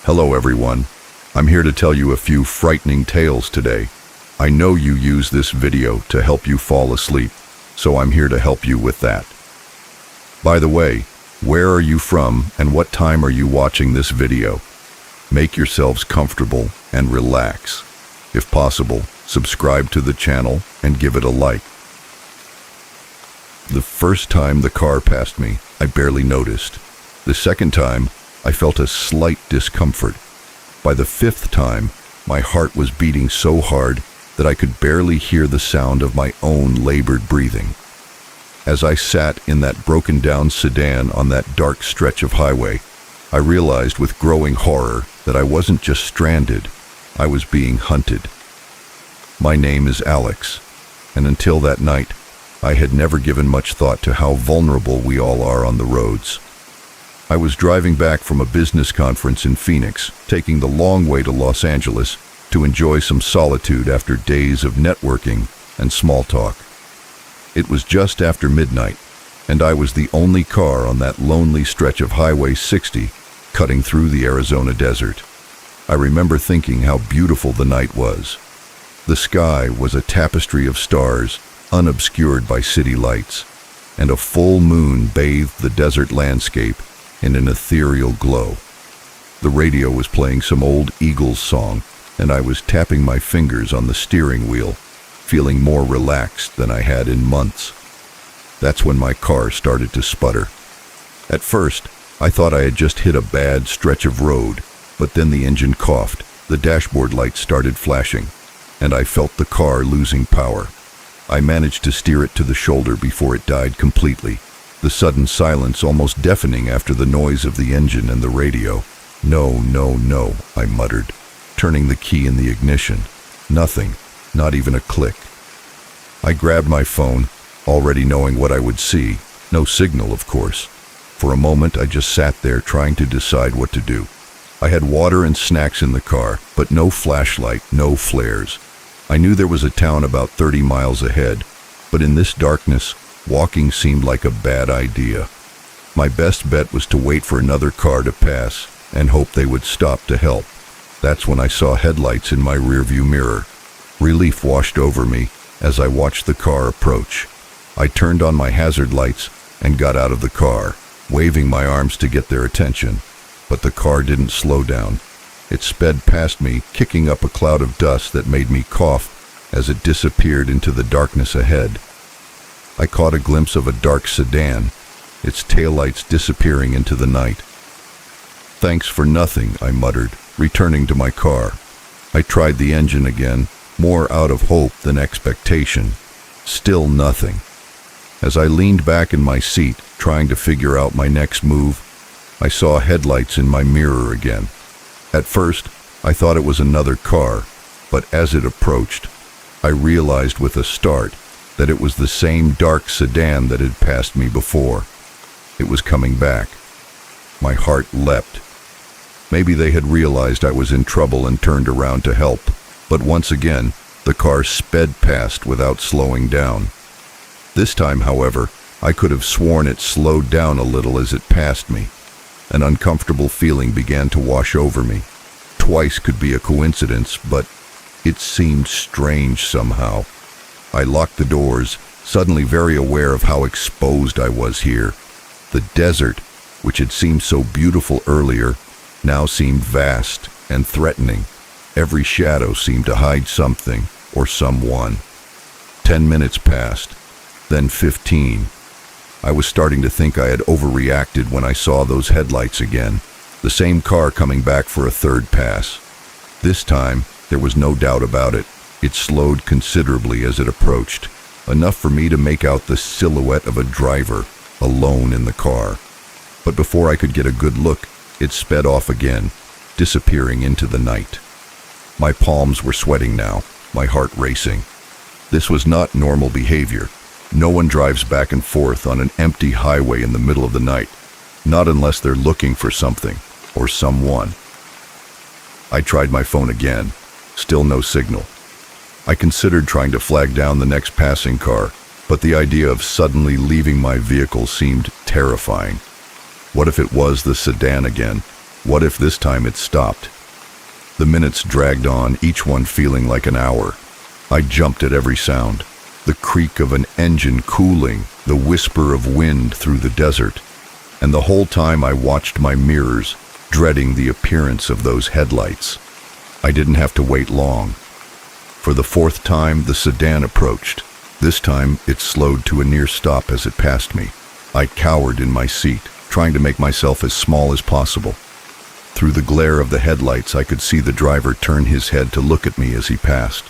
Hello everyone, I'm here to tell you a few frightening tales today. I know you use this video to help you fall asleep, so I'm here to help you with that. By the way, where are you from and what time are you watching this video? Make yourselves comfortable and relax. If possible, subscribe to the channel and give it a like. The first time the car passed me, I barely noticed. The second time, I felt a slight discomfort. By the fifth time, my heart was beating so hard that I could barely hear the sound of my own labored breathing. As I sat in that broken-down sedan on that dark stretch of highway, I realized with growing horror that I wasn't just stranded, I was being hunted. My name is Alex, and until that night, I had never given much thought to how vulnerable we all are on the roads. I was driving back from a business conference in Phoenix, taking the long way to Los Angeles to enjoy some solitude after days of networking and small talk. It was just after midnight, and I was the only car on that lonely stretch of Highway 60 cutting through the Arizona desert. I remember thinking how beautiful the night was. The sky was a tapestry of stars, unobscured by city lights, and a full moon bathed the desert landscape in an ethereal glow. The radio was playing some old Eagles song, and I was tapping my fingers on the steering wheel, feeling more relaxed than I had in months. That's when my car started to sputter. At first, I thought I had just hit a bad stretch of road, but then the engine coughed, the dashboard lights started flashing, and I felt the car losing power. I managed to steer it to the shoulder before it died completely, the sudden silence almost deafening after the noise of the engine and the radio. No, no, no, I muttered, turning the key in the ignition. Nothing, not even a click. I grabbed my phone, already knowing what I would see. No signal, of course. For a moment, I just sat there trying to decide what to do. I had water and snacks in the car, but no flashlight, no flares. I knew there was a town about 30 miles ahead, but in this darkness, walking seemed like a bad idea. My best bet was to wait for another car to pass and hope they would stop to help. That's when I saw headlights in my rearview mirror. Relief washed over me as I watched the car approach. I turned on my hazard lights and got out of the car, waving my arms to get their attention. But the car didn't slow down. It sped past me, kicking up a cloud of dust that made me cough as it disappeared into the darkness ahead. I caught a glimpse of a dark sedan, its taillights disappearing into the night. "Thanks for nothing," I muttered, returning to my car. I tried the engine again, more out of hope than expectation. Still nothing. As I leaned back in my seat, trying to figure out my next move, I saw headlights in my mirror again. At first, I thought it was another car, but as it approached, I realized with a start that it was the same dark sedan that had passed me before. It was coming back. My heart leapt. Maybe they had realized I was in trouble and turned around to help, but once again, the car sped past without slowing down. This time, however, I could have sworn it slowed down a little as it passed me. An uncomfortable feeling began to wash over me. Twice could be a coincidence, but it seemed strange somehow. I locked the doors, suddenly very aware of how exposed I was here. The desert, which had seemed so beautiful earlier, now seemed vast and threatening. Every shadow seemed to hide something or someone. 10 minutes passed, then 15. I was starting to think I had overreacted when I saw those headlights again, the same car coming back for a third pass. This time, there was no doubt about it. It slowed considerably as it approached, enough for me to make out the silhouette of a driver, alone in the car. But before I could get a good look, it sped off again, disappearing into the night. My palms were sweating now, my heart racing. This was not normal behavior. No one drives back and forth on an empty highway in the middle of the night, not unless they're looking for something or someone. I tried my phone again, still no signal. I considered trying to flag down the next passing car, but the idea of suddenly leaving my vehicle seemed terrifying. What if it was the sedan again? What if this time it stopped? The minutes dragged on, each one feeling like an hour. I jumped at every sound. The creak of an engine cooling, the whisper of wind through the desert. And the whole time I watched my mirrors, dreading the appearance of those headlights. I didn't have to wait long. For the fourth time, the sedan approached. This time, it slowed to a near stop as it passed me. I cowered in my seat, trying to make myself as small as possible. Through the glare of the headlights, I could see the driver turn his head to look at me as he passed.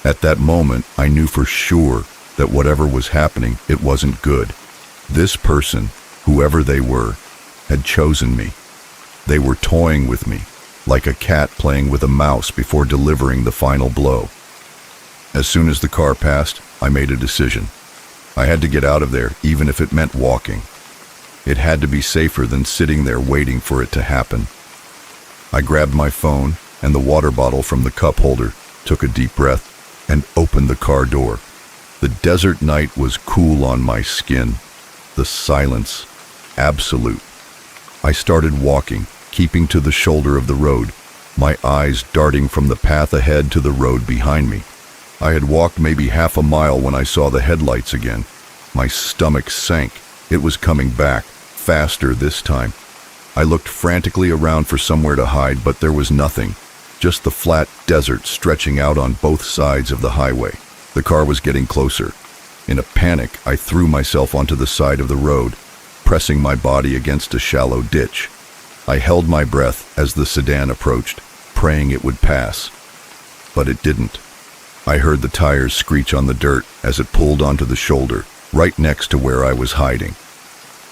At that moment, I knew for sure that whatever was happening, it wasn't good. This person, whoever they were, had chosen me. They were toying with me, like a cat playing with a mouse before delivering the final blow. As soon as the car passed, I made a decision. I had to get out of there, even if it meant walking. It had to be safer than sitting there waiting for it to happen. I grabbed my phone and the water bottle from the cup holder, took a deep breath, and opened the car door. The desert night was cool on my skin. The silence, absolute. I started walking, keeping to the shoulder of the road, my eyes darting from the path ahead to the road behind me. I had walked maybe half a mile when I saw the headlights again. My stomach sank. It was coming back, faster this time. I looked frantically around for somewhere to hide, but there was nothing. Just the flat desert stretching out on both sides of the highway. The car was getting closer. In a panic, I threw myself onto the side of the road, pressing my body against a shallow ditch. I held my breath as the sedan approached, praying it would pass. But it didn't. I heard the tires screech on the dirt as it pulled onto the shoulder, right next to where I was hiding.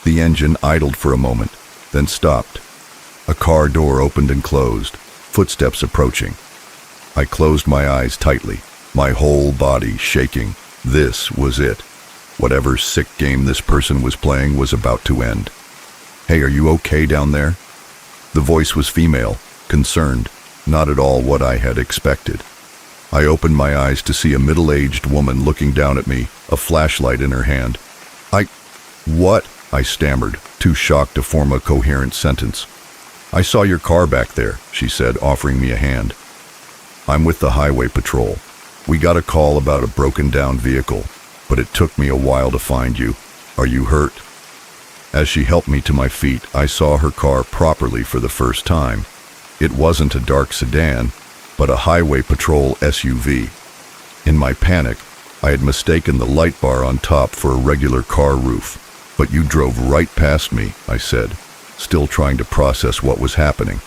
The engine idled for a moment, then stopped. A car door opened and closed, footsteps approaching. I closed my eyes tightly, my whole body shaking. This was it. Whatever sick game this person was playing was about to end. "Hey, are you okay down there?" The voice was female, concerned, not at all what I had expected. I opened my eyes to see a middle-aged woman looking down at me, a flashlight in her hand. What?" I stammered, too shocked to form a coherent sentence. "I saw your car back there," she said, offering me a hand. "I'm with the highway patrol. We got a call about a broken-down vehicle, but it took me a while to find you. Are you hurt?" As she helped me to my feet, I saw her car properly for the first time. It wasn't a dark sedan, but a highway patrol SUV. In my panic, I had mistaken the light bar on top for a regular car roof. "But you drove right past me," I said, still trying to process what was happening.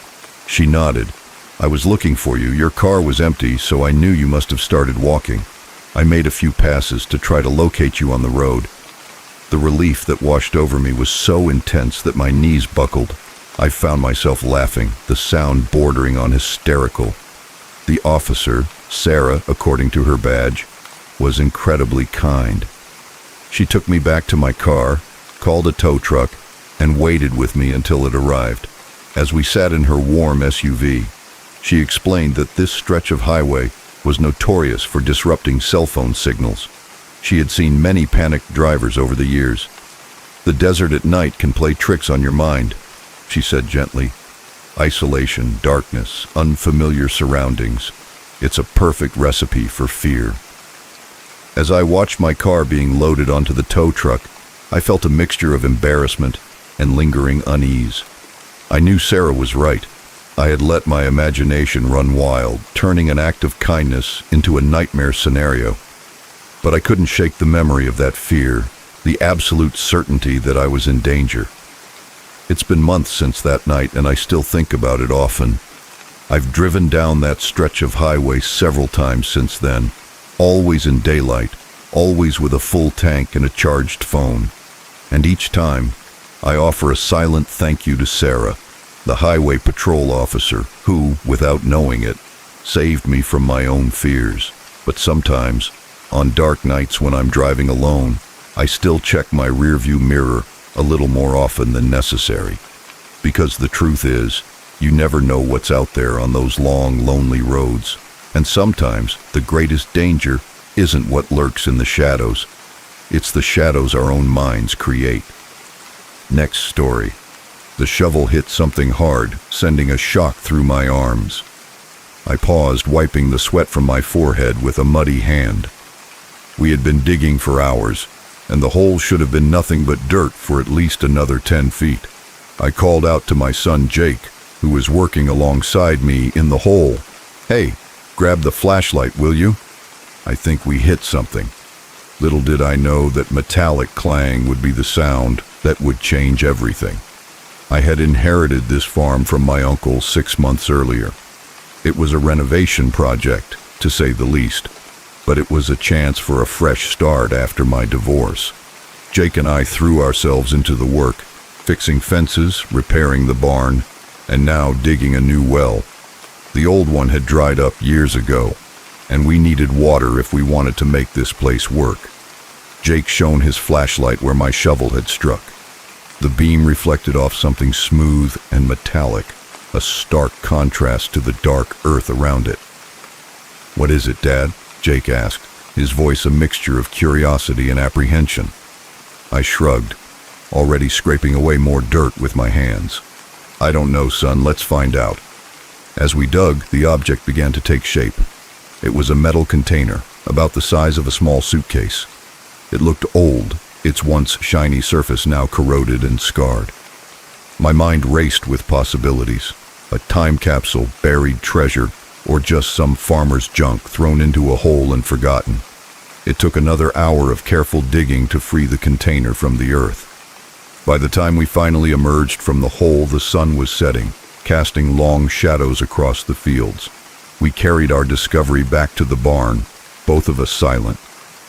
She nodded. "I was looking for you. Your car was empty, so I knew you must have started walking. I made a few passes to try to locate you on the road." The relief that washed over me was so intense that my knees buckled. I found myself laughing, the sound bordering on hysterical. The officer, Sarah, according to her badge, was incredibly kind. She took me back to my car, called a tow truck, and waited with me until it arrived. As we sat in her warm SUV, she explained that this stretch of highway was notorious for disrupting cell phone signals. She had seen many panicked drivers over the years. "The desert at night can play tricks on your mind," she said gently. "Isolation, darkness, unfamiliar surroundings. It's a perfect recipe for fear." As I watched my car being loaded onto the tow truck, I felt a mixture of embarrassment and lingering unease. I knew Sarah was right. I had let my imagination run wild, turning an act of kindness into a nightmare scenario. But I couldn't shake the memory of that fear, the absolute certainty that I was in danger. It's been months since that night, and I still think about it often. I've driven down that stretch of highway several times since then, always in daylight, always with a full tank and a charged phone. And each time, I offer a silent thank you to Sarah, the highway patrol officer who, without knowing it, saved me from my own fears. But sometimes, on dark nights when I'm driving alone, I still check my rearview mirror a little more often than necessary. Because the truth is, you never know what's out there on those long, lonely roads. And sometimes, the greatest danger isn't what lurks in the shadows. It's the shadows our own minds create. Next story. The shovel hit something hard, sending a shock through my arms. I paused, wiping the sweat from my forehead with a muddy hand. We had been digging for hours, and the hole should have been nothing but dirt for at least another 10 feet. I called out to my son Jake, who was working alongside me in the hole. "Hey, grab the flashlight, will you? I think we hit something." Little did I know that metallic clang would be the sound that would change everything. I had inherited this farm from my uncle 6 months earlier. It was a renovation project, to say the least, but it was a chance for a fresh start after my divorce. Jake and I threw ourselves into the work, fixing fences, repairing the barn, and now digging a new well. The old one had dried up years ago, and we needed water if we wanted to make this place work. Jake shone his flashlight where my shovel had struck. The beam reflected off something smooth and metallic, a stark contrast to the dark earth around it. "What is it, Dad?" Jake asked, his voice a mixture of curiosity and apprehension. I shrugged, already scraping away more dirt with my hands. "I don't know, son. Let's find out." As we dug, the object began to take shape. It was a metal container, about the size of a small suitcase. It looked old, its once shiny surface now corroded and scarred. My mind raced with possibilities: a time capsule, buried treasure, or just some farmer's junk thrown into a hole and forgotten. It took another hour of careful digging to free the container from the earth. By the time we finally emerged from the hole, the sun was setting, casting long shadows across the fields. We carried our discovery back to the barn, both of us silent,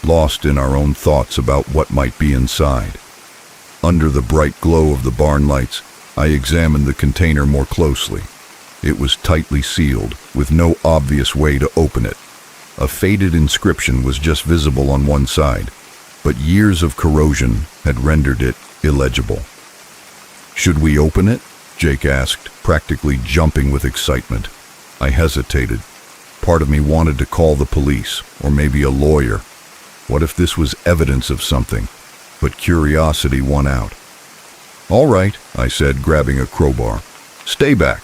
lost in our own thoughts about what might be inside. Under the bright glow of the barn lights, I examined the container more closely. It was tightly sealed, with no obvious way to open it. A faded inscription was just visible on one side, but years of corrosion had rendered it illegible. "Should we open it?" Jake asked, practically jumping with excitement. I hesitated. Part of me wanted to call the police, or maybe a lawyer. What if this was evidence of something? But curiosity won out. "All right," I said, grabbing a crowbar. "Stay back."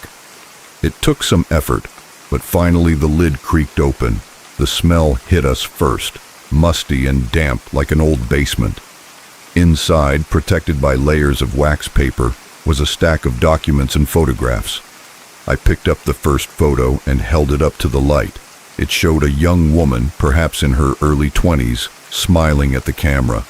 It took some effort, but finally the lid creaked open. The smell hit us first, musty and damp like an old basement. Inside, protected by layers of wax paper, was a stack of documents and photographs. I picked up the first photo and held it up to the light. It showed a young woman, perhaps in her early 20s, smiling at the camera.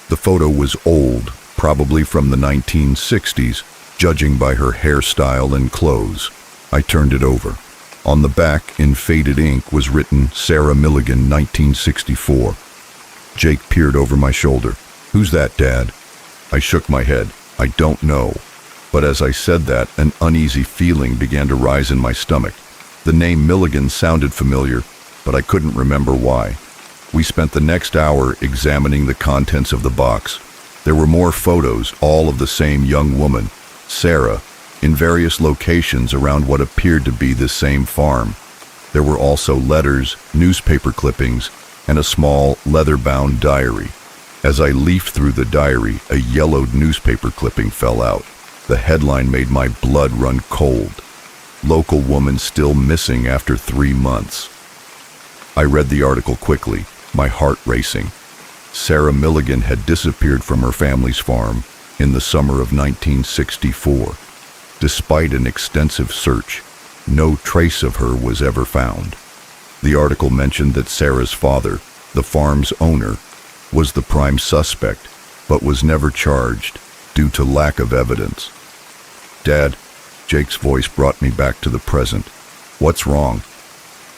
The photo was old, probably from the 1960s, judging by her hairstyle and clothes. I turned it over. On the back, in faded ink, was written Sarah Milligan, 1964. Jake peered over my shoulder. "Who's that, Dad?" I shook my head. "I don't know." But as I said that, an uneasy feeling began to rise in my stomach. The name Milligan sounded familiar, but I couldn't remember why. We spent the next hour examining the contents of the box. There were more photos, all of the same young woman, Sarah, in various locations around what appeared to be the same farm. There were also letters, newspaper clippings, and a small, leather-bound diary. As I leafed through the diary, a yellowed newspaper clipping fell out. The headline made my blood run cold. "Local woman still missing after 3 months." I read the article quickly, my heart racing. Sarah Milligan had disappeared from her family's farm in the summer of 1964. Despite an extensive search, no trace of her was ever found. The article mentioned that Sarah's father, the farm's owner, was the prime suspect, but was never charged due to lack of evidence. "Dad," Jake's voice brought me back to the present. "What's wrong?"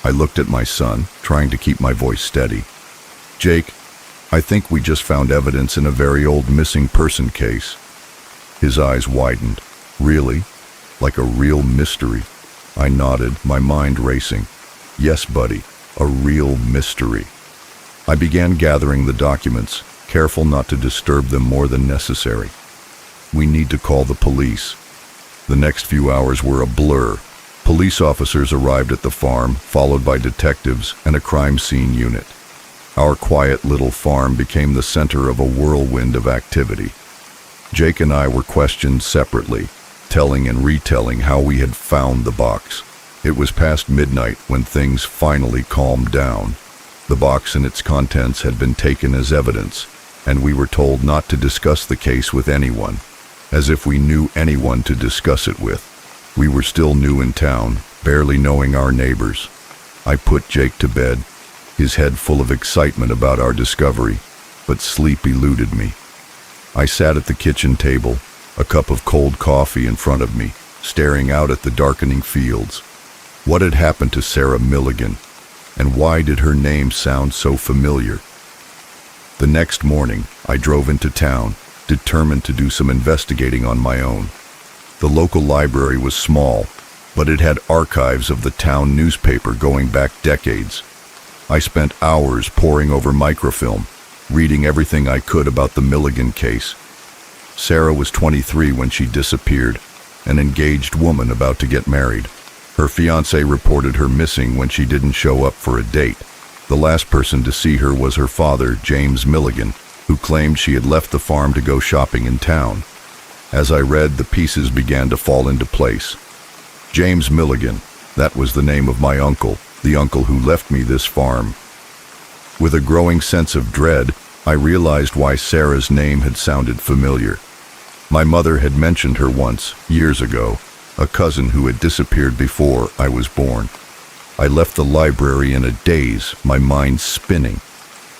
I looked at my son, trying to keep my voice steady. "Jake, I think we just found evidence in a very old missing person case." His eyes widened. "Really? Like a real mystery?" I nodded, my mind racing. "Yes, buddy, a real mystery." I began gathering the documents, careful not to disturb them more than necessary. "We need to call the police." The next few hours were a blur. Police officers arrived at the farm, followed by detectives and a crime scene unit. Our quiet little farm became the center of a whirlwind of activity. Jake and I were questioned separately, telling and retelling how we had found the box. It was past midnight when things finally calmed down. The box and its contents had been taken as evidence, and we were told not to discuss the case with anyone, as if we knew anyone to discuss it with. We were still new in town, barely knowing our neighbors. I put Jake to bed, his head full of excitement about our discovery, but sleep eluded me. I sat at the kitchen table, a cup of cold coffee in front of me, staring out at the darkening fields. What had happened to Sarah Milligan, and why did her name sound so familiar? The next morning, I drove into town, determined to do some investigating on my own. The local library was small, but it had archives of the town newspaper going back decades. I spent hours poring over microfilm, reading everything I could about the Milligan case. Sarah was 23 when she disappeared, an engaged woman about to get married. Her fiancé reported her missing when she didn't show up for a date. The last person to see her was her father, James Milligan, who claimed she had left the farm to go shopping in town. As I read, the pieces began to fall into place. James Milligan, that was the name of my uncle, the uncle who left me this farm. With a growing sense of dread, I realized why Sarah's name had sounded familiar. My mother had mentioned her once, years ago, a cousin who had disappeared before I was born. I left the library in a daze, my mind spinning.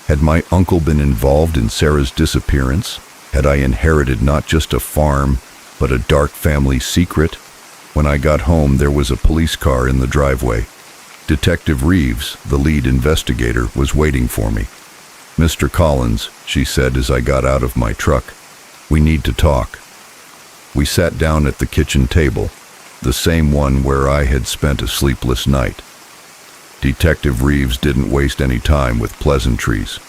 Had my uncle been involved in Sarah's disappearance? Had I inherited not just a farm, but a dark family secret? When I got home, there was a police car in the driveway. Detective Reeves, the lead investigator, was waiting for me. "Mr. Collins," she said as I got out of my truck, "we need to talk." We sat down at the kitchen table, the same one where I had spent a sleepless night. Detective Reeves didn't waste any time with pleasantries.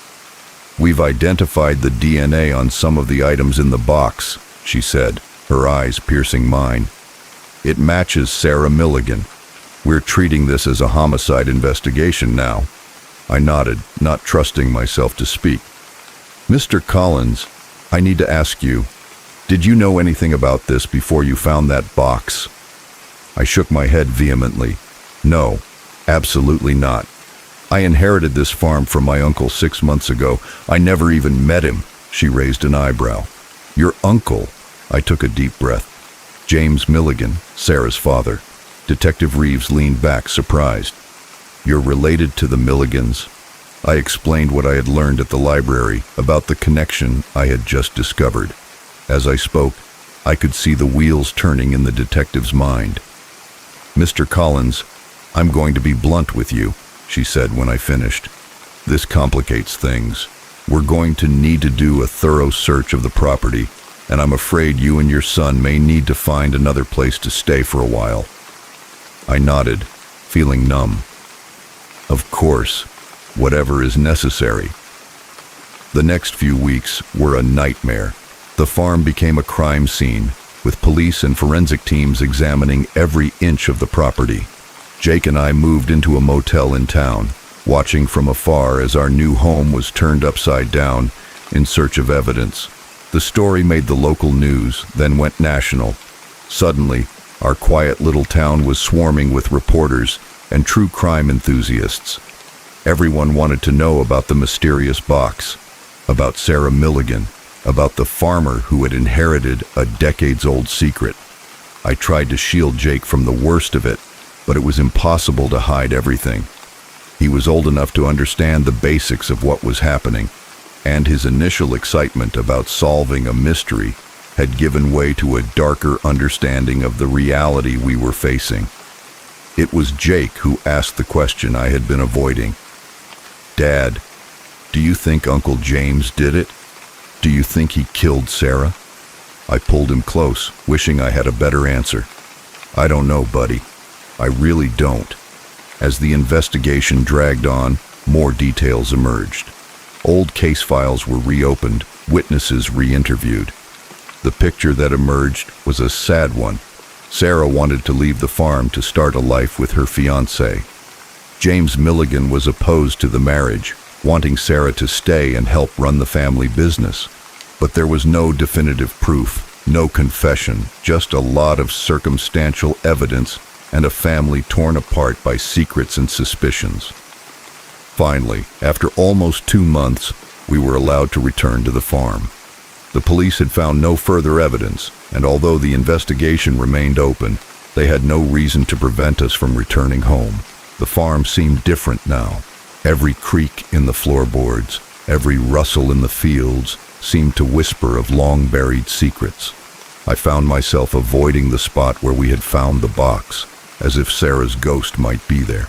"We've identified the DNA on some of the items in the box," she said, her eyes piercing mine. "It matches Sarah Milligan. We're treating this as a homicide investigation now." I nodded, not trusting myself to speak. "Mr. Collins, I need to ask you, did you know anything about this before you found that box?" I shook my head vehemently. "No, absolutely not. I inherited this farm from my uncle 6 months ago. I never even met him." She raised an eyebrow. "Your uncle?" I took a deep breath. "James Milligan, Sarah's father." Detective Reeves leaned back, surprised. "You're related to the Milligans?" I explained what I had learned at the library about the connection I had just discovered. As I spoke, I could see the wheels turning in the detective's mind. "Mr. Collins, I'm going to be blunt with you," she said when I finished. "This complicates things. We're going to need to do a thorough search of the property, and I'm afraid you and your son may need to find another place to stay for a while." I nodded, feeling numb. "Of course, whatever is necessary." The next few weeks were a nightmare. The farm became a crime scene, with police and forensic teams examining every inch of the property. Jake and I moved into a motel in town, watching from afar as our new home was turned upside down in search of evidence. The story made the local news, then went national. Suddenly, our quiet little town was swarming with reporters and true crime enthusiasts. Everyone wanted to know about the mysterious box, about Sarah Milligan, about the farmer who had inherited a decades-old secret. I tried to shield Jake from the worst of it, but it was impossible to hide everything. He was old enough to understand the basics of what was happening, and his initial excitement about solving a mystery had given way to a darker understanding of the reality we were facing. It was Jake who asked the question I had been avoiding. "Dad, do you think Uncle James did it? Do you think he killed Sarah?" I pulled him close, wishing I had a better answer. "I don't know, buddy. I really don't." As the investigation dragged on, more details emerged. Old case files were reopened, witnesses re-interviewed. The picture that emerged was a sad one. Sarah wanted to leave the farm to start a life with her fiancé. James Milligan was opposed to the marriage, wanting Sarah to stay and help run the family business. But there was no definitive proof. No confession, just a lot of circumstantial evidence and a family torn apart by secrets and suspicions. Finally, after almost 2 months, we were allowed to return to the farm. The police had found no further evidence, and although the investigation remained open, they had no reason to prevent us from returning home. The farm seemed different now. Every creak in the floorboards, every rustle in the fields seemed to whisper of long-buried secrets. I found myself avoiding the spot where we had found the box, as if Sarah's ghost might be there.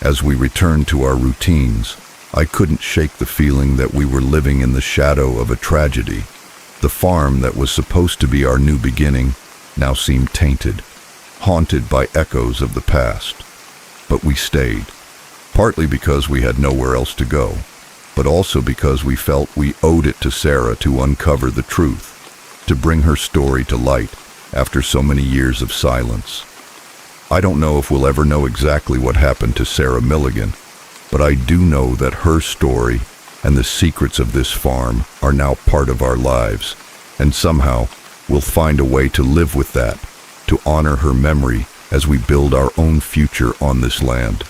As we returned to our routines, I couldn't shake the feeling that we were living in the shadow of a tragedy. The farm that was supposed to be our new beginning now seemed tainted, haunted by echoes of the past. But we stayed, partly because we had nowhere else to go, but also because we felt we owed it to Sarah to uncover the truth, to bring her story to light after so many years of silence. I don't know if we'll ever know exactly what happened to Sarah Milligan, but I do know that her story and the secrets of this farm are now part of our lives, and somehow we'll find a way to live with that, to honor her memory as we build our own future on this land.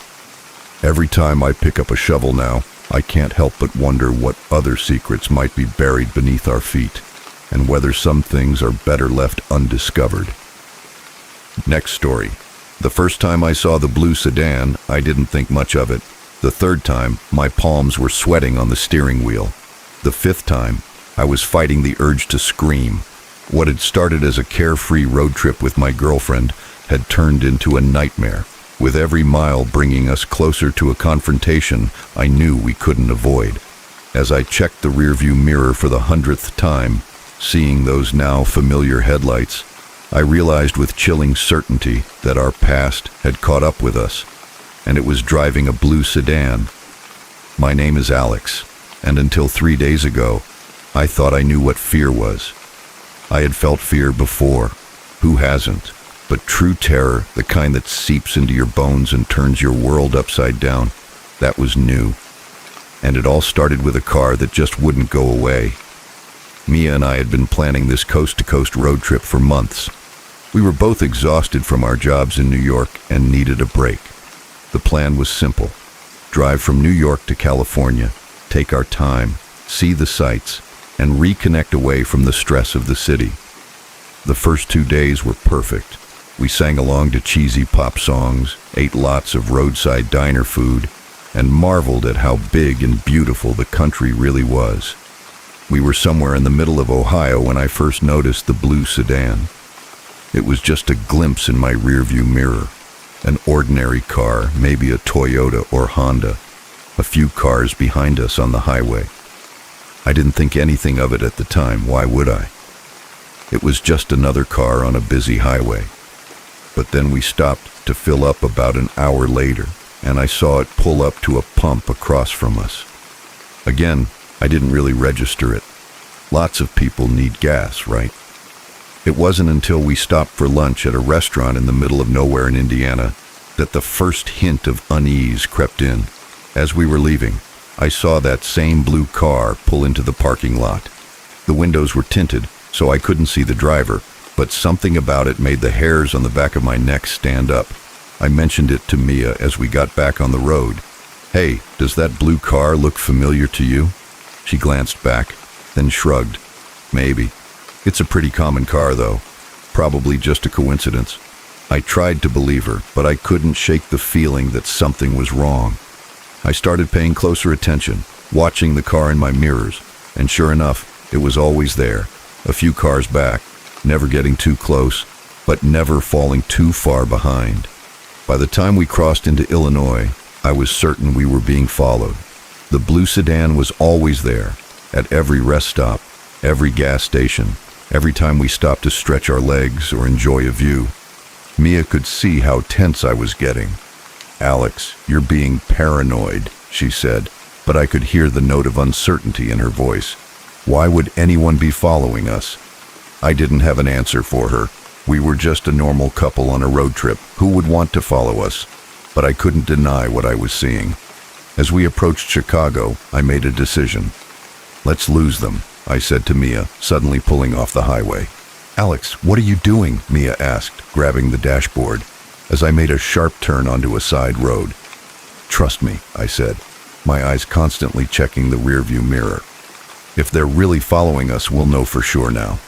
Every time I pick up a shovel now, I can't help but wonder what other secrets might be buried beneath our feet, and whether some things are better left undiscovered. Next story. The first time I saw the blue sedan, I didn't think much of it. The third time, my palms were sweating on the steering wheel. The fifth time, I was fighting the urge to scream. What had started as a carefree road trip with my girlfriend had turned into a nightmare, with every mile bringing us closer to a confrontation I knew we couldn't avoid. As I checked the rearview mirror for the 100th time, seeing those now familiar headlights, I realized with chilling certainty that our past had caught up with us, and it was driving a blue sedan. My name is Alex, and until 3 days ago, I thought I knew what fear was. I had felt fear before. Who hasn't? But true terror, the kind that seeps into your bones and turns your world upside down, that was new. And it all started with a car that just wouldn't go away. Mia and I had been planning this coast-to-coast road trip for months. We were both exhausted from our jobs in New York and needed a break. The plan was simple. Drive from New York to California, take our time, see the sights, and reconnect away from the stress of the city. The first 2 days were perfect. We sang along to cheesy pop songs, ate lots of roadside diner food, and marveled at how big and beautiful the country really was. We were somewhere in the middle of Ohio when I first noticed the blue sedan. It was just a glimpse in my rearview mirror. An ordinary car, maybe a Toyota or Honda, a few cars behind us on the highway. I didn't think anything of it at the time, why would I? It was just another car on a busy highway. But then we stopped to fill up about an hour later, and I saw it pull up to a pump across from us. Again, I didn't really register it. Lots of people need gas, right? It wasn't until we stopped for lunch at a restaurant in the middle of nowhere in Indiana that the first hint of unease crept in. As we were leaving, I saw that same blue car pull into the parking lot. The windows were tinted, so I couldn't see the driver, but something about it made the hairs on the back of my neck stand up. I mentioned it to Mia as we got back on the road. "Hey, does that blue car look familiar to you?" She glanced back, then shrugged. "Maybe. It's a pretty common car, though. Probably just a coincidence." I tried to believe her, but I couldn't shake the feeling that something was wrong. I started paying closer attention, watching the car in my mirrors, and sure enough, it was always there, a few cars back, never getting too close, but never falling too far behind. By the time we crossed into Illinois, I was certain we were being followed. The blue sedan was always there, at every rest stop, every gas station, every time we stopped to stretch our legs or enjoy a view. Mia could see how tense I was getting. "Alex, you're being paranoid," she said, but I could hear the note of uncertainty in her voice. Why would anyone be following us? I didn't have an answer for her. We were just a normal couple on a road trip. Who would want to follow us? But I couldn't deny what I was seeing. As we approached Chicago, I made a decision. "Let's lose them," I said to Mia, suddenly pulling off the highway. "Alex, what are you doing?" Mia asked, grabbing the dashboard, as I made a sharp turn onto a side road. "Trust me," I said, my eyes constantly checking the rearview mirror. "If they're really following us, we'll know for sure now."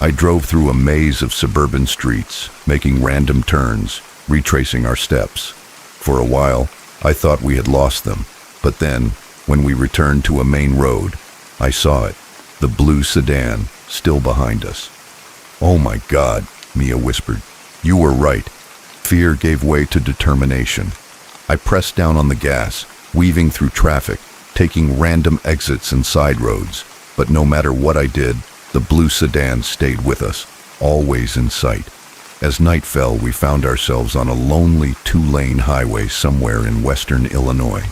I drove through a maze of suburban streets, making random turns, retracing our steps. For a while, I thought we had lost them, but then, when we returned to a main road, I saw it, the blue sedan, still behind us. "Oh my God," Mia whispered. "You were right." Fear gave way to determination. I pressed down on the gas, weaving through traffic, taking random exits and side roads, but no matter what I did, the blue sedan stayed with us, always in sight. As night fell, we found ourselves on a lonely two-lane highway somewhere in western Illinois.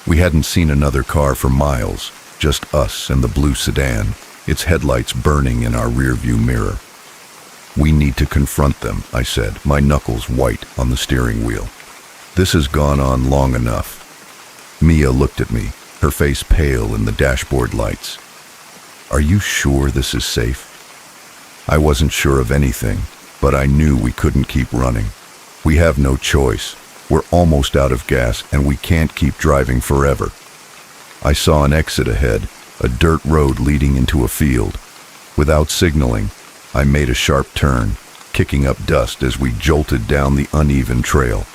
We hadn't seen another car for miles, just us and the blue sedan, its headlights burning in our rearview mirror. "We need to confront them," I said, my knuckles white on the steering wheel. "This has gone on long enough." Mia looked at me, her face pale in the dashboard lights. "Are you sure this is safe?" I wasn't sure of anything, but I knew we couldn't keep running. We have no choice. We're almost out of gas, and we can't keep driving forever. I saw an exit ahead, a dirt road leading into a field. Without signaling, I made a sharp turn, kicking up dust as we jolted down the uneven trail.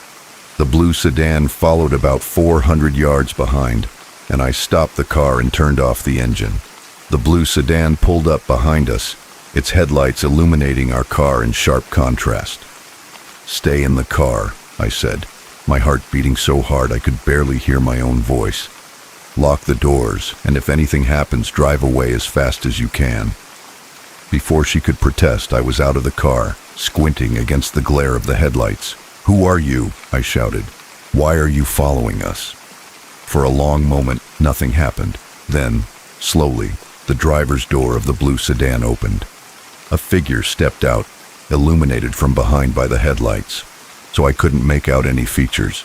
The blue sedan followed about 400 yards behind, and I stopped the car and turned off the engine. The blue sedan pulled up behind us, its headlights illuminating our car in sharp contrast. "Stay in the car," I said, my heart beating so hard I could barely hear my own voice. "Lock the doors, and if anything happens, drive away as fast as you can." Before she could protest, I was out of the car, squinting against the glare of the headlights. "Who are you?" I shouted. "Why are you following us?" For a long moment, nothing happened. Then, slowly, the driver's door of the blue sedan opened. A figure stepped out, illuminated from behind by the headlights, so I couldn't make out any features.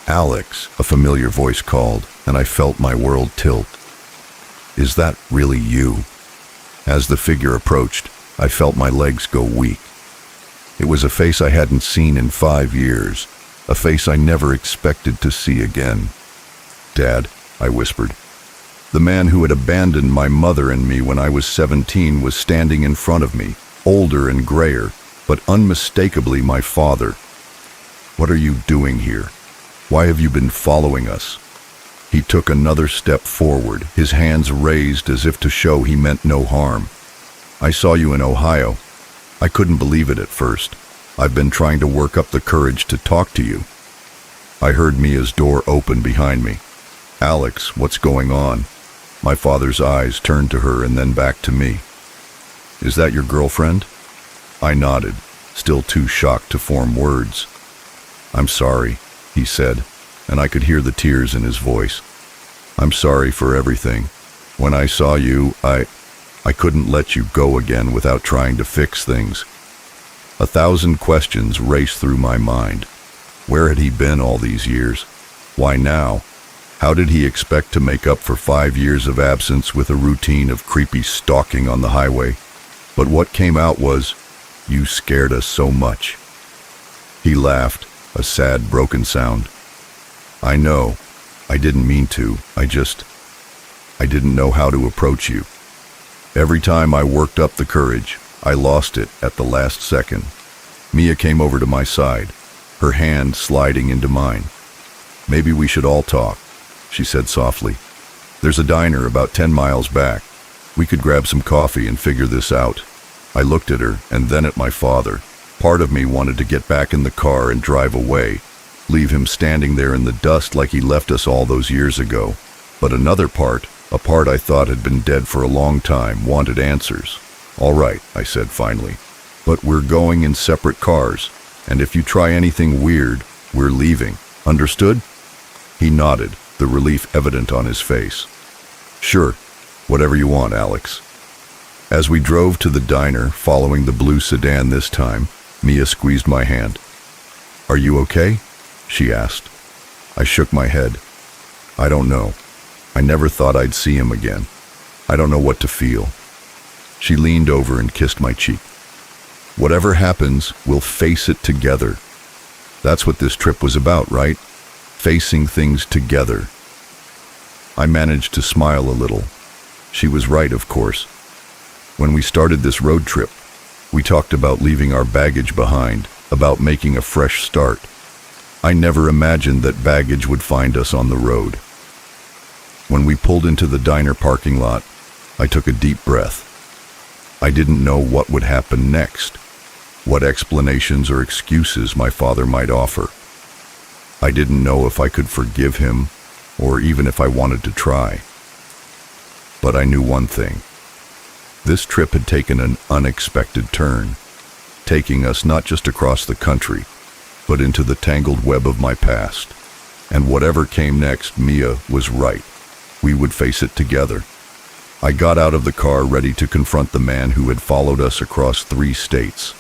"Alex," a familiar voice called, and I felt my world tilt. "Is that really you?" As the figure approached, I felt my legs go weak. It was a face I hadn't seen in 5 years, a face I never expected to see again. "Dad," I whispered. The man who had abandoned my mother and me when I was 17 was standing in front of me, older and grayer, but unmistakably my father. "What are you doing here? Why have you been following us?" He took another step forward, his hands raised as if to show he meant no harm. "I saw you in Ohio. I couldn't believe it at first. I've been trying to work up the courage to talk to you." I heard Mia's door open behind me. "Alex, what's going on?" My father's eyes turned to her and then back to me. "Is that your girlfriend?" I nodded, still too shocked to form words. "I'm sorry," he said, and I could hear the tears in his voice. "I'm sorry for everything. When I saw you, I couldn't let you go again without trying to fix things." 1,000 questions raced through my mind. Where had he been all these years? Why now? How did he expect to make up for 5 years of absence with a routine of creepy stalking on the highway? But what came out was, "You scared us so much." He laughed, a sad, broken sound. "I know. I didn't mean to. I didn't know how to approach you. Every time I worked up the courage, I lost it at the last second." Mia came over to my side, her hand sliding into mine. "Maybe we should all talk," she said softly. "There's a diner about 10 miles back. We could grab some coffee and figure this out." I looked at her and then at my father. Part of me wanted to get back in the car and drive away, leave him standing there in the dust like he left us all those years ago. But another part, a part I thought had been dead for a long time, wanted answers. "All right," I said finally, "but we're going in separate cars, and if you try anything weird, we're leaving. Understood?" He nodded, the relief evident on his face. "Sure, whatever you want, Alex." As we drove to the diner, following the blue sedan this time, Mia squeezed my hand. "Are you okay?" she asked. I shook my head. "I don't know. I never thought I'd see him again. I don't know what to feel." She leaned over and kissed my cheek. Whatever happens, we'll face it together. That's what this trip was about, right? Facing things together. I managed to smile a little. She was right, of course. When we started this road trip, we talked about leaving our baggage behind, about making a fresh start. I never imagined that baggage would find us on the road. When we pulled into the diner parking lot, I took a deep breath. I didn't know what would happen next, what explanations or excuses my father might offer. I didn't know if I could forgive him, or even if I wanted to try. But I knew one thing. This trip had taken an unexpected turn, taking us not just across the country, but into the tangled web of my past. And whatever came next, Mia was right. We would face it together. I got out of the car ready to confront the man who had followed us across 3 states,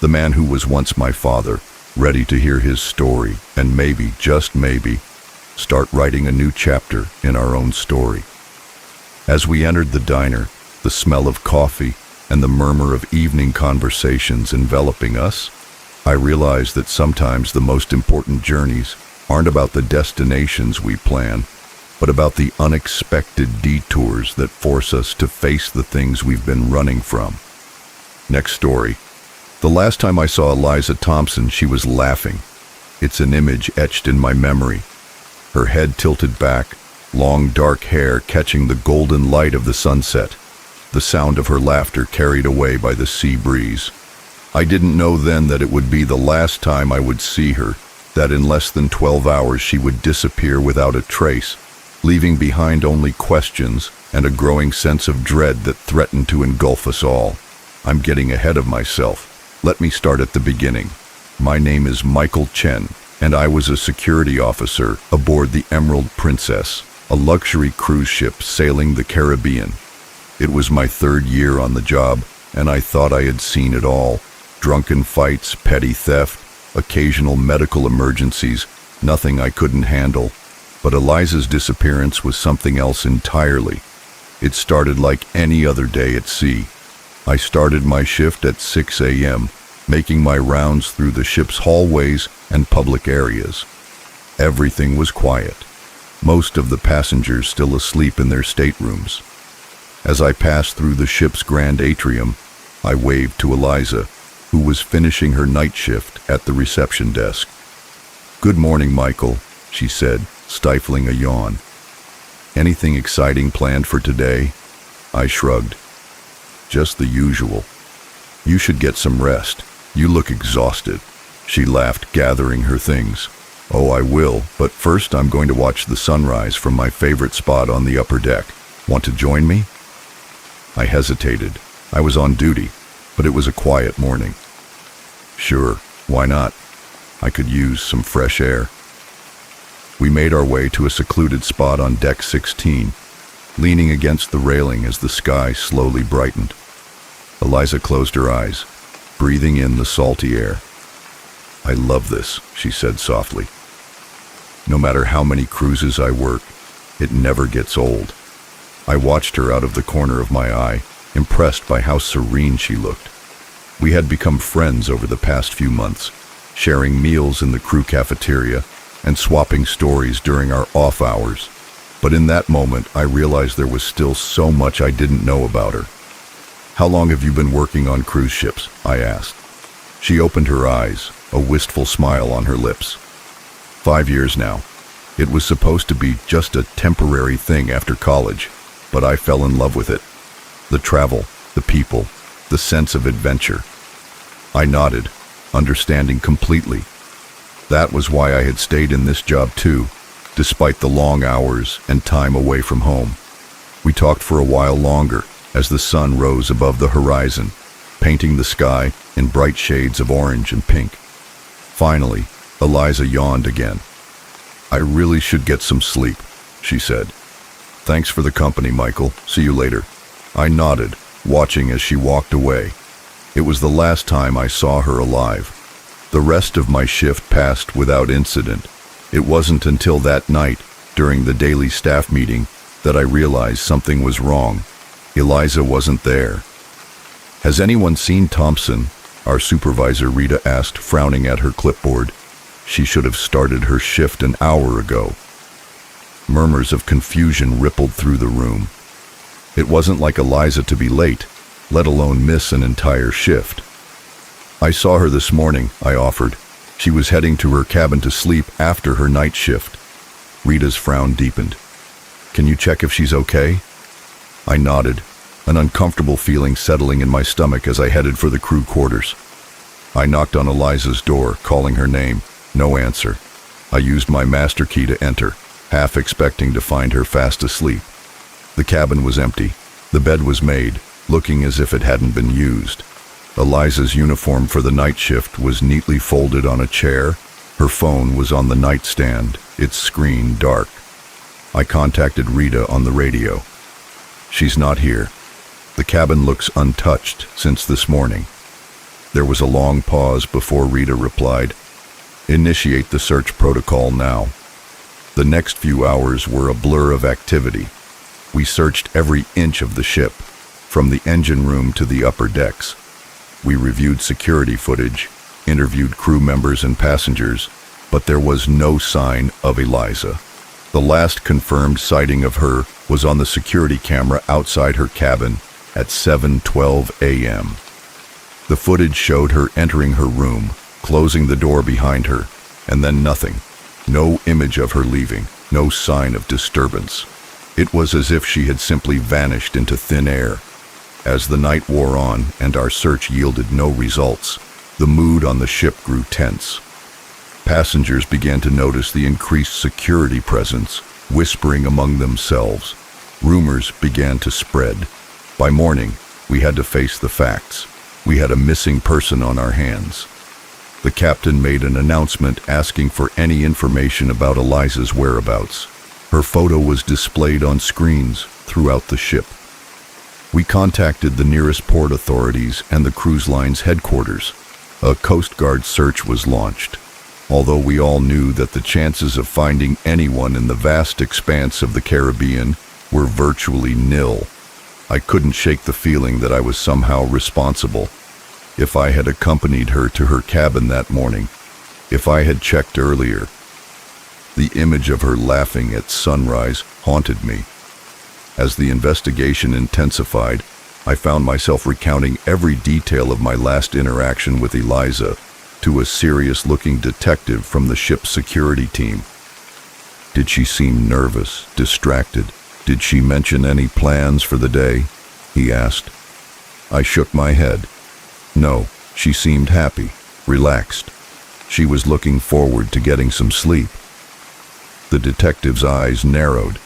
the man who was once my father, ready to hear his story and maybe, just maybe, start writing a new chapter in our own story. As we entered the diner, the smell of coffee and the murmur of evening conversations enveloping us, I realized that sometimes the most important journeys aren't about the destinations we plan, but about the unexpected detours that force us to face the things we've been running from. Next story. The last time I saw Eliza Thompson, she was laughing. It's an image etched in my memory. Her head tilted back, long dark hair catching the golden light of the sunset, the sound of her laughter carried away by the sea breeze. I didn't know then that it would be the last time I would see her, that in less than 12 hours she would disappear without a trace, leaving behind only questions and a growing sense of dread that threatened to engulf us all. I'm getting ahead of myself. Let me start at the beginning. My name is Michael Chen, and I was a security officer aboard the Emerald Princess, a luxury cruise ship sailing the Caribbean. It was my 3rd year on the job, and I thought I had seen it all. Drunken fights, petty theft, occasional medical emergencies, nothing I couldn't handle. But Eliza's disappearance was something else entirely. It started like any other day at sea. I started my shift at 6 a.m., making my rounds through the ship's hallways and public areas. Everything was quiet, most of the passengers still asleep in their staterooms. As I passed through the ship's grand atrium, I waved to Eliza, who was finishing her night shift at the reception desk. "Good morning, Michael," she said, stifling a yawn. "Anything exciting planned for today?" I shrugged. "Just the usual. You should get some rest. You look exhausted." She laughed, gathering her things. "Oh, I will, but first I'm going to watch the sunrise from my favorite spot on the upper deck. Want to join me?" I hesitated. I was on duty, but it was a quiet morning. Sure, why not? I could use some fresh air. We made our way to a secluded spot on deck 16, leaning against the railing as the sky slowly brightened. Eliza closed her eyes, breathing in the salty air. "I love this," she said softly. "No matter how many cruises I work, it never gets old." I watched her out of the corner of my eye, impressed by how serene she looked. We had become friends over the past few months, sharing meals in the crew cafeteria and swapping stories during our off hours. But in that moment, I realized there was still so much I didn't know about her. "How long have you been working on cruise ships?" I asked. She opened her eyes, a wistful smile on her lips. 5 years now. It was supposed to be just a temporary thing after college, but I fell in love with it. The travel, the people, the sense of adventure. I nodded, understanding completely. That was why I had stayed in this job too, despite the long hours and time away from home. We talked for a while longer as the sun rose above the horizon, painting the sky in bright shades of orange and pink. Finally, Eliza yawned again. "I really should get some sleep," she said. "Thanks for the company, Michael. See you later." I nodded, watching as she walked away. It was the last time I saw her alive. The rest of my shift passed without incident. It wasn't until that night, during the daily staff meeting, that I realized something was wrong. Eliza wasn't there. "Has anyone seen Thompson?" our supervisor Rita asked, frowning at her clipboard. She should have started her shift an hour ago. Murmurs of confusion rippled through the room. It wasn't like Eliza to be late, let alone miss an entire shift. I saw her this morning, I offered. She was heading to her cabin to sleep after her night shift. Rita's frown deepened. Can you check if she's okay? I nodded, an uncomfortable feeling settling in my stomach as I headed for the crew quarters. I knocked on Eliza's door, calling her name. No answer. I used my master key to enter, half expecting to find her fast asleep. The cabin was empty. The bed was made, looking as if it hadn't been used. Eliza's uniform for the night shift was neatly folded on a chair. Her phone was on the nightstand, its screen dark. I contacted Rita on the radio. She's not here. The cabin looks untouched since this morning. There was a long pause before Rita replied, Initiate the search protocol now. The next few hours were a blur of activity. We searched every inch of the ship, from the engine room to the upper decks. We reviewed security footage, interviewed crew members and passengers, but there was no sign of Eliza. The last confirmed sighting of her was on the security camera outside her cabin at 7:12 a.m. The footage showed her entering her room, closing the door behind her, and then nothing. No image of her leaving, no sign of disturbance. It was as if she had simply vanished into thin air. As the night wore on and our search yielded no results, the mood on the ship grew tense. Passengers began to notice the increased security presence, whispering among themselves. Rumors began to spread. By morning, we had to face the facts. We had a missing person on our hands. The captain made an announcement asking for any information about Eliza's whereabouts. Her photo was displayed on screens throughout the ship. We contacted the nearest port authorities and the cruise line's headquarters. A Coast Guard search was launched. Although we all knew that the chances of finding anyone in the vast expanse of the Caribbean were virtually nil, I couldn't shake the feeling that I was somehow responsible. If I had accompanied her to her cabin that morning, if I had checked earlier, the image of her laughing at sunrise haunted me. As the investigation intensified, I found myself recounting every detail of my last interaction with Eliza to a serious-looking detective from the ship's security team. Did she seem nervous, distracted? Did she mention any plans for the day? He asked. I shook my head. No, she seemed happy, relaxed. She was looking forward to getting some sleep. The detective's eyes narrowed.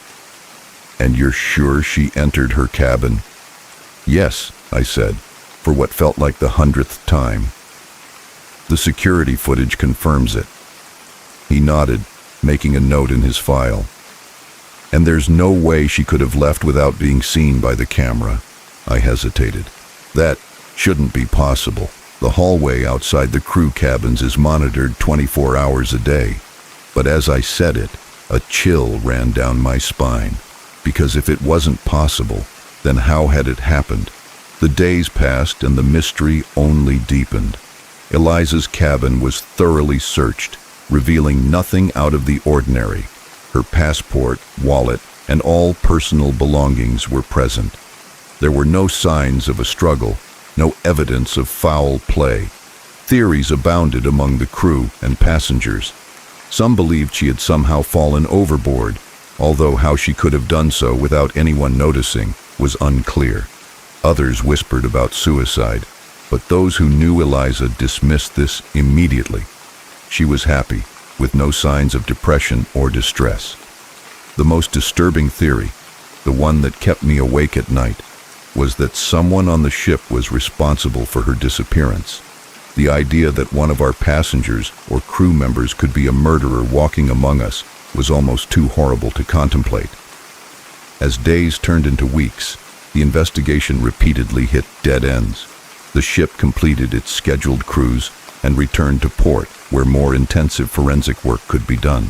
And you're sure she entered her cabin? Yes, I said, for what felt like the 100th time. The security footage confirms it. He nodded, making a note in his file. And there's no way she could have left without being seen by the camera. I hesitated. That shouldn't be possible. The hallway outside the crew cabins is monitored 24 hours a day. But as I said it, a chill ran down my spine. Because if it wasn't possible, then how had it happened? The days passed and the mystery only deepened. Eliza's cabin was thoroughly searched, revealing nothing out of the ordinary. Her passport, wallet, and all personal belongings were present. There were no signs of a struggle, no evidence of foul play. Theories abounded among the crew and passengers. Some believed she had somehow fallen overboard, although how she could have done so without anyone noticing was unclear. Others whispered about suicide, but those who knew Eliza dismissed this immediately. She was happy, with no signs of depression or distress. The most disturbing theory, the one that kept me awake at night, was that someone on the ship was responsible for her disappearance. The idea that one of our passengers or crew members could be a murderer walking among us was almost too horrible to contemplate. As days turned into weeks, the investigation repeatedly hit dead ends. The ship completed its scheduled cruise and returned to port, where more intensive forensic work could be done.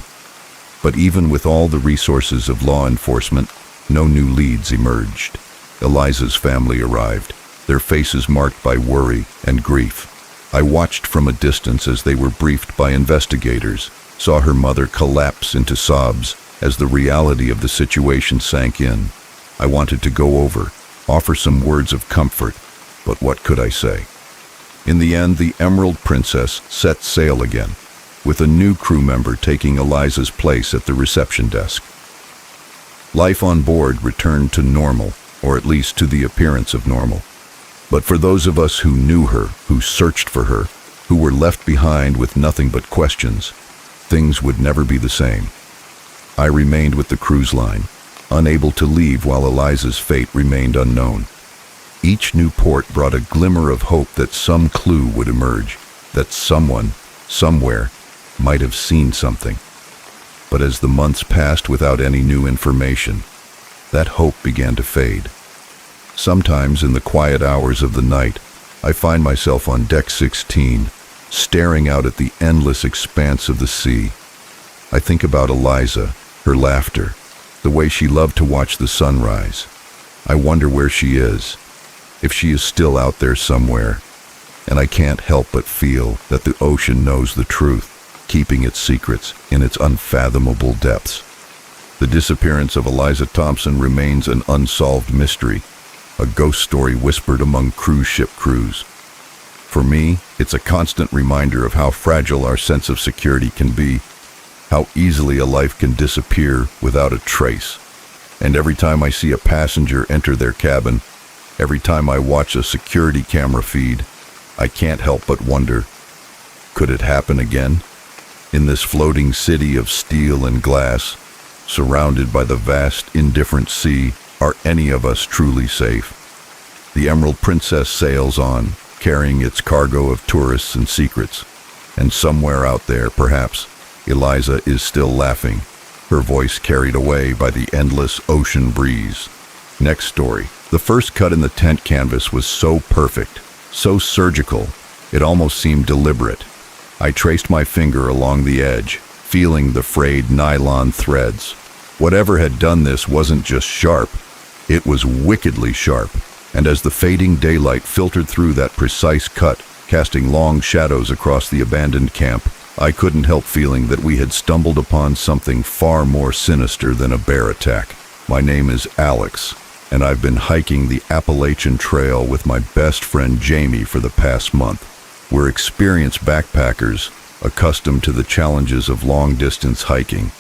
But even with all the resources of law enforcement, no new leads emerged. Eliza's family arrived, their faces marked by worry and grief. I watched from a distance as they were briefed by investigators, saw her mother collapse into sobs as the reality of the situation sank in. I wanted to go over, offer some words of comfort, but what could I say? In the end, the Emerald Princess set sail again, with a new crew member taking Eliza's place at the reception desk. Life on board returned to normal, or at least to the appearance of normal. But for those of us who knew her, who searched for her, who were left behind with nothing but questions, things would never be the same. I remained with the cruise line, unable to leave while Eliza's fate remained unknown. Each new port brought a glimmer of hope that some clue would emerge, that someone, somewhere, might have seen something. But as the months passed without any new information, that hope began to fade. Sometimes in the quiet hours of the night, I find myself on deck 16, staring out at the endless expanse of the sea. I think about Eliza, her laughter, the way she loved to watch the sunrise. I wonder where she is, if she is still out there somewhere, and I can't help but feel that the ocean knows the truth, keeping its secrets in its unfathomable depths. The disappearance of Eliza Thompson remains an unsolved mystery, a ghost story whispered among cruise ship crews. For me, it's a constant reminder of how fragile our sense of security can be, how easily a life can disappear without a trace. And every time I see a passenger enter their cabin, every time I watch a security camera feed, I can't help but wonder, could it happen again? In this floating city of steel and glass, surrounded by the vast, indifferent sea, are any of us truly safe? The Emerald Princess sails on, carrying its cargo of tourists and secrets. And somewhere out there, perhaps, Eliza is still laughing, her voice carried away by the endless ocean breeze. Next story. The first cut in the tent canvas was so perfect, so surgical, it almost seemed deliberate. I traced my finger along the edge, feeling the frayed nylon threads. Whatever had done this wasn't just sharp, it was wickedly sharp. And as the fading daylight filtered through that precise cut, casting long shadows across the abandoned camp, I couldn't help feeling that we had stumbled upon something far more sinister than a bear attack. My name is Alex, and I've been hiking the Appalachian Trail with my best friend Jamie for the past month. We're experienced backpackers, accustomed to the challenges of long-distance hiking,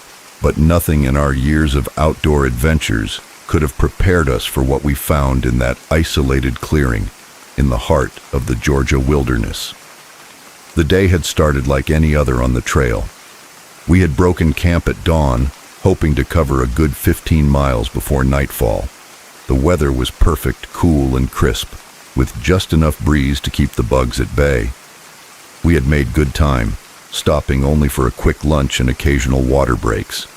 but nothing in our years of outdoor adventures could have prepared us for what we found in that isolated clearing in the heart of the Georgia wilderness. The day had started like any other on the trail. We had broken camp at dawn, hoping to cover a good 15 miles before nightfall. The weather was perfect, cool and crisp, with just enough breeze to keep the bugs at bay. We had made good time, stopping only for a quick lunch and occasional water breaks.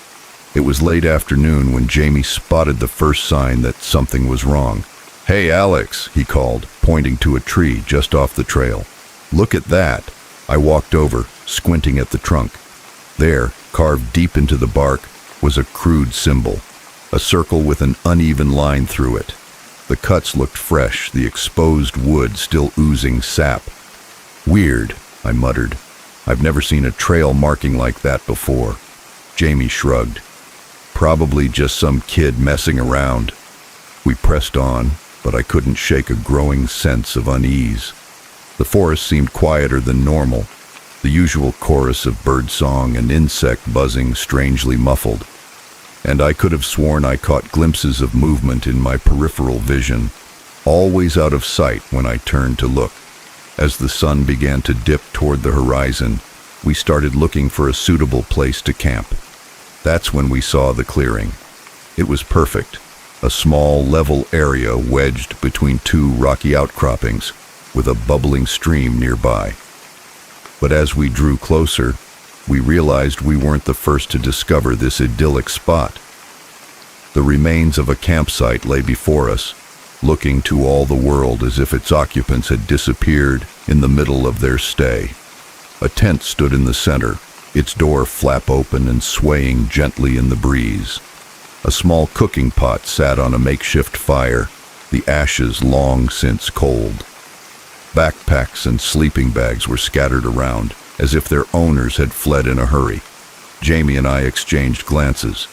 It was late afternoon when Jamie spotted the first sign that something was wrong. "Hey, Alex," he called, pointing to a tree just off the trail. "Look at that." I walked over, squinting at the trunk. There, carved deep into the bark, was a crude symbol, a circle with an uneven line through it. The cuts looked fresh, the exposed wood still oozing sap. "Weird," I muttered. "I've never seen a trail marking like that before." Jamie shrugged. "Probably just some kid messing around." We pressed on, but I couldn't shake a growing sense of unease. The forest seemed quieter than normal, the usual chorus of birdsong and insect buzzing strangely muffled. And I could have sworn I caught glimpses of movement in my peripheral vision, always out of sight when I turned to look. As the sun began to dip toward the horizon, we started looking for a suitable place to camp. That's when we saw the clearing. It was perfect, a small, level area wedged between two rocky outcroppings, with a bubbling stream nearby. But as we drew closer, we realized we weren't the first to discover this idyllic spot. The remains of a campsite lay before us, looking to all the world as if its occupants had disappeared in the middle of their stay. A tent stood in the center, its door flap open and swaying gently in the breeze. A small cooking pot sat on a makeshift fire, the ashes long since cold. Backpacks and sleeping bags were scattered around, as if their owners had fled in a hurry. Jamie and I exchanged glances.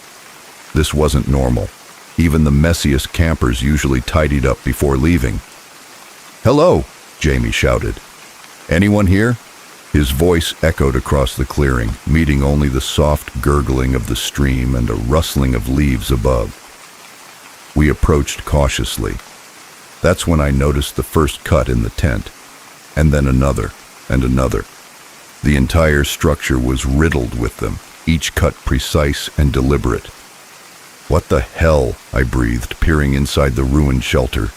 This wasn't normal. Even the messiest campers usually tidied up before leaving. "Hello," Jamie shouted. "Anyone here?" His voice echoed across the clearing, meeting only the soft gurgling of the stream and a rustling of leaves above. We approached cautiously. That's when I noticed the first cut in the tent, and then another and another. The entire structure was riddled with them, each cut precise and deliberate. "What the hell?" I breathed, peering inside the ruined shelter.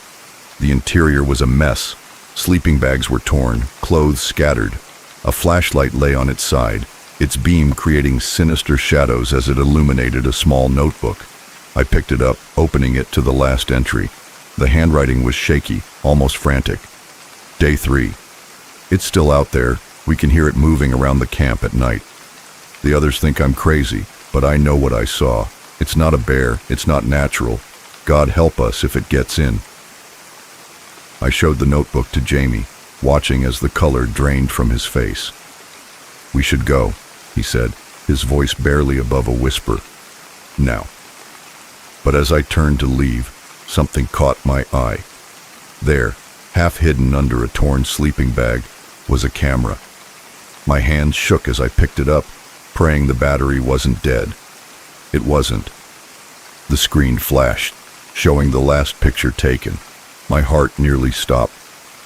The interior was a mess. Sleeping bags were torn, clothes scattered. A flashlight lay on its side, its beam creating sinister shadows as it illuminated a small notebook. I picked it up, opening it to the last entry. The handwriting was shaky, almost frantic. Day 3. "It's still out there. We can hear it moving around the camp at night. The others think I'm crazy, but I know what I saw. It's not a bear. It's not natural. God help us if it gets in." I showed the notebook to Jamie, watching as the color drained from his face. "We should go," he said, his voice barely above a whisper. "Now." But as I turned to leave, something caught my eye. There, half hidden under a torn sleeping bag, was a camera. My hands shook as I picked it up, praying the battery wasn't dead. It wasn't. The screen flashed, showing the last picture taken. My heart nearly stopped.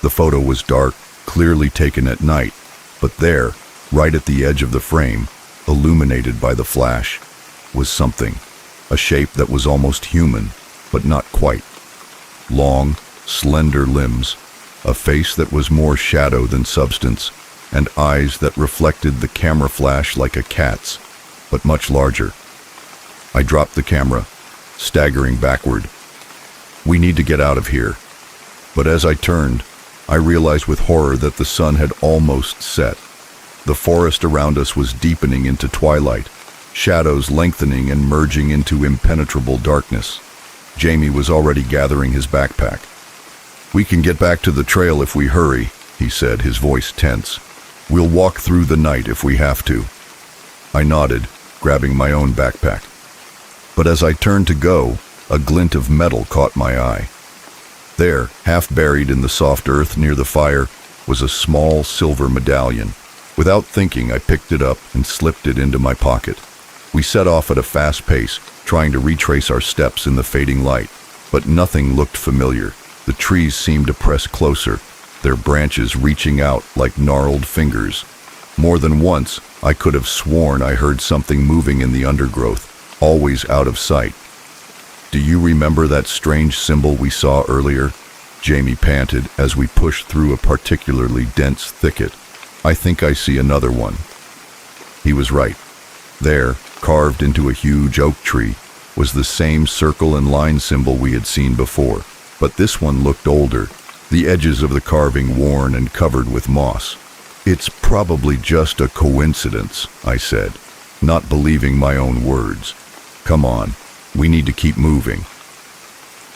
The photo was dark, clearly taken at night, but there, right at the edge of the frame, illuminated by the flash, was something. A shape that was almost human, but not quite. Long, slender limbs, a face that was more shadow than substance, and eyes that reflected the camera flash like a cat's, but much larger. I dropped the camera, staggering backward. "We need to get out of here." But as I turned, I realized with horror that the sun had almost set. The forest around us was deepening into twilight, shadows lengthening and merging into impenetrable darkness. Jamie was already gathering his backpack. "We can get back to the trail if we hurry," he said, his voice tense. "We'll walk through the night if we have to." I nodded, grabbing my own backpack. But as I turned to go, a glint of metal caught my eye. There, half buried in the soft earth near the fire, was a small silver medallion. Without thinking, I picked it up and slipped it into my pocket. We set off at a fast pace, trying to retrace our steps in the fading light, but nothing looked familiar. The trees seemed to press closer, their branches reaching out like gnarled fingers. More than once, I could have sworn I heard something moving in the undergrowth, always out of sight. "Do you remember that strange symbol we saw earlier?" Jamie panted as we pushed through a particularly dense thicket. "I think I see another one." He was right. There, carved into a huge oak tree, was the same circle and line symbol we had seen before, but this one looked older, the edges of the carving worn and covered with moss. "It's probably just a coincidence," I said, not believing my own words. "Come on, we need to keep moving."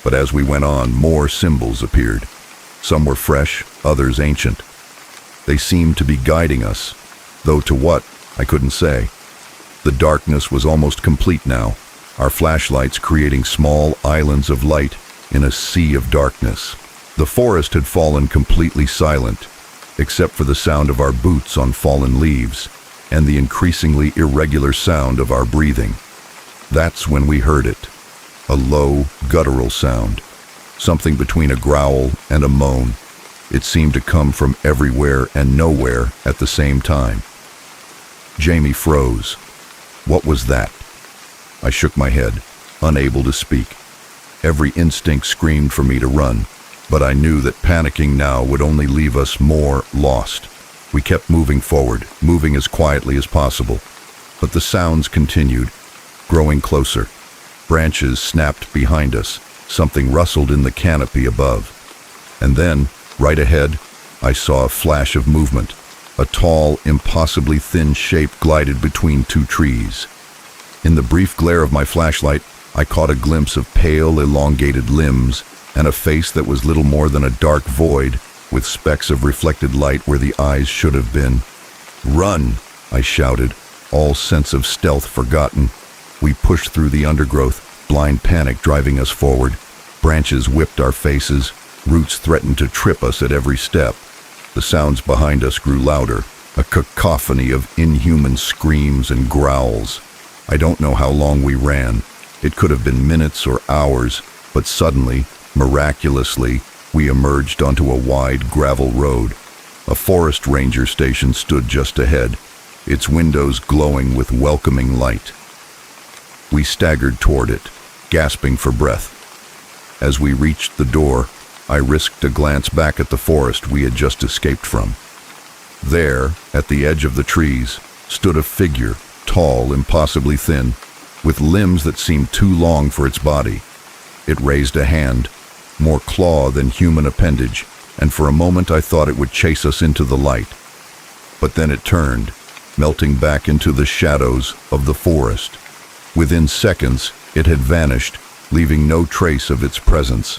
But as we went on, more symbols appeared. Some were fresh, others ancient. They seemed to be guiding us, though to what, I couldn't say. The darkness was almost complete now, our flashlights creating small islands of light in a sea of darkness. The forest had fallen completely silent, except for the sound of our boots on fallen leaves and the increasingly irregular sound of our breathing. That's when we heard it, a low, guttural sound, something between a growl and a moan. It seemed to come from everywhere and nowhere at the same time. Jamie froze. What was that? I shook my head, unable to speak. Every instinct screamed for me to run, but I knew that panicking now would only leave us more lost. We kept moving forward, moving as quietly as possible. But the sounds continued, growing closer. Branches snapped behind us. Something rustled in the canopy above. And then, right ahead, I saw a flash of movement. A tall, impossibly thin shape glided between two trees. In the brief glare of my flashlight, I caught a glimpse of pale, elongated limbs and a face that was little more than a dark void, with specks of reflected light where the eyes should have been. "Run!" I shouted, all sense of stealth forgotten. We pushed through the undergrowth, blind panic driving us forward. Branches whipped our faces, roots threatened to trip us at every step. The sounds behind us grew louder, a cacophony of inhuman screams and growls. I don't know how long we ran. It could have been minutes or hours, but suddenly, miraculously, we emerged onto a wide gravel road. A forest ranger station stood just ahead, its windows glowing with welcoming light. We staggered toward it, gasping for breath. As we reached the door, I risked a glance back at the forest we had just escaped from. There, at the edge of the trees, stood a figure, tall, impossibly thin, with limbs that seemed too long for its body. It raised a hand, more claw than human appendage, and for a moment I thought it would chase us into the light. But then it turned, melting back into the shadows of the forest. Within seconds, it had vanished, leaving no trace of its presence.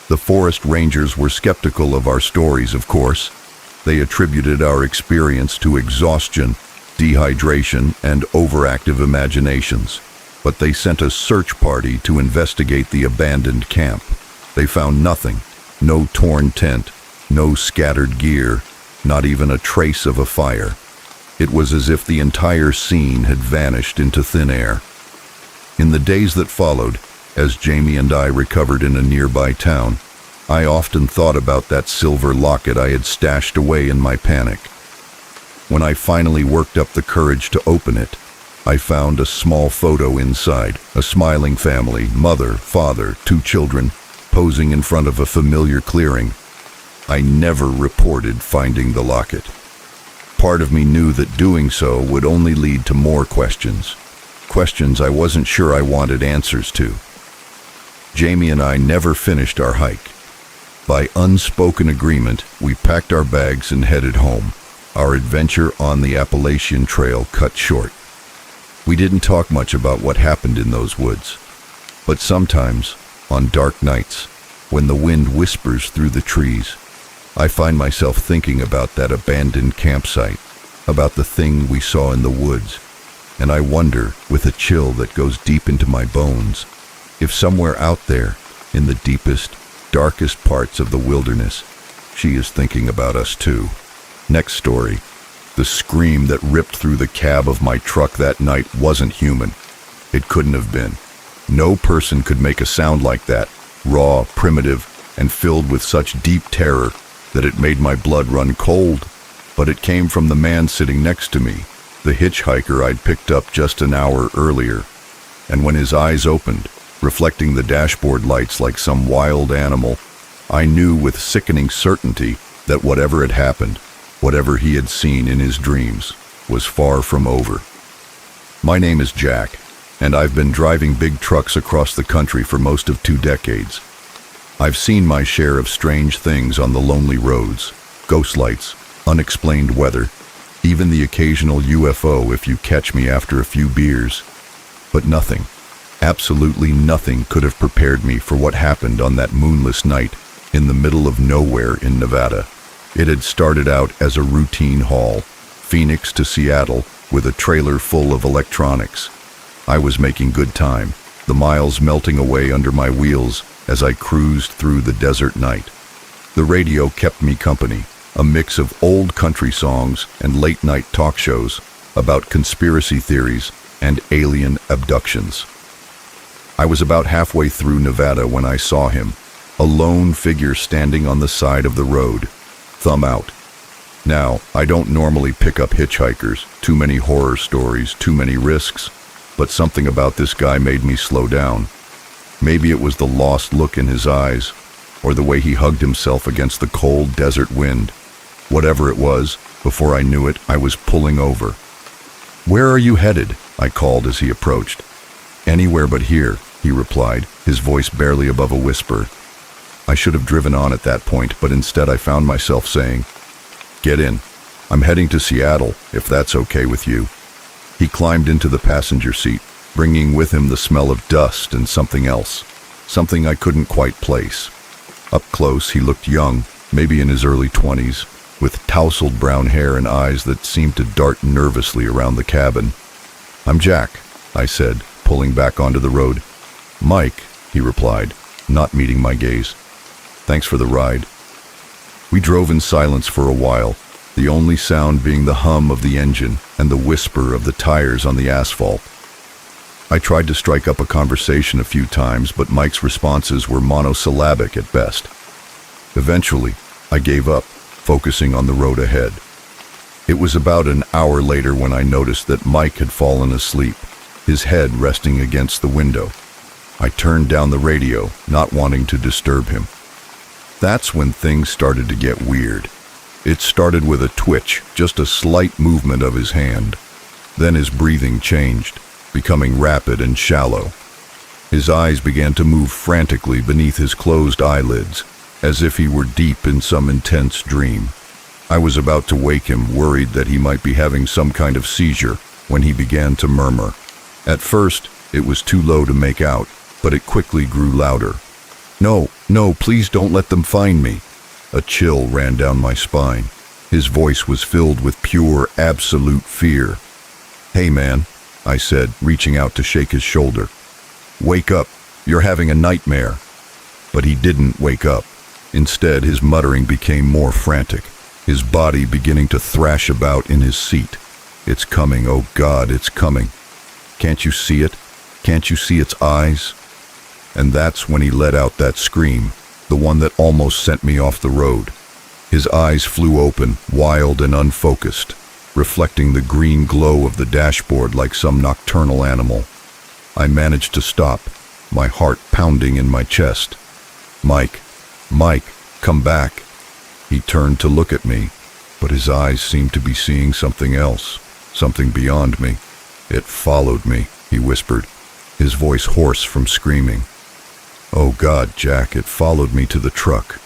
The forest rangers were skeptical of our stories, of course. They attributed our experience to exhaustion, dehydration, and overactive imaginations. But they sent a search party to investigate the abandoned camp. They found nothing, no torn tent, no scattered gear, not even a trace of a fire. It was as if the entire scene had vanished into thin air. In the days that followed, as Jamie and I recovered in a nearby town, I often thought about that silver locket I had stashed away in my panic. When I finally worked up the courage to open it, I found a small photo inside, a smiling family, mother, father, 2 children, posing in front of a familiar clearing. I never reported finding the locket. Part of me knew that doing so would only lead to more questions. Questions I wasn't sure I wanted answers to. Jamie and I never finished our hike. By unspoken agreement, we packed our bags and headed home, our adventure on the Appalachian Trail cut short. We didn't talk much about what happened in those woods, but sometimes, on dark nights, when the wind whispers through the trees, I find myself thinking about that abandoned campsite, about the thing we saw in the woods, and I wonder, with a chill that goes deep into my bones, if somewhere out there, in the deepest, darkest parts of the wilderness, she is thinking about us too. Next story. The scream that ripped through the cab of my truck that night wasn't human. It couldn't have been. No person could make a sound like that, raw, primitive, and filled with such deep terror that it made my blood run cold. But it came from the man sitting next to me, the hitchhiker I'd picked up just an hour earlier. And when his eyes opened, reflecting the dashboard lights like some wild animal, I knew with sickening certainty that whatever had happened, whatever he had seen in his dreams, was far from over. My name is Jack, and I've been driving big trucks across the country for most of 2 decades. I've seen my share of strange things on the lonely roads, ghost lights, unexplained weather, even the occasional UFO if you catch me after a few beers. But nothing, absolutely nothing could have prepared me for what happened on that moonless night in the middle of nowhere in Nevada. It had started out as a routine haul, Phoenix to Seattle, with a trailer full of electronics. I was making good time, the miles melting away under my wheels as I cruised through the desert night. The radio kept me company, a mix of old country songs and late-night talk shows about conspiracy theories and alien abductions. I was about halfway through Nevada when I saw him, a lone figure standing on the side of the road, thumb out. Now, I don't normally pick up hitchhikers, too many horror stories, too many risks, but something about this guy made me slow down. Maybe it was the lost look in his eyes, or the way he hugged himself against the cold desert wind. Whatever it was, before I knew it, I was pulling over. "Where are you headed?" I called as he approached. "Anywhere but here," he replied, his voice barely above a whisper. I should have driven on at that point, but instead I found myself saying, "Get in. I'm heading to Seattle, if that's okay with you." He climbed into the passenger seat, bringing with him the smell of dust and something else, something I couldn't quite place. Up close, he looked young, maybe in his early 20s, with tousled brown hair and eyes that seemed to dart nervously around the cabin. "I'm Jack," I said, pulling back onto the road. "Mike," he replied, not meeting my gaze. "Thanks for the ride." We drove in silence for a while, the only sound being the hum of the engine and the whisper of the tires on the asphalt. I tried to strike up a conversation a few times, but Mike's responses were monosyllabic at best. Eventually, I gave up, focusing on the road ahead. It was about an hour later when I noticed that Mike had fallen asleep, his head resting against the window. I turned down the radio, not wanting to disturb him. That's when things started to get weird. It started with a twitch, just a slight movement of his hand. Then his breathing changed, becoming rapid and shallow. His eyes began to move frantically beneath his closed eyelids, as if he were deep in some intense dream. I was about to wake him, worried that he might be having some kind of seizure, when he began to murmur. At first, it was too low to make out, but it quickly grew louder. "No, no, please don't let them find me." A chill ran down my spine. His voice was filled with pure, absolute fear. "Hey, man," I said, reaching out to shake his shoulder. "Wake up, you're having a nightmare." But he didn't wake up. Instead, his muttering became more frantic, his body beginning to thrash about in his seat. "It's coming, oh God, it's coming. Can't you see it? Can't you see its eyes?" And that's when he let out that scream, the one that almost sent me off the road. His eyes flew open, wild and unfocused, reflecting the green glow of the dashboard like some nocturnal animal. I managed to stop, my heart pounding in my chest. "Mike, Mike, come back." He turned to look at me, but his eyes seemed to be seeing something else, something beyond me. "It followed me," he whispered, his voice hoarse from screaming. "Oh God, Jack, it followed me to the truck."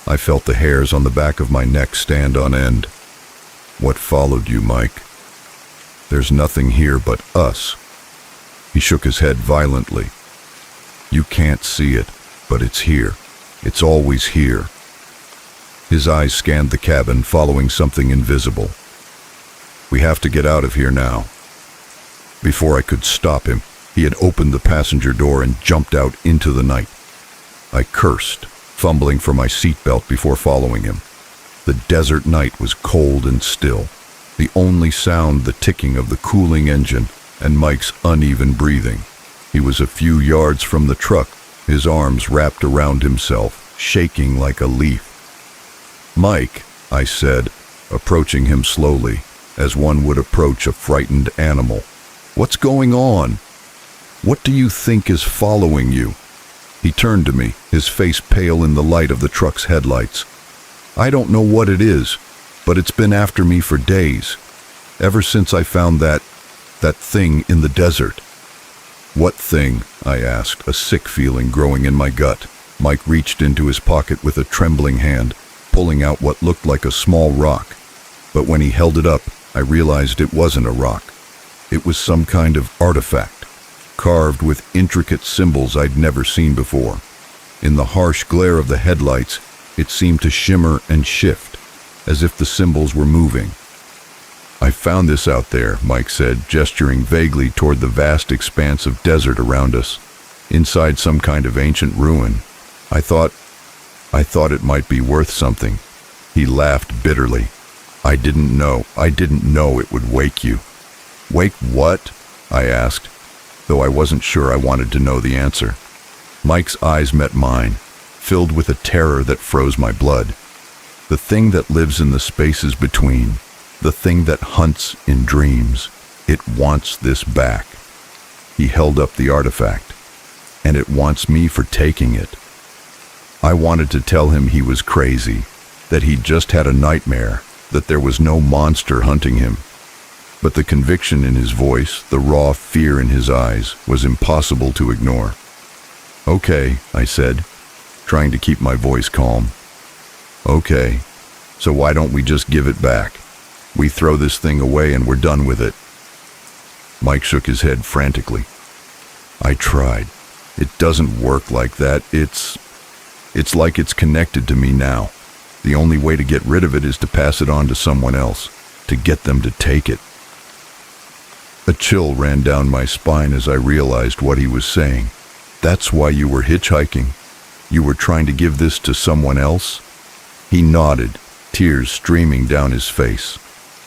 I felt the hairs on the back of my neck stand on end. "What followed you, Mike?" "There's nothing here but us." He shook his head violently. "You can't see it, but it's here. It's always here." His eyes scanned the cabin, following something invisible. "We have to get out of here now." Before I could stop him, he had opened the passenger door and jumped out into the night. I cursed, fumbling for my seatbelt before following him. The desert night was cold and still, the only sound the ticking of the cooling engine and Mike's uneven breathing. He was a few yards from the truck, his arms wrapped around himself, shaking like a leaf. "Mike," I said, approaching him slowly, as one would approach a frightened animal. "What's going on? What do you think is following you?" He turned to me, his face pale in the light of the truck's headlights. "I don't know what it is, but it's been after me for days, ever since I found that thing in the desert." "What thing?" I asked, a sick feeling growing in my gut. Mike reached into his pocket with a trembling hand, pulling out what looked like a small rock. But when he held it up, I realized it wasn't a rock. It was some kind of artifact, carved with intricate symbols I'd never seen before. In the harsh glare of the headlights, it seemed to shimmer and shift, as if the symbols were moving. "I found this out there," Mike said, gesturing vaguely toward the vast expanse of desert around us, inside some kind of ancient ruin. I thought it might be worth something." He laughed bitterly. I didn't know it would wake you." "Wake what?" I asked, though I wasn't sure I wanted to know the answer. Mike's eyes met mine, filled with a terror that froze my blood. "The thing that lives in the spaces between, the thing that hunts in dreams, it wants this back." He held up the artifact. "And it wants me for taking it." I wanted to tell him he was crazy, that he'd just had a nightmare, that there was no monster hunting him. But the conviction in his voice, the raw fear in his eyes, was impossible to ignore. "Okay," I said, trying to keep my voice calm. "Okay, so why don't we just give it back? We throw this thing away and we're done with it." Mike shook his head frantically. "I tried. It doesn't work like that. It's like it's connected to me now. The only way to get rid of it is to pass it on to someone else, to get them to take it. A chill ran down my spine as I realized what he was saying. That's why you were hitchhiking? You were trying to give this to someone else? He nodded, tears streaming down his face.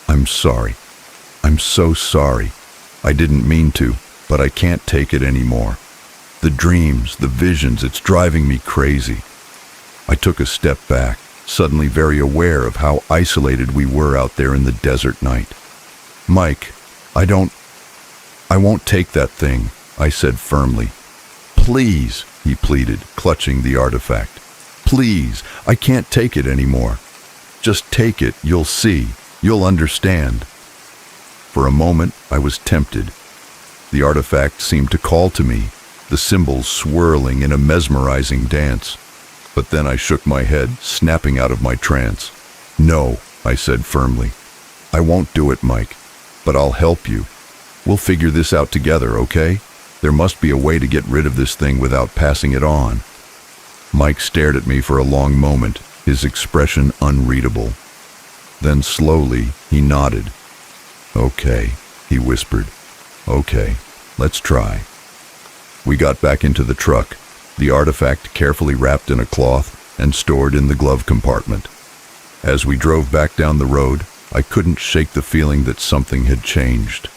I'm sorry. I'm so sorry. I didn't mean to, but I can't take it anymore. The dreams, the visions, it's driving me crazy. I took a step back, suddenly very aware of how isolated we were out there in the desert night. Mike, I won't take that thing, I said firmly. Please, he pleaded, clutching the artifact. Please, I can't take it anymore. Just take it, you'll see, you'll understand. For a moment, I was tempted. The artifact seemed to call to me, the symbols swirling in a mesmerizing dance. But then I shook my head, snapping out of my trance. No, I said firmly. I won't do it, Mike, but I'll help you. We'll figure this out together, okay? There must be a way to get rid of this thing without passing it on. Mike stared at me for a long moment, his expression unreadable. Then slowly, he nodded. Okay, he whispered. Okay, let's try. We got back into the truck, the artifact carefully wrapped in a cloth and stored in the glove compartment. As we drove back down the road, I couldn't shake the feeling that something had changed.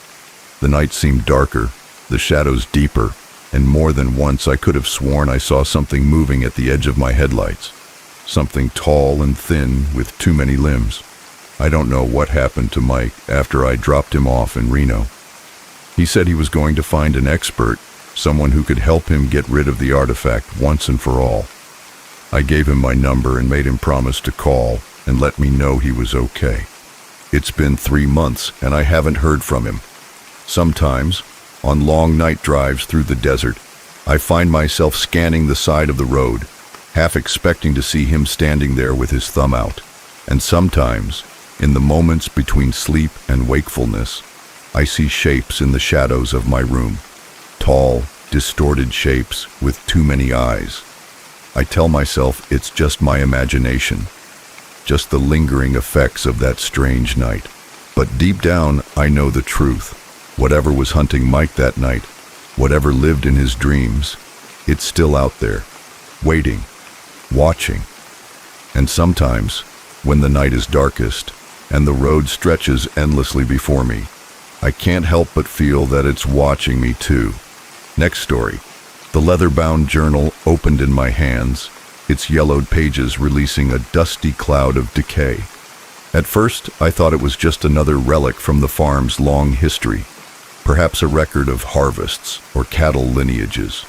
The night seemed darker, the shadows deeper, and more than once I could have sworn I saw something moving at the edge of my headlights. Something tall and thin with too many limbs. I don't know what happened to Mike after I dropped him off in Reno. He said he was going to find an expert, someone who could help him get rid of the artifact once and for all. I gave him my number and made him promise to call and let me know he was okay. It's been 3 months and I haven't heard from him. Sometimes, on long night drives through the desert, I find myself scanning the side of the road, half expecting to see him standing there with his thumb out. And sometimes, in the moments between sleep and wakefulness, I see shapes in the shadows of my room. Tall, distorted shapes with too many eyes. I tell myself it's just my imagination, just the lingering effects of that strange night. But deep down, I know the truth. Whatever was hunting Mike that night, whatever lived in his dreams, it's still out there, waiting, watching. And sometimes, when the night is darkest and the road stretches endlessly before me, I can't help but feel that it's watching me too. Next story. The leather-bound journal opened in my hands, its yellowed pages releasing a dusty cloud of decay. At first, I thought it was just another relic from the farm's long history, perhaps a record of harvests or cattle lineages.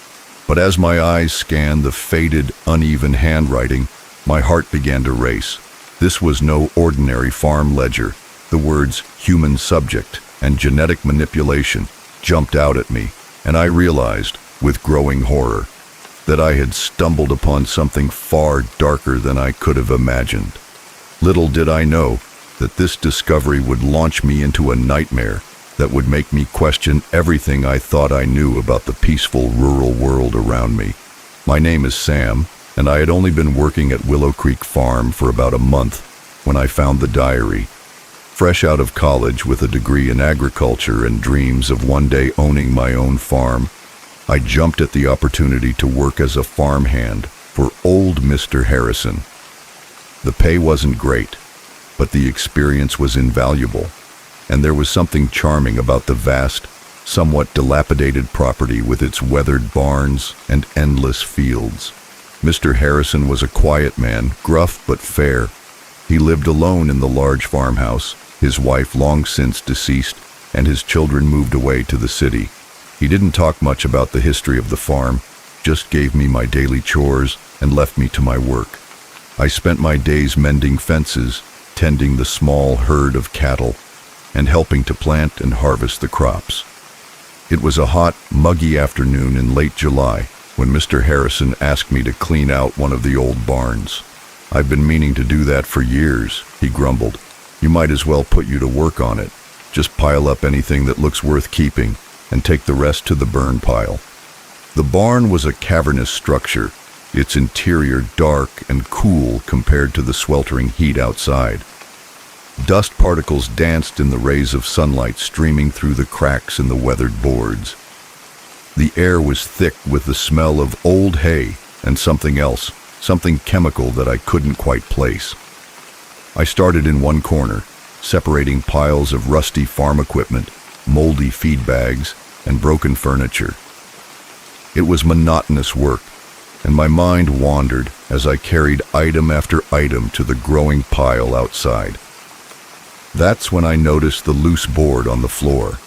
But as my eyes scanned the faded, uneven handwriting, my heart began to race. This was no ordinary farm ledger. The words human subject and genetic manipulation jumped out at me, and I realized, with growing horror, that I had stumbled upon something far darker than I could have imagined. Little did I know that this discovery would launch me into a nightmare that would make me question everything I thought I knew about the peaceful rural world around me. My name is Sam, and I had only been working at Willow Creek Farm for about a month when I found the diary. Fresh out of college with a degree in agriculture and dreams of one day owning my own farm, I jumped at the opportunity to work as a farmhand for old Mr. Harrison. The pay wasn't great, but the experience was invaluable, and there was something charming about the vast, somewhat dilapidated property with its weathered barns and endless fields. Mr. Harrison was a quiet man, gruff but fair. He lived alone in the large farmhouse, his wife long since deceased, and his children moved away to the city. He didn't talk much about the history of the farm, just gave me my daily chores and left me to my work. I spent my days mending fences, tending the small herd of cattle, and helping to plant and harvest the crops. It was a hot, muggy afternoon in late July when Mr. Harrison asked me to clean out one of the old barns. "I've been meaning to do that for years," he grumbled. "You might as well put you to work on it. Just pile up anything that looks worth keeping, and take the rest to the burn pile." The barn was a cavernous structure, its interior dark and cool compared to the sweltering heat outside. Dust particles danced in the rays of sunlight streaming through the cracks in the weathered boards. The air was thick with the smell of old hay and something else, something chemical that I couldn't quite place. I started in one corner, separating piles of rusty farm equipment, moldy feed bags, and broken furniture. It was monotonous work, and my mind wandered as I carried item after item to the growing pile outside. That's when I noticed the loose board on the floor.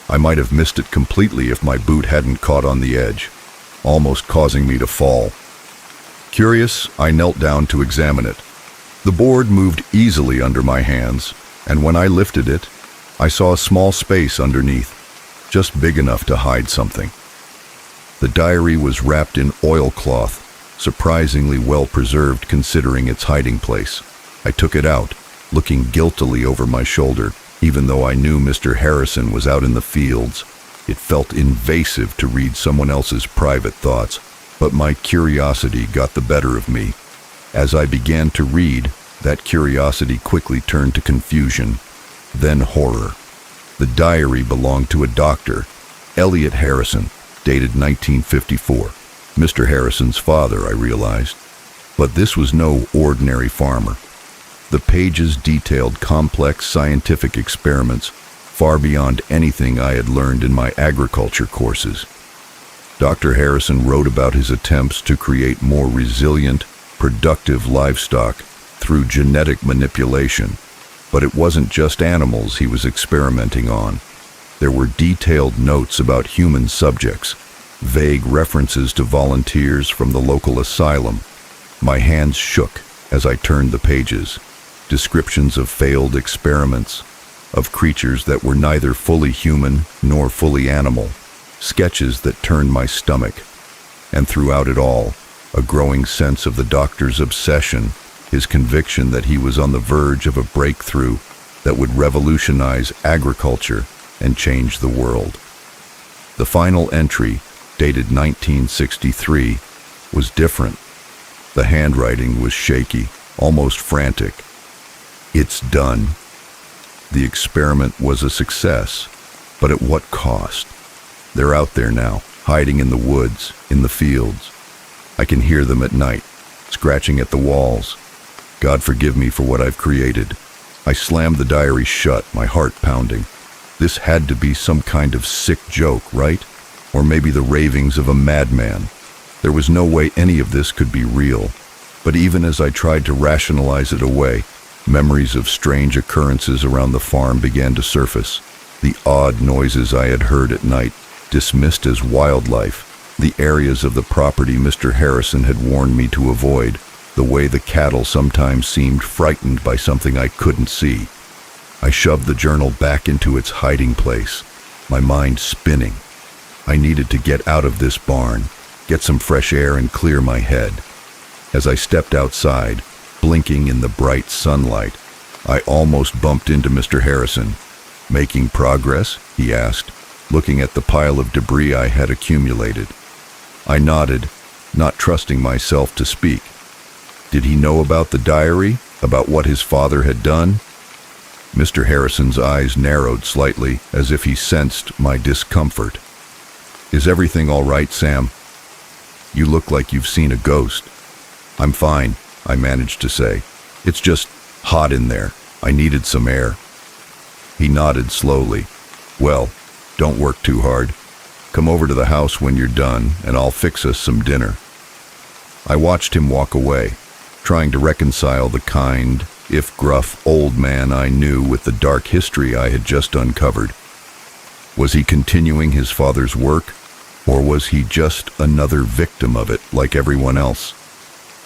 I might have missed it completely if my boot hadn't caught on the edge, almost causing me to fall. Curious, I knelt down to examine it. The board moved easily under my hands, and when I lifted it, I saw a small space underneath, just big enough to hide something. The diary was wrapped in oilcloth, surprisingly well preserved considering its hiding place. I took it out, looking guiltily over my shoulder, even though I knew Mr. Harrison was out in the fields. It felt invasive to read someone else's private thoughts, but my curiosity got the better of me. As I began to read, that curiosity quickly turned to confusion, then horror. The diary belonged to a doctor, Elliot Harrison, dated 1954. Mr. Harrison's father, I realized. But this was no ordinary farmer. The pages detailed complex scientific experiments far beyond anything I had learned in my agriculture courses. Dr. Harrison wrote about his attempts to create more resilient, productive livestock through genetic manipulation, but it wasn't just animals he was experimenting on. There were detailed notes about human subjects, vague references to volunteers from the local asylum. My hands shook as I turned the pages. Descriptions of failed experiments, of creatures that were neither fully human nor fully animal, sketches that turned my stomach. And throughout it all, a growing sense of the doctor's obsession, his conviction that he was on the verge of a breakthrough that would revolutionize agriculture and change the world. The final entry, dated 1963, was different. The handwriting was shaky, almost frantic. It's done. The experiment was a success, but at what cost? They're out there now, hiding in the woods, in the fields. I can hear them at night, scratching at the walls. God forgive me for what I've created. I slammed the diary shut, my heart pounding. This had to be some kind of sick joke, right? Or maybe the ravings of a madman. There was no way any of this could be real. But even as I tried to rationalize it away, memories of strange occurrences around the farm began to surface. The odd noises I had heard at night, dismissed as wildlife, the areas of the property Mr. Harrison had warned me to avoid, the way the cattle sometimes seemed frightened by something I couldn't see. I shoved the journal back into its hiding place, my mind spinning. I needed to get out of this barn, get some fresh air and clear my head. As I stepped outside, blinking in the bright sunlight, I almost bumped into Mr. Harrison. "Making progress?" he asked, looking at the pile of debris I had accumulated. I nodded, not trusting myself to speak. Did he know about the diary, about what his father had done? Mr. Harrison's eyes narrowed slightly, as if he sensed my discomfort. "Is everything all right, Sam? You look like you've seen a ghost." "I'm fine," I managed to say. "It's just hot in there. I needed some air." He nodded slowly. "Well, don't work too hard. Come over to the house when you're done, and I'll fix us some dinner." I watched him walk away, trying to reconcile the kind, if gruff, old man I knew with the dark history I had just uncovered. Was he continuing his father's work, or was he just another victim of it like everyone else?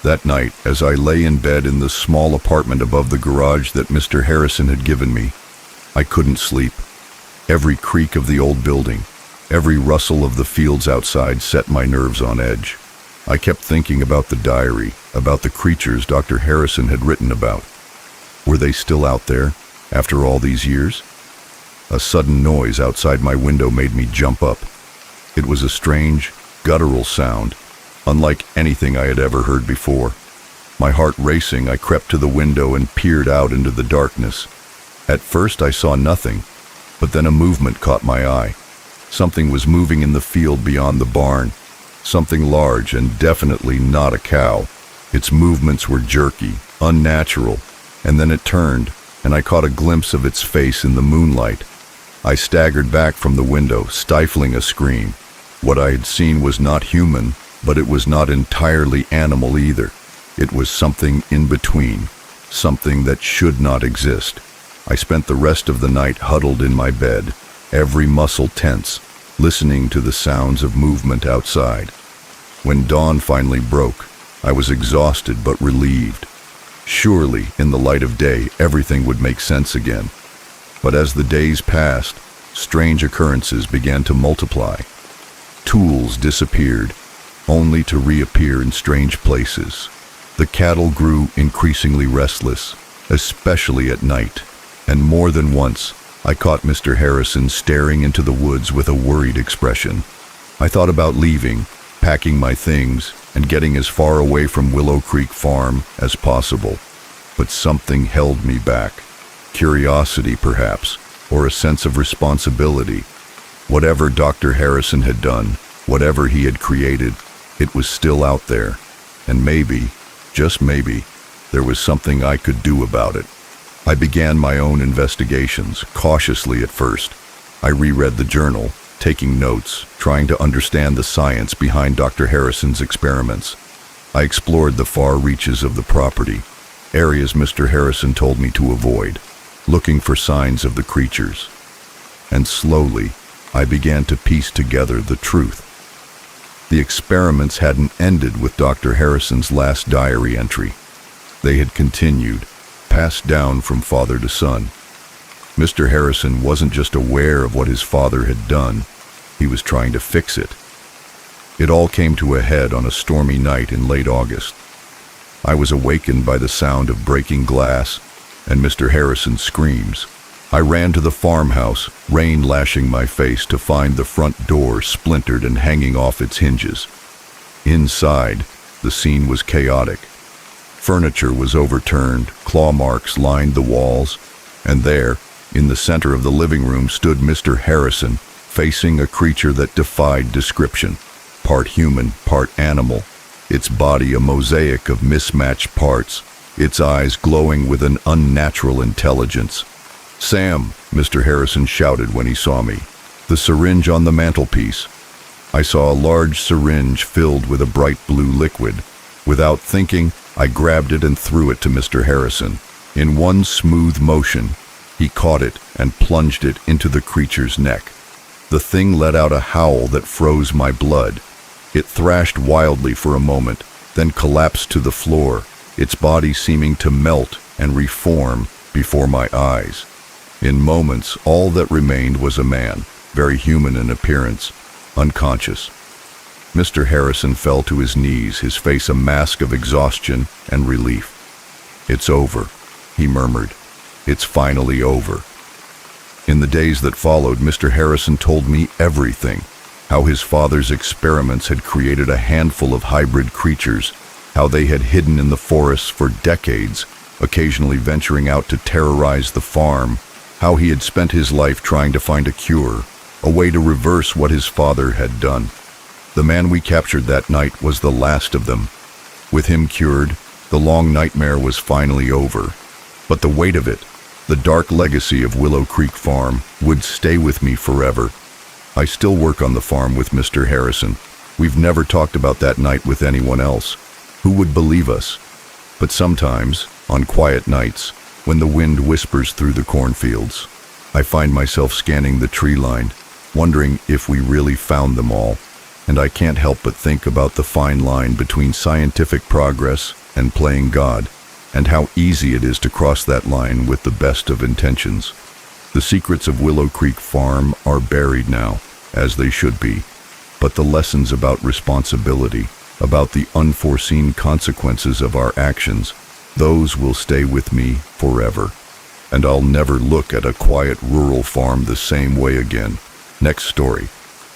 That night, as I lay in bed in the small apartment above the garage that Mr. Harrison had given me, I couldn't sleep. Every creak of the old building, every rustle of the fields outside set my nerves on edge. I kept thinking about the diary, about the creatures Dr. Harrison had written about. Were they still out there, after all these years? A sudden noise outside my window made me jump up. It was a strange, guttural sound, unlike anything I had ever heard before. My heart racing, I crept to the window and peered out into the darkness. At first I saw nothing, but then a movement caught my eye. Something was moving in the field beyond the barn, something large and definitely not a cow. Its movements were jerky, unnatural, and then it turned, and I caught a glimpse of its face in the moonlight. I staggered back from the window, stifling a scream. What I had seen was not human, but it was not entirely animal either. It was something in between, something that should not exist. I spent the rest of the night huddled in my bed, every muscle tense, listening to the sounds of movement outside. When dawn finally broke, I was exhausted but relieved. Surely, in the light of day, everything would make sense again. But as the days passed, strange occurrences began to multiply. Tools disappeared, only to reappear in strange places. The cattle grew increasingly restless, especially at night, and more than once, I caught Mr. Harrison staring into the woods with a worried expression. I thought about leaving, packing my things, and getting as far away from Willow Creek Farm as possible. But something held me back. Curiosity, perhaps, or a sense of responsibility. Whatever Dr. Harrison had done, whatever he had created, it was still out there. And maybe, just maybe, there was something I could do about it. I began my own investigations, cautiously at first. I reread the journal, taking notes, trying to understand the science behind Dr. Harrison's experiments. I explored the far reaches of the property, areas Mr. Harrison told me to avoid, looking for signs of the creatures. And slowly, I began to piece together the truth. The experiments hadn't ended with Dr. Harrison's last diary entry. They had continued, passed down from father to son. Mr. Harrison wasn't just aware of what his father had done, he was trying to fix it. It all came to a head on a stormy night in late August. I was awakened by the sound of breaking glass and Mr. Harrison's screams. I ran to the farmhouse, rain lashing my face, to find the front door splintered and hanging off its hinges. Inside, the scene was chaotic. Furniture was overturned, claw marks lined the walls, and there, in the center of the living room, stood Mr. Harrison, facing a creature that defied description. Part human, part animal, its body a mosaic of mismatched parts, its eyes glowing with an unnatural intelligence. "Sam," Mr. Harrison shouted when he saw me. The syringe on the mantelpiece. I saw a large syringe filled with a bright blue liquid. Without thinking, I grabbed it and threw it to Mr. Harrison. In one smooth motion, he caught it and plunged it into the creature's neck. The thing let out a howl that froze my blood. It thrashed wildly for a moment, then collapsed to the floor, its body seeming to melt and reform before my eyes. In moments, all that remained was a man, very human in appearance, unconscious. Mr. Harrison fell to his knees, his face a mask of exhaustion and relief. "It's over," he murmured. "It's finally over." In the days that followed, Mr. Harrison told me everything. How his father's experiments had created a handful of hybrid creatures, how they had hidden in the forests for decades, occasionally venturing out to terrorize the farm, how he had spent his life trying to find a cure, a way to reverse what his father had done. The man we captured that night was the last of them. With him cured, the long nightmare was finally over. But the weight of it, the dark legacy of Willow Creek Farm, would stay with me forever. I still work on the farm with Mr. Harrison. We've never talked about that night with anyone else. Who would believe us? But sometimes, on quiet nights, when the wind whispers through the cornfields, I find myself scanning the tree line, wondering if we really found them all. And I can't help but think about the fine line between scientific progress and playing God, and how easy it is to cross that line with the best of intentions. The secrets of Willow Creek Farm are buried now, as they should be, but the lessons about responsibility, about the unforeseen consequences of our actions, those will stay with me forever. And I'll never look at a quiet rural farm the same way again. Next story.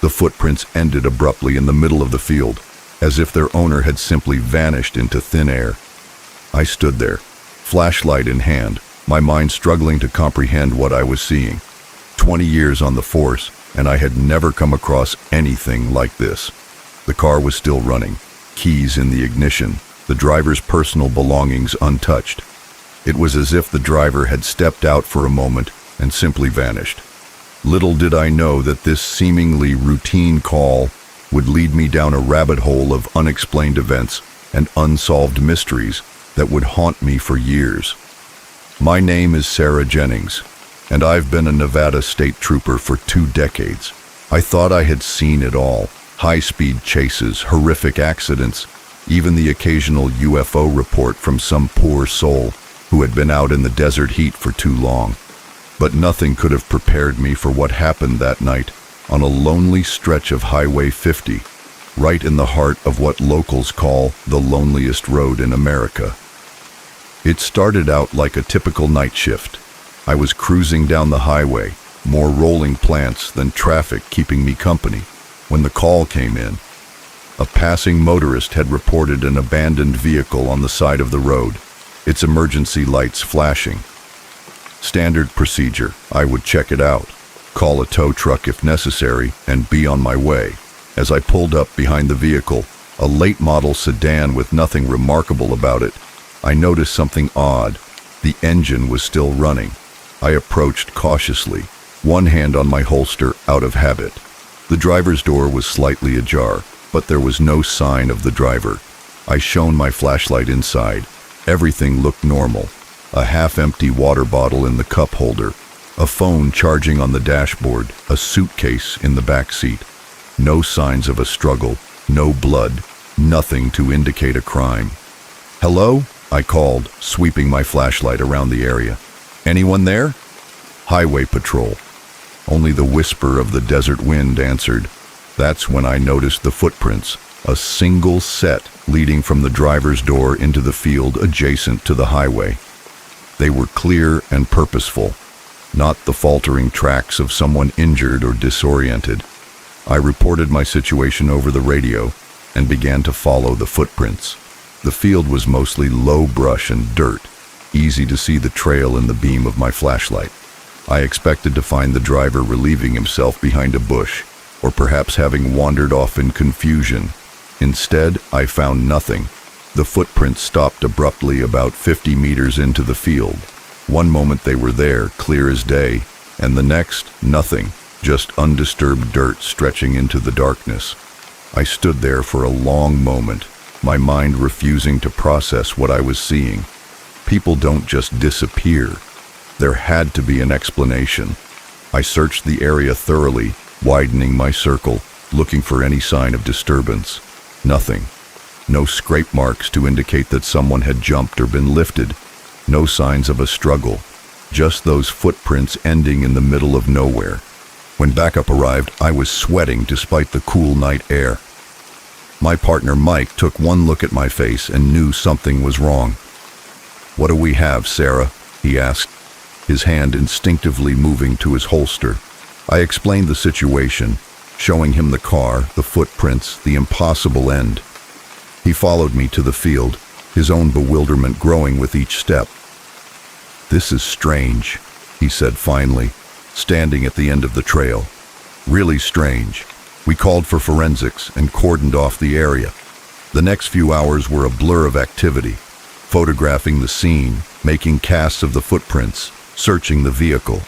The footprints ended abruptly in the middle of the field. as if their owner had simply vanished into thin air. I stood there, flashlight in hand, my mind struggling to comprehend what I was seeing. 20 years on the force, and I had never come across anything like this. The car was still running, keys in the ignition, the driver's personal belongings untouched. It was as if the driver had stepped out for a moment and simply vanished. Little did I know that this seemingly routine call would lead me down a rabbit hole of unexplained events and unsolved mysteries that would haunt me for years. My name is Sarah Jennings, and I've been a Nevada state trooper for 2 decades. I thought I had seen it all: high-speed chases, horrific accidents, even the occasional UFO report from some poor soul who had been out in the desert heat for too long. But nothing could have prepared me for what happened that night on a lonely stretch of Highway 50, right in the heart of what locals call the loneliest road in America. It started out like a typical night shift. I was cruising down the highway, more rolling plants than traffic keeping me company, when the call came in. A passing motorist had reported an abandoned vehicle on the side of the road, its emergency lights flashing. Standard procedure: I would check it out, call a tow truck if necessary, and be on my way. As I pulled up behind the vehicle, a late-model sedan with nothing remarkable about it, I noticed something odd. The engine was still running. I approached cautiously, one hand on my holster out of habit. The driver's door was slightly ajar, but there was no sign of the driver. I shone my flashlight inside. Everything looked normal. A half-empty water bottle in the cup holder, a phone charging on the dashboard, a suitcase in the back seat. No signs of a struggle, no blood, nothing to indicate a crime. "Hello?" I called, sweeping my flashlight around the area. "Anyone there?" "Highway patrol." Only the whisper of the desert wind answered. That's when I noticed the footprints, a single set leading from the driver's door into the field adjacent to the highway. They were clear and purposeful, not the faltering tracks of someone injured or disoriented. I reported my situation over the radio and began to follow the footprints. The field was mostly low brush and dirt, easy to see the trail in the beam of my flashlight. I expected to find the driver relieving himself behind a bush, or perhaps having wandered off in confusion. Instead, I found nothing. The footprints stopped abruptly about 50 meters into the field. One moment they were there, clear as day, and the next, nothing, just undisturbed dirt stretching into the darkness. I stood there for a long moment, my mind refusing to process what I was seeing. People don't just disappear. There had to be an explanation. I searched the area thoroughly, widening my circle, looking for any sign of disturbance. Nothing. No scrape marks to indicate that someone had jumped or been lifted. No signs of a struggle. Just those footprints ending in the middle of nowhere. When backup arrived, I was sweating despite the cool night air. My partner Mike took one look at my face and knew something was wrong. "What do we have, Sarah?" he asked, his hand instinctively moving to his holster. I explained the situation, showing him the car, the footprints, the impossible end. He followed me to the field, his own bewilderment growing with each step. "This is strange," he said finally, standing at the end of the trail. "Really strange. We called for forensics and cordoned off the area. The next few hours were a blur of activity, photographing the scene, making casts of the footprints, searching the vehicle.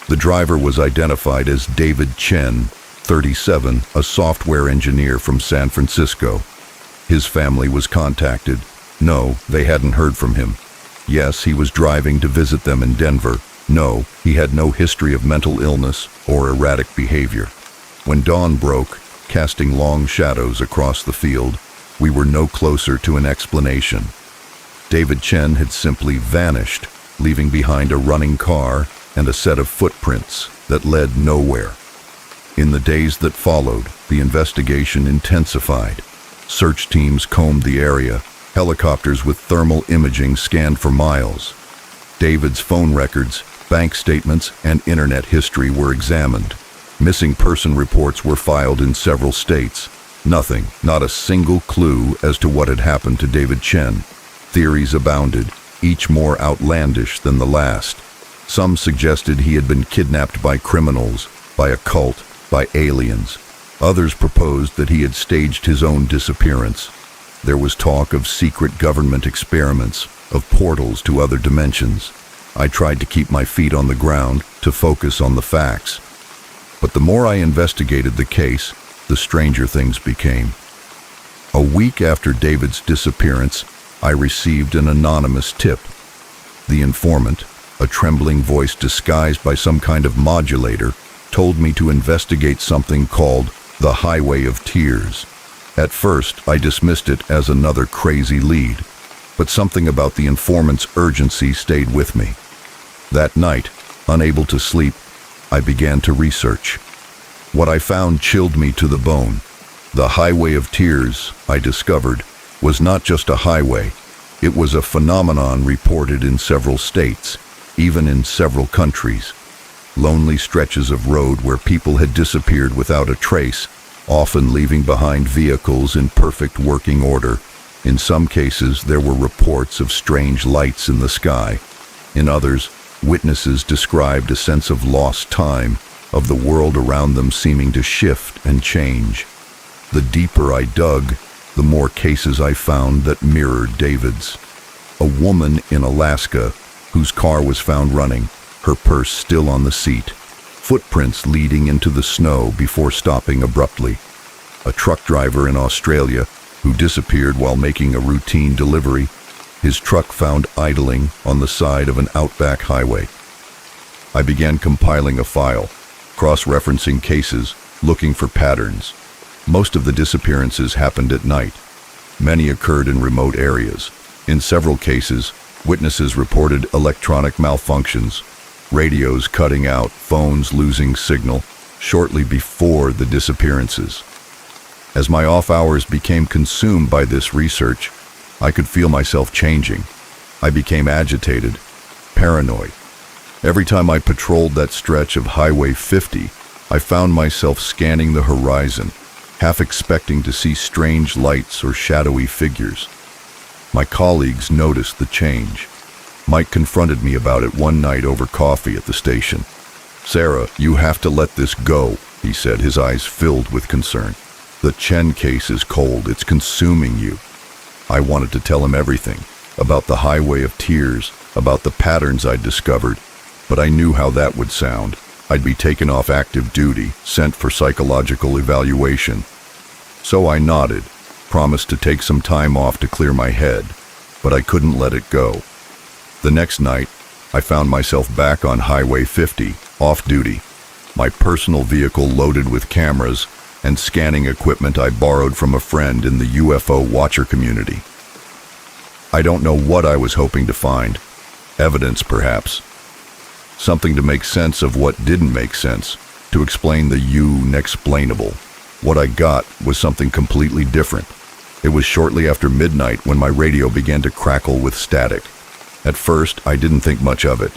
The driver was identified as David Chen, 37, a software engineer from San Francisco. His family was contacted. No, they hadn't heard from him. Yes, he was driving to visit them in Denver. No, he had no history of mental illness or erratic behavior. When dawn broke, casting long shadows across the field, we were no closer to an explanation. David Chen had simply vanished, leaving behind a running car and a set of footprints that led nowhere. In the days that followed, the investigation intensified. Search teams combed the area. Helicopters with thermal imaging scanned for miles. David's phone records, bank statements, and internet history were examined. Missing person reports were filed in several states, Nothing, not a single clue as to what had happened to David Chen. Theories abounded, each more outlandish than the last. Some suggested he had been kidnapped by criminals, by a cult, by aliens. Others proposed that he had staged his own disappearance. There was talk of secret government experiments, of portals to other dimensions. I tried to keep my feet on the ground, to focus on the facts. But the more I investigated the case, the stranger things became. A week after David's disappearance, I received an anonymous tip. The informant, a trembling voice disguised by some kind of modulator, told me to investigate something called the Highway of Tears. At first, I dismissed it as another crazy lead, but something about the informant's urgency stayed with me. That night, unable to sleep, I began to research. What I found chilled me to the bone. The Highway of Tears, I discovered, was not just a highway. It was a phenomenon reported in several states, even in several countries. Lonely stretches of road where people had disappeared without a trace, often leaving behind vehicles in perfect working order. In some cases, there were reports of strange lights in the sky. In others, witnesses described a sense of lost time, of the world around them seeming to shift and change. The deeper I dug, the more cases I found that mirrored David's. A woman in Alaska, whose car was found running, her purse still on the seat. Footprints leading into the snow before stopping abruptly. A truck driver in Australia who disappeared while making a routine delivery, his truck found idling on the side of an outback highway. I began compiling a file, cross-referencing cases, looking for patterns. Most of the disappearances happened at night. Many occurred in remote areas. In several cases, witnesses reported electronic malfunctions, radios cutting out, phones losing signal, shortly before the disappearances. As my off hours became consumed by this research, I could feel myself changing. I became agitated, paranoid. Every time I patrolled that stretch of Highway 50, I found myself scanning the horizon, half expecting to see strange lights or shadowy figures. My colleagues noticed the change. Mike confronted me about it one night over coffee at the station. "Sarah, you have to let this go," he said, his eyes filled with concern. "The Chen case is cold. It's consuming you." I wanted to tell him everything, about the Highway of Tears, about the patterns I'd discovered, but I knew how that would sound. I'd be taken off active duty, sent for psychological evaluation. So I nodded, promised to take some time off to clear my head, but I couldn't let it go. The next night, I found myself back on Highway 50, off duty, my personal vehicle loaded with cameras and scanning equipment I borrowed from a friend in the UFO watcher community. I don't know what I was hoping to find. Evidence, perhaps. Something to make sense of what didn't make sense, to explain the unexplainable. What I got was something completely different. It was shortly after midnight when my radio began to crackle with static. At first, I didn't think much of it.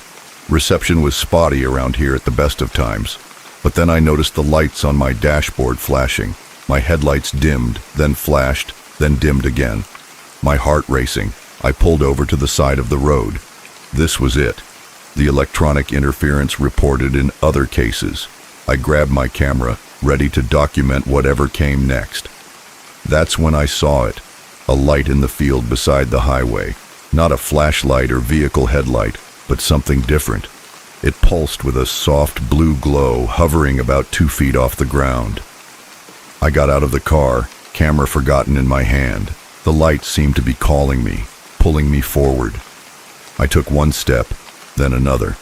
Reception was spotty around here at the best of times. But then I noticed the lights on my dashboard flashing. My headlights dimmed, then flashed, then dimmed again. My heart racing, I pulled over to the side of the road. This was it. The electronic interference reported in other cases. I grabbed my camera, ready to document whatever came next. That's when I saw it. A light in the field beside the highway. Not a flashlight or vehicle headlight, but something different. It pulsed with a soft blue glow, hovering about 2 feet off the ground. I got out of the car, camera forgotten in my hand. The light seemed to be calling me, pulling me forward. I took one step, then another.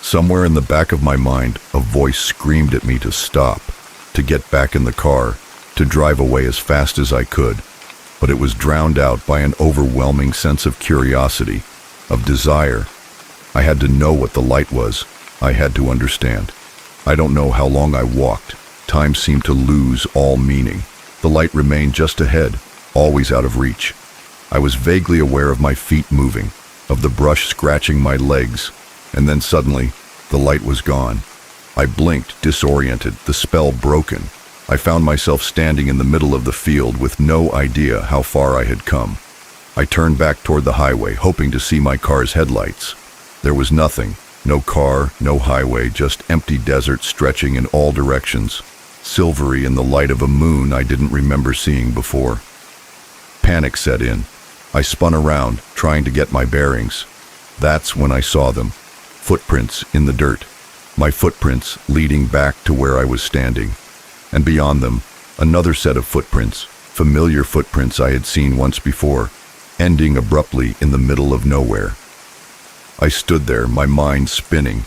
Somewhere in the back of my mind, a voice screamed at me to stop, to get back in the car, to drive away as fast as I could. But it was drowned out by an overwhelming sense of curiosity, of desire. I had to know what the light was. I had to understand. I don't know how long I walked. Time seemed to lose all meaning. The light remained just ahead, always out of reach. I was vaguely aware of my feet moving, of the brush scratching my legs, and then suddenly, the light was gone. I blinked, disoriented, the spell broken. I found myself standing in the middle of the field with no idea how far I had come. I turned back toward the highway, hoping to see my car's headlights. There was nothing. No car, no highway, just empty desert stretching in all directions, silvery in the light of a moon I didn't remember seeing before. Panic set in. I spun around, trying to get my bearings. That's when I saw them. Footprints in the dirt. My footprints leading back to where I was standing. And beyond them, another set of footprints, familiar footprints I had seen once before, ending abruptly in the middle of nowhere. I stood there, my mind spinning,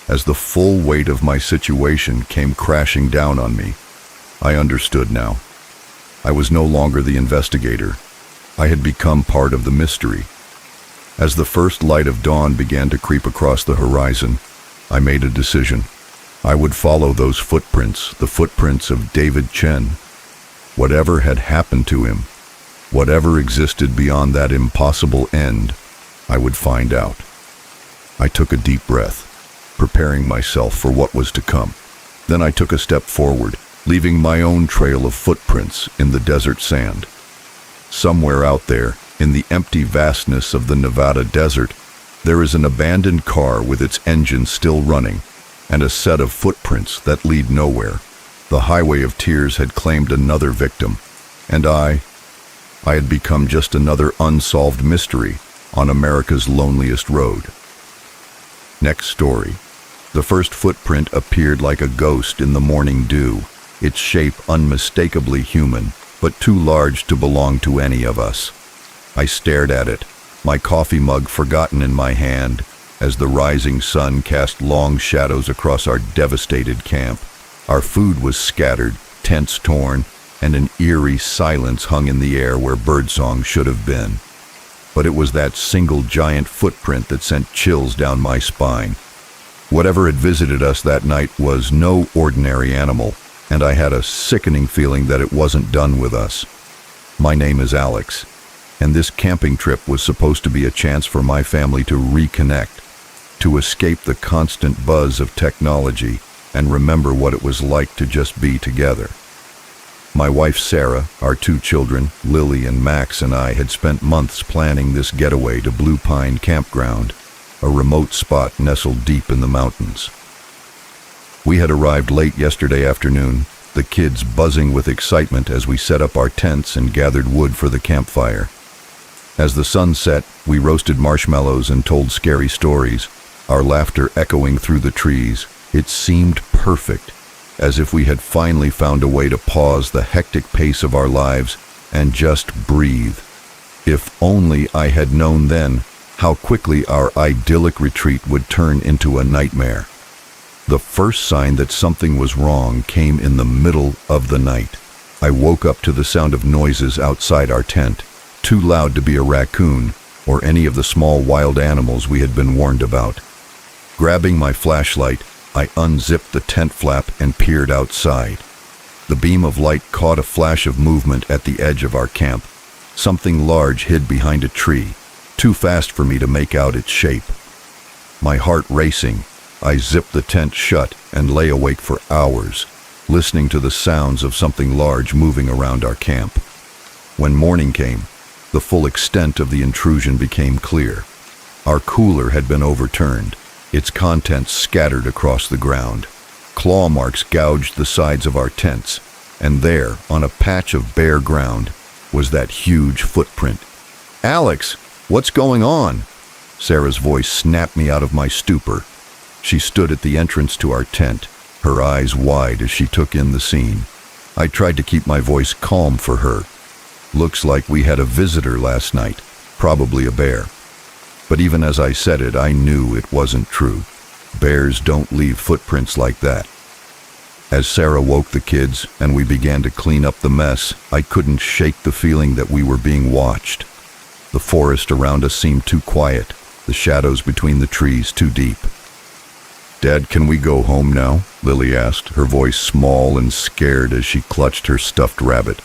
as the full weight of my situation came crashing down on me. I understood now. I was no longer the investigator. I had become part of the mystery. As the first light of dawn began to creep across the horizon, I made a decision. I would follow those footprints, the footprints of David Chen. Whatever had happened to him, whatever existed beyond that impossible end, I would find out. I took a deep breath, preparing myself for what was to come. Then I took a step forward, leaving my own trail of footprints in the desert sand. Somewhere out there, in the empty vastness of the Nevada desert, there is an abandoned car with its engine still running, and a set of footprints that lead nowhere. The highway of tears had claimed another victim, and I had become just another unsolved mystery on America's loneliest road. Next story. The first footprint appeared like a ghost in the morning dew, its shape unmistakably human, but too large to belong to any of us. I stared at it, my coffee mug forgotten in my hand, as the rising sun cast long shadows across our devastated camp. Our food was scattered, tents torn, and an eerie silence hung in the air where birdsong should have been. But it was that single giant footprint that sent chills down my spine. Whatever had visited us that night was no ordinary animal, and I had a sickening feeling that it wasn't done with us. My name is Alex, and this camping trip was supposed to be a chance for my family to reconnect, to escape the constant buzz of technology and remember what it was like to just be together. My wife Sarah, our 2 children, Lily and Max, and I had spent months planning this getaway to Blue Pine Campground, a remote spot nestled deep in the mountains. We had arrived late yesterday afternoon, the kids buzzing with excitement as we set up our tents and gathered wood for the campfire. As the sun set, we roasted marshmallows and told scary stories, our laughter echoing through the trees. It seemed perfect, as if we had finally found a way to pause the hectic pace of our lives and just breathe. If only I had known then how quickly our idyllic retreat would turn into a nightmare. The first sign that something was wrong came in the middle of the night. I woke up to the sound of noises outside our tent, too loud to be a raccoon or any of the small wild animals we had been warned about. Grabbing my flashlight, I unzipped the tent flap and peered outside. The beam of light caught a flash of movement at the edge of our camp. Something large hid behind a tree, too fast for me to make out its shape. My heart racing, I zipped the tent shut and lay awake for hours, listening to the sounds of something large moving around our camp. When morning came, the full extent of the intrusion became clear. Our cooler had been overturned, its contents scattered across the ground. Claw marks gouged the sides of our tents, and there, on a patch of bare ground, was that huge footprint. "Alex, what's going on?" Sarah's voice snapped me out of my stupor. She stood at the entrance to our tent, her eyes wide as she took in the scene. I tried to keep my voice calm for her. "Looks like we had a visitor last night, probably a bear." But even as I said it, I knew it wasn't true. Bears don't leave footprints like that. As Sarah woke the kids and we began to clean up the mess, I couldn't shake the feeling that we were being watched. The forest around us seemed too quiet, the shadows between the trees too deep. "Dad, can we go home now?" Lily asked, her voice small and scared as she clutched her stuffed rabbit.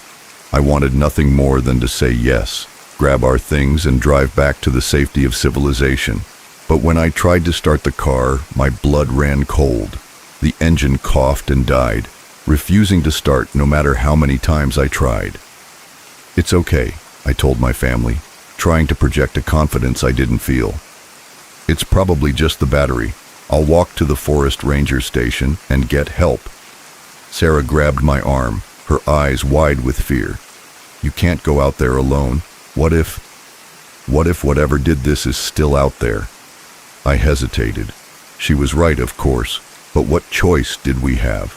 I wanted nothing more than to say yes, grab our things and drive back to the safety of civilization. But when I tried to start the car, my blood ran cold. The engine coughed and died, refusing to start no matter how many times I tried. "It's okay," I told my family, trying to project a confidence I didn't feel. "It's probably just the battery. I'll walk to the forest ranger station and get help." Sarah grabbed my arm, her eyes wide with fear. "You can't go out there alone. What if whatever did this is still out there?" I hesitated. She was right, of course, but what choice did we have?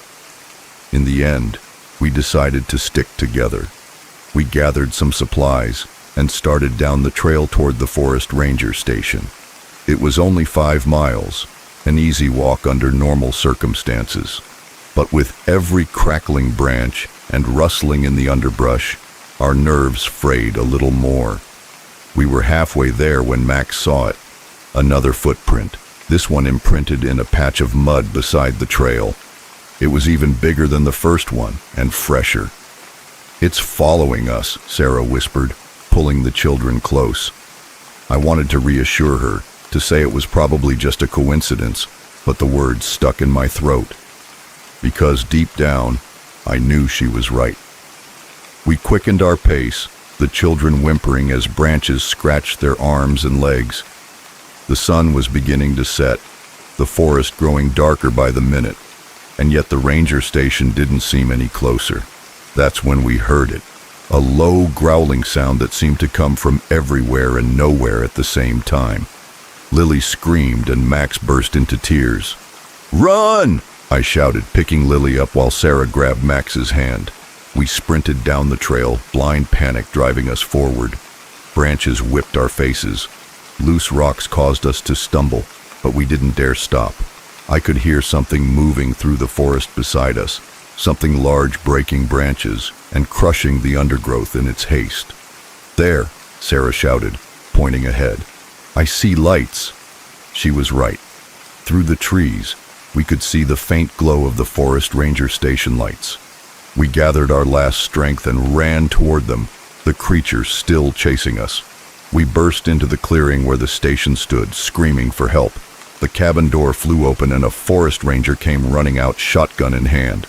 In the end, we decided to stick together. We gathered some supplies and started down the trail toward the forest ranger station. It was only 5 miles, an easy walk under normal circumstances. But with every crackling branch and rustling in the underbrush, our nerves frayed a little more. We were halfway there when Max saw it. Another footprint, this one imprinted in a patch of mud beside the trail. It was even bigger than the first one, and fresher. "It's following us," Sarah whispered, pulling the children close. I wanted to reassure her, to say it was probably just a coincidence, but the words stuck in my throat. Because deep down, I knew she was right. We quickened our pace, the children whimpering as branches scratched their arms and legs. The sun was beginning to set, the forest growing darker by the minute, and yet the ranger station didn't seem any closer. That's when we heard it, a low growling sound that seemed to come from everywhere and nowhere at the same time. Lily screamed and Max burst into tears. "Run!" I shouted, picking Lily up while Sarah grabbed Max's hand. We sprinted down the trail, blind panic driving us forward. Branches whipped our faces. Loose rocks caused us to stumble, but we didn't dare stop. I could hear something moving through the forest beside us, something large breaking branches and crushing the undergrowth in its haste. "There," Sarah shouted, pointing ahead. "I see lights." She was right. Through the trees, we could see the faint glow of the forest ranger station lights. We gathered our last strength and ran toward them, the creature still chasing us. We burst into the clearing where the station stood, screaming for help. The cabin door flew open and a forest ranger came running out, shotgun in hand.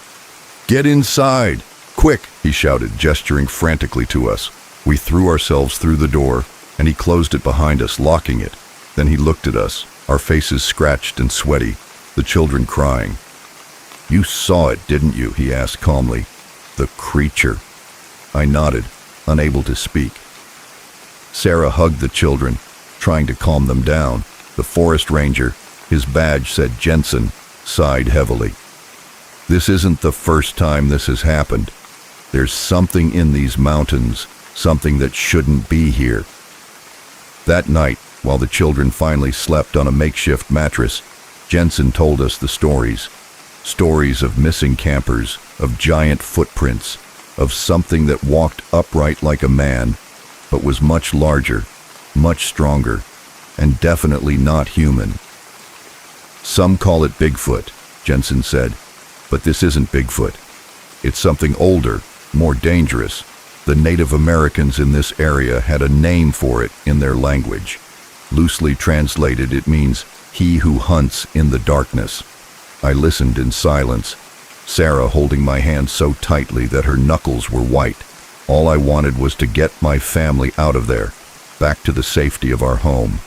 "Get inside! Quick!" he shouted, gesturing frantically to us. We threw ourselves through the door, and he closed it behind us, locking it. Then he looked at us, our faces scratched and sweaty, the children crying. "You saw it, didn't you?" he asked calmly. "The creature." I nodded, unable to speak. Sarah hugged the children, trying to calm them down. The forest ranger, his badge said Jensen, sighed heavily. "This isn't the first time this has happened. There's something in these mountains, something that shouldn't be here." That night, while the children finally slept on a makeshift mattress, Jensen told us the stories. Stories of missing campers, of giant footprints, of something that walked upright like a man, but was much larger, much stronger, and definitely not human. "Some call it Bigfoot," Jensen said, "but this isn't Bigfoot. It's something older, more dangerous. The Native Americans in this area had a name for it in their language. Loosely translated, it means he who hunts in the darkness." I listened in silence, Sarah holding my hand so tightly that her knuckles were white. All I wanted was to get my family out of there, back to the safety of our home.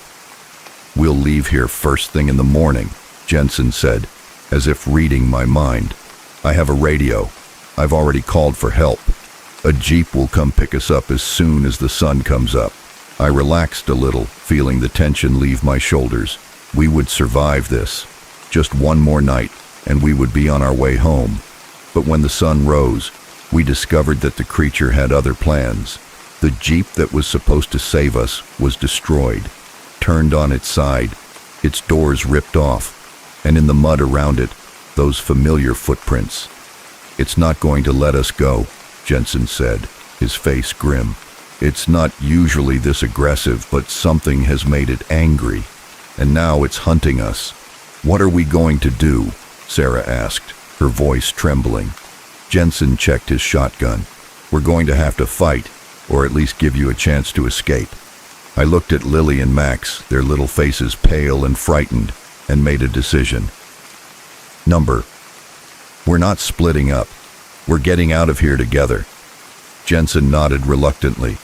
"We'll leave here first thing in the morning," Jensen said, as if reading my mind. "I have a radio. I've already called for help. A jeep will come pick us up as soon as the sun comes up." I relaxed a little, feeling the tension leave my shoulders. We would survive this. Just one more night, and we would be on our way home. But when the sun rose, we discovered that the creature had other plans. The jeep that was supposed to save us was destroyed, turned on its side, its doors ripped off, and in the mud around it, those familiar footprints. "It's not going to let us go," Jensen said, his face grim. "It's not usually this aggressive, but something has made it angry, and now it's hunting us." "What are we going to do?" Sarah asked, her voice trembling. Jensen checked his shotgun. "We're going to have to fight, or at least give you a chance to escape." I looked at Lily and Max, their little faces pale and frightened, and made a decision. We're not splitting up. We're getting out of here together. Jensen nodded reluctantly.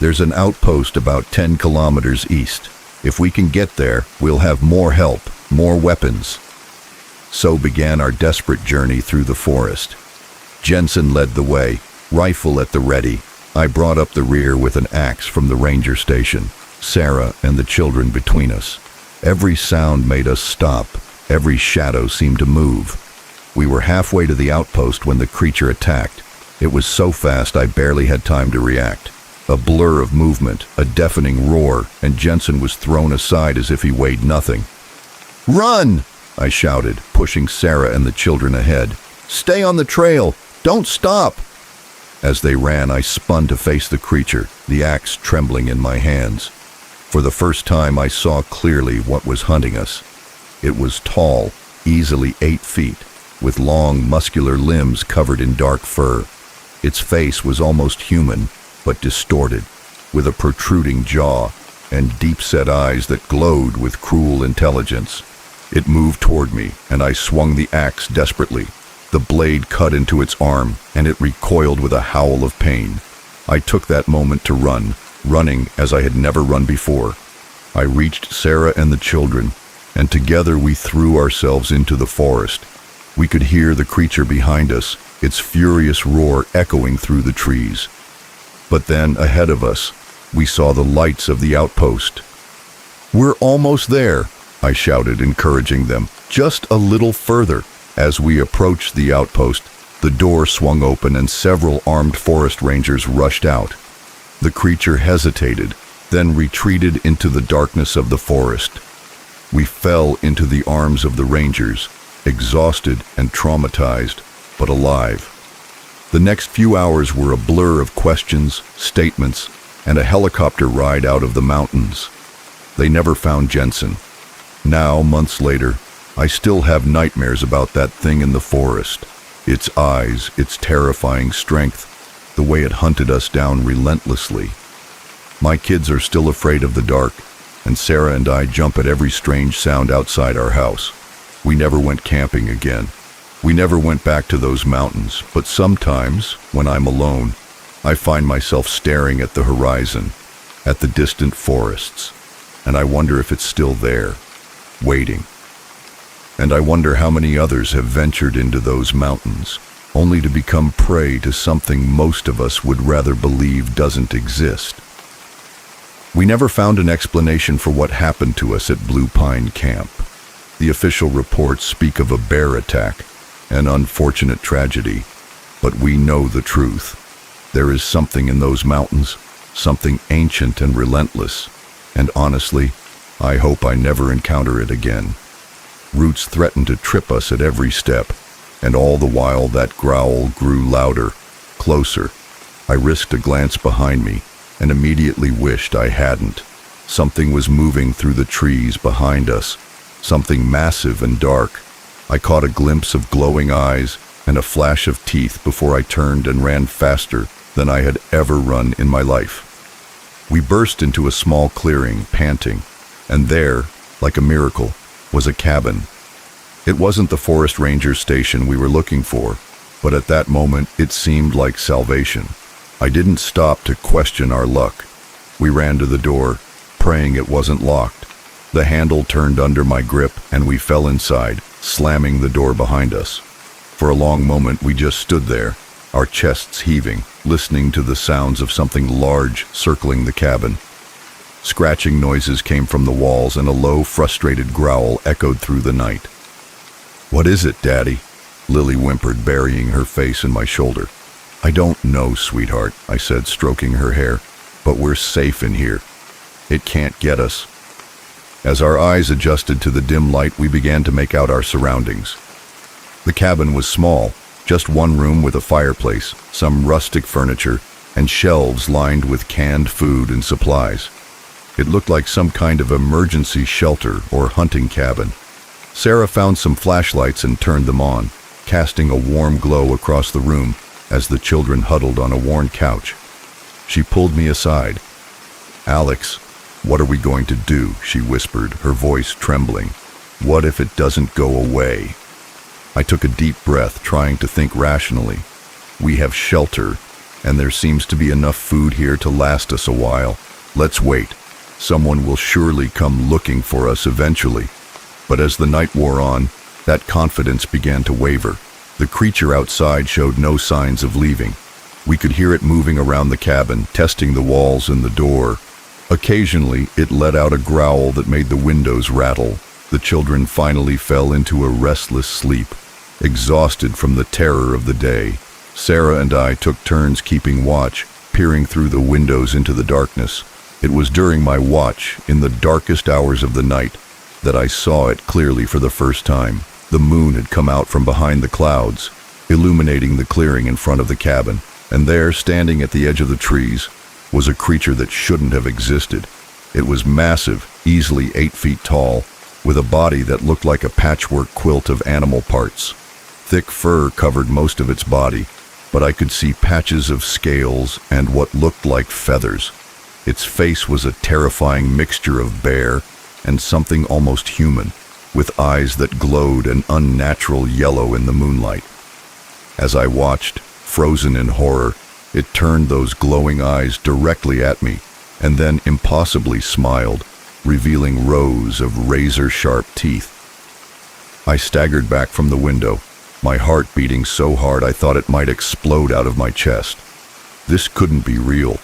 There's an outpost about 10 kilometers east. If we can get there, we'll have more help, more weapons. So began our desperate journey through the forest. Jensen led the way, rifle at the ready. I brought up the rear with an axe from the ranger station, Sarah and the children between us. Every sound made us stop. Every shadow seemed to move. We were halfway to the outpost when the creature attacked. It was so fast I barely had time to react. A blur of movement, a deafening roar, and Jensen was thrown aside as if he weighed nothing. "Run!" I shouted, pushing Sarah and the children ahead. "Stay on the trail! Don't stop!" As they ran, I spun to face the creature, the axe trembling in my hands. For the first time, I saw clearly what was hunting us. It was tall, easily 8 feet, with long, muscular limbs covered in dark fur. Its face was almost human, but distorted, with a protruding jaw and deep-set eyes that glowed with cruel intelligence. It moved toward me, and I swung the axe desperately. The blade cut into its arm, and it recoiled with a howl of pain. I took that moment to run, running as I had never run before. I reached Sarah and the children, and together we threw ourselves into the forest. We could hear the creature behind us, its furious roar echoing through the trees. But then, ahead of us, we saw the lights of the outpost. "We're almost there," I shouted, encouraging them. "Just a little further." As we approached the outpost, the door swung open and several armed forest rangers rushed out. The creature hesitated, then retreated into the darkness of the forest. We fell into the arms of the rangers, exhausted and traumatized, but alive. The next few hours were a blur of questions, statements, and a helicopter ride out of the mountains. They never found Jensen. Now, months later, I still have nightmares about that thing in the forest. Its eyes, its terrifying strength, the way it hunted us down relentlessly. My kids are still afraid of the dark, and Sarah and I jump at every strange sound outside our house. We never went camping again. We never went back to those mountains, but sometimes, when I'm alone, I find myself staring at the horizon, at the distant forests, and I wonder if it's still there, waiting. And I wonder how many others have ventured into those mountains, only to become prey to something most of us would rather believe doesn't exist. We never found an explanation for what happened to us at Blue Pine Camp. The official reports speak of a bear attack, an unfortunate tragedy, but we know the truth. There is something in those mountains, something ancient and relentless, and honestly, I hope I never encounter it again. Roots threatened to trip us at every step, and all the while that growl grew louder, closer. I risked a glance behind me and immediately wished I hadn't. Something was moving through the trees behind us, something massive and dark. I caught a glimpse of glowing eyes and a flash of teeth before I turned and ran faster than I had ever run in my life. We burst into a small clearing, panting, and there, like a miracle, was a cabin. It wasn't the forest ranger station we were looking for, but at that moment it seemed like salvation. I didn't stop to question our luck. We ran to the door, praying it wasn't locked. The handle turned under my grip and we fell inside, slamming the door behind us. For a long moment we just stood there, our chests heaving, listening to the sounds of something large circling the cabin. Scratching noises came from the walls and a low, frustrated growl echoed through the night. "What is it, Daddy?" Lily whimpered, burying her face in my shoulder. "I don't know, sweetheart," I said, stroking her hair, "but we're safe in here. It can't get us." As our eyes adjusted to the dim light, we began to make out our surroundings. The cabin was small, just one room with a fireplace, some rustic furniture, and shelves lined with canned food and supplies. It looked like some kind of emergency shelter or hunting cabin. Sarah found some flashlights and turned them on, casting a warm glow across the room as the children huddled on a worn couch. She pulled me aside. "Alex, what are we going to do?" she whispered, her voice trembling. "What if it doesn't go away?" I took a deep breath, trying to think rationally. We have shelter, and there seems to be enough food here to last us a while. Let's wait. Someone will surely come looking for us eventually. But as the night wore on, that confidence began to waver. The creature outside showed no signs of leaving. We could hear it moving around the cabin, testing the walls and the door. Occasionally, it let out a growl that made the windows rattle. The children finally fell into a restless sleep, exhausted from the terror of the day. Sarah and I took turns keeping watch, peering through the windows into the darkness. It was during my watch, in the darkest hours of the night, that I saw it clearly for the first time. The moon had come out from behind the clouds, illuminating the clearing in front of the cabin, and there, standing at the edge of the trees, was a creature that shouldn't have existed. It was massive, easily 8 feet tall, with a body that looked like a patchwork quilt of animal parts. Thick fur covered most of its body, but I could see patches of scales and what looked like feathers. Its face was a terrifying mixture of bear and something almost human, with eyes that glowed an unnatural yellow in the moonlight. As I watched, frozen in horror, it turned those glowing eyes directly at me, and then impossibly smiled, revealing rows of razor-sharp teeth. I staggered back from the window, my heart beating so hard I thought it might explode out of my chest. This couldn't be real.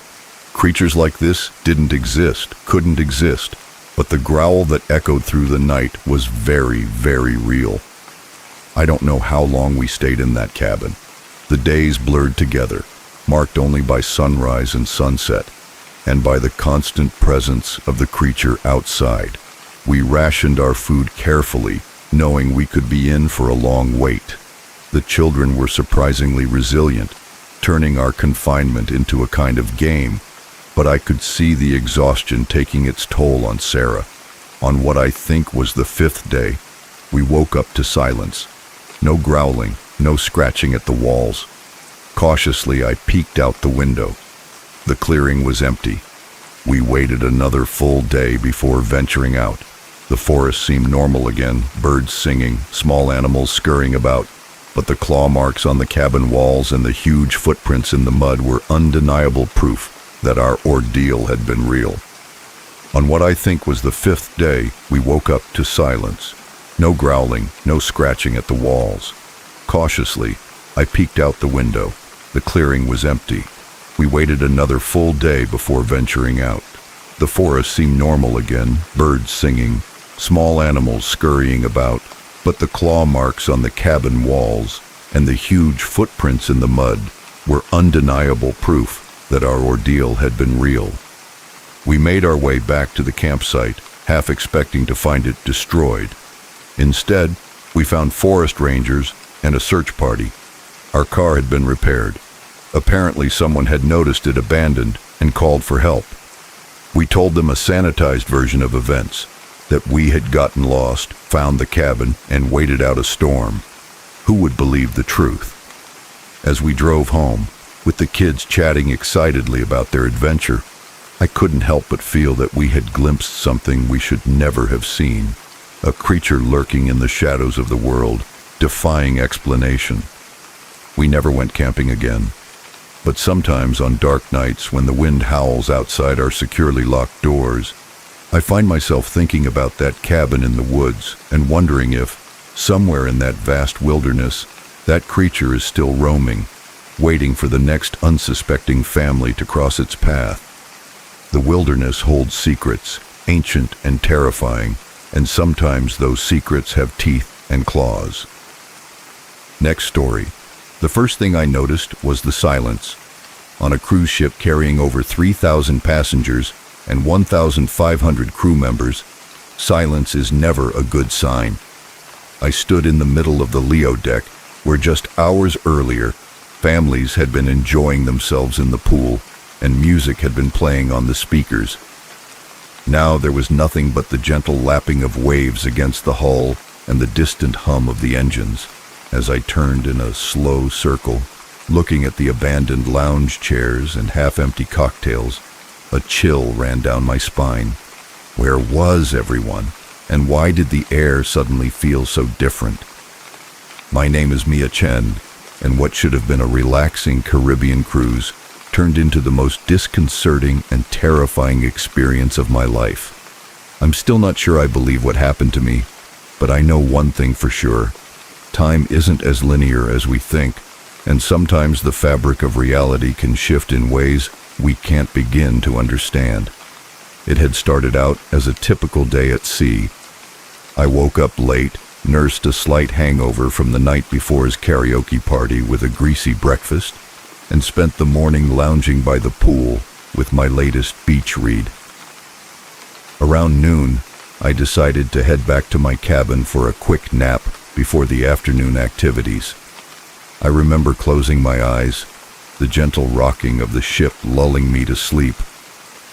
Creatures like this couldn't exist, but the growl that echoed through the night was very, very real. I don't know how long we stayed in that cabin. The days blurred together, marked only by sunrise and sunset, and by the constant presence of the creature outside. We rationed our food carefully, knowing we could be in for a long wait. The children were surprisingly resilient, turning our confinement into a kind of game, but I could see the exhaustion taking its toll on Sarah. On what I think was the 5th day, we woke up to silence. No growling, no scratching at the walls. Cautiously, I peeked out the window. The clearing was empty. We waited another full day before venturing out. The forest seemed normal again, birds singing, small animals scurrying about, but the claw marks on the cabin walls and the huge footprints in the mud were undeniable proof that our ordeal had been real. On what I think was the 5th day, we woke up to silence. No growling, no scratching at the walls. Cautiously, I peeked out the window. The clearing was empty. We waited another full day before venturing out. The forest seemed normal again, birds singing, small animals scurrying about, but the claw marks on the cabin walls and the huge footprints in the mud were undeniable proof that our ordeal had been real. We made our way back to the campsite, half expecting to find it destroyed. Instead, we found forest rangers and a search party. Our car had been repaired. Apparently someone had noticed it abandoned and called for help. We told them a sanitized version of events, that we had gotten lost, found the cabin, and waited out a storm. Who would believe the truth? As we drove home, with the kids chatting excitedly about their adventure, I couldn't help but feel that we had glimpsed something we should never have seen. A creature lurking in the shadows of the world, defying explanation. We never went camping again. But sometimes on dark nights when the wind howls outside our securely locked doors, I find myself thinking about that cabin in the woods and wondering if, somewhere in that vast wilderness, that creature is still roaming, waiting for the next unsuspecting family to cross its path. The wilderness holds secrets, ancient and terrifying, and sometimes those secrets have teeth and claws. Next story. The first thing I noticed was the silence. On a cruise ship carrying over 3,000 passengers and 1,500 crew members, silence is never a good sign. I stood in the middle of the Leo deck, where just hours earlier, families had been enjoying themselves in the pool and music had been playing on the speakers. Now there was nothing but the gentle lapping of waves against the hull and the distant hum of the engines. As I turned in a slow circle, looking at the abandoned lounge chairs and half-empty cocktails, a chill ran down my spine. Where was everyone? And why did the air suddenly feel so different? My name is Mia Chen, and what should have been a relaxing Caribbean cruise turned into the most disconcerting and terrifying experience of my life. I'm still not sure I believe what happened to me, but I know one thing for sure. Time isn't as linear as we think, and sometimes the fabric of reality can shift in ways we can't begin to understand. It had started out as a typical day at sea. I woke up late, nursed a slight hangover from the night before's karaoke party with a greasy breakfast, and spent the morning lounging by the pool with my latest beach read. Around noon, I decided to head back to my cabin for a quick nap before the afternoon activities. I remember closing my eyes, the gentle rocking of the ship lulling me to sleep.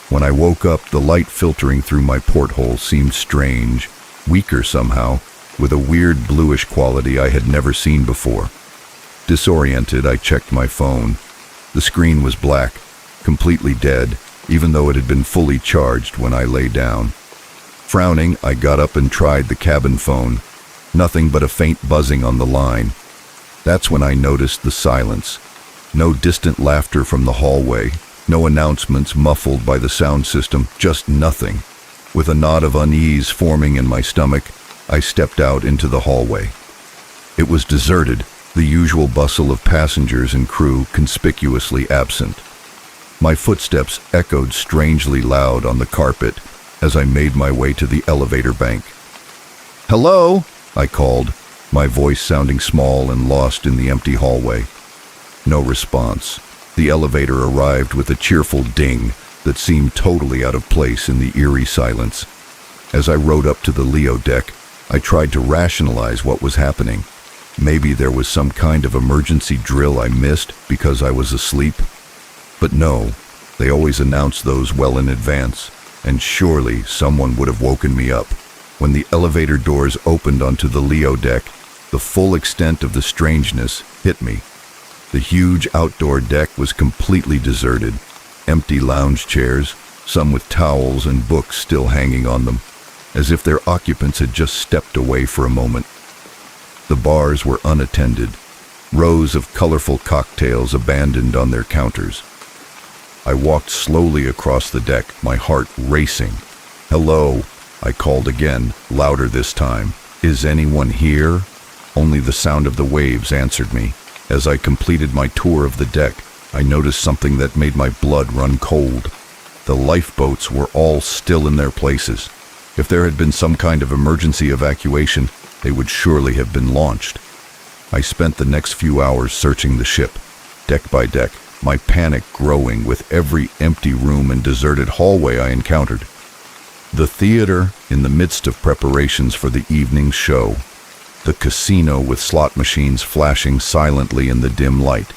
When I woke up, the light filtering through my porthole seemed strange, weaker somehow, with a weird bluish quality I had never seen before. Disoriented, I checked my phone. The screen was black, completely dead, even though it had been fully charged when I lay down. Frowning, I got up and tried the cabin phone. Nothing but a faint buzzing on the line. That's when I noticed the silence. No distant laughter from the hallway, no announcements muffled by the sound system, just nothing. With a knot of unease forming in my stomach, I stepped out into the hallway. It was deserted, the usual bustle of passengers and crew conspicuously absent. My footsteps echoed strangely loud on the carpet as I made my way to the elevator bank. "Hello?" I called, my voice sounding small and lost in the empty hallway. No response. The elevator arrived with a cheerful ding that seemed totally out of place in the eerie silence. As I rode up to the Leo deck, I tried to rationalize what was happening. Maybe there was some kind of emergency drill I missed because I was asleep. But no, they always announce those well in advance, and surely someone would have woken me up. When the elevator doors opened onto the Leo deck, the full extent of the strangeness hit me. The huge outdoor deck was completely deserted. Empty lounge chairs, some with towels and books still hanging on them, as if their occupants had just stepped away for a moment. The bars were unattended, rows of colorful cocktails abandoned on their counters. I walked slowly across the deck, my heart racing. "Hello," I called again, louder this time. "Is anyone here?" Only the sound of the waves answered me. As I completed my tour of the deck, I noticed something that made my blood run cold. The lifeboats were all still in their places. If there had been some kind of emergency evacuation, they would surely have been launched. I spent the next few hours searching the ship, deck by deck, my panic growing with every empty room and deserted hallway I encountered. The theater in the midst of preparations for the evening show. The casino with slot machines flashing silently in the dim light.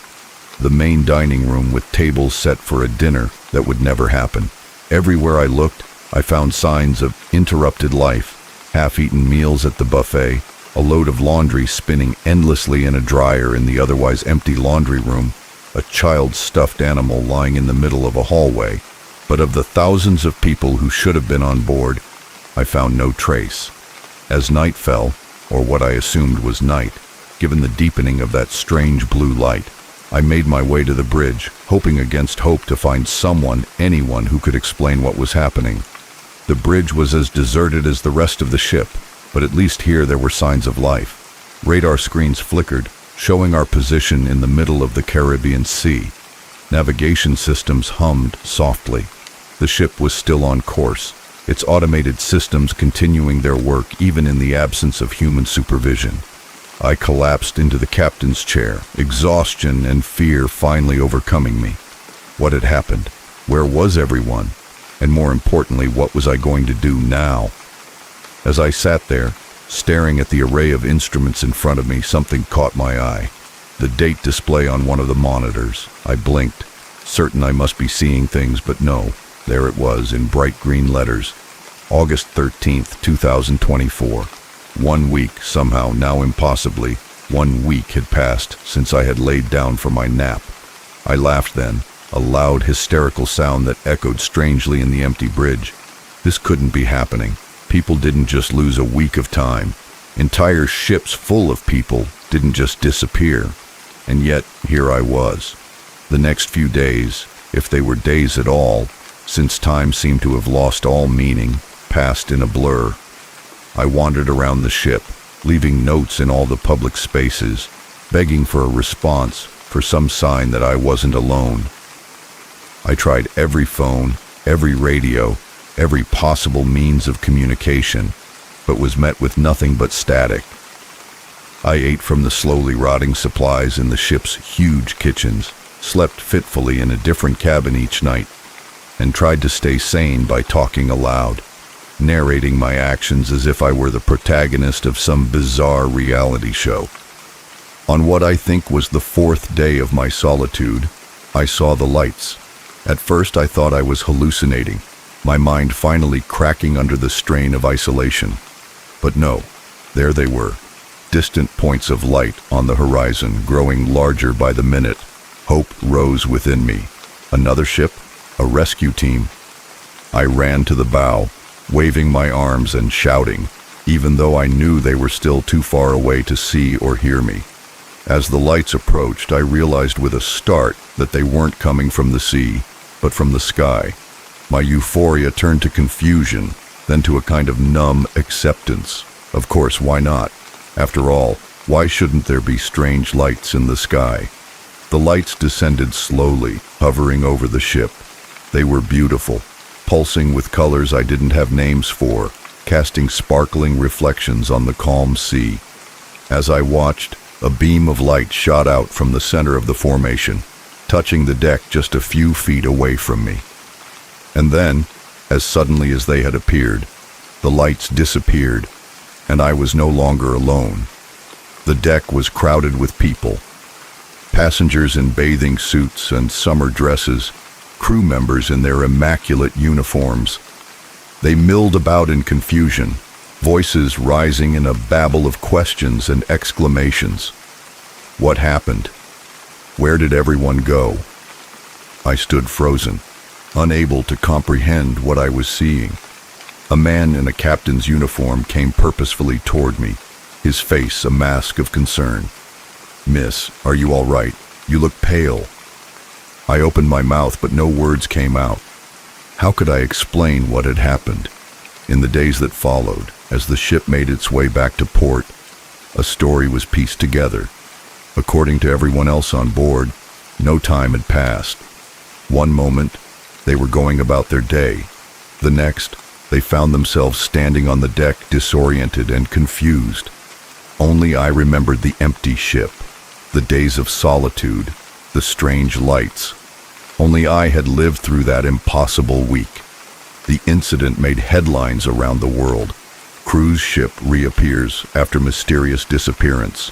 The main dining room with tables set for a dinner that would never happen. Everywhere I looked, I found signs of interrupted life. Half-eaten meals at the buffet, a load of laundry spinning endlessly in a dryer in the otherwise empty laundry room, a child's stuffed animal lying in the middle of a hallway. But of the thousands of people who should have been on board, I found no trace. As night fell, or what I assumed was night, given the deepening of that strange blue light, I made my way to the bridge, hoping against hope to find anyone who could explain what was happening. The bridge was as deserted as the rest of the ship, but at least here there were signs of life. Radar screens flickered, showing our position in the middle of the Caribbean Sea. Navigation systems hummed softly. The ship was still on course, its automated systems continuing their work even in the absence of human supervision. I collapsed into the captain's chair, exhaustion and fear finally overcoming me. What had happened? Where was everyone? And more importantly, what was I going to do now? As I sat there, staring at the array of instruments in front of me, something caught my eye. The date display on one of the monitors. I blinked, certain I must be seeing things, but no. There it was in bright green letters. August 13th, 2024. 1 week, somehow, now impossibly, 1 week had passed since I had laid down for my nap. I laughed then, a loud, hysterical sound that echoed strangely in the empty bridge. This couldn't be happening. People didn't just lose a week of time. Entire ships full of people didn't just disappear. And yet, here I was. The next few days, if they were days at all, since time seemed to have lost all meaning, passed in a blur. I wandered around the ship, leaving notes in all the public spaces, begging for a response, for some sign that I wasn't alone. I tried every phone, every radio, every possible means of communication, but was met with nothing but static. I ate from the slowly rotting supplies in the ship's huge kitchens, slept fitfully in a different cabin each night, and tried to stay sane by talking aloud, narrating my actions as if I were the protagonist of some bizarre reality show. On what I think was the fourth day of my solitude, I saw the lights. At first I thought I was hallucinating, my mind finally cracking under the strain of isolation. But no, there they were, distant points of light on the horizon, growing larger by the minute. Hope rose within me. Another ship? A rescue team? I ran to the bow, waving my arms and shouting, even though I knew they were still too far away to see or hear me. As the lights approached, I realized with a start that they weren't coming from the sea, but from the sky. My euphoria turned to confusion, then to a kind of numb acceptance. Of course, why not? After all, why shouldn't there be strange lights in the sky? The lights descended slowly, hovering over the ship. They were beautiful, pulsing with colors I didn't have names for, casting sparkling reflections on the calm sea. As I watched, a beam of light shot out from the center of the formation, touching the deck just a few feet away from me. And then, as suddenly as they had appeared, the lights disappeared, and I was no longer alone. The deck was crowded with people. Passengers in bathing suits and summer dresses, crew members in their immaculate uniforms. They milled about in confusion, voices rising in a babble of questions and exclamations. What happened? Where did everyone go? I stood frozen, unable to comprehend what I was seeing. A man in a captain's uniform came purposefully toward me, his face a mask of concern. "Miss, are you all right? You look pale." I opened my mouth, but no words came out. How could I explain what had happened? In the days that followed, as the ship made its way back to port, a story was pieced together. According to everyone else on board, no time had passed. One moment, they were going about their day. The next, they found themselves standing on the deck, disoriented and confused. Only I remembered the empty ship, the days of solitude, the strange lights. Only I had lived through that impossible week. The incident made headlines around the world. Cruise ship reappears after mysterious disappearance.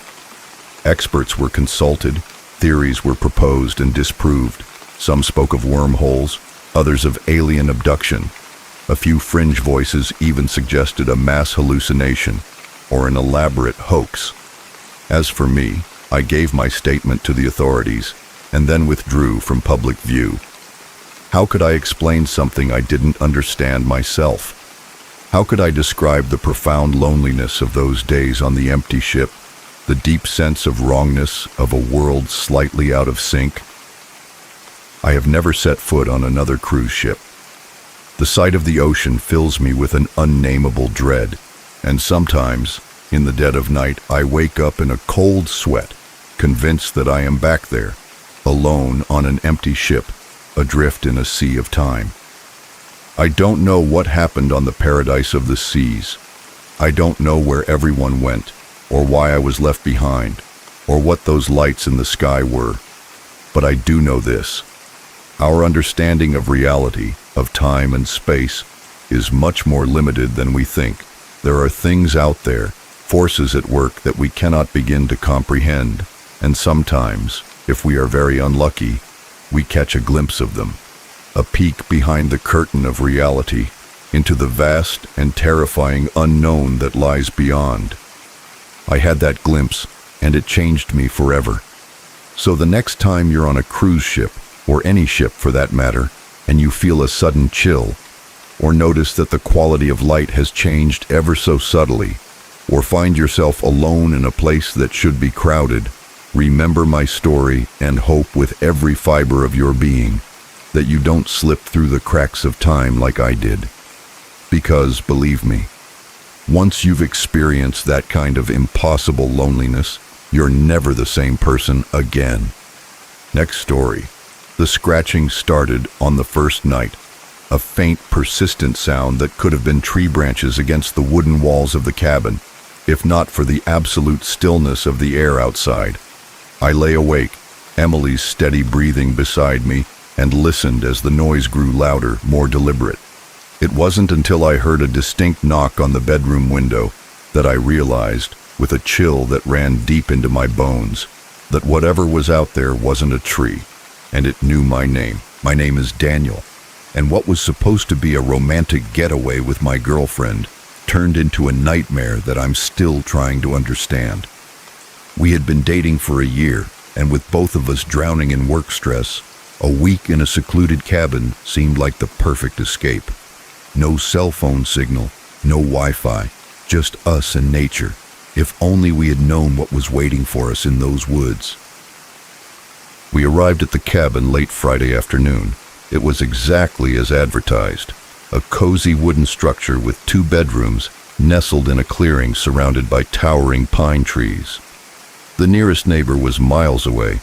Experts were consulted, theories were proposed and disproved. Some spoke of wormholes, others of alien abduction. A few fringe voices even suggested a mass hallucination or an elaborate hoax. As for me, I gave my statement to the authorities and then withdrew from public view. How could I explain something I didn't understand myself? How could I describe the profound loneliness of those days on the empty ship, the deep sense of wrongness of a world slightly out of sync? I have never set foot on another cruise ship. The sight of the ocean fills me with an unnamable dread, and sometimes, in the dead of night, I wake up in a cold sweat, convinced that I am back there, alone on an empty ship, adrift in a sea of time. I don't know what happened on the paradise of the seas. I don't know where everyone went, or why I was left behind, or what those lights in the sky were. But I do know this. Our understanding of reality, of time and space, is much more limited than we think. There are things out there, forces at work that we cannot begin to comprehend, and sometimes, if we are very unlucky, we catch a glimpse of them, a peek behind the curtain of reality into the vast and terrifying unknown that lies beyond. I had that glimpse, and it changed me forever. So the next time you're on a cruise ship, or any ship for that matter, and you feel a sudden chill, or notice that the quality of light has changed ever so subtly, or find yourself alone in a place that should be crowded, Remember my story and hope with every fiber of your being that you don't slip through the cracks of time like I did. Because, believe me, once you've experienced that kind of impossible loneliness, you're never the same person again. Next story. The scratching started on the first night, a faint, persistent sound that could have been tree branches against the wooden walls of the cabin, if not for the absolute stillness of the air outside. I lay awake, Emily's steady breathing beside me, and listened as the noise grew louder, more deliberate. It wasn't until I heard a distinct knock on the bedroom window that I realized, with a chill that ran deep into my bones, that whatever was out there wasn't a tree, and it knew my name. My name is Daniel, and what was supposed to be a romantic getaway with my girlfriend turned into a nightmare that I'm still trying to understand. We had been dating for a year, and with both of us drowning in work stress, a week in a secluded cabin seemed like the perfect escape. No cell phone signal, no Wi-Fi, just us and nature. If only we had known what was waiting for us in those woods. We arrived at the cabin late Friday afternoon. It was exactly as advertised, a cozy wooden structure with 2 bedrooms nestled in a clearing surrounded by towering pine trees. The nearest neighbor was miles away,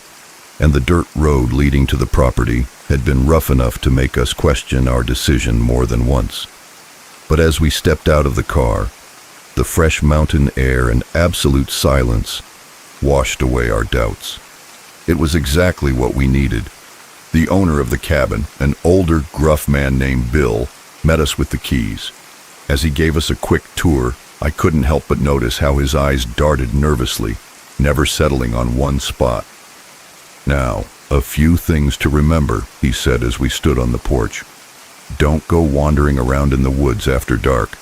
and the dirt road leading to the property had been rough enough to make us question our decision more than once. But as we stepped out of the car, the fresh mountain air and absolute silence washed away our doubts. It was exactly what we needed. The owner of the cabin, an older, gruff man named Bill, met us with the keys. As he gave us a quick tour, I couldn't help but notice how his eyes darted nervously, never settling on one spot. "Now, a few things to remember," he said as we stood on the porch. "Don't go wandering around in the woods after dark.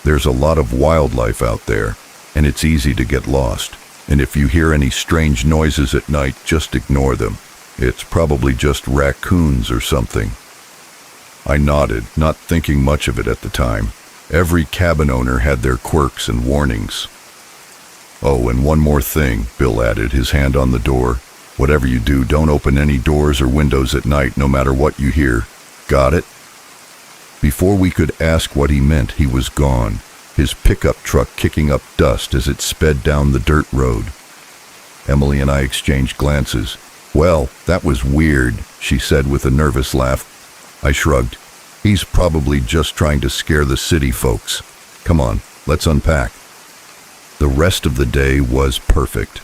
There's a lot of wildlife out there, and it's easy to get lost. And if you hear any strange noises at night, just ignore them. It's probably just raccoons or something." I nodded, not thinking much of it at the time. Every cabin owner had their quirks and warnings. "Oh, and one more thing," Bill added, his hand on the door. "Whatever you do, don't open any doors or windows at night, no matter what you hear. Got it?" Before we could ask what he meant, he was gone, his pickup truck kicking up dust as it sped down the dirt road. Emily and I exchanged glances. "Well, that was weird," she said with a nervous laugh. I shrugged. "He's probably just trying to scare the city folks. Come on, let's unpack." The rest of the day was perfect.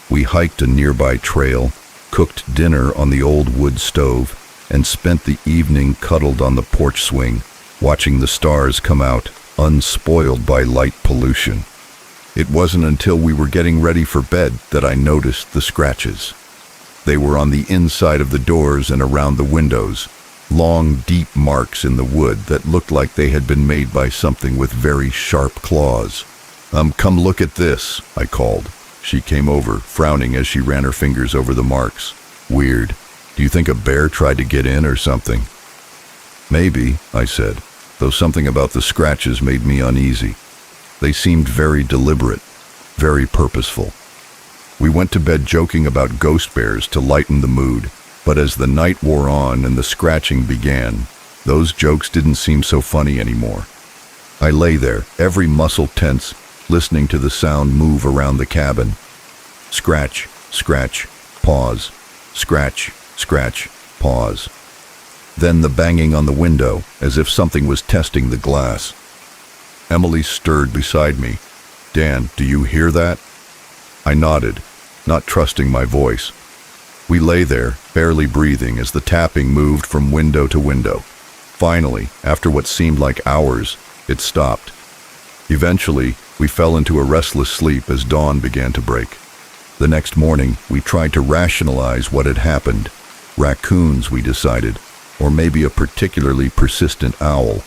We hiked a nearby trail, cooked dinner on the old wood stove, and spent the evening cuddled on the porch swing, watching the stars come out, unspoiled by light pollution. It wasn't until we were getting ready for bed that I noticed the scratches. They were on the inside of the doors and around the windows, long, deep marks in the wood that looked like they had been made by something with very sharp claws. Come look at this," I called. She came over, frowning as she ran her fingers over the marks. "Weird. Do you think a bear tried to get in or something?" "Maybe," I said, though something about the scratches made me uneasy. They seemed very deliberate, very purposeful. We went to bed joking about ghost bears to lighten the mood, but as the night wore on and the scratching began, those jokes didn't seem so funny anymore. I lay there, every muscle tense, listening to the sound move around the cabin. Scratch, scratch, pause. Scratch, scratch, pause. Then the banging on the window, as if something was testing the glass. Emily stirred beside me. "Dan, do you hear that?" I nodded, not trusting my voice. We lay there, barely breathing, as the tapping moved from window to window. Finally, after what seemed like hours, it stopped. Eventually, we fell into a restless sleep as dawn began to break. The next morning, we tried to rationalize what had happened. Raccoons, we decided, or maybe a particularly persistent owl.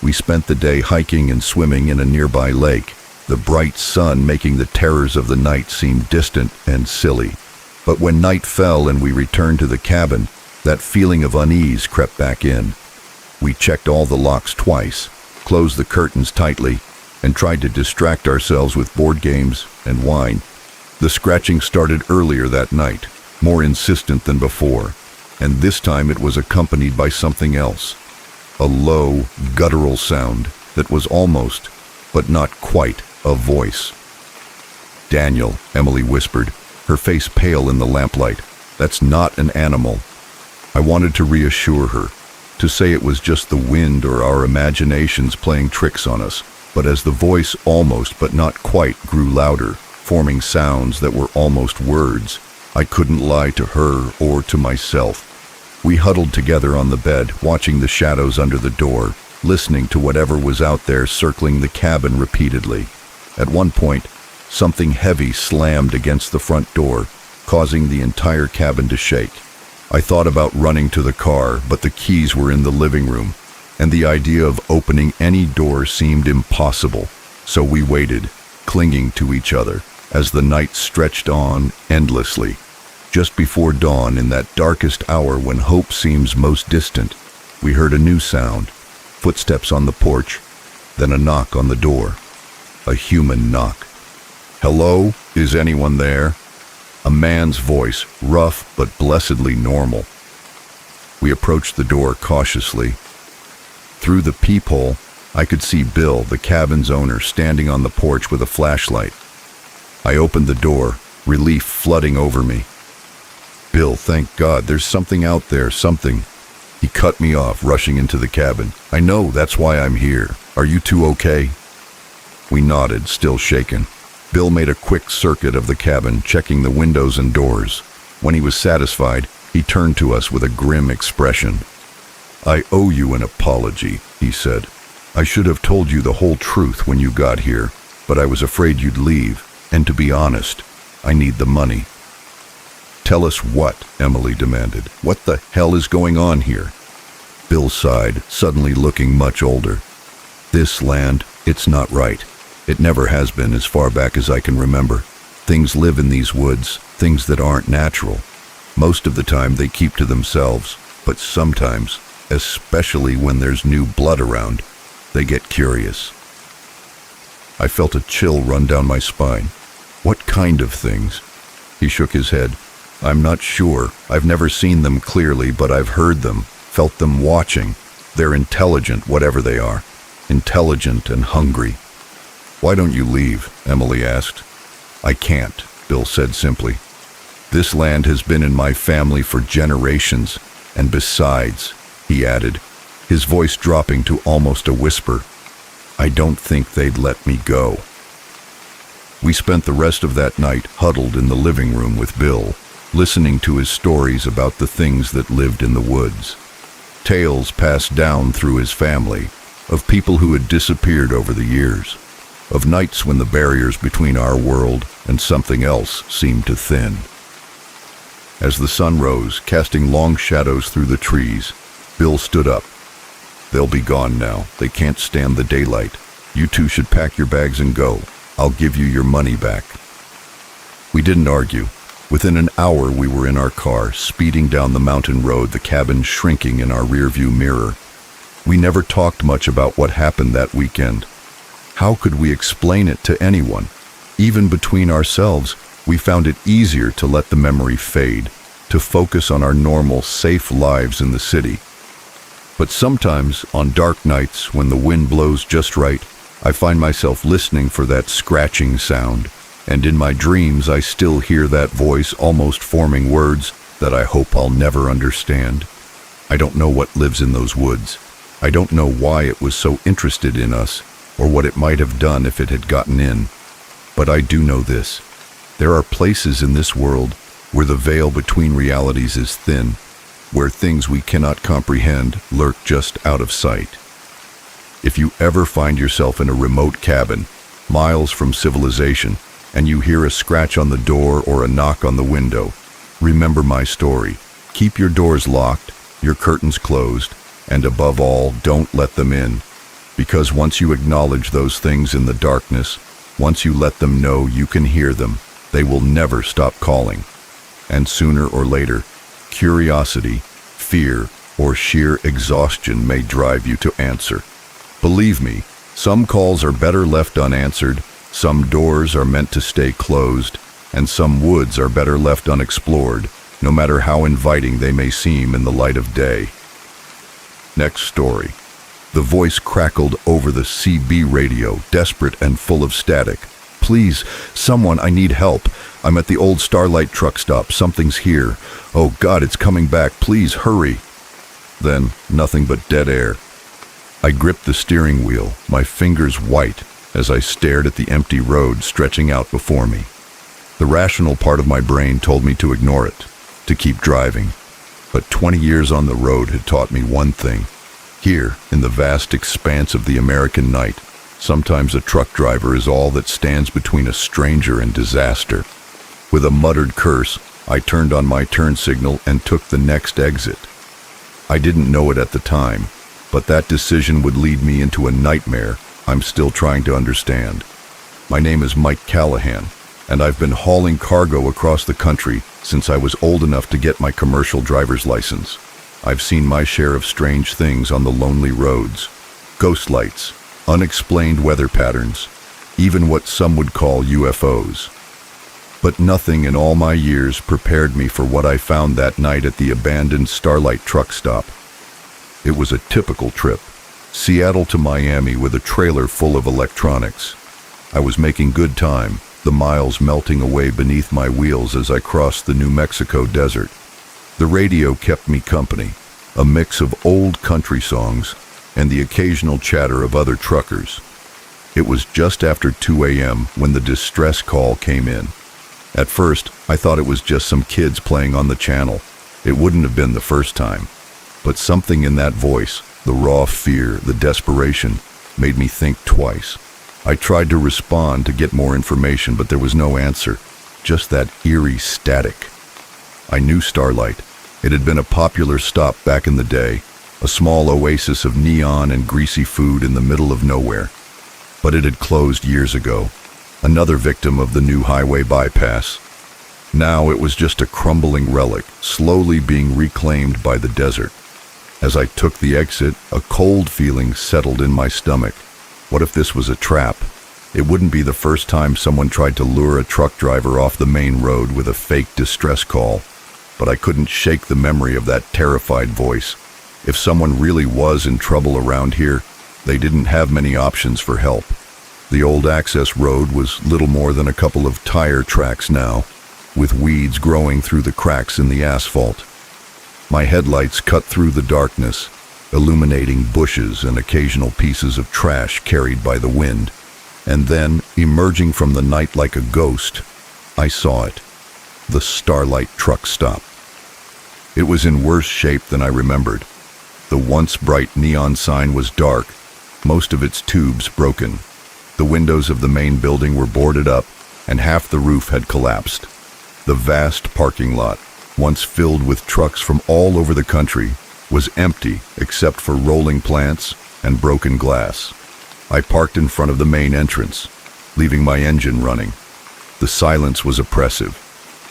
We spent the day hiking and swimming in a nearby lake, the bright sun making the terrors of the night seem distant and silly. But when night fell and we returned to the cabin, that feeling of unease crept back in. We checked all the locks twice, closed the curtains tightly, and tried to distract ourselves with board games and wine. The scratching started earlier that night, more insistent than before, and this time it was accompanied by something else. A low, guttural sound that was almost, but not quite, a voice. "Daniel," Emily whispered, her face pale in the lamplight. "That's not an animal." I wanted to reassure her, to say it was just the wind or our imaginations playing tricks on us, but as the voice almost but not quite grew louder, forming sounds that were almost words, I couldn't lie to her or to myself. We huddled together on the bed, watching the shadows under the door, listening to whatever was out there circling the cabin repeatedly. At one point, something heavy slammed against the front door, causing the entire cabin to shake. I thought about running to the car, but the keys were in the living room, and the idea of opening any door seemed impossible. So we waited, clinging to each other, as the night stretched on endlessly. Just before dawn, in that darkest hour when hope seems most distant, we heard a new sound, footsteps on the porch, then a knock on the door. A human knock. "Hello? Is anyone there?" A man's voice, rough but blessedly normal. We approached the door cautiously. Through the peephole, I could see Bill, the cabin's owner, standing on the porch with a flashlight. I opened the door, relief flooding over me. "Bill, thank God, there's something out there, something." He cut me off, rushing into the cabin. "I know, that's why I'm here. Are you two okay?" We nodded, still shaken. Bill made a quick circuit of the cabin, checking the windows and doors. When he was satisfied, he turned to us with a grim expression. "I owe you an apology," he said. "I should have told you the whole truth when you got here, but I was afraid you'd leave, and to be honest, I need the money." "Tell us what?" Emily demanded. "What the hell is going on here?" Bill sighed, suddenly looking much older. "This land, it's not right. It never has been as far back as I can remember. Things live in these woods, things that aren't natural. Most of the time they keep to themselves, but sometimes, especially when there's new blood around, they get curious." I felt a chill run down my spine. "What kind of things?" He shook his head. "I'm not sure. I've never seen them clearly, but I've heard them, felt them watching. They're intelligent, whatever they are. Intelligent and hungry." "Why don't you leave?" Emily asked. "I can't," Bill said simply. "This land has been in my family for generations, and besides," he added, his voice dropping to almost a whisper, "I don't think they'd let me go." We spent the rest of that night huddled in the living room with Bill, listening to his stories about the things that lived in the woods. Tales passed down through his family, of people who had disappeared over the years, of nights when the barriers between our world and something else seemed to thin. As the sun rose, casting long shadows through the trees, Bill stood up. "They'll be gone now. They can't stand the daylight. You two should pack your bags and go. I'll give you your money back." We didn't argue. Within an hour we were in our car, speeding down the mountain road, the cabin shrinking in our rearview mirror. We never talked much about what happened that weekend. How could we explain it to anyone? Even between ourselves, we found it easier to let the memory fade, to focus on our normal, safe lives in the city. But sometimes, on dark nights, when the wind blows just right, I find myself listening for that scratching sound, and in my dreams I still hear that voice almost forming words that I hope I'll never understand. I don't know what lives in those woods. I don't know why it was so interested in us, or what it might have done if it had gotten in. But I do know this. There are places in this world where the veil between realities is thin, where things we cannot comprehend lurk just out of sight. If you ever find yourself in a remote cabin, miles from civilization, and you hear a scratch on the door or a knock on the window, remember my story. Keep your doors locked, your curtains closed, and above all, don't let them in. Because once you acknowledge those things in the darkness, once you let them know you can hear them, they will never stop calling. And sooner or later, curiosity, fear, or sheer exhaustion may drive you to answer. Believe me, some calls are better left unanswered, some doors are meant to stay closed, and some woods are better left unexplored, no matter how inviting they may seem in the light of day. Next story. The voice crackled over the CB radio, desperate and full of static. "Please, someone, I need help. I'm at the old Starlight truck stop. Something's here. Oh God, it's coming back. Please, hurry." Then, nothing but dead air. I gripped the steering wheel, my fingers white, as I stared at the empty road stretching out before me. The rational part of my brain told me to ignore it, to keep driving. But 20 years on the road had taught me one thing. Here, in the vast expanse of the American night, sometimes a truck driver is all that stands between a stranger and disaster. With a muttered curse, I turned on my turn signal and took the next exit. I didn't know it at the time, but that decision would lead me into a nightmare I'm still trying to understand. My name is Mike Callahan, and I've been hauling cargo across the country since I was old enough to get my commercial driver's license. I've seen my share of strange things on the lonely roads. Ghost lights, unexplained weather patterns, even what some would call UFOs. But nothing in all my years prepared me for what I found that night at the abandoned Starlight truck stop. It was a typical trip, Seattle to Miami with a trailer full of electronics. I was making good time, the miles melting away beneath my wheels as I crossed the New Mexico desert. The radio kept me company, a mix of old country songs and the occasional chatter of other truckers. It was just after 2 a.m. when the distress call came in. At first, I thought it was just some kids playing on the channel. It wouldn't have been the first time. But something in that voice, the raw fear, the desperation, made me think twice. I tried to respond to get more information, but there was no answer, just that eerie static. I knew Starlight. It had been a popular stop back in the day, a small oasis of neon and greasy food in the middle of nowhere. But it had closed years ago, another victim of the new highway bypass. Now it was just a crumbling relic, slowly being reclaimed by the desert. As I took the exit, a cold feeling settled in my stomach. What if this was a trap? It wouldn't be the first time someone tried to lure a truck driver off the main road with a fake distress call. But I couldn't shake the memory of that terrified voice. If someone really was in trouble around here, they didn't have many options for help. The old access road was little more than a couple of tire tracks now, with weeds growing through the cracks in the asphalt. My headlights cut through the darkness, illuminating bushes and occasional pieces of trash carried by the wind. And then, emerging from the night like a ghost, I saw it. The Starlight truck stop. It was in worse shape than I remembered. The once bright neon sign was dark, most of its tubes broken. The windows of the main building were boarded up, and half the roof had collapsed. The vast parking lot, once filled with trucks from all over the country, was empty except for rolling plants and broken glass. I parked in front of the main entrance, leaving my engine running. The silence was oppressive,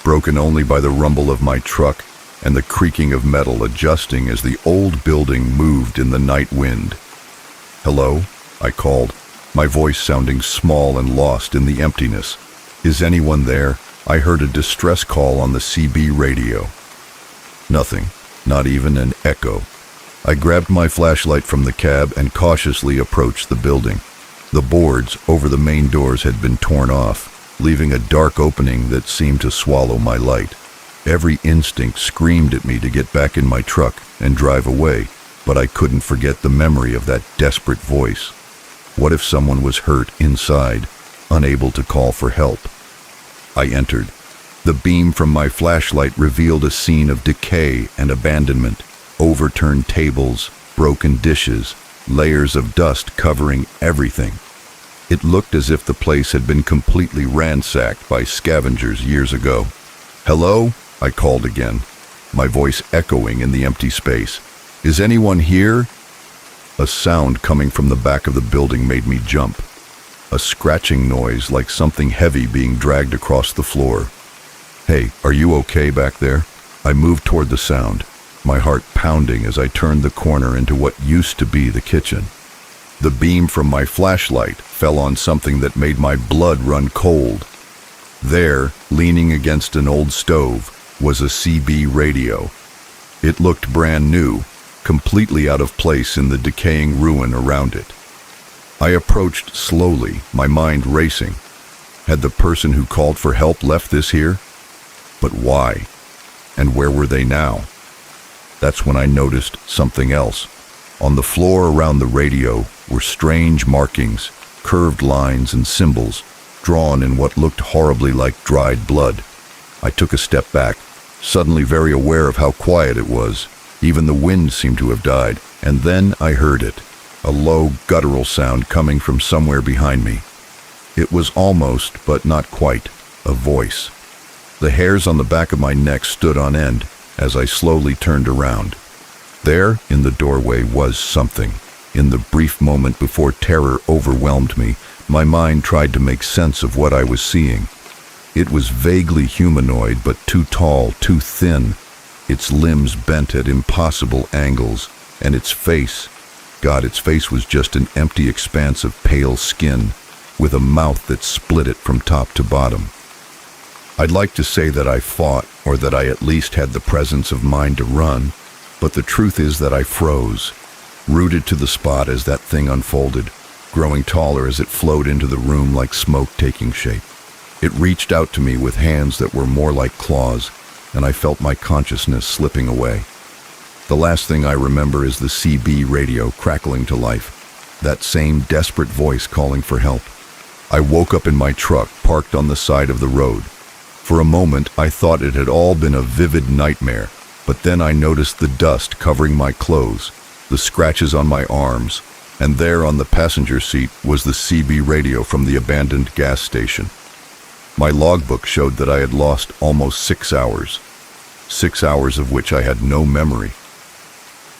broken only by the rumble of my truck and the creaking of metal adjusting as the old building moved in the night wind. "Hello?" I called, my voice sounding small and lost in the emptiness. "Is anyone there?" I heard a distress call on the CB radio. Nothing, not even an echo. I grabbed my flashlight from the cab and cautiously approached the building. The boards over the main doors had been torn off, leaving a dark opening that seemed to swallow my light. Every instinct screamed at me to get back in my truck and drive away, but I couldn't forget the memory of that desperate voice. What if someone was hurt inside, unable to call for help? I entered. The beam from my flashlight revealed a scene of decay and abandonment, overturned tables, broken dishes, layers of dust covering everything. It looked as if the place had been completely ransacked by scavengers years ago. "Hello?" I called again, my voice echoing in the empty space. "Is anyone here?" A sound coming from the back of the building made me jump. A scratching noise like something heavy being dragged across the floor. "Hey, are you okay back there?" I moved toward the sound, my heart pounding as I turned the corner into what used to be the kitchen. The beam from my flashlight fell on something that made my blood run cold. There, leaning against an old stove, was a CB radio. It looked brand new, completely out of place in the decaying ruin around it. I approached slowly, my mind racing. Had the person who called for help left this here? But why? And where were they now? That's when I noticed something else. On the floor around the radio were strange markings, curved lines and symbols, drawn in what looked horribly like dried blood. I took a step back, suddenly very aware of how quiet it was. Even the wind seemed to have died, and then I heard it, a low, guttural sound coming from somewhere behind me. It was almost, but not quite, a voice. The hairs on the back of my neck stood on end as I slowly turned around. There, in the doorway, was something. In the brief moment before terror overwhelmed me, my mind tried to make sense of what I was seeing. It was vaguely humanoid, but too tall, too thin. Its limbs bent at impossible angles, and its face was just an empty expanse of pale skin, with a mouth that split it from top to bottom. I'd like to say that I fought, or that I at least had the presence of mind to run, but the truth is that I froze, rooted to the spot as that thing unfolded, growing taller as it flowed into the room like smoke taking shape. It reached out to me with hands that were more like claws, and I felt my consciousness slipping away. The last thing I remember is the CB radio crackling to life, that same desperate voice calling for help. I woke up in my truck, parked on the side of the road. For a moment, I thought it had all been a vivid nightmare, but then I noticed the dust covering my clothes, the scratches on my arms, and there on the passenger seat was the CB radio from the abandoned gas station. My logbook showed that I had lost almost 6 hours. 6 hours of which I had no memory.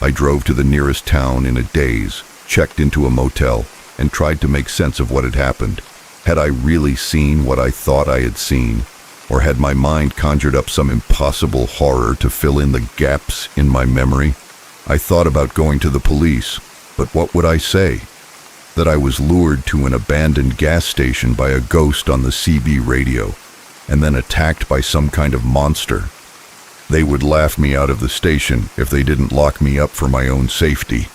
I drove to the nearest town in a daze, checked into a motel, and tried to make sense of what had happened. Had I really seen what I thought I had seen? Or had my mind conjured up some impossible horror to fill in the gaps in my memory? I thought about going to the police, but what would I say? That I was lured to an abandoned gas station by a ghost on the CB radio, and then attacked by some kind of monster. They would laugh me out of the station if they didn't lock me up for my own safety.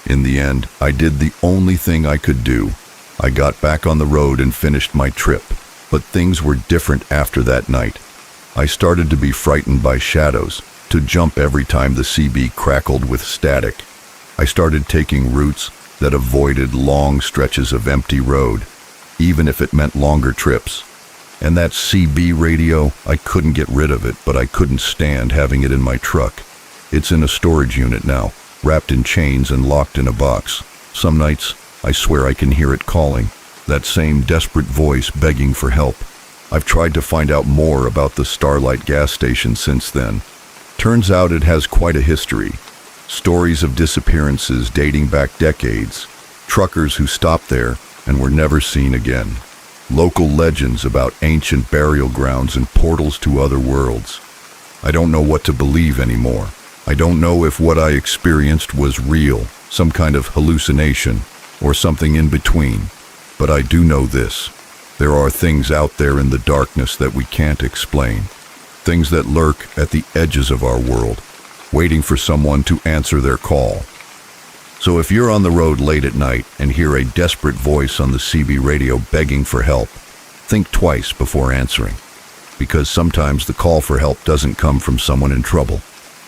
In the end, I did the only thing I could do. I got back on the road and finished my trip. But things were different after that night. I started to be frightened by shadows, to jump every time the CB crackled with static. I started taking routes that avoided long stretches of empty road, even if it meant longer trips. And that CB radio, I couldn't get rid of it, but I couldn't stand having it in my truck. It's in a storage unit now, wrapped in chains and locked in a box. Some nights, I swear I can hear it calling. That same desperate voice begging for help. I've tried to find out more about the Starlight gas station since then. Turns out it has quite a history. Stories of disappearances dating back decades. Truckers who stopped there and were never seen again. Local legends about ancient burial grounds and portals to other worlds. I don't know what to believe anymore. I don't know if what I experienced was real, some kind of hallucination, or something in between. But I do know this. There are things out there in the darkness that we can't explain. Things that lurk at the edges of our world, waiting for someone to answer their call. So if you're on the road late at night and hear a desperate voice on the CB radio begging for help, think twice before answering. Because sometimes the call for help doesn't come from someone in trouble.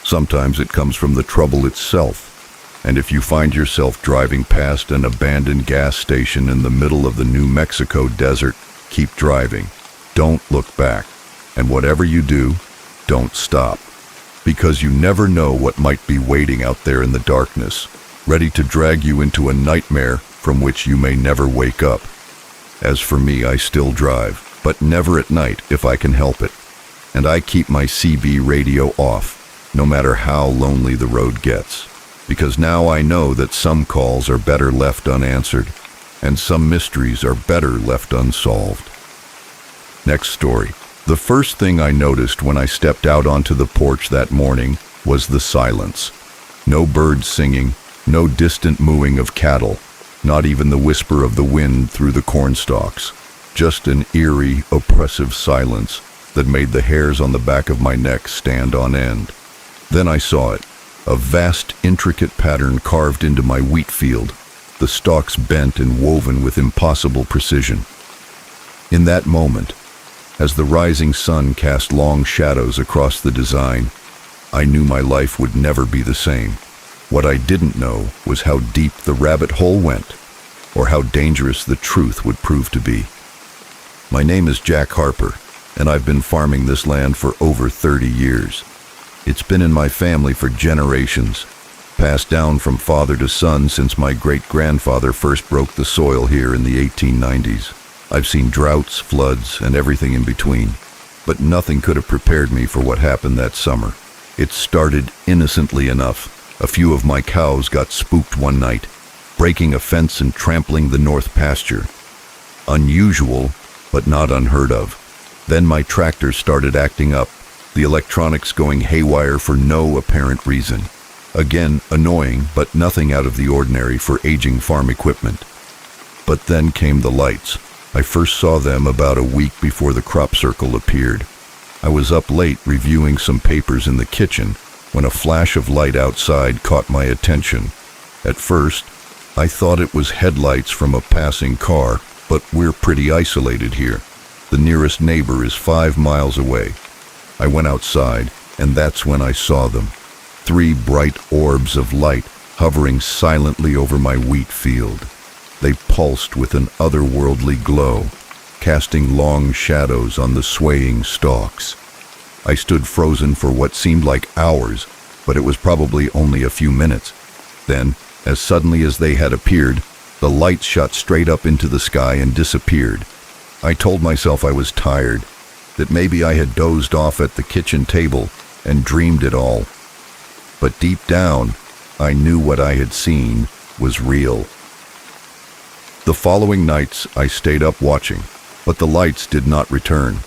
Sometimes it comes from the trouble itself. And if you find yourself driving past an abandoned gas station in the middle of the New Mexico desert, keep driving. Don't look back. And whatever you do, don't stop. Because you never know what might be waiting out there in the darkness, ready to drag you into a nightmare from which you may never wake up. As for me, I still drive, but never at night if I can help it. And I keep my CB radio off, no matter how lonely the road gets. Because now I know that some calls are better left unanswered, and some mysteries are better left unsolved. Next story. The first thing I noticed when I stepped out onto the porch that morning was the silence. No birds singing, no distant mooing of cattle, not even the whisper of the wind through the corn stalks. just an eerie, oppressive silence that made the hairs on the back of my neck stand on end. Then I saw it, a vast, intricate pattern carved into my wheat field, the stalks bent and woven with impossible precision. In that moment, as the rising sun cast long shadows across the design, I knew my life would never be the same. What I didn't know was how deep the rabbit hole went, or how dangerous the truth would prove to be. My name is Jack Harper, and I've been farming this land for over 30 years. It's been in my family for generations, passed down from father to son since my great-grandfather first broke the soil here in the 1890s. I've seen droughts, floods, and everything in between, but nothing could have prepared me for what happened that summer. It started innocently enough. A few of my cows got spooked one night, breaking a fence and trampling the north pasture. Unusual, but not unheard of. Then my tractor started acting up, the electronics going haywire for no apparent reason. Again, annoying, but nothing out of the ordinary for aging farm equipment. But then came the lights. I first saw them about a week before the crop circle appeared. I was up late reviewing some papers in the kitchen when a flash of light outside caught my attention. At first, I thought it was headlights from a passing car, but we're pretty isolated here. The nearest neighbor is 5 miles away. I went outside, and that's when I saw them. 3 bright orbs of light hovering silently over my wheat field. They pulsed with an otherworldly glow, casting long shadows on the swaying stalks. I stood frozen for what seemed like hours, but it was probably only a few minutes. Then, as suddenly as they had appeared, the lights shot straight up into the sky and disappeared. I told myself I was tired, that maybe I had dozed off at the kitchen table and dreamed it all. But deep down, I knew what I had seen was real. The following nights, I stayed up watching, but the lights did not return.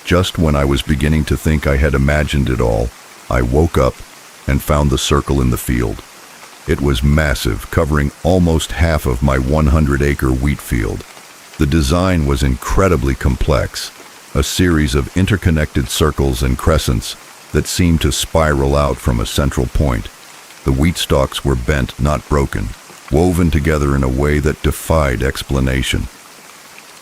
Just when I was beginning to think I had imagined it all, I woke up and found the circle in the field. It was massive, covering almost half of my 100-acre wheat field. The design was incredibly complex, a series of interconnected circles and crescents that seemed to spiral out from a central point. The wheat stalks were bent, not broken, woven together in a way that defied explanation.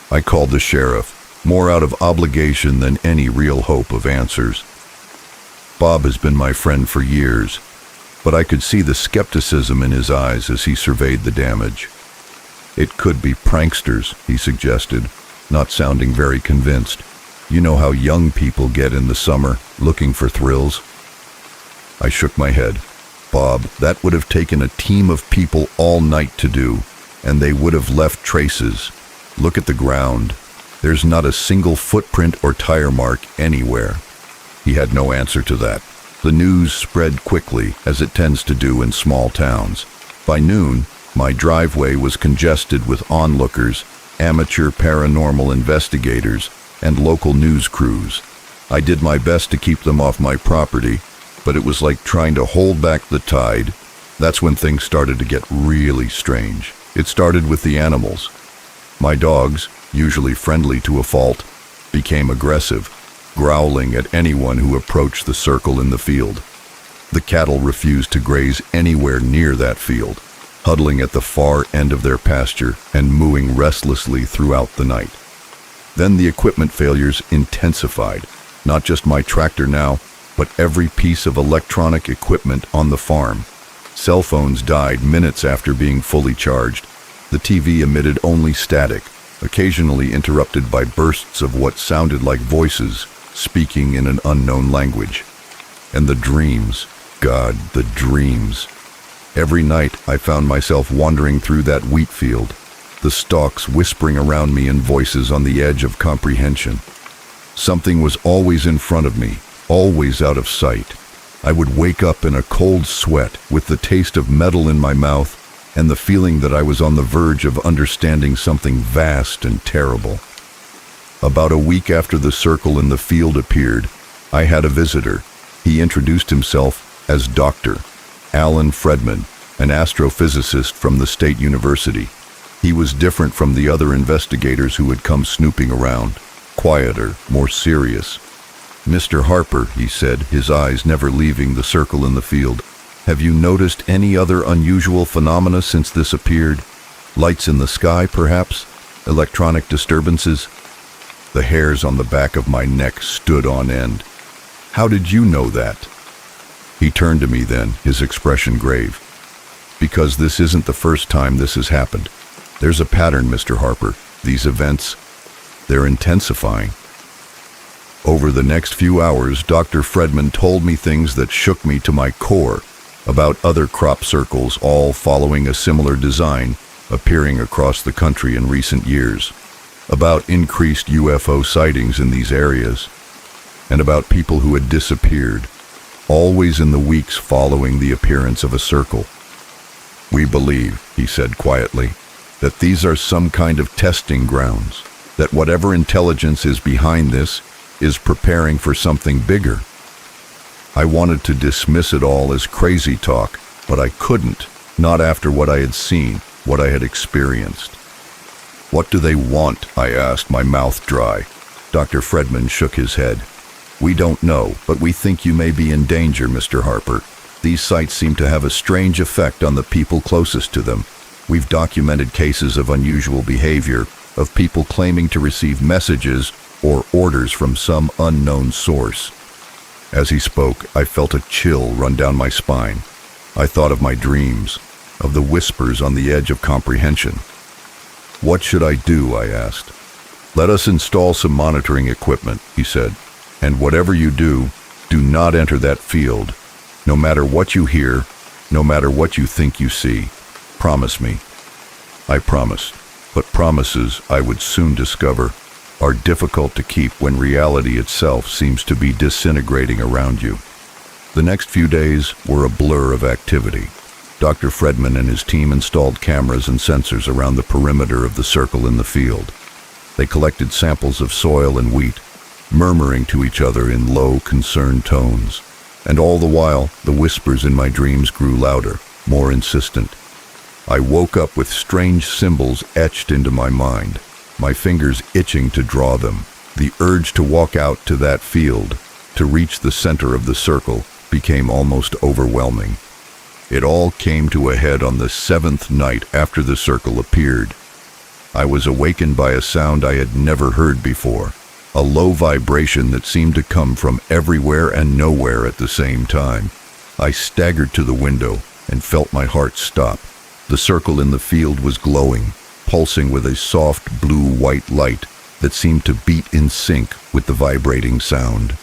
I called the sheriff, more out of obligation than any real hope of answers. Bob has been my friend for years, but I could see the skepticism in his eyes as he surveyed the damage. It could be pranksters, he suggested, not sounding very convinced. You know how young people get in the summer, looking for thrills. I shook my head. Bob, that would have taken a team of people all night to do, and they would have left traces. Look at the ground. There's not a single footprint or tire mark anywhere. He had no answer to that. The news spread quickly, as it tends to do in small towns. By noon, my driveway was congested with onlookers, amateur paranormal investigators, and local news crews. I did my best to keep them off my property, but it was like trying to hold back the tide. That's when things started to get really strange. It started with the animals. My dogs, usually friendly to a fault, became aggressive, growling at anyone who approached the circle in the field. The cattle refused to graze anywhere near that field, huddling at the far end of their pasture and mooing restlessly throughout the night. Then the equipment failures intensified, not just my tractor now, but every piece of electronic equipment on the farm. Cell phones died minutes after being fully charged. The TV emitted only static, occasionally interrupted by bursts of what sounded like voices speaking in an unknown language. And the dreams, God, the dreams. Every night I found myself wandering through that wheat field, the stalks whispering around me in voices on the edge of comprehension. Something was always in front of me, always out of sight. I would wake up in a cold sweat with the taste of metal in my mouth and the feeling that I was on the verge of understanding something vast and terrible. About a week after the circle in the field appeared, I had a visitor. He introduced himself as Dr. Alan Fredman, an astrophysicist from the State University. He was different from the other investigators who had come snooping around, quieter, more serious. "Mr. Harper," he said, his eyes never leaving the circle in the field, "have you noticed any other unusual phenomena since this appeared? Lights in the sky, perhaps? Electronic disturbances?" The hairs on the back of my neck stood on end. "How did you know that?" He turned to me then, his expression grave. "Because this isn't the first time this has happened. There's a pattern, Mr. Harper. These events, they're intensifying." Over the next few hours, Dr. Fredman told me things that shook me to my core about other crop circles, all following a similar design, appearing across the country in recent years, about increased UFO sightings in these areas, and about people who had disappeared, always in the weeks following the appearance of a circle. "We believe," he said quietly, "that these are some kind of testing grounds, that whatever intelligence is behind this is preparing for something bigger." I wanted to dismiss it all as crazy talk, but I couldn't, not after what I had seen, what I had experienced. "What do they want?" I asked, my mouth dry. Dr. Fredman shook his head. "We don't know, but we think you may be in danger, Mr. Harper. These sites seem to have a strange effect on the people closest to them. We've documented cases of unusual behavior, of people claiming to receive messages or orders from some unknown source." As he spoke, I felt a chill run down my spine. I thought of my dreams, of the whispers on the edge of comprehension. "What should I do?" I asked. "Let us install some monitoring equipment," he said. "And whatever you do, do not enter that field. No matter what you hear, no matter what you think you see. Promise me." I promised, but promises, I would soon discover, are difficult to keep when reality itself seems to be disintegrating around you. The next few days were a blur of activity. Dr. Fredman and his team installed cameras and sensors around the perimeter of the circle in the field. They collected samples of soil and wheat, murmuring to each other in low, concerned tones. And all the while, the whispers in my dreams grew louder, more insistent. I woke up with strange symbols etched into my mind, my fingers itching to draw them. The urge to walk out to that field, to reach the center of the circle, became almost overwhelming. It all came to a head on the 7th night after the circle appeared. I was awakened by a sound I had never heard before, a low vibration that seemed to come from everywhere and nowhere at the same time. I staggered to the window and felt my heart stop. The circle in the field was glowing, pulsing with a soft blue-white light that seemed to beat in sync with the vibrating sound.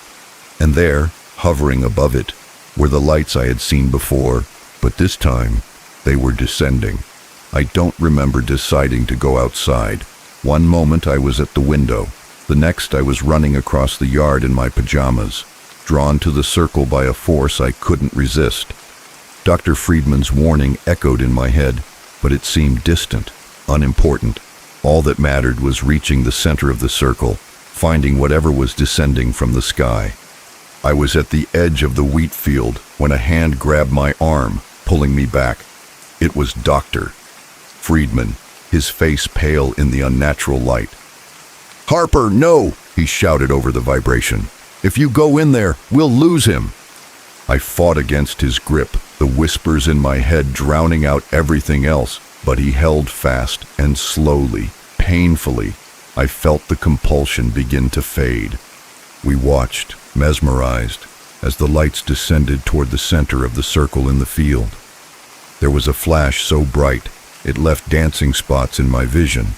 And there, hovering above it, were the lights I had seen before, but this time they were descending. I don't remember deciding to go outside. One moment I was at the window. The next I was running across the yard in my pajamas, drawn to the circle by a force I couldn't resist. Dr. Friedman's warning echoed in my head, but it seemed distant, unimportant. All that mattered was reaching the center of the circle, finding whatever was descending from the sky. I was at the edge of the wheat field when a hand grabbed my arm, pulling me back. It was Dr. Friedman, his face pale in the unnatural light. "Harper, no!" he shouted over the vibration. "If you go in there, we'll lose him." I fought against his grip, the whispers in my head drowning out everything else, but he held fast, and slowly, painfully, I felt the compulsion begin to fade. We watched, mesmerized, as the lights descended toward the center of the circle in the field. There was a flash so bright, it left dancing spots in my vision.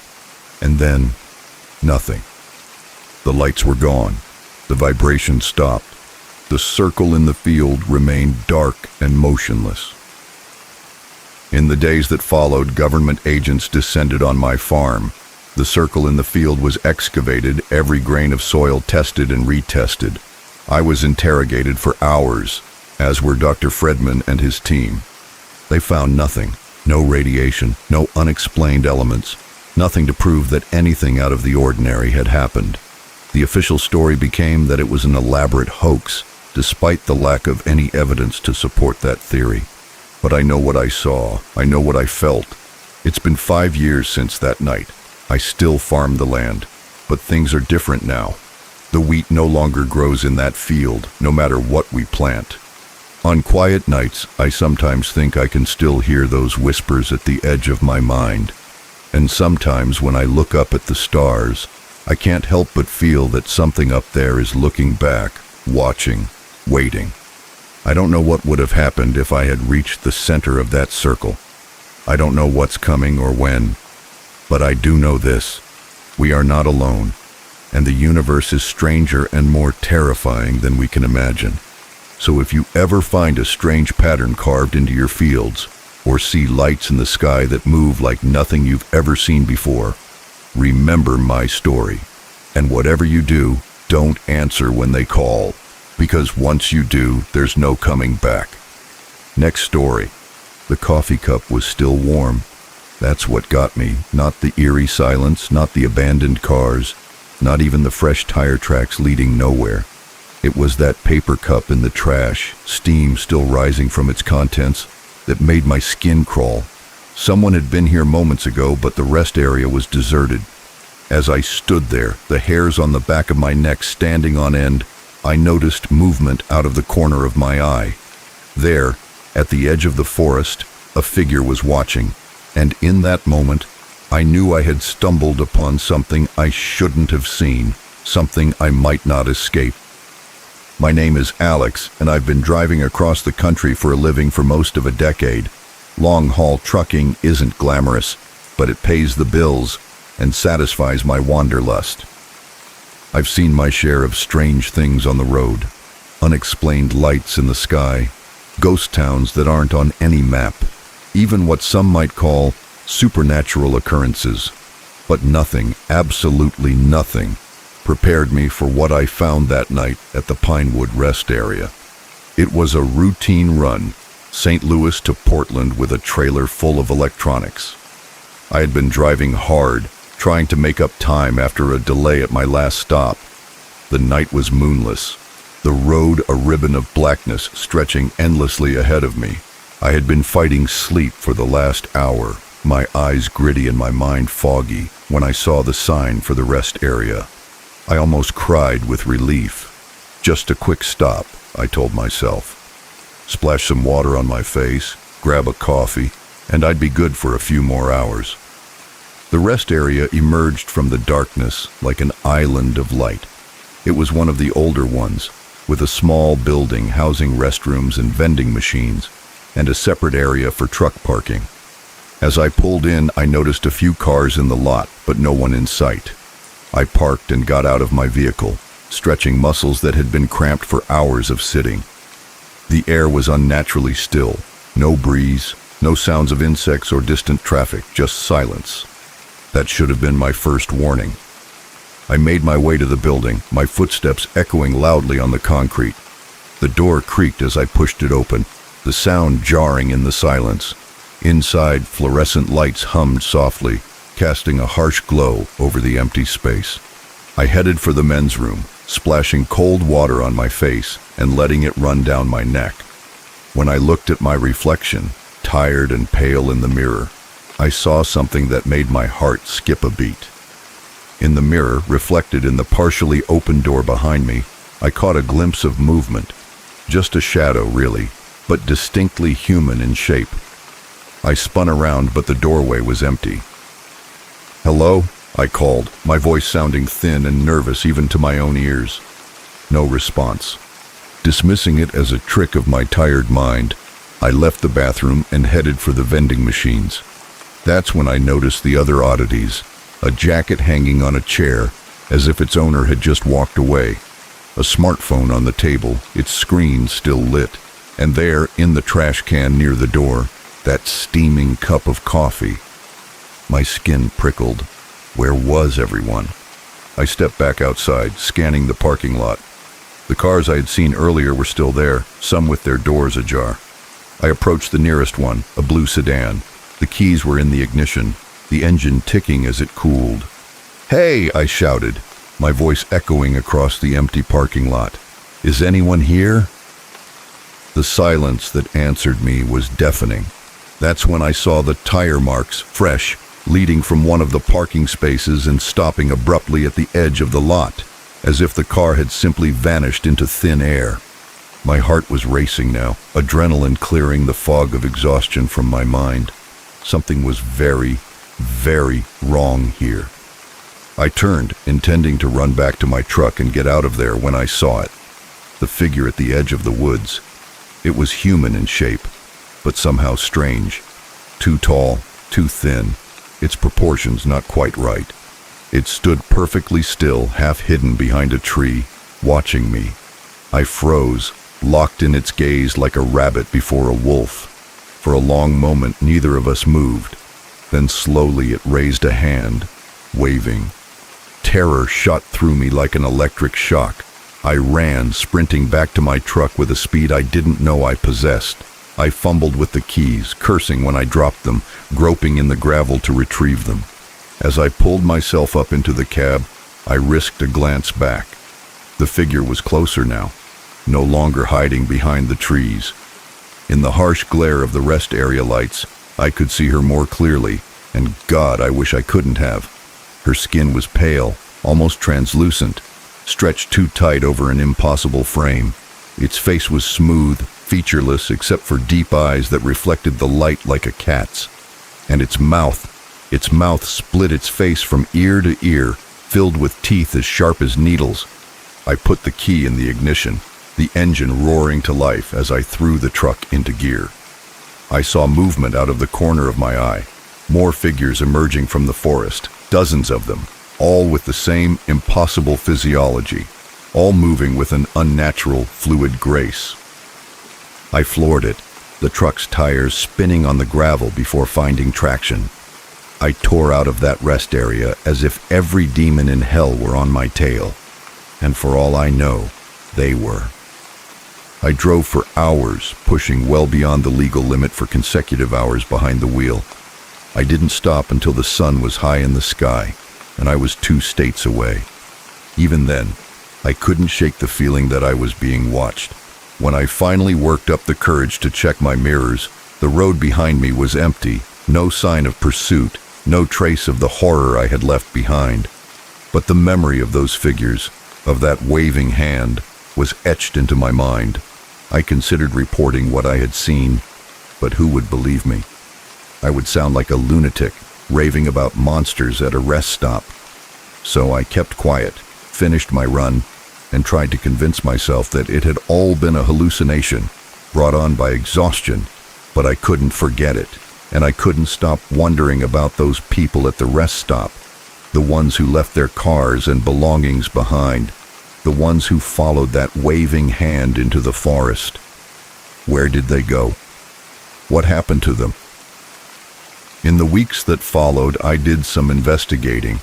And then, nothing. The lights were gone. The vibration stopped. The circle in the field remained dark and motionless. In the days that followed, government agents descended on my farm. The circle in the field was excavated, every grain of soil tested and retested. I was interrogated for hours, as were Dr. Fredman and his team. They found nothing, no radiation, no unexplained elements, nothing to prove that anything out of the ordinary had happened. The official story became that it was an elaborate hoax, despite the lack of any evidence to support that theory. But I know what I saw, I know what I felt. It's been 5 years since that night. I still farm the land, but things are different now. The wheat no longer grows in that field, no matter what we plant. On quiet nights, I sometimes think I can still hear those whispers at the edge of my mind. And sometimes when I look up at the stars, I can't help but feel that something up there is looking back, watching, waiting. I don't know what would have happened if I had reached the center of that circle. I don't know what's coming or when, but I do know this: we are not alone, and the universe is stranger and more terrifying than we can imagine. So if you ever find a strange pattern carved into your fields, or see lights in the sky that move like nothing you've ever seen before, remember my story. And whatever you do, don't answer when they call, because once you do, there's no coming back. Next story. The coffee cup was still warm. That's what got me, not the eerie silence, not the abandoned cars, not even the fresh tire tracks leading nowhere. It was that paper cup in the trash, steam still rising from its contents, that made my skin crawl. Someone had been here moments ago, but the rest area was deserted. As I stood there, the hairs on the back of my neck standing on end, I noticed movement out of the corner of my eye. There, at the edge of the forest, a figure was watching, and in that moment, I knew I had stumbled upon something I shouldn't have seen, something I might not escape. My name is Alex, and I've been driving across the country for a living for most of a decade. Long-haul trucking isn't glamorous, but it pays the bills and satisfies my wanderlust. I've seen my share of strange things on the road, unexplained lights in the sky, ghost towns that aren't on any map, even what some might call supernatural occurrences. But nothing, absolutely nothing, prepared me for what I found that night at the Pinewood Rest Area. It was a routine run, St. Louis to Portland, with a trailer full of electronics. I had been driving hard, trying to make up time after a delay at my last stop. The night was moonless, the road a ribbon of blackness stretching endlessly ahead of me. I had been fighting sleep for the last hour, my eyes gritty and my mind foggy, when I saw the sign for the rest area. I almost cried with relief. Just a quick stop, I told myself. Splash some water on my face, grab a coffee, and I'd be good for a few more hours. The rest area emerged from the darkness like an island of light. It was one of the older ones, with a small building housing restrooms and vending machines, and a separate area for truck parking. As I pulled in, I noticed a few cars in the lot, but no one in sight. I parked and got out of my vehicle, stretching muscles that had been cramped for hours of sitting. The air was unnaturally still, no breeze, no sounds of insects or distant traffic, just silence. That should have been my first warning. I made my way to the building, my footsteps echoing loudly on the concrete. The door creaked as I pushed it open, the sound jarring in the silence. Inside, fluorescent lights hummed softly, casting a harsh glow over the empty space. I headed for the men's room, splashing cold water on my face and letting it run down my neck. When I looked at my reflection, tired and pale in the mirror, I saw something that made my heart skip a beat. In the mirror, reflected in the partially open door behind me, I caught a glimpse of movement. Just a shadow, really, but distinctly human in shape. I spun around, but the doorway was empty. "Hello?" I called, my voice sounding thin and nervous even to my own ears. No response. Dismissing it as a trick of my tired mind, I left the bathroom and headed for the vending machines. That's when I noticed the other oddities: a jacket hanging on a chair, as if its owner had just walked away, a smartphone on the table, its screen still lit, and there, in the trash can near the door, that steaming cup of coffee. My skin prickled. Where was everyone? I stepped back outside, scanning the parking lot. The cars I had seen earlier were still there, some with their doors ajar. I approached the nearest one, a blue sedan. The keys were in the ignition, the engine ticking as it cooled. "Hey!" I shouted, my voice echoing across the empty parking lot. "Is anyone here?" The silence that answered me was deafening. That's when I saw the tire marks, fresh, leading from one of the parking spaces and stopping abruptly at the edge of the lot, as if the car had simply vanished into thin air. My heart was racing now, adrenaline clearing the fog of exhaustion from my mind. Something was very, very wrong here. I turned, intending to run back to my truck and get out of there when I saw it. The figure at the edge of the woods. It was human in shape, but somehow strange. Too tall, too thin, its proportions not quite right. It stood perfectly still, half hidden behind a tree, watching me. I froze, locked in its gaze like a rabbit before a wolf. For a long moment, neither of us moved. Then slowly it raised a hand, waving. Terror shot through me like an electric shock. I ran, sprinting back to my truck with a speed I didn't know I possessed. I fumbled with the keys, cursing when I dropped them, groping in the gravel to retrieve them. As I pulled myself up into the cab, I risked a glance back. The figure was closer now, no longer hiding behind the trees. In the harsh glare of the rest area lights, I could see her more clearly, and God, I wish I couldn't have. Her skin was pale, almost translucent, stretched too tight over an impossible frame. Its face was smooth, featureless except for deep eyes that reflected the light like a cat's. And its mouth split its face from ear to ear, filled with teeth as sharp as needles. I put the key in the ignition, the engine roaring to life as I threw the truck into gear. I saw movement out of the corner of my eye, more figures emerging from the forest, dozens of them, all with the same impossible physiology, all moving with an unnatural, fluid grace. I floored it, the truck's tires spinning on the gravel before finding traction. I tore out of that rest area as if every demon in hell were on my tail. And for all I know, they were. I drove for hours, pushing well beyond the legal limit for consecutive hours behind the wheel. I didn't stop until the sun was high in the sky, and I was 2 states away. Even then, I couldn't shake the feeling that I was being watched. When I finally worked up the courage to check my mirrors, the road behind me was empty, no sign of pursuit, no trace of the horror I had left behind. But the memory of those figures, of that waving hand, was etched into my mind. I considered reporting what I had seen, but who would believe me? I would sound like a lunatic, raving about monsters at a rest stop. So I kept quiet, finished my run, and tried to convince myself that it had all been a hallucination, brought on by exhaustion, but I couldn't forget it, and I couldn't stop wondering about those people at the rest stop, the ones who left their cars and belongings behind, the ones who followed that waving hand into the forest. Where did they go? What happened to them? In the weeks that followed, I did some investigating.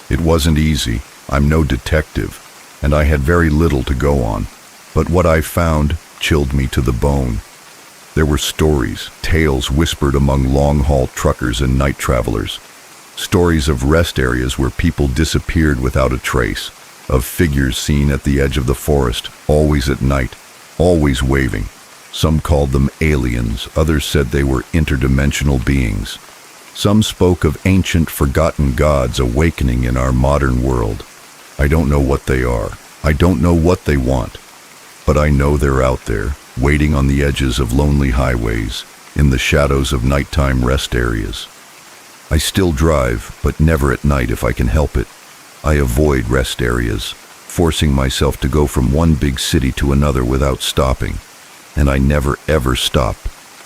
It wasn't easy. I'm no detective, and I had very little to go on. But what I found chilled me to the bone. There were stories, tales whispered among long-haul truckers and night travelers. Stories of rest areas where people disappeared without a trace, of figures seen at the edge of the forest, always at night, always waving. Some called them aliens, others said they were interdimensional beings. Some spoke of ancient, forgotten gods awakening in our modern world. I don't know what they are. I don't know what they want. But I know they're out there, waiting on the edges of lonely highways, in the shadows of nighttime rest areas. I still drive, but never at night if I can help it. I avoid rest areas, forcing myself to go from one big city to another without stopping. And I never ever stop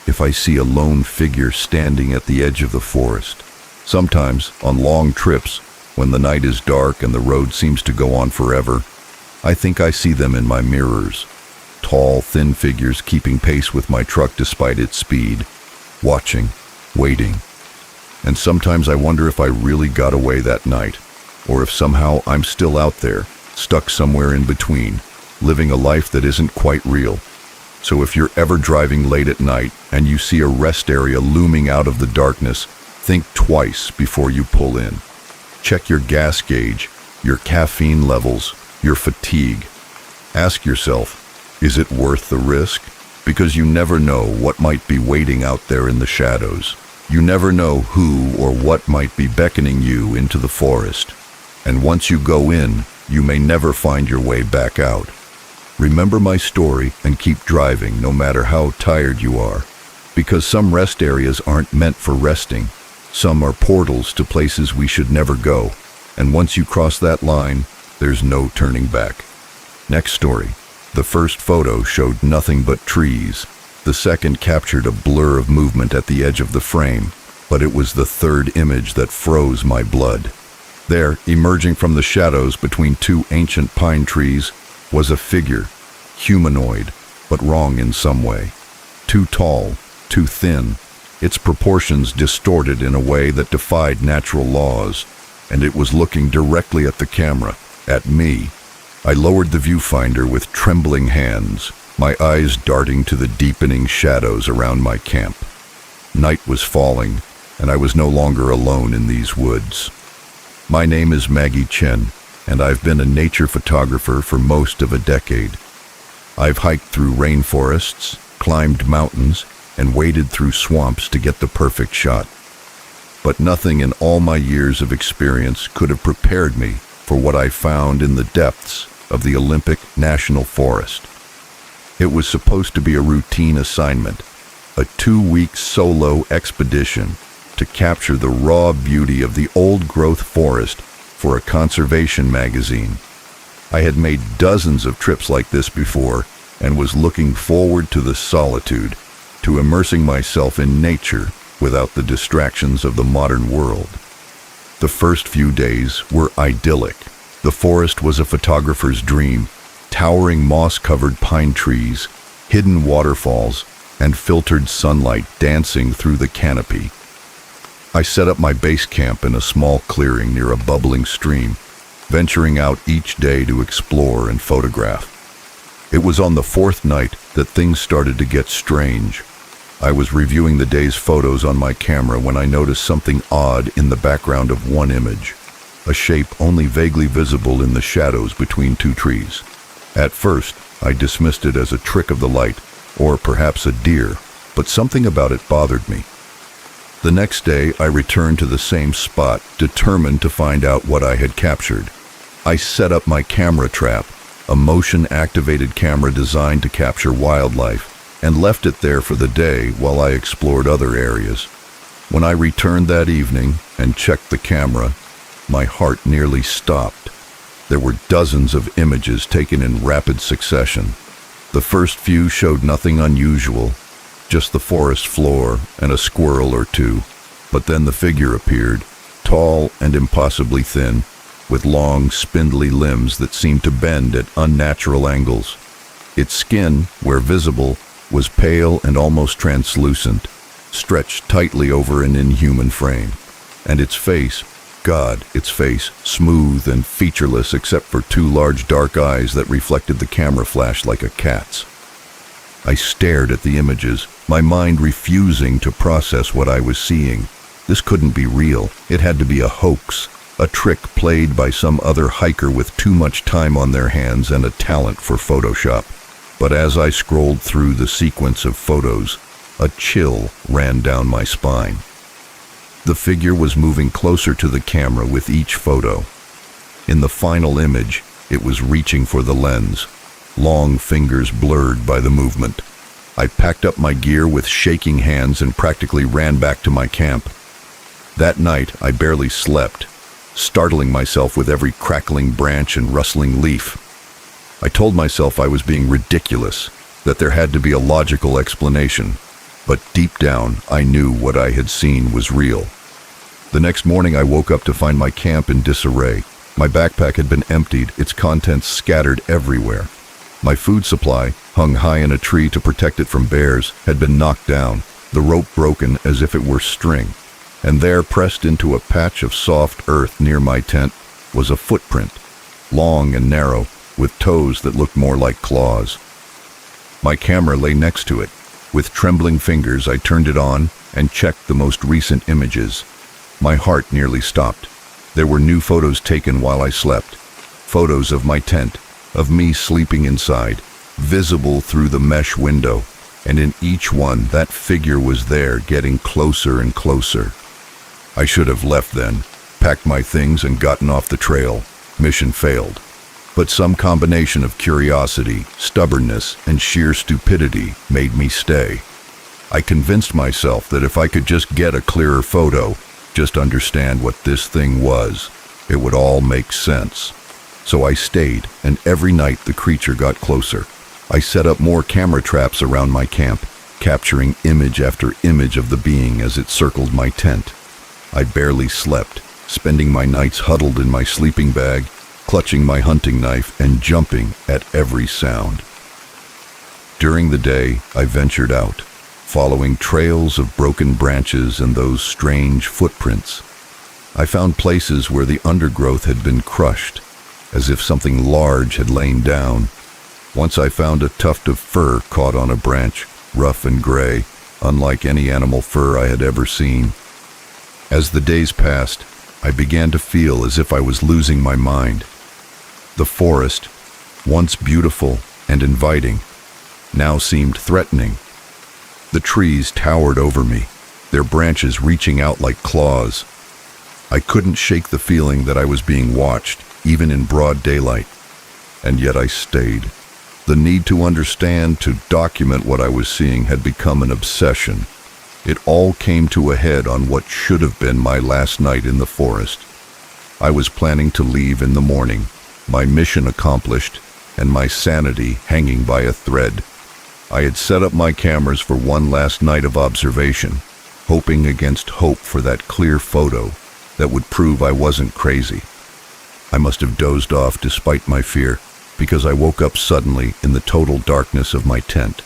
if I see a lone figure standing at the edge of the forest. Sometimes, on long trips, when the night is dark and the road seems to go on forever, I think I see them in my mirrors. Tall, thin figures keeping pace with my truck despite its speed, watching, waiting. And sometimes I wonder if I really got away that night, or if somehow I'm still out there, stuck somewhere in between, living a life that isn't quite real. So if you're ever driving late at night and you see a rest area looming out of the darkness, think twice before you pull in. Check your gas gauge, your caffeine levels, your fatigue. Ask yourself, is it worth the risk? because you never know what might be waiting out there in the shadows. You never know who or what might be beckoning you into the forest. And once you go in, you may never find your way back out. Remember my story and keep driving no matter how tired you are. Because some rest areas aren't meant for resting. Some are portals to places we should never go. And once you cross that line, there's no turning back. Next story. The first photo showed nothing but trees. The second captured a blur of movement at the edge of the frame, but it was the third image that froze my blood. There, emerging from the shadows between two ancient pine trees, was a figure, humanoid, but wrong in some way. Too tall, too thin, its proportions distorted in a way that defied natural laws, and it was looking directly at the camera, at me. I lowered the viewfinder with trembling hands, my eyes darting to the deepening shadows around my camp. Night was falling, and I was no longer alone in these woods. My name is Maggie Chen, and I've been a nature photographer for most of a decade. I've hiked through rainforests, climbed mountains, and waded through swamps to get the perfect shot. But nothing in all my years of experience could have prepared me for what I found in the depths of the Olympic National Forest. It was supposed to be a routine assignment, a 2-week solo expedition to capture the raw beauty of the old-growth forest for a conservation magazine. I had made dozens of trips like this before and was looking forward to the solitude, to immersing myself in nature without the distractions of the modern world. The first few days were idyllic. The forest was a photographer's dream, towering moss-covered pine trees, hidden waterfalls, and filtered sunlight dancing through the canopy. I set up my base camp in a small clearing near a bubbling stream, venturing out each day to explore and photograph. It was on the fourth night that things started to get strange. I was reviewing the day's photos on my camera when I noticed something odd in the background of one image, a shape only vaguely visible in the shadows between two trees. At first, I dismissed it as a trick of the light, or perhaps a deer, but something about it bothered me. The next day, I returned to the same spot, determined to find out what I had captured. I set up my camera trap, a motion-activated camera designed to capture wildlife, and left it there for the day while I explored other areas. When I returned that evening and checked the camera, my heart nearly stopped. There were dozens of images taken in rapid succession. The first few showed nothing unusual, just the forest floor and a squirrel or two. But then the figure appeared, tall and impossibly thin, with long, spindly limbs that seemed to bend at unnatural angles. Its skin, where visible, was pale and almost translucent, stretched tightly over an inhuman frame. And its face, its face, smooth and featureless except for two large dark eyes that reflected the camera flash like a cat's. I stared at the images, my mind refusing to process what I was seeing. This couldn't be real. It had to be a hoax, a trick played by some other hiker with too much time on their hands and a talent for Photoshop. But as I scrolled through the sequence of photos, a chill ran down my spine. The figure was moving closer to the camera with each photo. In the final image, it was reaching for the lens, long fingers blurred by the movement. I packed up my gear with shaking hands and practically ran back to my camp. That night, I barely slept, startling myself with every crackling branch and rustling leaf. I told myself I was being ridiculous, that there had to be a logical explanation, but deep down, I knew what I had seen was real. The next morning, I woke up to find my camp in disarray. My backpack had been emptied, its contents scattered everywhere. My food supply, hung high in a tree to protect it from bears, had been knocked down, the rope broken as if it were string. And there, pressed into a patch of soft earth near my tent, was a footprint, long and narrow, with toes that looked more like claws. My camera lay next to it. With trembling fingers, I turned it on and checked the most recent images. My heart nearly stopped. There were new photos taken while I slept. Photos of my tent, of me sleeping inside, visible through the mesh window, and in each one that figure was there, getting closer and closer. I should have left then, packed my things and gotten off the trail. Mission failed. But some combination of curiosity, stubbornness, and sheer stupidity made me stay. I convinced myself that if I could just get a clearer photo, just understand what this thing was, it would all make sense. So I stayed, and every night the creature got closer. I set up more camera traps around my camp, capturing image after image of the being as it circled my tent. I barely slept, spending my nights huddled in my sleeping bag, clutching my hunting knife and jumping at every sound. During the day, I ventured out, following trails of broken branches and those strange footprints. I found places where the undergrowth had been crushed, as if something large had lain down. Once I found a tuft of fur caught on a branch, rough and gray, unlike any animal fur I had ever seen. As the days passed, I began to feel as if I was losing my mind. The forest, once beautiful and inviting, now seemed threatening. The trees towered over me, their branches reaching out like claws. I couldn't shake the feeling that I was being watched, even in broad daylight. And yet I stayed. The need to understand, to document what I was seeing had become an obsession. It all came to a head on what should have been my last night in the forest. I was planning to leave in the morning, my mission accomplished, and my sanity hanging by a thread. I had set up my cameras for one last night of observation, hoping against hope for that clear photo that would prove I wasn't crazy. I must have dozed off despite my fear, because I woke up suddenly in the total darkness of my tent.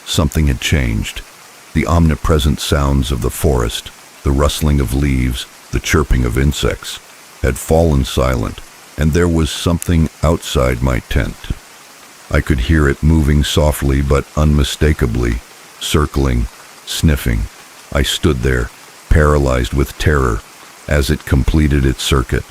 Something had changed. The omnipresent sounds of the forest, the rustling of leaves, the chirping of insects, had fallen silent, and there was something outside my tent. I could hear it moving softly but unmistakably, circling, sniffing. I stood there, paralyzed with terror, as it completed its circuit.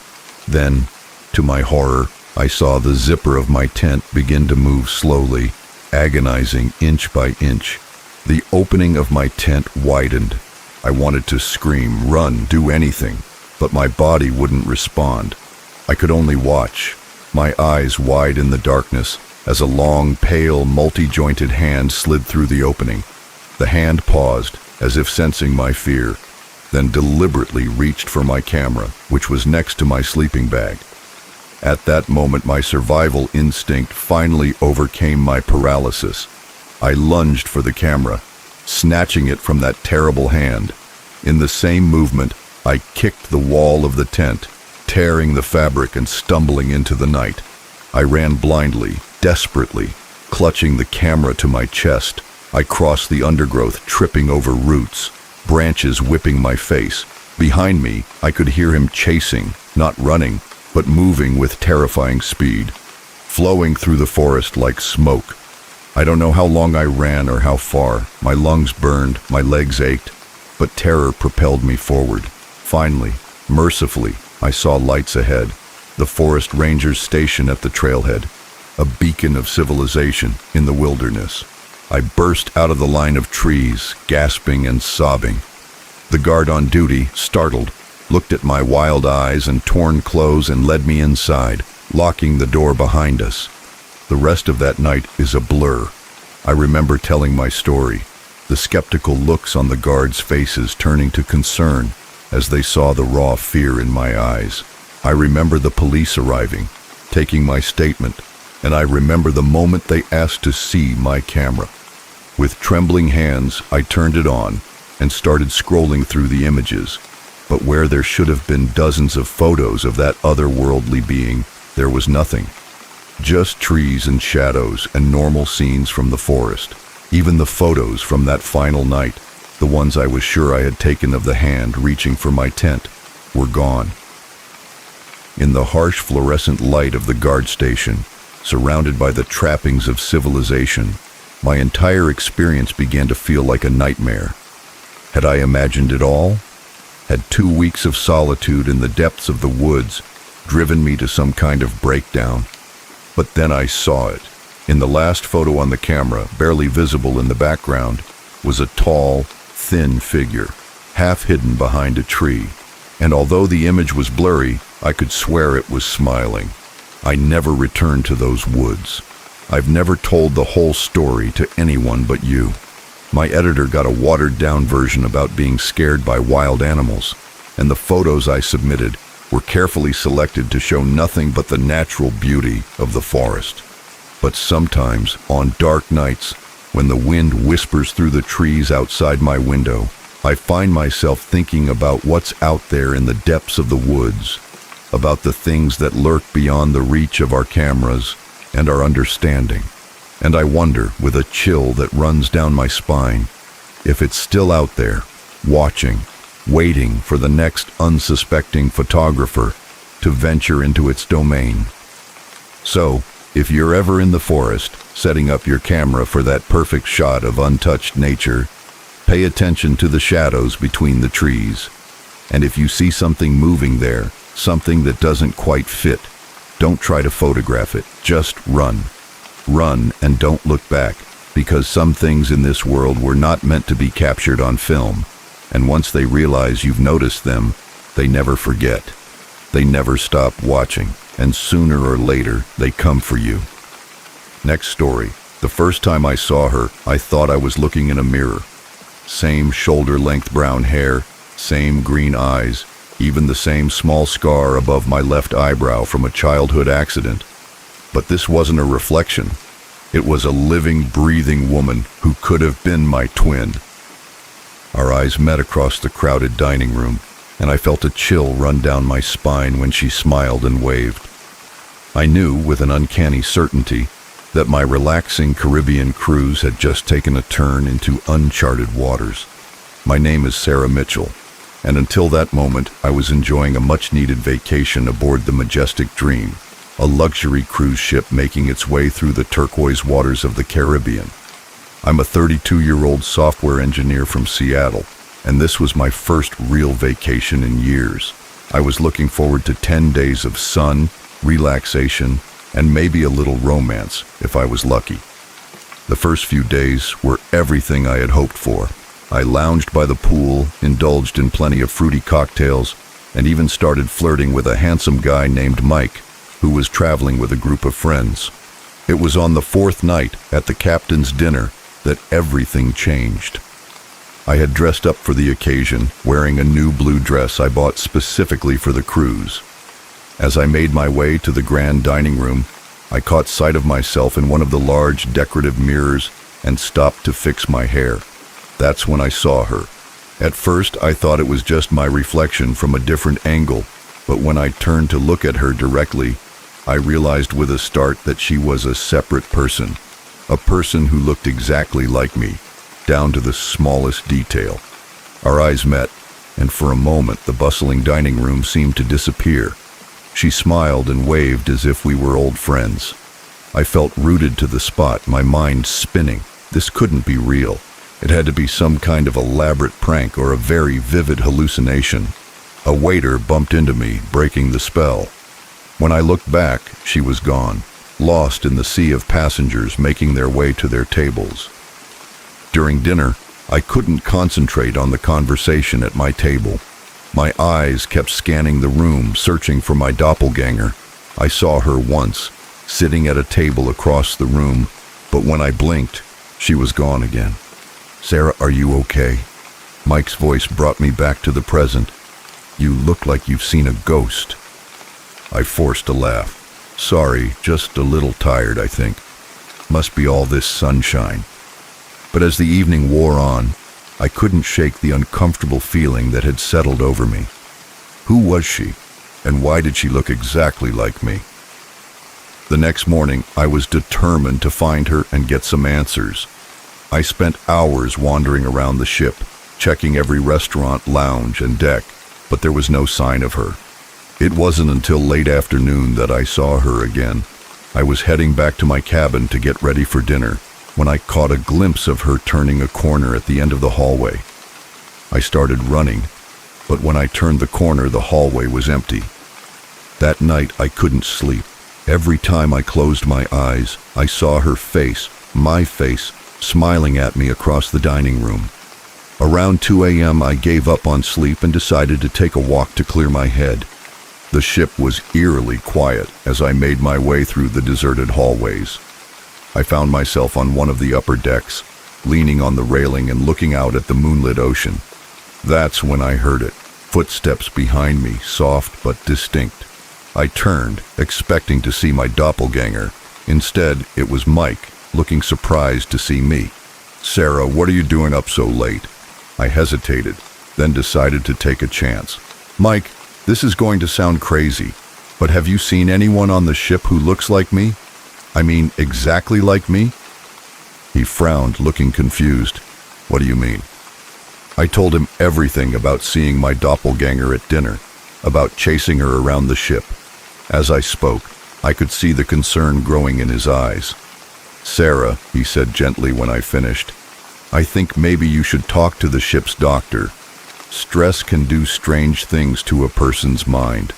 Then, to my horror, I saw the zipper of my tent begin to move slowly, agonizing inch by inch. The opening of my tent widened. I wanted to scream, run, do anything, but my body wouldn't respond. I could only watch, my eyes wide in the darkness, as a long, pale, multi-jointed hand slid through the opening. The hand paused, as if sensing my fear, then deliberately reached for my camera, which was next to my sleeping bag. At that moment, my survival instinct finally overcame my paralysis. I lunged for the camera, snatching it from that terrible hand. In the same movement, I kicked the wall of the tent, tearing the fabric and stumbling into the night. I ran blindly, desperately, clutching the camera to my chest. I crossed the undergrowth, tripping over roots, branches whipping my face. Behind me, I could hear him chasing, not running, but moving with terrifying speed, flowing through the forest like smoke. I don't know how long I ran or how far. My lungs burned, my legs ached, but terror propelled me forward. Finally, mercifully, I saw lights ahead, the forest ranger's station at the trailhead, a beacon of civilization in the wilderness. I burst out of the line of trees, gasping and sobbing. The guard on duty, startled, looked at my wild eyes and torn clothes and led me inside, locking the door behind us. The rest of that night is a blur. I remember telling my story, the skeptical looks on the guards' faces turning to concern as they saw the raw fear in my eyes. I remember the police arriving, taking my statement, and I remember the moment they asked to see my camera. With trembling hands, I turned it on and started scrolling through the images. But where there should have been dozens of photos of that otherworldly being, there was nothing. Just trees and shadows and normal scenes from the forest. Even the photos from that final night, the ones I was sure I had taken of the hand reaching for my tent, were gone. In the harsh fluorescent light of the guard station, surrounded by the trappings of civilization, my entire experience began to feel like a nightmare. Had I imagined it all? Had 2 weeks of solitude in the depths of the woods driven me to some kind of breakdown? But then I saw it, In the last photo on the camera, barely visible in the background, was a tall, thin figure, half hidden behind a tree. And although the image was blurry, I could swear it was smiling. I never returned to those woods. I've never told the whole story to anyone but you. My editor got a watered-down version about being scared by wild animals, and the photos I submitted were carefully selected to show nothing but the natural beauty of the forest. But sometimes, on dark nights, when the wind whispers through the trees outside my window, I find myself thinking about what's out there in the depths of the woods, about the things that lurk beyond the reach of our cameras and our understanding. And I wonder, with a chill that runs down my spine, if it's still out there, watching, waiting for the next unsuspecting photographer to venture into its domain. So, if you're ever in the forest, setting up your camera for that perfect shot of untouched nature, pay attention to the shadows between the trees. And if you see something moving there, something that doesn't quite fit, don't try to photograph it, just run. Run and don't look back, because some things in this world were not meant to be captured on film, and once they realize you've noticed them, they never forget. They never stop watching, and sooner or later, they come for you. Next story. The first time I saw her, I thought I was looking in a mirror. Same shoulder-length brown hair, same green eyes, even the same small scar above my left eyebrow from a childhood accident. But this wasn't a reflection. It was a living, breathing woman who could have been my twin. Our eyes met across the crowded dining room, and I felt a chill run down my spine when she smiled and waved. I knew, with an uncanny certainty, that my relaxing Caribbean cruise had just taken a turn into uncharted waters. My name is Sarah Mitchell, and until that moment, I was enjoying a much-needed vacation aboard the Majestic Dream, a luxury cruise ship making its way through the turquoise waters of the Caribbean. I'm a 32-year-old software engineer from Seattle, and this was my first real vacation in years. I was looking forward to 10 days of sun, relaxation, and maybe a little romance, if I was lucky. The first few days were everything I had hoped for. I lounged by the pool, indulged in plenty of fruity cocktails, and even started flirting with a handsome guy named Mike, who was traveling with a group of friends. It was on the fourth night, at the captain's dinner, that everything changed. I had dressed up for the occasion, wearing a new blue dress I bought specifically for the cruise. As I made my way to the grand dining room, I caught sight of myself in one of the large decorative mirrors and stopped to fix my hair. That's when I saw her. At first, I thought it was just my reflection from a different angle, but when I turned to look at her directly, I realized with a start that she was a separate person, a person who looked exactly like me, down to the smallest detail. Our eyes met, and for a moment the bustling dining room seemed to disappear. She smiled and waved as if we were old friends. I felt rooted to the spot, my mind spinning. This couldn't be real. It had to be some kind of elaborate prank or a very vivid hallucination. A waiter bumped into me, breaking the spell. When I looked back, she was gone, lost in the sea of passengers making their way to their tables. During dinner, I couldn't concentrate on the conversation at my table. My eyes kept scanning the room, searching for my doppelganger. I saw her once, sitting at a table across the room, but when I blinked, she was gone again. "Sarah, are you okay?" Mike's voice brought me back to the present. "You look like you've seen a ghost." I forced a laugh. "Sorry, just a little tired, I think. Must be all this sunshine." But as the evening wore on, I couldn't shake the uncomfortable feeling that had settled over me. Who was she, and why did she look exactly like me? The next morning, I was determined to find her and get some answers. I spent hours wandering around the ship, checking every restaurant, lounge, and deck, but there was no sign of her. It wasn't until late afternoon that I saw her again. I was heading back to my cabin to get ready for dinner when I caught a glimpse of her turning a corner at the end of the hallway. I started running, but when I turned the corner, the hallway was empty. That night, I couldn't sleep. Every time I closed my eyes, I saw her face, my face, smiling at me across the dining room. Around 2 a.m. I gave up on sleep and decided to take a walk to clear my head. The ship was eerily quiet as I made my way through the deserted hallways. I found myself on one of the upper decks, leaning on the railing and looking out at the moonlit ocean. That's when I heard it, footsteps behind me, soft but distinct. I turned, expecting to see my doppelganger. Instead, it was Mike, looking surprised to see me. "Sarah, what are you doing up so late?" I hesitated, then decided to take a chance. "Mike, this is going to sound crazy, but have you seen anyone on the ship who looks like me? I mean, exactly like me?" He frowned, looking confused. "What do you mean?" I told him everything about seeing my doppelganger at dinner, about chasing her around the ship. As I spoke, I could see the concern growing in his eyes. "Sarah," he said gently when I finished, "I think maybe you should talk to the ship's doctor. Stress can do strange things to a person's mind."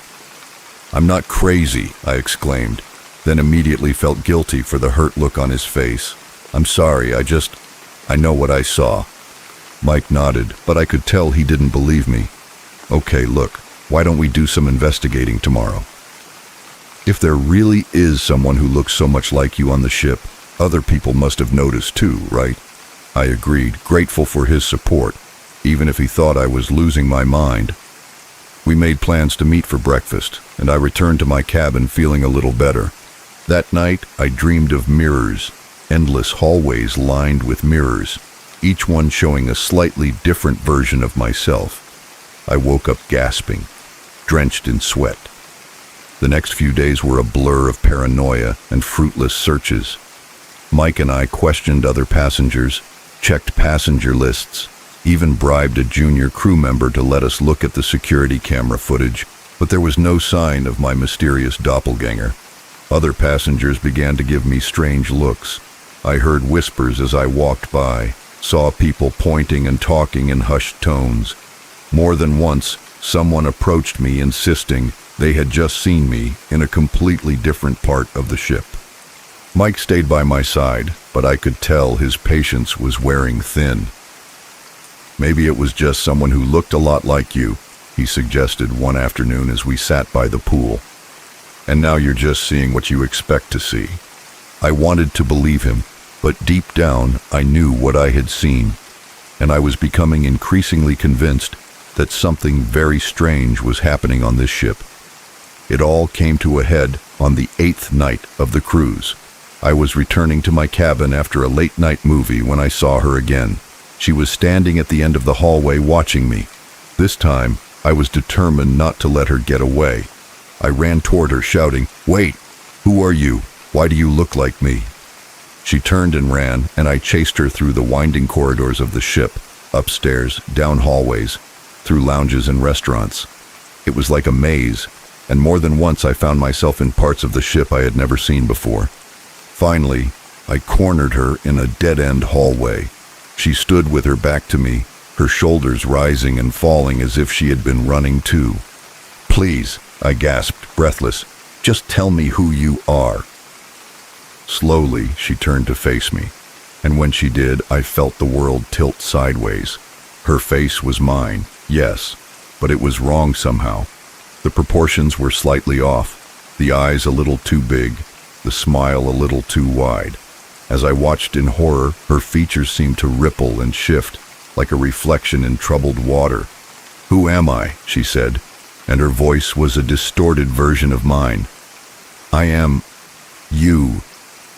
"I'm not crazy," I exclaimed, then immediately felt guilty for the hurt look on his face. "I'm sorry, I know what I saw." Mike nodded, but I could tell he didn't believe me. "Okay, look, why don't we do some investigating tomorrow? If there really is someone who looks so much like you on the ship, other people must have noticed too, right?" I agreed, grateful for his support, even if he thought I was losing my mind. We made plans to meet for breakfast, and I returned to my cabin feeling a little better. That night, I dreamed of mirrors, endless hallways lined with mirrors, each one showing a slightly different version of myself. I woke up gasping, drenched in sweat. The next few days were a blur of paranoia and fruitless searches. Mike and I questioned other passengers, checked passenger lists, even bribed a junior crew member to let us look at the security camera footage, but there was no sign of my mysterious doppelganger. Other passengers began to give me strange looks. I heard whispers as I walked by, saw people pointing and talking in hushed tones. More than once, someone approached me insisting they had just seen me in a completely different part of the ship. Mike stayed by my side, but I could tell his patience was wearing thin. "Maybe it was just someone who looked a lot like you," he suggested one afternoon as we sat by the pool. "And now you're just seeing what you expect to see." I wanted to believe him, but deep down I knew what I had seen, and I was becoming increasingly convinced that something very strange was happening on this ship. It all came to a head on the 8th night of the cruise. I was returning to my cabin after a late-night movie when I saw her again. She was standing at the end of the hallway watching me. This time, I was determined not to let her get away. I ran toward her, shouting, "Wait! Who are you? Why do you look like me?" She turned and ran, and I chased her through the winding corridors of the ship, upstairs, down hallways, through lounges and restaurants. It was like a maze, and more than once I found myself in parts of the ship I had never seen before. Finally, I cornered her in a dead-end hallway. She stood with her back to me, her shoulders rising and falling as if she had been running too. "Please," I gasped, breathless, "just tell me who you are." Slowly, she turned to face me, and when she did, I felt the world tilt sideways. Her face was mine, yes, but it was wrong somehow. The proportions were slightly off, the eyes a little too big, the smile a little too wide. As I watched in horror, her features seemed to ripple and shift, like a reflection in troubled water. "Who am I?" she said, and her voice was a distorted version of mine. "I am you,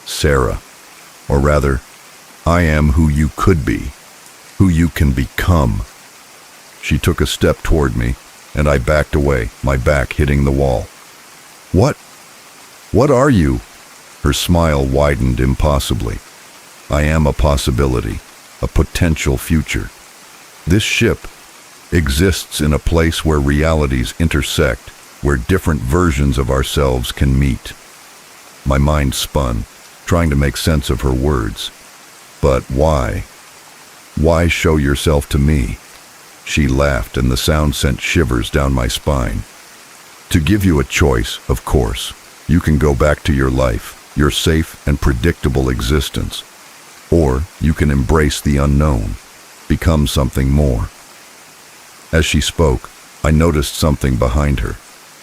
Sarah. Or rather, I am who you could be, who you can become." She took a step toward me, and I backed away, my back hitting the wall. What are you?" Her smile widened impossibly. "I am a possibility, a potential future. This ship exists in a place where realities intersect, where different versions of ourselves can meet." My mind spun, trying to make sense of her words. But why? Why show yourself to me? She laughed, and the sound sent shivers down my spine. "To give you a choice, of course. You can go back to your life, your safe and predictable existence. Or you can embrace the unknown, become something more. As she spoke, I noticed something behind her.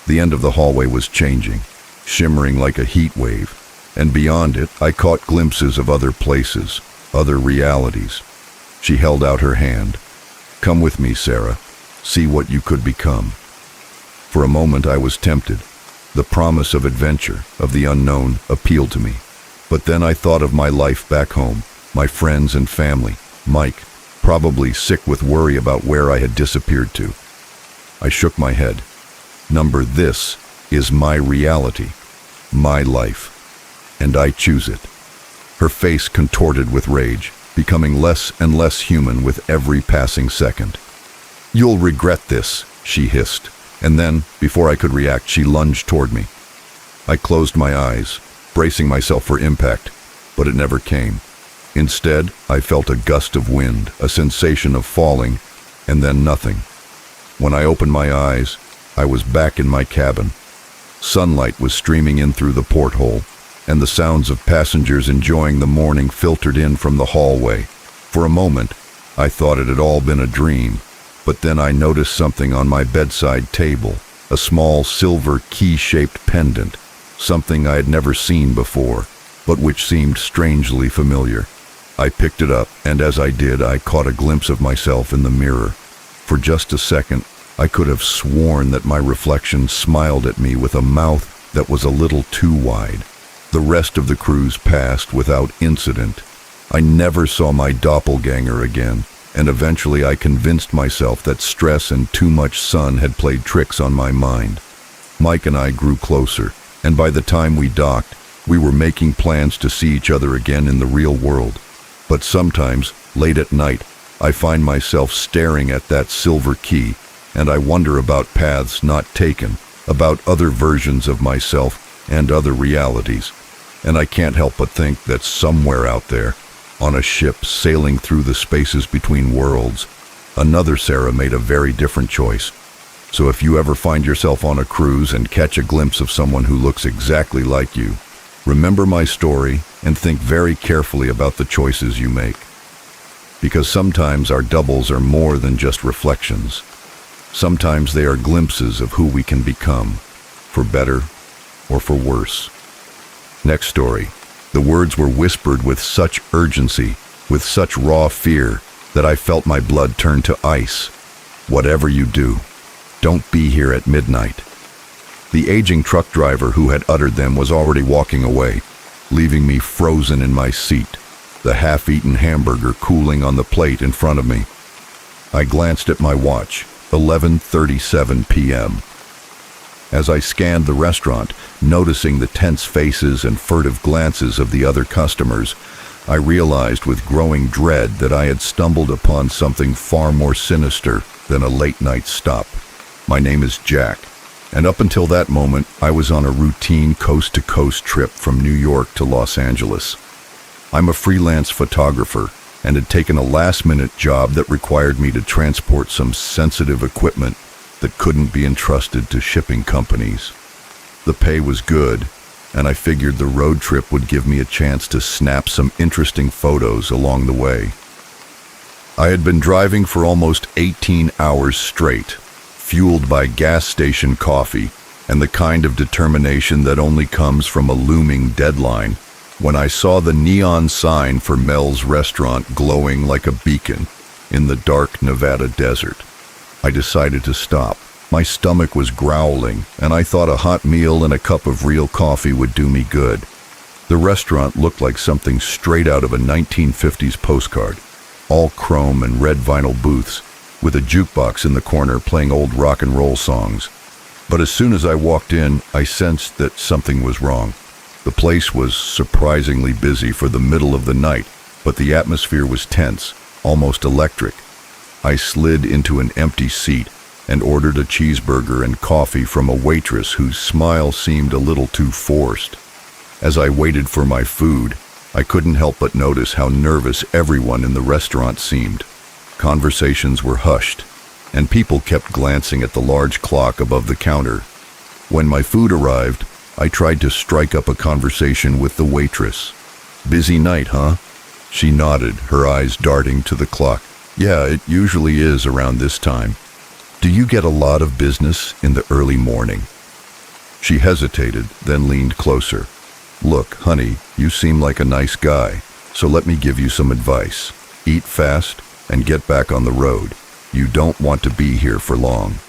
The end of the hallway was changing, shimmering like a heat wave, and beyond it I caught glimpses of other places, other realities. She held out her hand. "Come with me, Sarah. See what you could become." For a moment I was tempted. The promise of adventure, of the unknown, appealed to me. But then I thought of my life back home, my friends and family, Mike, probably sick with worry about where I had disappeared to. I shook my head. This is my reality, my life, and I choose it. Her face contorted with rage, becoming less and less human with every passing second. "You'll regret this," she hissed, and then, before I could react, she lunged toward me. I closed my eyes, bracing myself for impact, but it never came. Instead, I felt a gust of wind, a sensation of falling, and then nothing. When I opened my eyes, I was back in my cabin. Sunlight was streaming in through the porthole, and the sounds of passengers enjoying the morning filtered in from the hallway. For a moment, I thought it had all been a dream, but then I noticed something on my bedside table, a small silver key-shaped pendant, something I had never seen before, but which seemed strangely familiar. I picked it up, and as I did, I caught a glimpse of myself in the mirror. For just a second, I could have sworn that my reflection smiled at me with a mouth that was a little too wide. The rest of the cruise passed without incident. I never saw my doppelganger again, and eventually I convinced myself that stress and too much sun had played tricks on my mind. Mike and I grew closer, and by the time we docked, we were making plans to see each other again in the real world. But sometimes, late at night, I find myself staring at that silver key, and I wonder about paths not taken, about other versions of myself and other realities. And I can't help but think that somewhere out there, on a ship sailing through the spaces between worlds, another Sarah made a very different choice. So if you ever find yourself on a cruise and catch a glimpse of someone who looks exactly like you, remember my story and think very carefully about the choices you make. Because sometimes our doubles are more than just reflections. Sometimes they are glimpses of who we can become, for better or for worse. Next story. The words were whispered with such urgency, with such raw fear, that I felt my blood turn to ice. "Whatever you do, don't be here at midnight." The aging truck driver who had uttered them was already walking away, leaving me frozen in my seat, the half-eaten hamburger cooling on the plate in front of me. I glanced at my watch, 11:37 p.m. As I scanned the restaurant, noticing the tense faces and furtive glances of the other customers, I realized with growing dread that I had stumbled upon something far more sinister than a late-night stop. My name is Jack, and up until that moment, I was on a routine coast-to-coast trip from New York to Los Angeles. I'm a freelance photographer and had taken a last-minute job that required me to transport some sensitive equipment that couldn't be entrusted to shipping companies. The pay was good, and I figured the road trip would give me a chance to snap some interesting photos along the way. I had been driving for almost 18 hours straight, fueled by gas station coffee and the kind of determination that only comes from a looming deadline, when I saw the neon sign for Mel's restaurant glowing like a beacon in the dark Nevada desert. I decided to stop. My stomach was growling, and I thought a hot meal and a cup of real coffee would do me good. The restaurant looked like something straight out of a 1950s postcard, all chrome and red vinyl booths, with a jukebox in the corner playing old rock and roll songs. But as soon as I walked in, I sensed that something was wrong. The place was surprisingly busy for the middle of the night, but the atmosphere was tense, almost electric. I slid into an empty seat and ordered a cheeseburger and coffee from a waitress whose smile seemed a little too forced. As I waited for my food, I couldn't help but notice how nervous everyone in the restaurant seemed. Conversations were hushed, and people kept glancing at the large clock above the counter. When my food arrived, I tried to strike up a conversation with the waitress. "Busy night, huh?" She nodded, her eyes darting to the clock. "Yeah, it usually is around this time." "Do you get a lot of business in the early morning?" She hesitated, then leaned closer. "Look, honey, you seem like a nice guy, so let me give you some advice. Eat fast and get back on the road. You don't want to be here for long."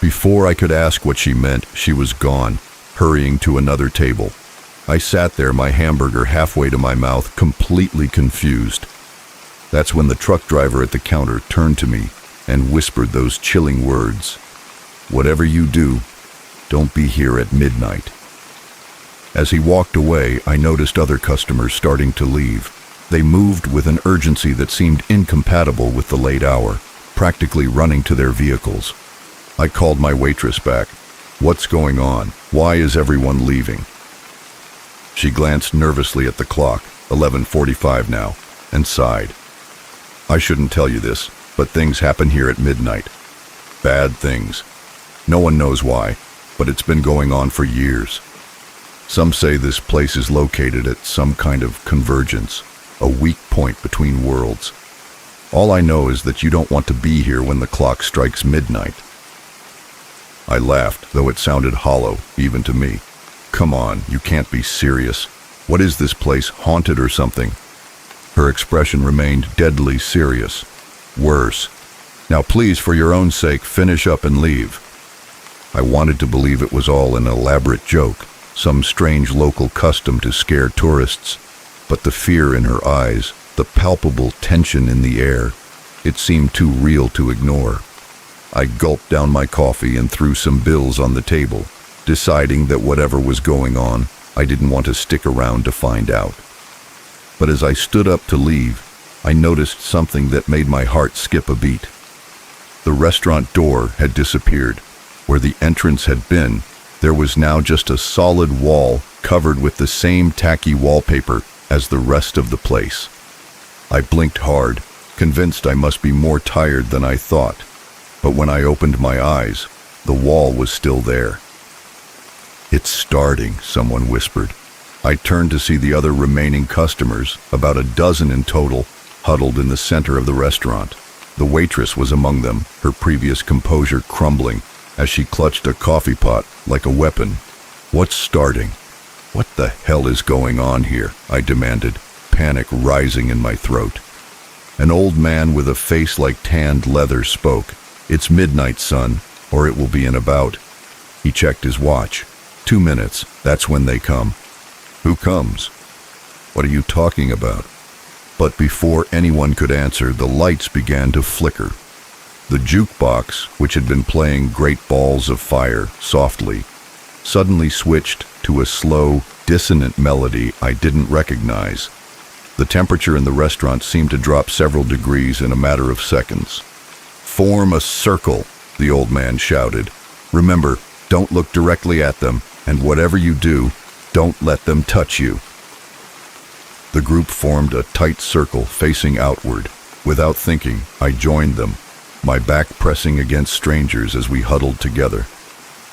Before I could ask what she meant, she was gone, hurrying to another table. I sat there, my hamburger halfway to my mouth, completely confused. That's when the truck driver at the counter turned to me and whispered those chilling words. "Whatever you do, don't be here at midnight." As he walked away, I noticed other customers starting to leave. They moved with an urgency that seemed incompatible with the late hour, practically running to their vehicles. I called my waitress back. "What's going on? Why is everyone leaving?" She glanced nervously at the clock, 11:45 now, and sighed. "I shouldn't tell you this, but things happen here at midnight. Bad things. No one knows why, but it's been going on for years. Some say this place is located at some kind of convergence, a weak point between worlds. All I know is that you don't want to be here when the clock strikes midnight." I laughed, though it sounded hollow, even to me. "Come on, you can't be serious. What is this place, haunted or something?" Her expression remained deadly serious. Worse. "Now please, for your own sake, finish up and leave." I wanted to believe it was all an elaborate joke, some strange local custom to scare tourists, but the fear in her eyes, the palpable tension in the air, it seemed too real to ignore. I gulped down my coffee and threw some bills on the table, deciding that whatever was going on, I didn't want to stick around to find out. But as I stood up to leave, I noticed something that made my heart skip a beat. The restaurant door had disappeared. Where the entrance had been, there was now just a solid wall covered with the same tacky wallpaper as the rest of the place. I blinked hard, convinced I must be more tired than I thought. But when I opened my eyes, the wall was still there. "It's starting," someone whispered. I turned to see the other remaining customers, about a dozen in total, huddled in the center of the restaurant. The waitress was among them, her previous composure crumbling as she clutched a coffee pot like a weapon. "What's starting? What the hell is going on here?" I demanded, panic rising in my throat. An old man with a face like tanned leather spoke. "It's midnight, son, or it will be in about..." He checked his watch. 2 minutes, that's when they come." "Who comes? What are you talking about?" But before anyone could answer, the lights began to flicker. The jukebox, which had been playing Great Balls of Fire softly, suddenly switched to a slow, dissonant melody I didn't recognize. The temperature in the restaurant seemed to drop several degrees in a matter of seconds. "Form a circle," the old man shouted. "Remember, don't look directly at them, and whatever you do, don't let them touch you." The group formed a tight circle facing outward. Without thinking, I joined them, my back pressing against strangers as we huddled together.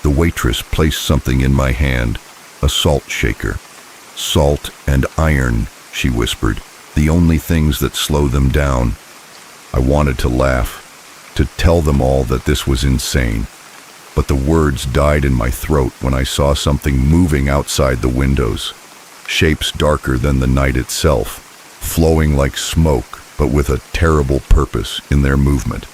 The waitress placed something in my hand, a salt shaker. "Salt and iron," she whispered, "the only things that slow them down." I wanted to laugh, to tell them all that this was insane, but the words died in my throat when I saw something moving outside the windows. Shapes darker than the night itself, flowing like smoke, but with a terrible purpose in their movement.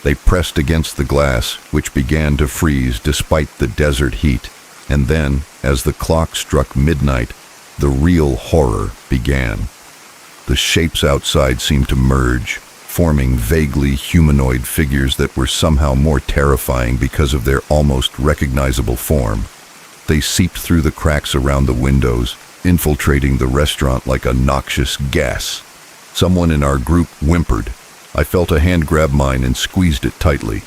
They pressed against the glass, which began to freeze despite the desert heat, and then, as the clock struck midnight, the real horror began. The shapes outside seemed to merge, forming vaguely humanoid figures that were somehow more terrifying because of their almost recognizable form. They seeped through the cracks around the windows, infiltrating the restaurant like a noxious gas. Someone in our group whimpered. I felt a hand grab mine and squeezed it tightly.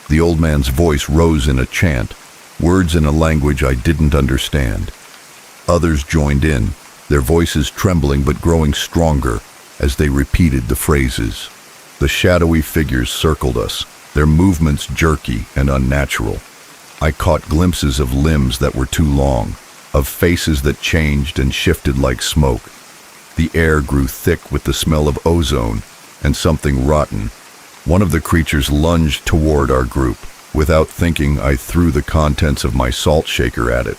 The old man's voice rose in a chant, words in a language I didn't understand. Others joined in, their voices trembling but growing stronger as they repeated the phrases. The shadowy figures circled us, their movements jerky and unnatural. I caught glimpses of limbs that were too long, of faces that changed and shifted like smoke. The air grew thick with the smell of ozone and something rotten. One of the creatures lunged toward our group. Without thinking, I threw the contents of my salt shaker at it.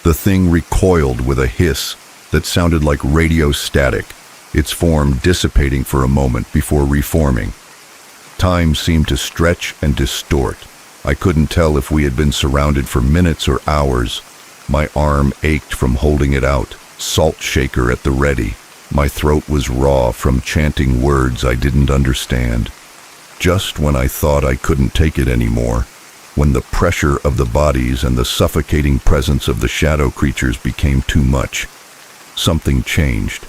The thing recoiled with a hiss that sounded like radio static, its form dissipating for a moment before reforming. Time seemed to stretch and distort. I couldn't tell if we had been surrounded for minutes or hours. My arm ached from holding it out, salt shaker at the ready. My throat was raw from chanting words I didn't understand. Just when I thought I couldn't take it anymore, when the pressure of the bodies and the suffocating presence of the shadow creatures became too much, something changed.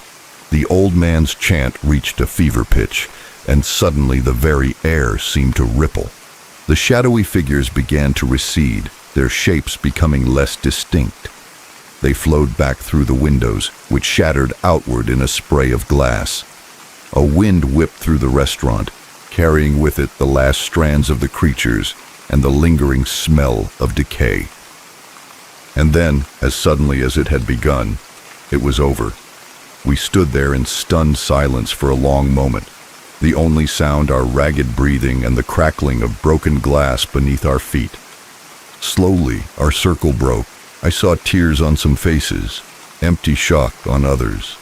The old man's chant reached a fever pitch, and suddenly the very air seemed to ripple. The shadowy figures began to recede, their shapes becoming less distinct. They flowed back through the windows, which shattered outward in a spray of glass. A wind whipped through the restaurant, carrying with it the last strands of the creatures and the lingering smell of decay. And then, as suddenly as it had begun, it was over. We stood there in stunned silence for a long moment, the only sound our ragged breathing and the crackling of broken glass beneath our feet. Slowly, our circle broke. I saw tears on some faces, empty shock on others.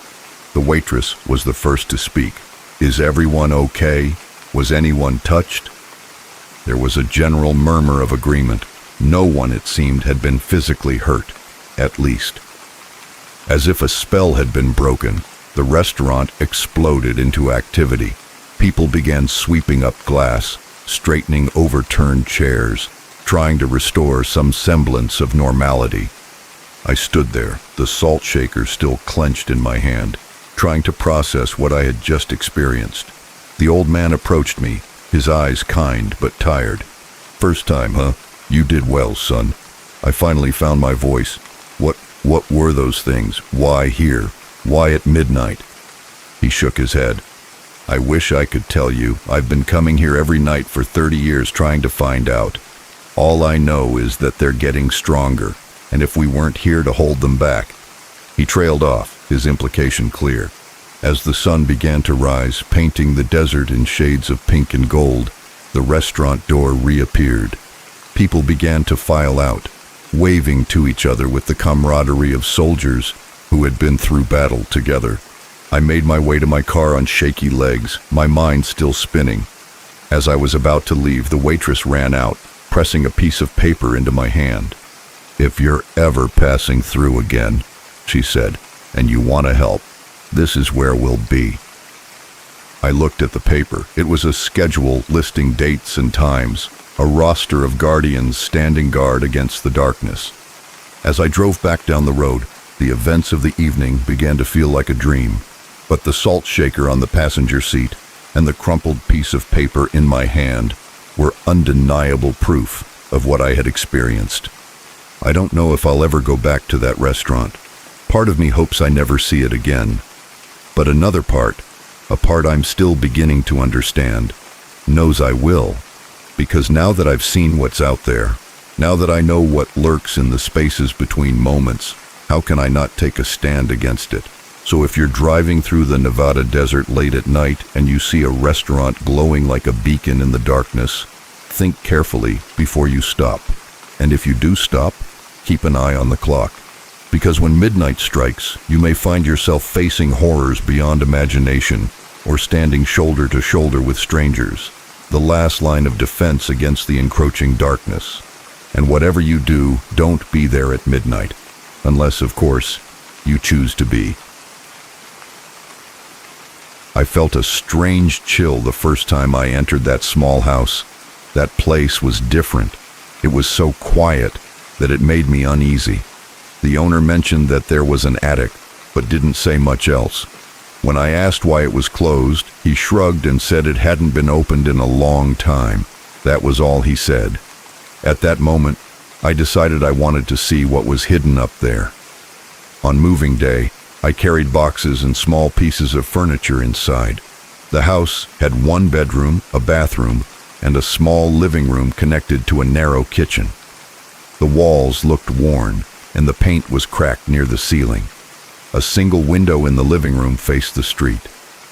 The waitress was the first to speak. "Is everyone okay? Was anyone touched?" There was a general murmur of agreement. No one, it seemed, had been physically hurt, at least. As if a spell had been broken, the restaurant exploded into activity. People began sweeping up glass, straightening overturned chairs, trying to restore some semblance of normality. I stood there, the salt shaker still clenched in my hand, trying to process what I had just experienced. The old man approached me, his eyes kind but tired. "First time, huh? You did well, son." I finally found my voice. What were those things? Why here? Why at midnight?" He shook his head. "I wish I could tell you. I've been coming here every night for 30 years trying to find out. All I know is that they're getting stronger, and if we weren't here to hold them back." He trailed off, his implication clear. As the sun began to rise, painting the desert in shades of pink and gold, the restaurant door reappeared. People began to file out, waving to each other with the camaraderie of soldiers who had been through battle together. I made my way to my car on shaky legs, my mind still spinning. As I was about to leave, the waitress ran out, pressing a piece of paper into my hand. "If you're ever passing through again," she said, "and you want to help, this is where we'll be." I looked at the paper. It was a schedule listing dates and times, a roster of guardians standing guard against the darkness. As I drove back down the road, the events of the evening began to feel like a dream, but the salt shaker on the passenger seat and the crumpled piece of paper in my hand were undeniable proof of what I had experienced. I don't know if I'll ever go back to that restaurant. Part of me hopes I never see it again. But another part, a part I'm still beginning to understand, knows I will. Because now that I've seen what's out there, now that I know what lurks in the spaces between moments, how can I not take a stand against it? So if you're driving through the Nevada desert late at night and you see a restaurant glowing like a beacon in the darkness, think carefully before you stop. And if you do stop, keep an eye on the clock. Because when midnight strikes, you may find yourself facing horrors beyond imagination or standing shoulder to shoulder with strangers, the last line of defense against the encroaching darkness. And whatever you do, don't be there at midnight, unless, of course, you choose to be. I felt a strange chill the first time I entered that small house. That place was different. It was so quiet that it made me uneasy. The owner mentioned that there was an attic, but didn't say much else. When I asked why it was closed, he shrugged and said it hadn't been opened in a long time. That was all he said. At that moment, I decided I wanted to see what was hidden up there. On moving day, I carried boxes and small pieces of furniture inside. The house had one bedroom, a bathroom, and a small living room connected to a narrow kitchen. The walls looked worn, and the paint was cracked near the ceiling. A single window in the living room faced the street.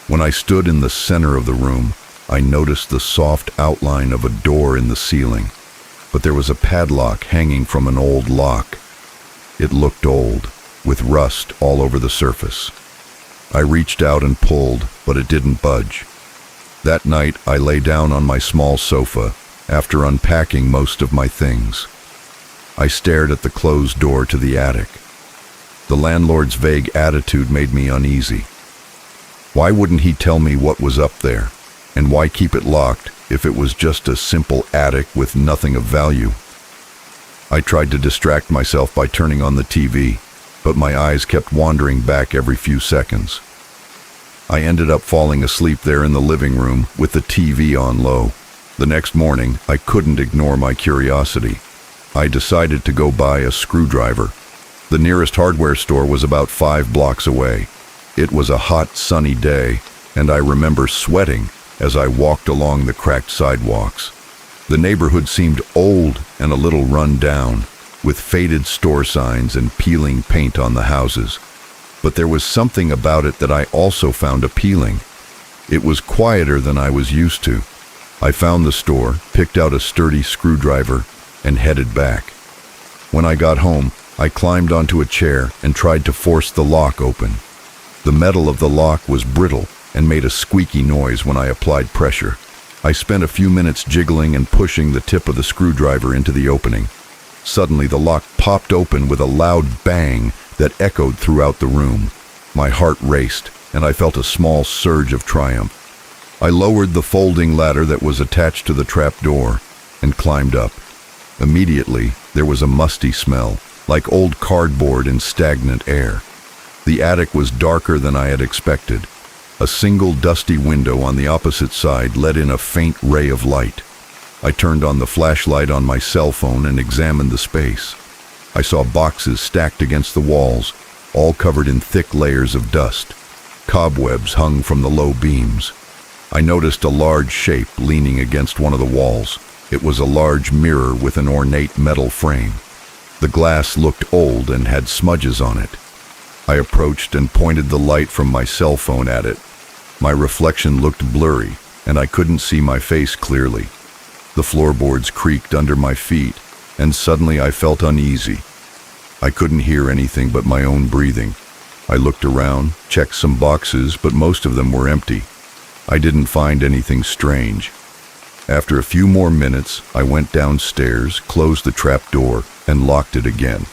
When I stood in the center of the room, I noticed the soft outline of a door in the ceiling, but there was a padlock hanging from an old lock. It looked old, with rust all over the surface. I reached out and pulled, but it didn't budge. That night, I lay down on my small sofa after unpacking most of my things. I stared at the closed door to the attic. The landlord's vague attitude made me uneasy. Why wouldn't he tell me what was up there? And why keep it locked if it was just a simple attic with nothing of value? I tried to distract myself by turning on the TV, but my eyes kept wandering back every few seconds. I ended up falling asleep there in the living room with the TV on low. The next morning, I couldn't ignore my curiosity. I decided to go buy a screwdriver. The nearest hardware store was about 5 blocks away. It was a hot, sunny day, and I remember sweating as I walked along the cracked sidewalks. The neighborhood seemed old and a little run down, with faded store signs and peeling paint on the houses. But there was something about it that I also found appealing. It was quieter than I was used to. I found the store, picked out a sturdy screwdriver, and headed back. When I got home, I climbed onto a chair and tried to force the lock open. The metal of the lock was brittle and made a squeaky noise when I applied pressure. I spent a few minutes jiggling and pushing the tip of the screwdriver into the opening. Suddenly, the lock popped open with a loud bang that echoed throughout the room. My heart raced, and I felt a small surge of triumph. I lowered the folding ladder that was attached to the trap door and climbed up. Immediately, there was a musty smell, like old cardboard and stagnant air. The attic was darker than I had expected. A single dusty window on the opposite side let in a faint ray of light. I turned on the flashlight on my cell phone and examined the space. I saw boxes stacked against the walls, all covered in thick layers of dust. Cobwebs hung from the low beams. I noticed a large shape leaning against one of the walls. It was a large mirror with an ornate metal frame. The glass looked old and had smudges on it. I approached and pointed the light from my cell phone at it. My reflection looked blurry, and I couldn't see my face clearly. The floorboards creaked under my feet, and suddenly I felt uneasy. I couldn't hear anything but my own breathing. I looked around, checked some boxes, but most of them were empty. I didn't find anything strange. After a few more minutes, I went downstairs, closed the trap door, and locked it again.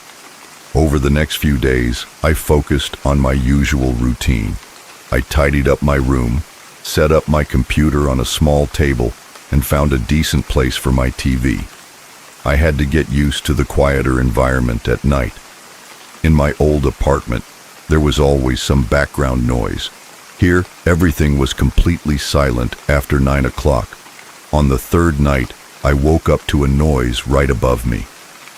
Over the next few days, I focused on my usual routine. I tidied up my room, set up my computer on a small table, and found a decent place for my TV. I had to get used to the quieter environment at night. In my old apartment, there was always some background noise. Here, everything was completely silent after 9 o'clock. On the third night, I woke up to a noise right above me.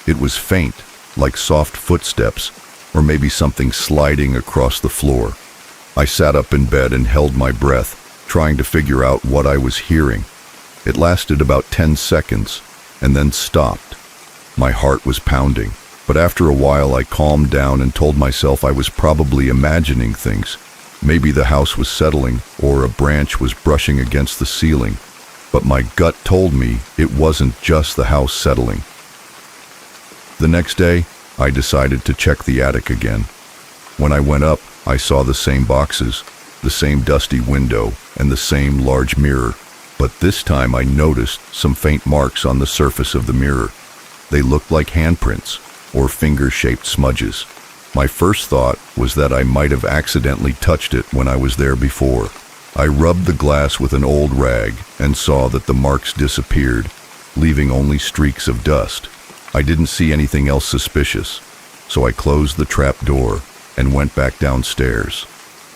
It was faint, like soft footsteps, or maybe something sliding across the floor. I sat up in bed and held my breath, trying to figure out what I was hearing. It lasted about 10 seconds, and then stopped. My heart was pounding, but after a while I calmed down and told myself I was probably imagining things. Maybe the house was settling, or a branch was brushing against the ceiling. But my gut told me it wasn't just the house settling. The next day, I decided to check the attic again. When I went up, I saw the same boxes, the same dusty window, and the same large mirror. But this time I noticed some faint marks on the surface of the mirror. They looked like handprints, or finger-shaped smudges. My first thought was that I might have accidentally touched it when I was there before. I rubbed the glass with an old rag and saw that the marks disappeared, leaving only streaks of dust. I didn't see anything else suspicious, so I closed the trap door and went back downstairs.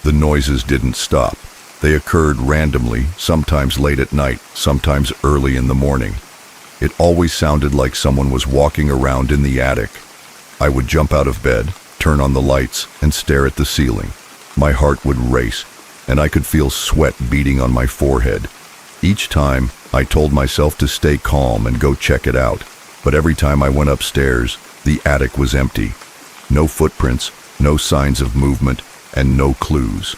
The noises didn't stop. They occurred randomly, sometimes late at night, sometimes early in the morning. It always sounded like someone was walking around in the attic. I would jump out of bed, turn on the lights, and stare at the ceiling. My heart would race, and I could feel sweat beating on my forehead. Each time, I told myself to stay calm and go check it out, but every time I went upstairs, the attic was empty. No footprints, no signs of movement, and no clues.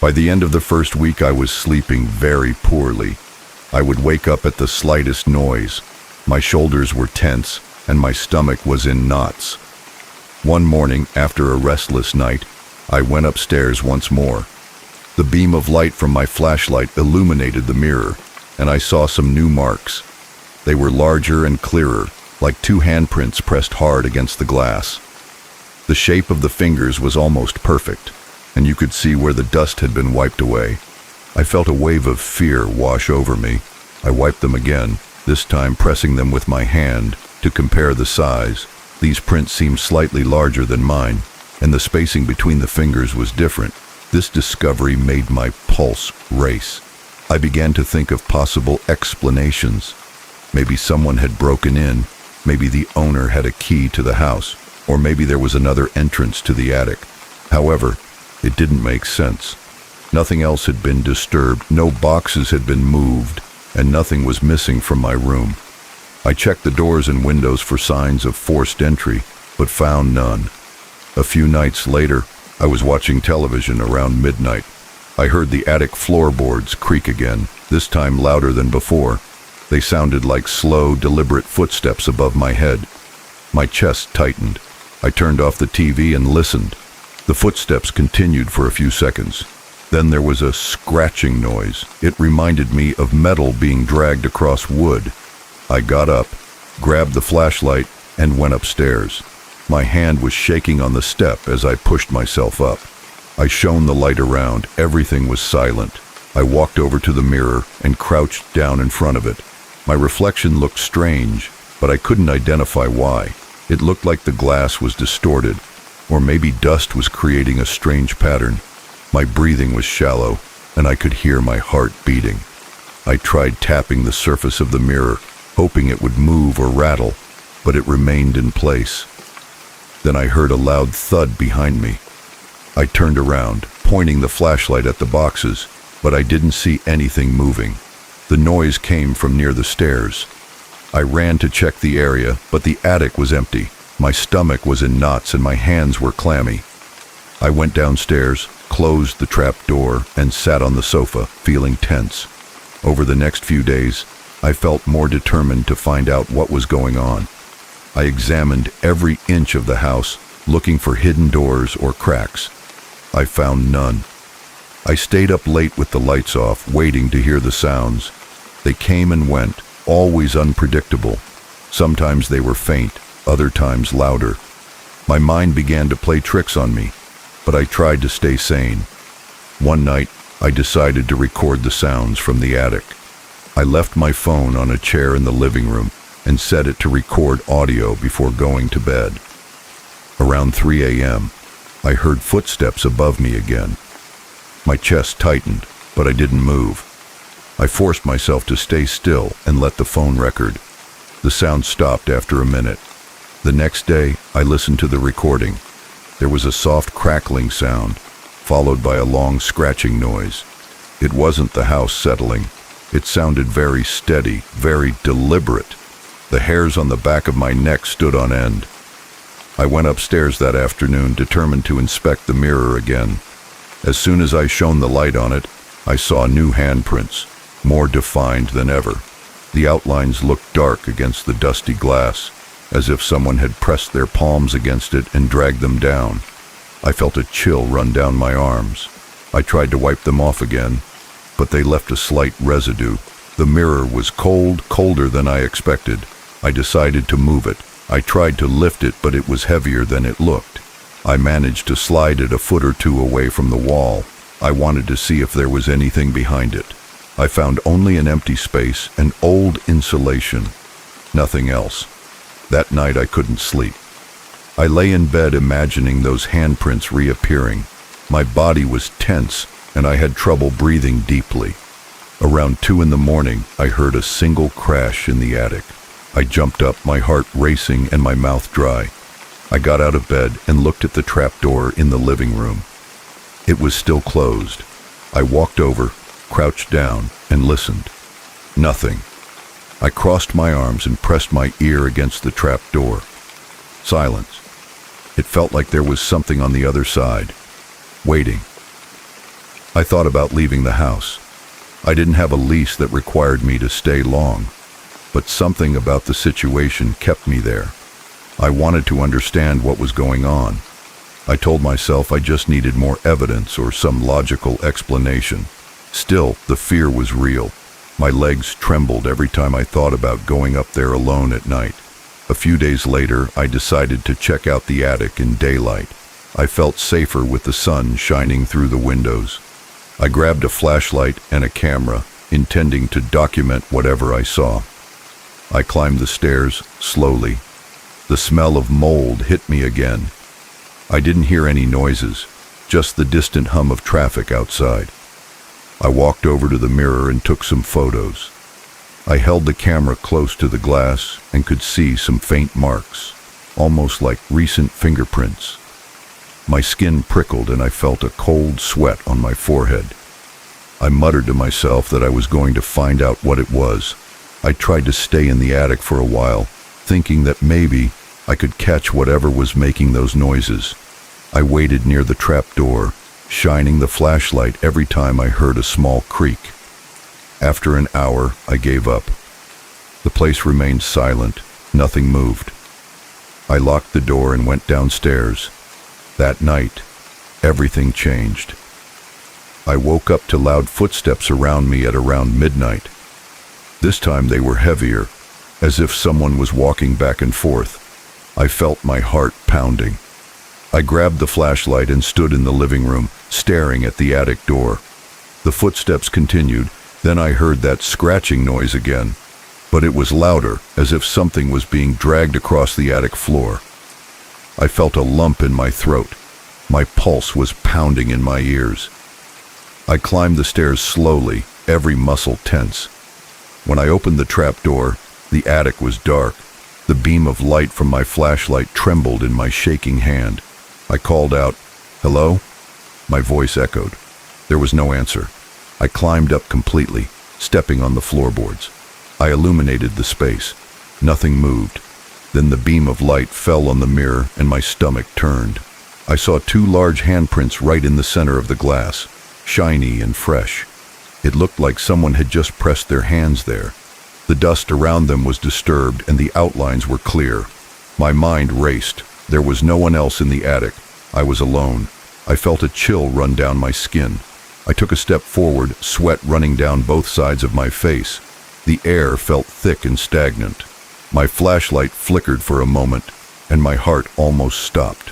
By the end of the first week, I was sleeping very poorly. I would wake up at the slightest noise. My shoulders were tense, and my stomach was in knots. One morning, after a restless night, I went upstairs once more. The beam of light from my flashlight illuminated the mirror, and I saw some new marks. They were larger and clearer, like two handprints pressed hard against the glass. The shape of the fingers was almost perfect, and you could see where the dust had been wiped away. I felt a wave of fear wash over me. I wiped them again, this time pressing them with my hand to compare the size. These prints seemed slightly larger than mine, and the spacing between the fingers was different. This discovery made my pulse race. I began to think of possible explanations. Maybe someone had broken in, maybe the owner had a key to the house, or maybe there was another entrance to the attic. However, it didn't make sense. Nothing else had been disturbed, no boxes had been moved, and nothing was missing from my room. I checked the doors and windows for signs of forced entry, but found none. A few nights later, I was watching television around midnight. I heard the attic floorboards creak again, this time louder than before. They sounded like slow, deliberate footsteps above my head. My chest tightened. I turned off the TV and listened. The footsteps continued for a few seconds. Then there was a scratching noise. It reminded me of metal being dragged across wood. I got up, grabbed the flashlight, and went upstairs. My hand was shaking on the step as I pushed myself up. I shone the light around. Everything was silent. I walked over to the mirror and crouched down in front of it. My reflection looked strange, but I couldn't identify why. It looked like the glass was distorted, or maybe dust was creating a strange pattern. My breathing was shallow, and I could hear my heart beating. I tried tapping the surface of the mirror, hoping it would move or rattle, but it remained in place. Then I heard a loud thud behind me. I turned around, pointing the flashlight at the boxes, but I didn't see anything moving. The noise came from near the stairs. I ran to check the area, but the attic was empty. My stomach was in knots and my hands were clammy. I went downstairs, closed the trap door, and sat on the sofa, feeling tense. Over the next few days, I felt more determined to find out what was going on. I examined every inch of the house, looking for hidden doors or cracks. I found none. I stayed up late with the lights off, waiting to hear the sounds. They came and went, always unpredictable. Sometimes they were faint, other times louder. My mind began to play tricks on me, but I tried to stay sane. One night, I decided to record the sounds from the attic. I left my phone on a chair in the living room and set it to record audio before going to bed. Around 3 a.m., I heard footsteps above me again. My chest tightened, but I didn't move. I forced myself to stay still and let the phone record. The sound stopped after a minute. The next day, I listened to the recording. There was a soft crackling sound, followed by a long scratching noise. It wasn't the house settling. It sounded very steady, very deliberate. The hairs on the back of my neck stood on end. I went upstairs that afternoon, determined to inspect the mirror again. As soon as I shone the light on it, I saw new handprints, more defined than ever. The outlines looked dark against the dusty glass, as if someone had pressed their palms against it and dragged them down. I felt a chill run down my arms. I tried to wipe them off again, but they left a slight residue. The mirror was cold, colder than I expected. I decided to move it. I tried to lift it, but it was heavier than it looked. I managed to slide it a foot or two away from the wall. I wanted to see if there was anything behind it. I found only an empty space, an old insulation. Nothing else. That night I couldn't sleep. I lay in bed imagining those handprints reappearing. My body was tense, and I had trouble breathing deeply. Around 2 a.m, I heard a single crash in the attic. I jumped up, my heart racing and my mouth dry. I got out of bed and looked at the trapdoor in the living room. It was still closed. I walked over, crouched down, and listened. Nothing. I crossed my arms and pressed my ear against the trapdoor. Silence. It felt like there was something on the other side, waiting. I thought about leaving the house. I didn't have a lease that required me to stay long, but something about the situation kept me there. I wanted to understand what was going on. I told myself I just needed more evidence or some logical explanation. Still, the fear was real. My legs trembled every time I thought about going up there alone at night. A few days later, I decided to check out the attic in daylight. I felt safer with the sun shining through the windows. I grabbed a flashlight and a camera, intending to document whatever I saw. I climbed the stairs slowly. The smell of mold hit me again. I didn't hear any noises, just the distant hum of traffic outside. I walked over to the mirror and took some photos. I held the camera close to the glass and could see some faint marks, almost like recent fingerprints. My skin prickled and I felt a cold sweat on my forehead. I muttered to myself that I was going to find out what it was. I tried to stay in the attic for a while, thinking that maybe I could catch whatever was making those noises. I waited near the trap door, shining the flashlight every time I heard a small creak. After an hour, I gave up. The place remained silent. Nothing moved. I locked the door and went downstairs. That night, everything changed. I woke up to loud footsteps around me at around midnight. This time they were heavier, as if someone was walking back and forth. I felt my heart pounding. I grabbed the flashlight and stood in the living room, staring at the attic door. The footsteps continued, then I heard that scratching noise again, but it was louder, as if something was being dragged across the attic floor. I felt a lump in my throat. My pulse was pounding in my ears. I climbed the stairs slowly, every muscle tense. When I opened the trap door, the attic was dark. The beam of light from my flashlight trembled in my shaking hand. I called out, "Hello?" My voice echoed. There was no answer. I climbed up completely, stepping on the floorboards. I illuminated the space. Nothing moved. Then the beam of light fell on the mirror and my stomach turned. I saw two large handprints right in the center of the glass, shiny and fresh. It looked like someone had just pressed their hands there. The dust around them was disturbed and the outlines were clear. My mind raced. There was no one else in the attic. I was alone. I felt a chill run down my skin. I took a step forward, sweat running down both sides of my face. The air felt thick and stagnant. My flashlight flickered for a moment, and my heart almost stopped.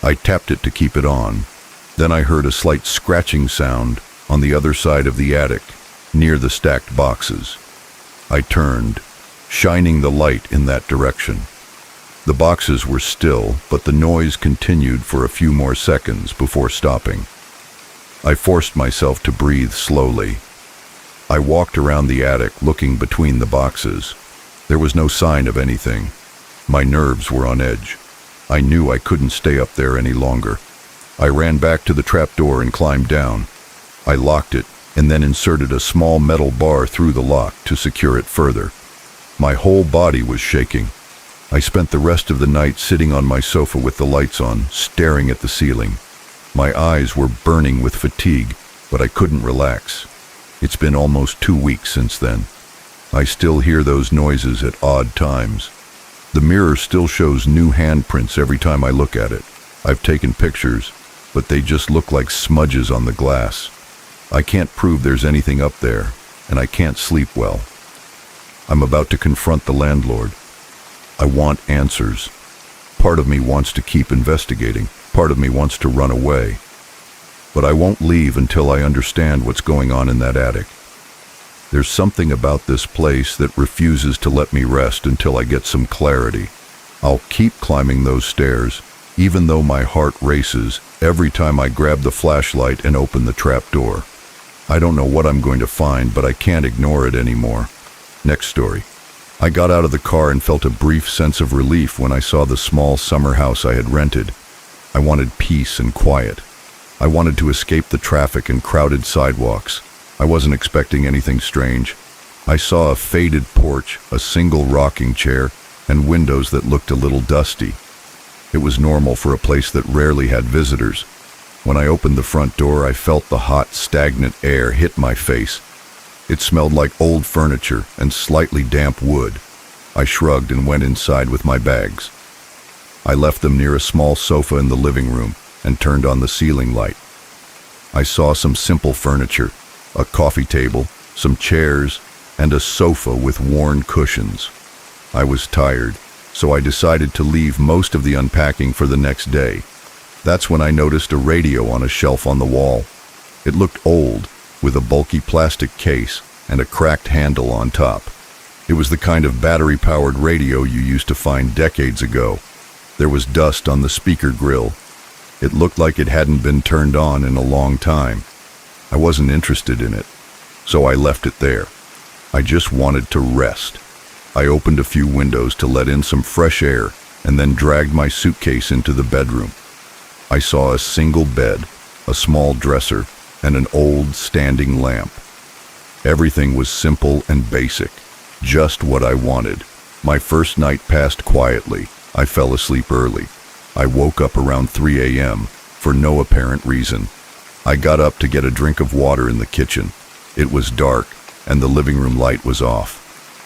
I tapped it to keep it on. Then I heard a slight scratching sound on the other side of the attic, near the stacked boxes. I turned, shining the light in that direction. The boxes were still, but the noise continued for a few more seconds before stopping. I forced myself to breathe slowly. I walked around the attic, looking between the boxes. There was no sign of anything. My nerves were on edge. I knew I couldn't stay up there any longer. I ran back to the trapdoor and climbed down. I locked it and then inserted a small metal bar through the lock to secure it further. My whole body was shaking. I spent the rest of the night sitting on my sofa with the lights on, staring at the ceiling. My eyes were burning with fatigue, but I couldn't relax. It's been almost 2 weeks since then. I still hear those noises at odd times. The mirror still shows new handprints every time I look at it. I've taken pictures, but they just look like smudges on the glass. I can't prove there's anything up there, and I can't sleep well. I'm about to confront the landlord. I want answers. Part of me wants to keep investigating. Part of me wants to run away. But I won't leave until I understand what's going on in that attic. There's something about this place that refuses to let me rest until I get some clarity. I'll keep climbing those stairs, even though my heart races every time I grab the flashlight and open the trap door. I don't know what I'm going to find, but I can't ignore it anymore. Next story. I got out of the car and felt a brief sense of relief when I saw the small summer house I had rented. I wanted peace and quiet. I wanted to escape the traffic and crowded sidewalks. I wasn't expecting anything strange. I saw a faded porch, a single rocking chair, and windows that looked a little dusty. It was normal for a place that rarely had visitors. When I opened the front door, I felt the hot, stagnant air hit my face. It smelled like old furniture and slightly damp wood. I shrugged and went inside with my bags. I left them near a small sofa in the living room and turned on the ceiling light. I saw some simple furniture, a coffee table, some chairs, and a sofa with worn cushions. I was tired, so I decided to leave most of the unpacking for the next day. That's when I noticed a radio on a shelf on the wall. It looked old, with a bulky plastic case and a cracked handle on top. It was the kind of battery-powered radio you used to find decades ago. There was dust on the speaker grill. It looked like it hadn't been turned on in a long time. I wasn't interested in it, so I left it there. I just wanted to rest. I opened a few windows to let in some fresh air and then dragged my suitcase into the bedroom. I saw a single bed, a small dresser, and an old standing lamp. Everything was simple and basic, just what I wanted. My first night passed quietly. I fell asleep early. I woke up around 3 a.m. for no apparent reason. I got up to get a drink of water in the kitchen. It was dark, and the living room light was off.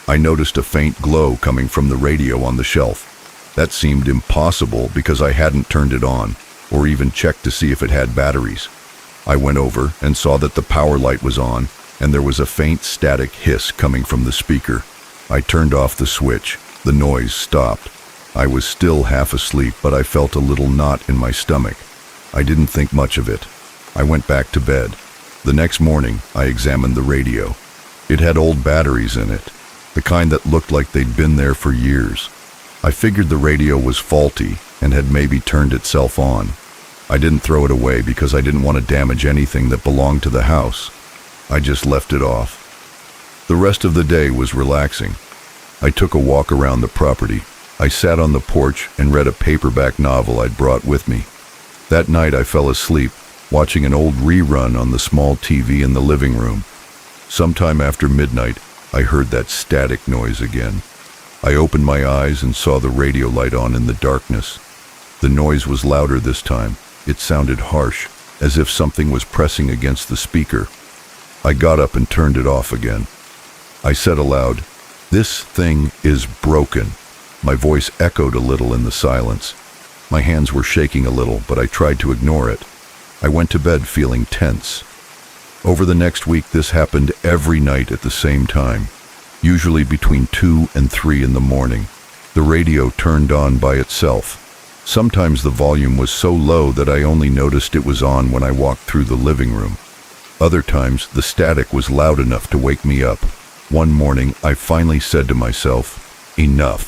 I noticed a faint glow coming from the radio on the shelf. That seemed impossible because I hadn't turned it on, or even checked to see if it had batteries. I went over and saw that the power light was on, and there was a faint static hiss coming from the speaker. I turned off the switch. The noise stopped. I was still half asleep, but I felt a little knot in my stomach. I didn't think much of it. I went back to bed. The next morning, I examined the radio. It had old batteries in it, the kind that looked like they'd been there for years. I figured the radio was faulty and had maybe turned itself on. I didn't throw it away because I didn't want to damage anything that belonged to the house. I just left it off. The rest of the day was relaxing. I took a walk around the property. I sat on the porch and read a paperback novel I'd brought with me. That night I fell asleep, watching an old rerun on the small TV in the living room. Sometime after midnight, I heard that static noise again. I opened my eyes and saw the radio light on in the darkness. The noise was louder this time. It sounded harsh, as if something was pressing against the speaker. I got up and turned it off again. I said aloud, "This thing is broken." My voice echoed a little in the silence. My hands were shaking a little, but I tried to ignore it. I went to bed feeling tense. Over the next week, this happened every night at the same time, usually between 2 and 3 in the morning. The radio turned on by itself. Sometimes the volume was so low that I only noticed it was on when I walked through the living room. Other times, the static was loud enough to wake me up. One morning, I finally said to myself, "Enough."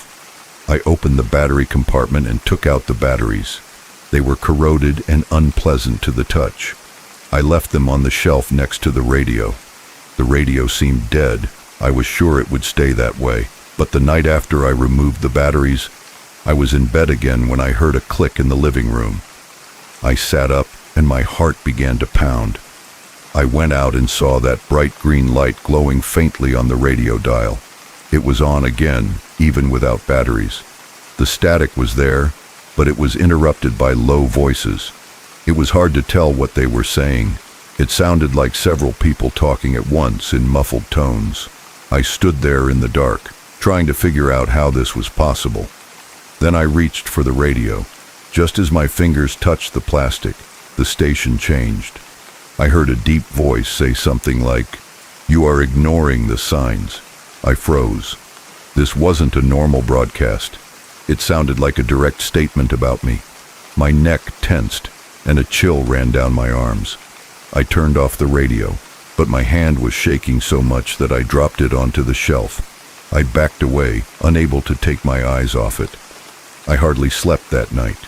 I opened the battery compartment and took out the batteries. They were corroded and unpleasant to the touch. I left them on the shelf next to the radio. The radio seemed dead. I was sure it would stay that way. But the night after I removed the batteries, I was in bed again when I heard a click in the living room. I sat up and my heart began to pound. I went out and saw that bright green light glowing faintly on the radio dial. It was on again, even without batteries. The static was there, but it was interrupted by low voices. It was hard to tell what they were saying. It sounded like several people talking at once in muffled tones. I stood there in the dark, trying to figure out how this was possible. Then I reached for the radio. Just as my fingers touched the plastic, the station changed. I heard a deep voice say something like, "You are ignoring the signs." I froze. This wasn't a normal broadcast. It sounded like a direct statement about me. My neck tensed, and a chill ran down my arms. I turned off the radio, but my hand was shaking so much that I dropped it onto the shelf. I backed away, unable to take my eyes off it. I hardly slept that night.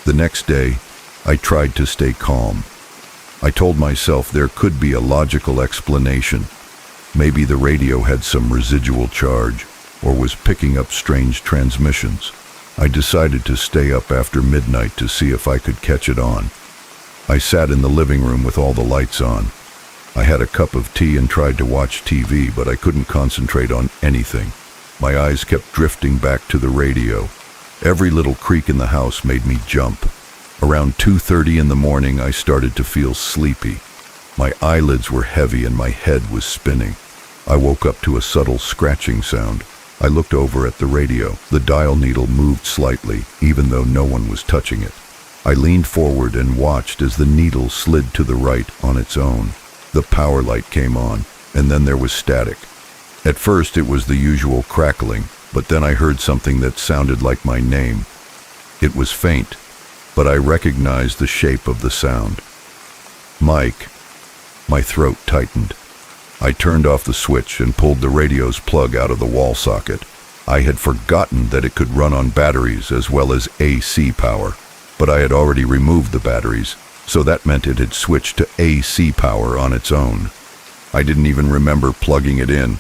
The next day, I tried to stay calm. I told myself there could be a logical explanation. Maybe the radio had some residual charge, or was picking up strange transmissions. I decided to stay up after midnight to see if I could catch it on. I sat in the living room with all the lights on. I had a cup of tea and tried to watch TV, but I couldn't concentrate on anything. My eyes kept drifting back to the radio. Every little creak in the house made me jump. Around 2:30 in the morning, I started to feel sleepy. My eyelids were heavy and my head was spinning. I woke up to a subtle scratching sound. I looked over at the radio. The dial needle moved slightly, even though no one was touching it. I leaned forward and watched as the needle slid to the right on its own. The power light came on, and then there was static. At first it was the usual crackling, but then I heard something that sounded like my name. It was faint, but I recognized the shape of the sound. Mike. My throat tightened. I turned off the switch and pulled the radio's plug out of the wall socket. I had forgotten that it could run on batteries as well as AC power, but I had already removed the batteries, so that meant it had switched to AC power on its own. I didn't even remember plugging it in.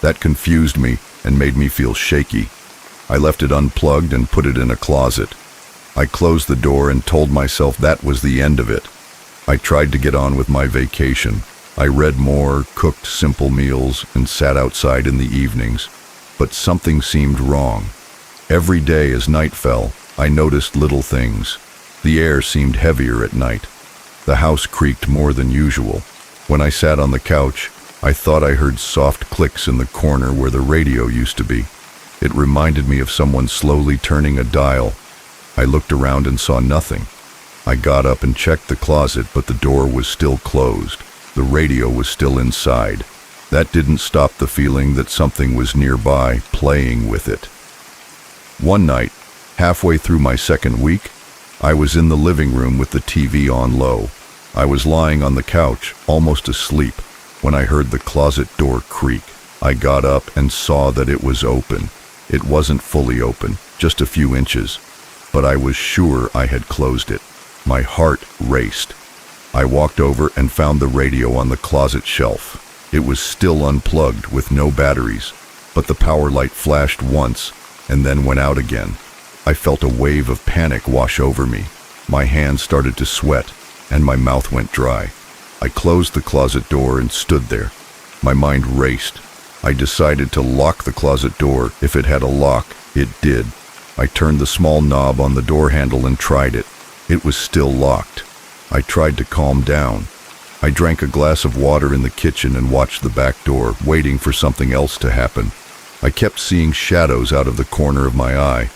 That confused me and made me feel shaky. I left it unplugged and put it in a closet. I closed the door and told myself that was the end of it. I tried to get on with my vacation. I read more, cooked simple meals, and sat outside in the evenings. But something seemed wrong. Every day as night fell, I noticed little things. The air seemed heavier at night. The house creaked more than usual. When I sat on the couch, I thought I heard soft clicks in the corner where the radio used to be. It reminded me of someone slowly turning a dial. I looked around and saw nothing. I got up and checked the closet, but the door was still closed. The radio was still inside. That didn't stop the feeling that something was nearby, playing with it. One night, halfway through my second week, I was in the living room with the TV on low. I was lying on the couch, almost asleep, when I heard the closet door creak. I got up and saw that it was open. It wasn't fully open, just a few inches, but I was sure I had closed it. My heart raced. I walked over and found the radio on the closet shelf. It was still unplugged with no batteries, but the power light flashed once and then went out again. I felt a wave of panic wash over me. My hands started to sweat and my mouth went dry. I closed the closet door and stood there. My mind raced. I decided to lock the closet door. If it had a lock, it did. I turned the small knob on the door handle and tried it. It was still locked. I tried to calm down. I drank a glass of water in the kitchen and watched the back door, waiting for something else to happen. I kept seeing shadows out of the corner of my eye.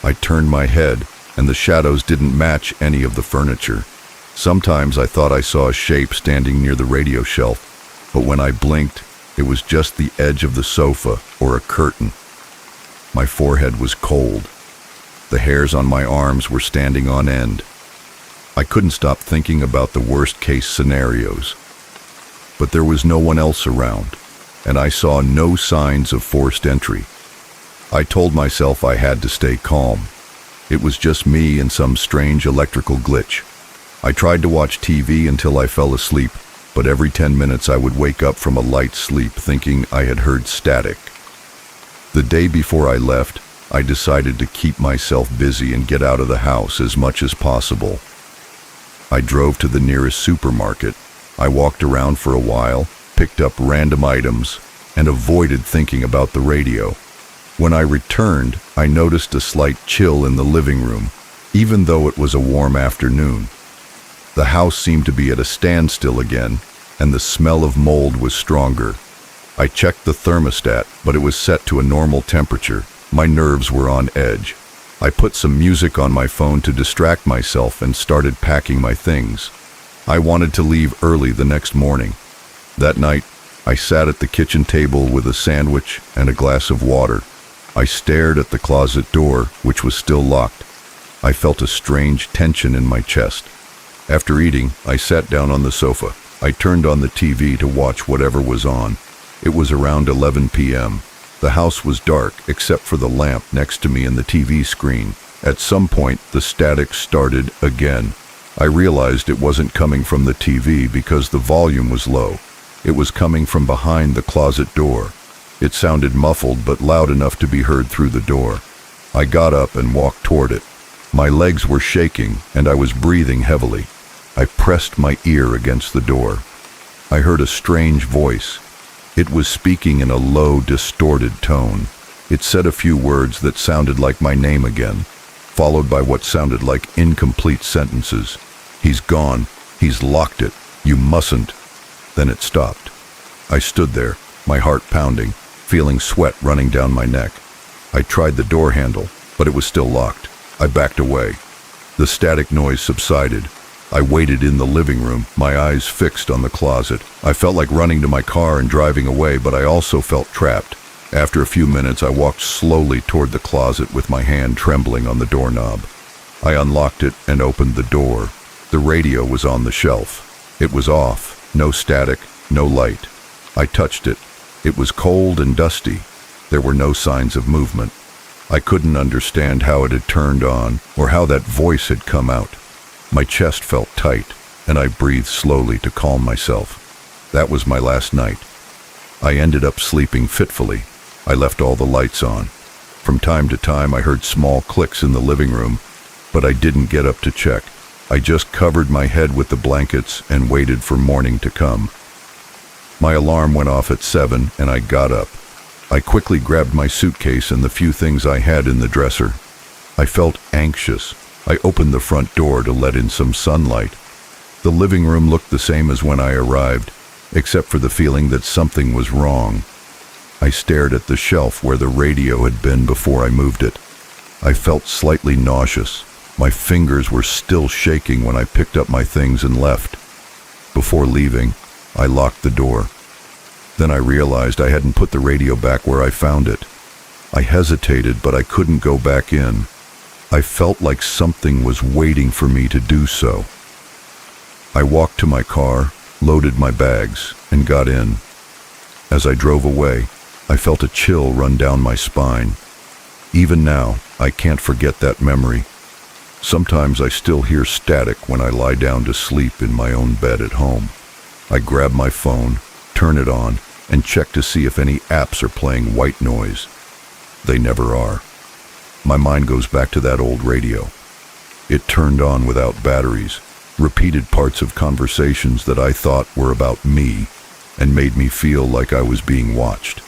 I turned my head, and the shadows didn't match any of the furniture. Sometimes I thought I saw a shape standing near the radio shelf, but when I blinked, it was just the edge of the sofa or a curtain. My forehead was cold. The hairs on my arms were standing on end. I couldn't stop thinking about the worst-case scenarios. But there was no one else around, and I saw no signs of forced entry. I told myself I had to stay calm. It was just me and some strange electrical glitch. I tried to watch TV until I fell asleep, but every 10 minutes I would wake up from a light sleep thinking I had heard static. The day before I left, I decided to keep myself busy and get out of the house as much as possible. I drove to the nearest supermarket. I walked around for a while, picked up random items, and avoided thinking about the radio. When I returned, I noticed a slight chill in the living room, even though it was a warm afternoon. The house seemed to be at a standstill again, and the smell of mold was stronger. I checked the thermostat, but it was set to a normal temperature. My nerves were on edge. I put some music on my phone to distract myself and started packing my things. I wanted to leave early the next morning. That night, I sat at the kitchen table with a sandwich and a glass of water. I stared at the closet door, which was still locked. I felt a strange tension in my chest. After eating, I sat down on the sofa. I turned on the TV to watch whatever was on. It was around 11 p.m. The house was dark, except for the lamp next to me and the TV screen. At some point, the static started again. I realized it wasn't coming from the TV because the volume was low. It was coming from behind the closet door. It sounded muffled but loud enough to be heard through the door. I got up and walked toward it. My legs were shaking and I was breathing heavily. I pressed my ear against the door. I heard a strange voice. It was speaking in a low, distorted tone. It said a few words that sounded like my name again. followed by what sounded like incomplete sentences. "He's gone. He's locked it. You mustn't." Then it stopped. I stood there, my heart pounding, feeling sweat running down my neck. I tried the door handle, but it was still locked. I backed away. The static noise subsided. I waited in the living room, my eyes fixed on the closet. I felt like running to my car and driving away, but I also felt trapped. After a few minutes, I walked slowly toward the closet with my hand trembling on the doorknob. I unlocked it and opened the door. The radio was on the shelf. It was off, no static, no light. I touched it. It was cold and dusty. There were no signs of movement. I couldn't understand how it had turned on or how that voice had come out. My chest felt tight, and I breathed slowly to calm myself. That was my last night. I ended up sleeping fitfully. I left all the lights on. From time to time, I heard small clicks in the living room, but I didn't get up to check. I just covered my head with the blankets and waited for morning to come. My alarm went off at 7, and I got up. I quickly grabbed my suitcase and the few things I had in the dresser. I felt anxious. I opened the front door to let in some sunlight. The living room looked the same as when I arrived, except for the feeling that something was wrong. I stared at the shelf where the radio had been before I moved it. I felt slightly nauseous. My fingers were still shaking when I picked up my things and left. Before leaving, I locked the door. Then I realized I hadn't put the radio back where I found it. I hesitated, but I couldn't go back in. I felt like something was waiting for me to do so. I walked to my car, loaded my bags, and got in. As I drove away, I felt a chill run down my spine. Even now, I can't forget that memory. Sometimes I still hear static when I lie down to sleep in my own bed at home. I grab my phone, turn it on, and check to see if any apps are playing white noise. They never are. My mind goes back to that old radio. It turned on without batteries, repeated parts of conversations that I thought were about me, and made me feel like I was being watched.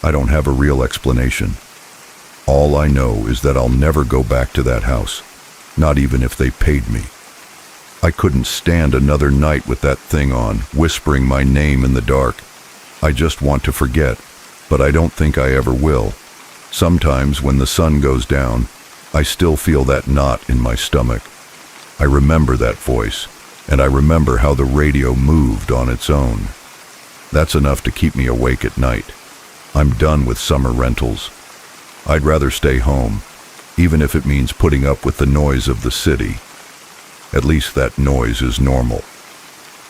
I don't have a real explanation. All I know is that I'll never go back to that house, not even if they paid me. I couldn't stand another night with that thing on, whispering my name in the dark. I just want to forget, but I don't think I ever will. Sometimes when the sun goes down, I still feel that knot in my stomach. I remember that voice, and I remember how the radio moved on its own. That's enough to keep me awake at night. I'm done with summer rentals. I'd rather stay home, even if it means putting up with the noise of the city. At least that noise is normal.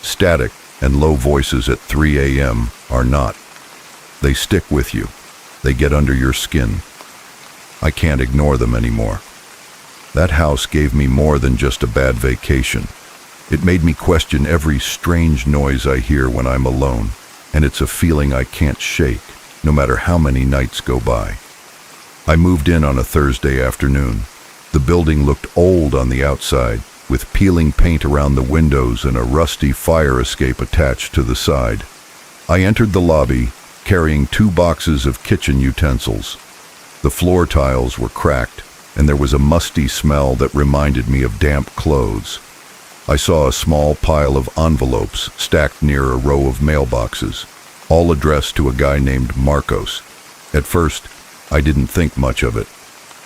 Static and low voices at 3 a.m. are not. They stick with you. They get under your skin. I can't ignore them anymore. That house gave me more than just a bad vacation. It made me question every strange noise I hear when I'm alone, and it's a feeling I can't shake, no matter how many nights go by. I moved in on a Thursday afternoon. The building looked old on the outside, with peeling paint around the windows and a rusty fire escape attached to the side. I entered the lobby, carrying 2 boxes of kitchen utensils. The floor tiles were cracked, and there was a musty smell that reminded me of damp clothes. I saw a small pile of envelopes stacked near a row of mailboxes, all addressed to a guy named Marcos. At first, I didn't think much of it.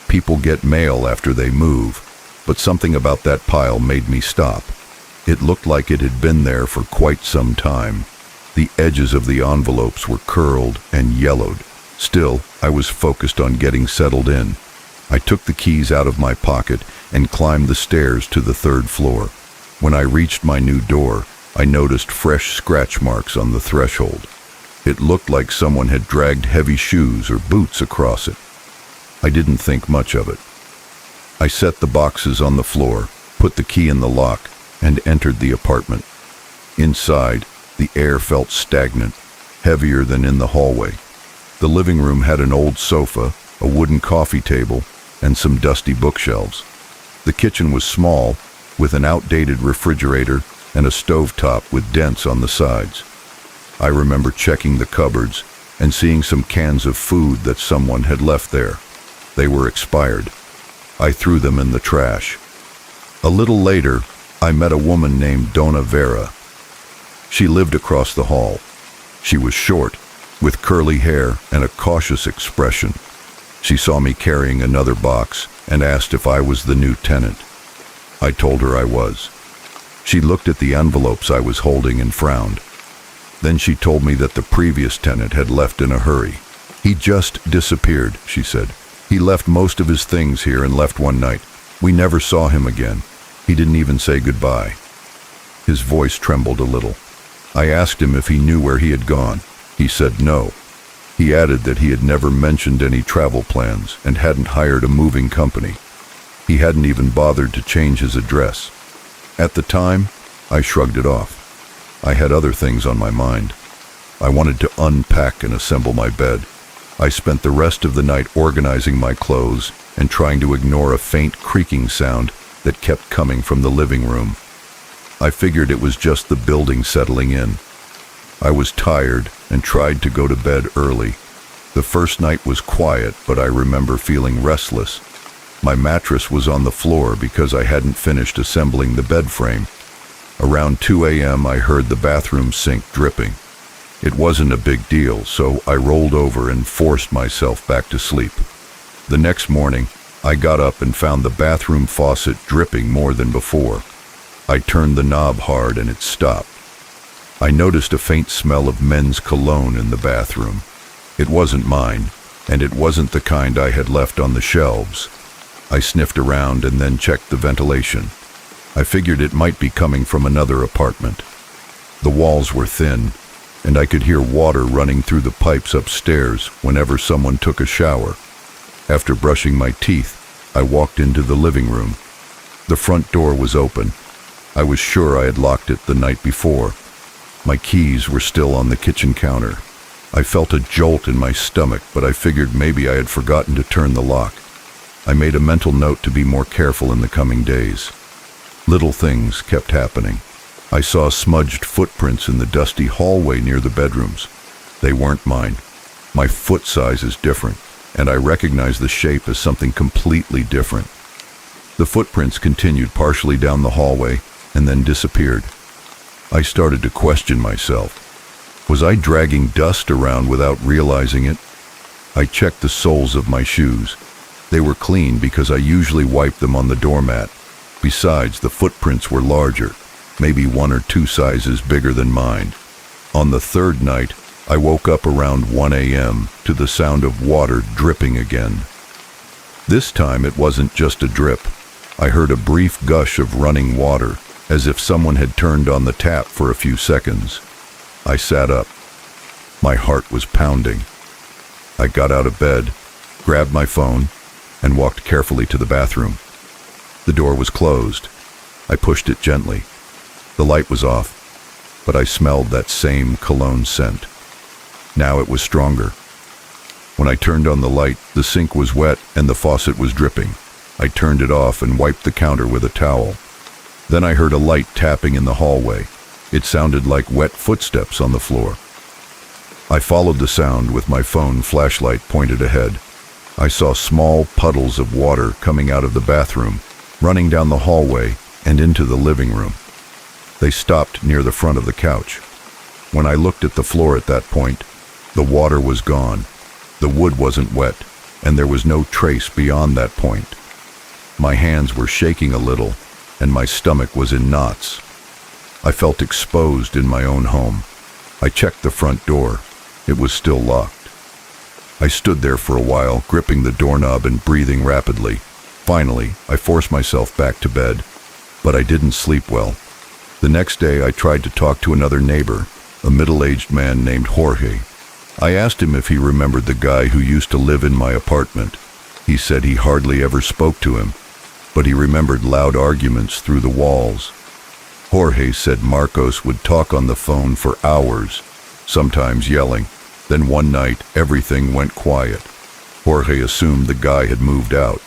People get mail after they move, but something about that pile made me stop. It looked like it had been there for quite some time. The edges of the envelopes were curled and yellowed. Still, I was focused on getting settled in. I took the keys out of my pocket and climbed the stairs to the 3rd floor. When I reached my new door, I noticed fresh scratch marks on the threshold. It looked like someone had dragged heavy shoes or boots across it. I didn't think much of it. I set the boxes on the floor, put the key in the lock, and entered the apartment. Inside, the air felt stagnant, heavier than in the hallway. The living room had an old sofa, a wooden coffee table, and some dusty bookshelves. The kitchen was small, with an outdated refrigerator and a stovetop with dents on the sides. I remember checking the cupboards and seeing some cans of food that someone had left there. They were expired. I threw them in the trash. A little later, I met a woman named Donna Vera. She lived across the hall. She was short, with curly hair and a cautious expression. She saw me carrying another box and asked if I was the new tenant. I told her I was. She looked at the envelopes I was holding and frowned. Then she told me that the previous tenant had left in a hurry. "He just disappeared," she said. "He left most of his things here and left one night. We never saw him again. He didn't even say goodbye." His voice trembled a little. I asked him if he knew where he had gone. He said no. He added that he had never mentioned any travel plans and hadn't hired a moving company. He hadn't even bothered to change his address. At the time, I shrugged it off. I had other things on my mind. I wanted to unpack and assemble my bed. I spent the rest of the night organizing my clothes and trying to ignore a faint creaking sound that kept coming from the living room. I figured it was just the building settling in. I was tired and tried to go to bed early. The first night was quiet, but I remember feeling restless. My mattress was on the floor because I hadn't finished assembling the bed frame. Around 2 a.m. I heard the bathroom sink dripping. It wasn't a big deal, so I rolled over and forced myself back to sleep. The next morning, I got up and found the bathroom faucet dripping more than before. I turned the knob hard and it stopped. I noticed a faint smell of men's cologne in the bathroom. It wasn't mine, and it wasn't the kind I had left on the shelves. I sniffed around and then checked the ventilation. I figured it might be coming from another apartment. The walls were thin, and I could hear water running through the pipes upstairs whenever someone took a shower. After brushing my teeth, I walked into the living room. The front door was open. I was sure I had locked it the night before. My keys were still on the kitchen counter. I felt a jolt in my stomach, but I figured maybe I had forgotten to turn the lock. I made a mental note to be more careful in the coming days. Little things kept happening. I saw smudged footprints in the dusty hallway near the bedrooms. They weren't mine. My foot size is different, and I recognized the shape as something completely different. The footprints continued partially down the hallway and then disappeared. I started to question myself. Was I dragging dust around without realizing it? I checked the soles of my shoes. They were clean because I usually wipe them on the doormat. Besides, the footprints were larger, maybe 1 or 2 sizes bigger than mine. On the third night, I woke up around 1 a.m. to the sound of water dripping again. This time it wasn't just a drip. I heard a brief gush of running water, as if someone had turned on the tap for a few seconds. I sat up. My heart was pounding. I got out of bed, grabbed my phone, and walked carefully to the bathroom. The door was closed. I pushed it gently. The light was off, but I smelled that same cologne scent. Now it was stronger. When I turned on the light, the sink was wet and the faucet was dripping. I turned it off and wiped the counter with a towel. Then I heard a light tapping in the hallway. It sounded like wet footsteps on the floor. I followed the sound with my phone flashlight pointed ahead. I saw small puddles of water coming out of the bathroom, running down the hallway and into the living room. They stopped near the front of the couch. When I looked at the floor at that point, the water was gone. The wood wasn't wet, and there was no trace beyond that point. My hands were shaking a little, and my stomach was in knots. I felt exposed in my own home. I checked the front door. It was still locked. I stood there for a while, gripping the doorknob and breathing rapidly. Finally, I forced myself back to bed, but I didn't sleep well. The next day, I tried to talk to another neighbor, a middle-aged man named Jorge. I asked him if he remembered the guy who used to live in my apartment. He said he hardly ever spoke to him, but he remembered loud arguments through the walls. Jorge said Marcos would talk on the phone for hours, sometimes yelling. Then one night, everything went quiet. Jorge assumed the guy had moved out.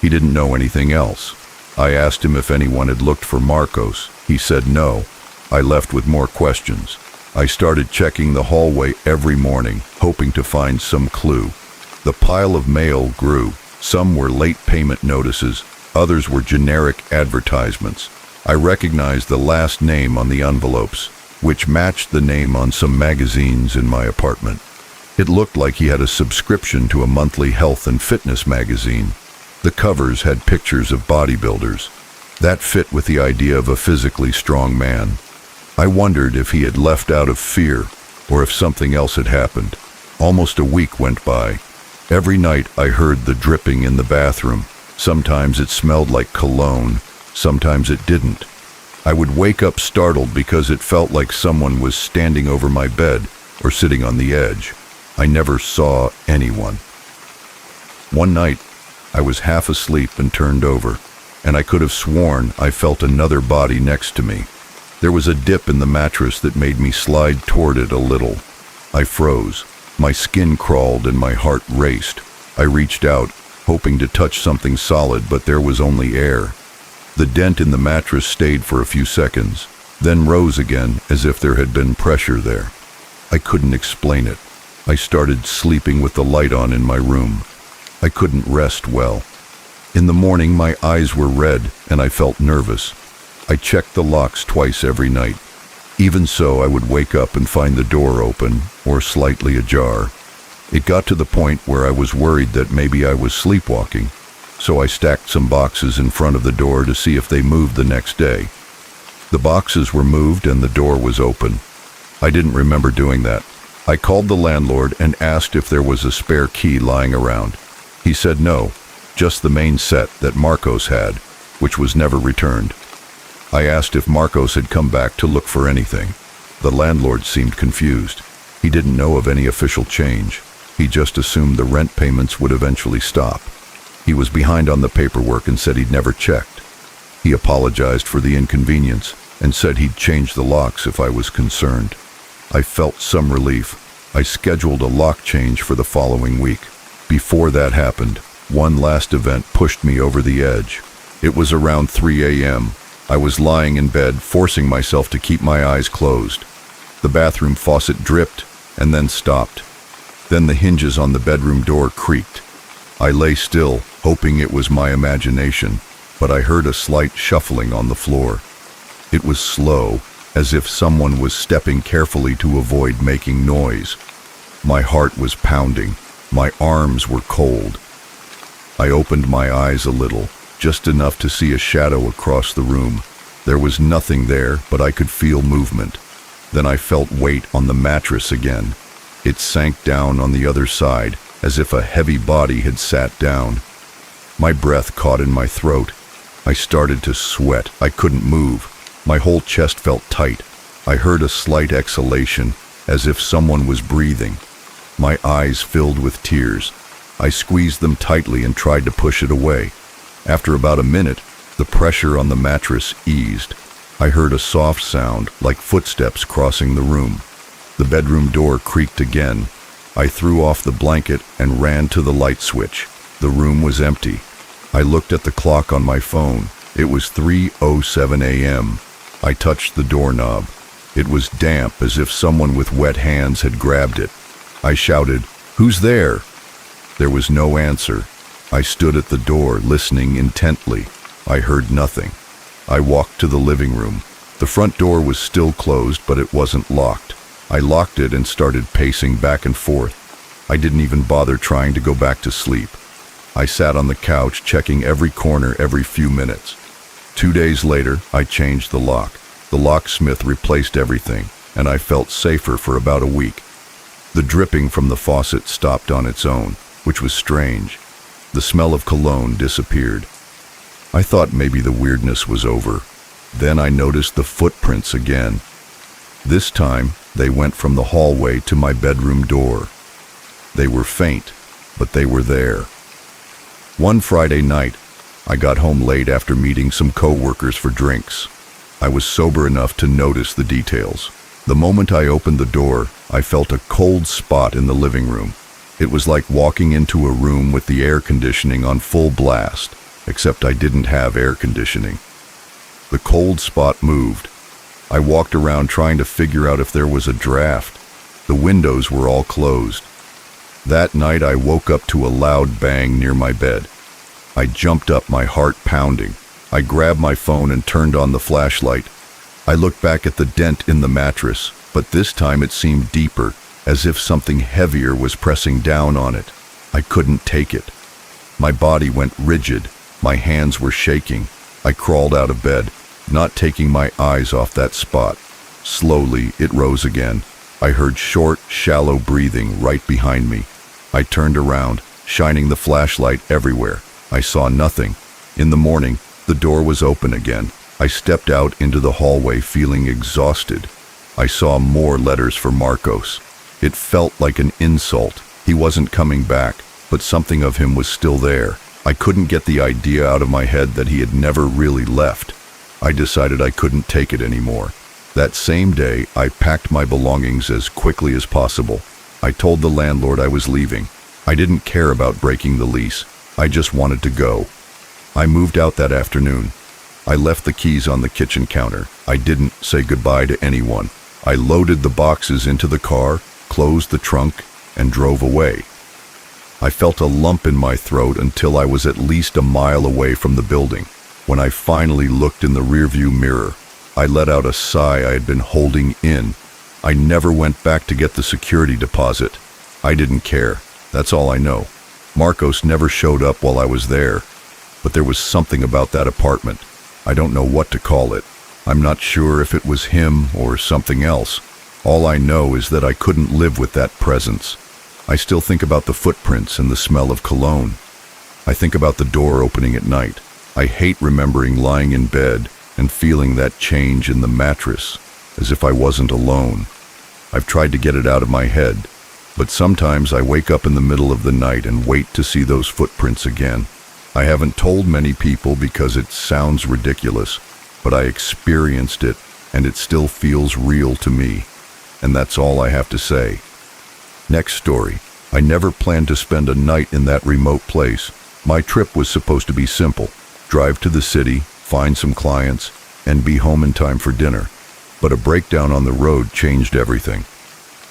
He didn't know anything else. I asked him if anyone had looked for Marcos. He said no. I left with more questions. I started checking the hallway every morning, hoping to find some clue. The pile of mail grew. Some were late payment notices, others were generic advertisements. I recognized the last name on the envelopes, which matched the name on some magazines in my apartment. It looked like he had a subscription to a monthly health and fitness magazine. The covers had pictures of bodybuilders. That fit with the idea of a physically strong man. I wondered if he had left out of fear, or if something else had happened. Almost a week went by. Every night I heard the dripping in the bathroom. Sometimes it smelled like cologne, sometimes it didn't. I would wake up startled because it felt like someone was standing over my bed or sitting on the edge. I never saw anyone. One night, I was half asleep and turned over, and I could have sworn I felt another body next to me. There was a dip in the mattress that made me slide toward it a little. I froze. My skin crawled and my heart raced. I reached out, hoping to touch something solid, but there was only air. The dent in the mattress stayed for a few seconds, then rose again as if there had been pressure there. I couldn't explain it. I started sleeping with the light on in my room. I couldn't rest well. In the morning, my eyes were red and I felt nervous. I checked the locks twice every night. Even so, I would wake up and find the door open or slightly ajar. It got to the point where I was worried that maybe I was sleepwalking, so I stacked some boxes in front of the door to see if they moved the next day. The boxes were moved and the door was open. I didn't remember doing that. I called the landlord and asked if there was a spare key lying around. He said no, just the main set that Marcos had, which was never returned. I asked if Marcos had come back to look for anything. The landlord seemed confused. He didn't know of any official change. He just assumed the rent payments would eventually stop. He was behind on the paperwork and said he'd never checked. He apologized for the inconvenience and said he'd change the locks if I was concerned. I felt some relief. I scheduled a lock change for the following week. Before that happened, one last event pushed me over the edge. It was around 3 a.m. I was lying in bed, forcing myself to keep my eyes closed. The bathroom faucet dripped and then stopped. Then the hinges on the bedroom door creaked. I lay still, hoping it was my imagination, but I heard a slight shuffling on the floor. It was slow, as if someone was stepping carefully to avoid making noise. My heart was pounding. My arms were cold. I opened my eyes a little, just enough to see a shadow across the room. There was nothing there, but I could feel movement. Then I felt weight on the mattress again. It sank down on the other side, as if a heavy body had sat down. My breath caught in my throat. I started to sweat. I couldn't move. My whole chest felt tight. I heard a slight exhalation, as if someone was breathing. My eyes filled with tears. I squeezed them tightly and tried to push it away. After about a minute, the pressure on the mattress eased. I heard a soft sound, like footsteps crossing the room. The bedroom door creaked again. I threw off the blanket and ran to the light switch. The room was empty. I looked at the clock on my phone. It was 3:07 a.m. I touched the doorknob. It was damp, as if someone with wet hands had grabbed it. I shouted, "Who's there?" There was no answer. I stood at the door, listening intently. I heard nothing. I walked to the living room. The front door was still closed, but it wasn't locked. I locked it and started pacing back and forth. I didn't even bother trying to go back to sleep. I sat on the couch, checking every corner every few minutes. 2 days later, I changed the lock. The locksmith replaced everything, and I felt safer for about a week. The dripping from the faucet stopped on its own, which was strange. The smell of cologne disappeared. I thought maybe the weirdness was over. Then I noticed the footprints again. This time, they went from the hallway to my bedroom door. They were faint, but they were there. One Friday night, I got home late after meeting some co-workers for drinks. I was sober enough to notice the details. The moment I opened the door, I felt a cold spot in the living room. It was like walking into a room with the air conditioning on full blast, except I didn't have air conditioning. The cold spot moved. I walked around trying to figure out if there was a draft. The windows were all closed. That night I woke up to a loud bang near my bed. I jumped up, my heart pounding. I grabbed my phone and turned on the flashlight. I looked back at the dent in the mattress, but this time it seemed deeper, as if something heavier was pressing down on it. I couldn't take it. My body went rigid. My hands were shaking. I crawled out of bed, not taking my eyes off that spot. Slowly, it rose again. I heard short, shallow breathing right behind me. I turned around, shining the flashlight everywhere. I saw nothing. In the morning, the door was open again. I stepped out into the hallway feeling exhausted. I saw more letters for Marcos. It felt like an insult. He wasn't coming back, but something of him was still there. I couldn't get the idea out of my head that he had never really left. I decided I couldn't take it anymore. That same day, I packed my belongings as quickly as possible. I told the landlord I was leaving. I didn't care about breaking the lease. I just wanted to go. I moved out that afternoon. I left the keys on the kitchen counter. I didn't say goodbye to anyone. I loaded the boxes into the car, closed the trunk, and drove away. I felt a lump in my throat until I was at least a mile away from the building. When I finally looked in the rearview mirror, I let out a sigh I had been holding in. I never went back to get the security deposit. I didn't care. That's all I know. Marcos never showed up while I was there, but there was something about that apartment. I don't know what to call it. I'm not sure if it was him or something else. All I know is that I couldn't live with that presence. I still think about the footprints and the smell of cologne. I think about the door opening at night. I hate remembering lying in bed and feeling that change in the mattress, as if I wasn't alone. I've tried to get it out of my head, but sometimes I wake up in the middle of the night and wait to see those footprints again. I haven't told many people because it sounds ridiculous, but I experienced it and it still feels real to me. And that's all I have to say. Next story. I never planned to spend a night in that remote place. My trip was supposed to be simple. Drive to the city, find some clients, and be home in time for dinner. But a breakdown on the road changed everything.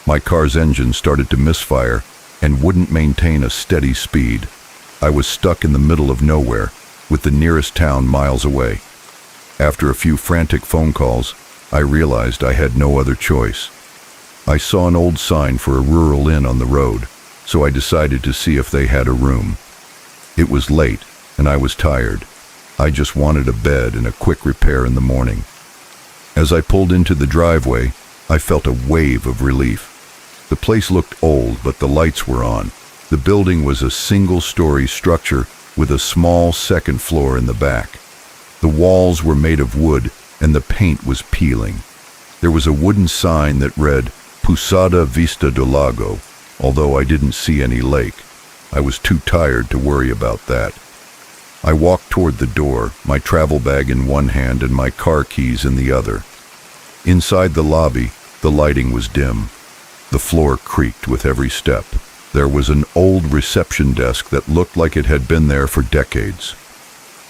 My car's engine started to misfire and wouldn't maintain a steady speed. I was stuck in the middle of nowhere, with the nearest town miles away. After a few frantic phone calls, I realized I had no other choice. I saw an old sign for a rural inn on the road, so I decided to see if they had a room. It was late, and I was tired. I just wanted a bed and a quick repair in the morning. As I pulled into the driveway, I felt a wave of relief. The place looked old, but the lights were on. The building was a single-story structure with a small second floor in the back. The walls were made of wood, and the paint was peeling. There was a wooden sign that read, Posada Vista do Lago, although I didn't see any lake. I was too tired to worry about that. I walked toward the door, my travel bag in one hand and my car keys in the other. Inside the lobby, the lighting was dim. The floor creaked with every step. There was an old reception desk that looked like it had been there for decades.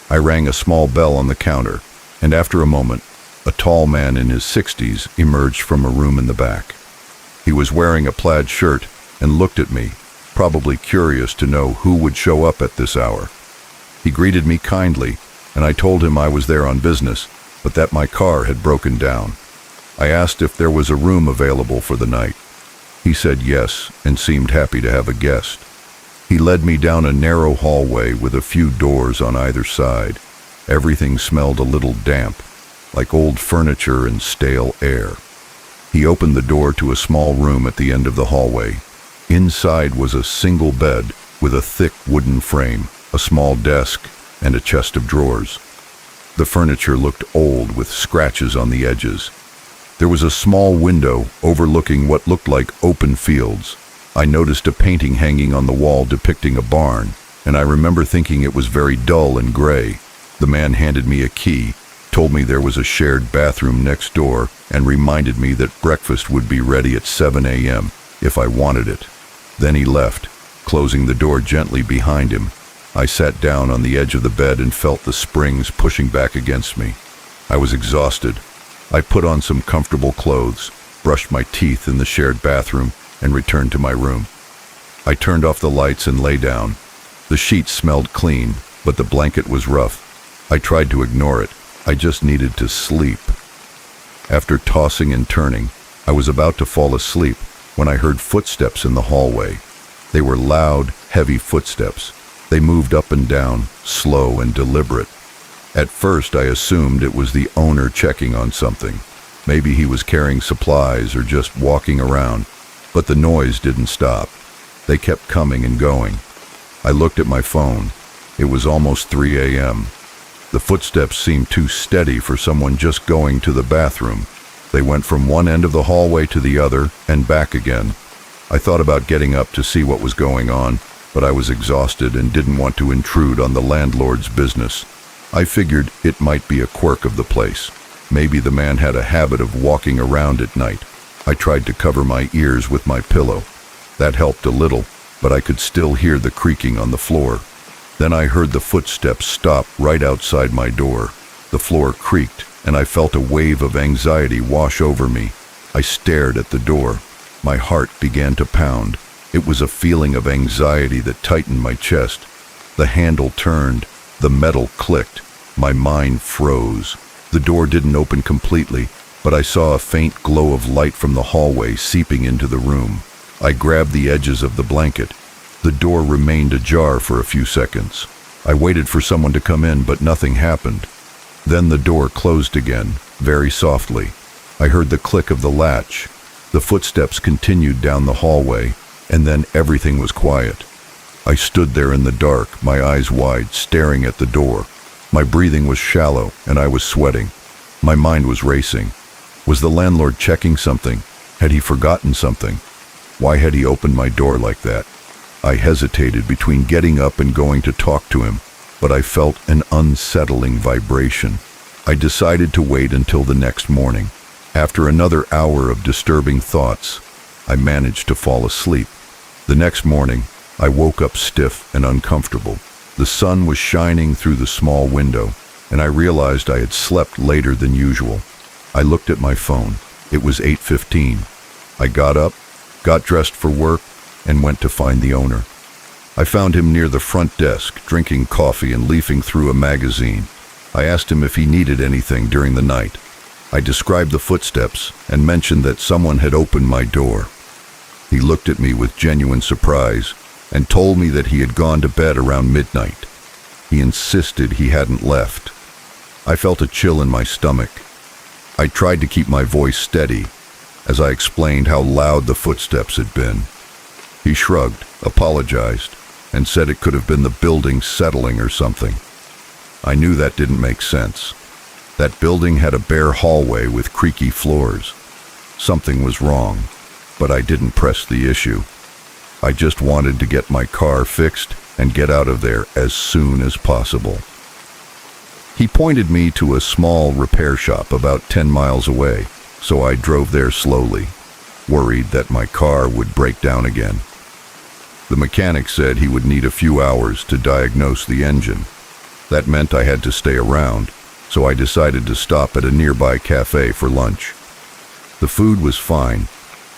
I rang a small bell on the counter, and after a moment, a tall man in his 60s emerged from a room in the back. He was wearing a plaid shirt and looked at me, probably curious to know who would show up at this hour. He greeted me kindly, and I told him I was there on business, but that my car had broken down. I asked if there was a room available for the night. He said yes, and seemed happy to have a guest. He led me down a narrow hallway with a few doors on either side. Everything smelled a little damp, like old furniture and stale air. He opened the door to a small room at the end of the hallway. Inside was a single bed with a thick wooden frame, a small desk, and a chest of drawers. The furniture looked old with scratches on the edges. There was a small window overlooking what looked like open fields. I noticed a painting hanging on the wall depicting a barn, and I remember thinking it was very dull and gray. The man handed me a key, told me there was a shared bathroom next door, and reminded me that breakfast would be ready at 7 a.m. if I wanted it. Then he left, closing the door gently behind him. I sat down on the edge of the bed and felt the springs pushing back against me. I was exhausted. I put on some comfortable clothes, brushed my teeth in the shared bathroom, and returned to my room. I turned off the lights and lay down. The sheets smelled clean, but the blanket was rough. I tried to ignore it. I just needed to sleep. After tossing and turning, I was about to fall asleep when I heard footsteps in the hallway. They were loud, heavy footsteps. They moved up and down, slow and deliberate. At first, I assumed it was the owner checking on something. Maybe he was carrying supplies or just walking around, but the noise didn't stop. They kept coming and going. I looked at my phone. It was almost 3 a.m. The footsteps seemed too steady for someone just going to the bathroom. They went from one end of the hallway to the other and back again. I thought about getting up to see what was going on, but I was exhausted and didn't want to intrude on the landlord's business. I figured it might be a quirk of the place. Maybe the man had a habit of walking around at night. I tried to cover my ears with my pillow. That helped a little, but I could still hear the creaking on the floor. Then I heard the footsteps stop right outside my door. The floor creaked, and I felt a wave of anxiety wash over me. I stared at the door. My heart began to pound. It was a feeling of anxiety that tightened my chest. The handle turned. The metal clicked. My mind froze. The door didn't open completely, but I saw a faint glow of light from the hallway seeping into the room. I grabbed the edges of the blanket. The door remained ajar for a few seconds. I waited for someone to come in, but nothing happened. Then the door closed again, very softly. I heard the click of the latch. The footsteps continued down the hallway, and then everything was quiet. I stood there in the dark, my eyes wide, staring at the door. My breathing was shallow, and I was sweating. My mind was racing. Was the landlord checking something? Had he forgotten something? Why had he opened my door like that? I hesitated between getting up and going to talk to him, but I felt an unsettling vibration. I decided to wait until the next morning. After another hour of disturbing thoughts, I managed to fall asleep. The next morning, I woke up stiff and uncomfortable. The sun was shining through the small window, and I realized I had slept later than usual. I looked at my phone. It was 8:15. I got up, got dressed for work, and went to find the owner. I found him near the front desk, drinking coffee and leafing through a magazine. I asked him if he needed anything during the night. I described the footsteps and mentioned that someone had opened my door. He looked at me with genuine surprise and told me that he had gone to bed around midnight. He insisted he hadn't left. I felt a chill in my stomach. I tried to keep my voice steady as I explained how loud the footsteps had been. He shrugged, apologized, and said it could have been the building settling or something. I knew that didn't make sense. That building had a bare hallway with creaky floors. Something was wrong, but I didn't press the issue. I just wanted to get my car fixed and get out of there as soon as possible. He pointed me to a small repair shop about 10 miles away, so I drove there slowly, worried that my car would break down again. The mechanic said he would need a few hours to diagnose the engine. That meant I had to stay around, so I decided to stop at a nearby cafe for lunch. The food was fine,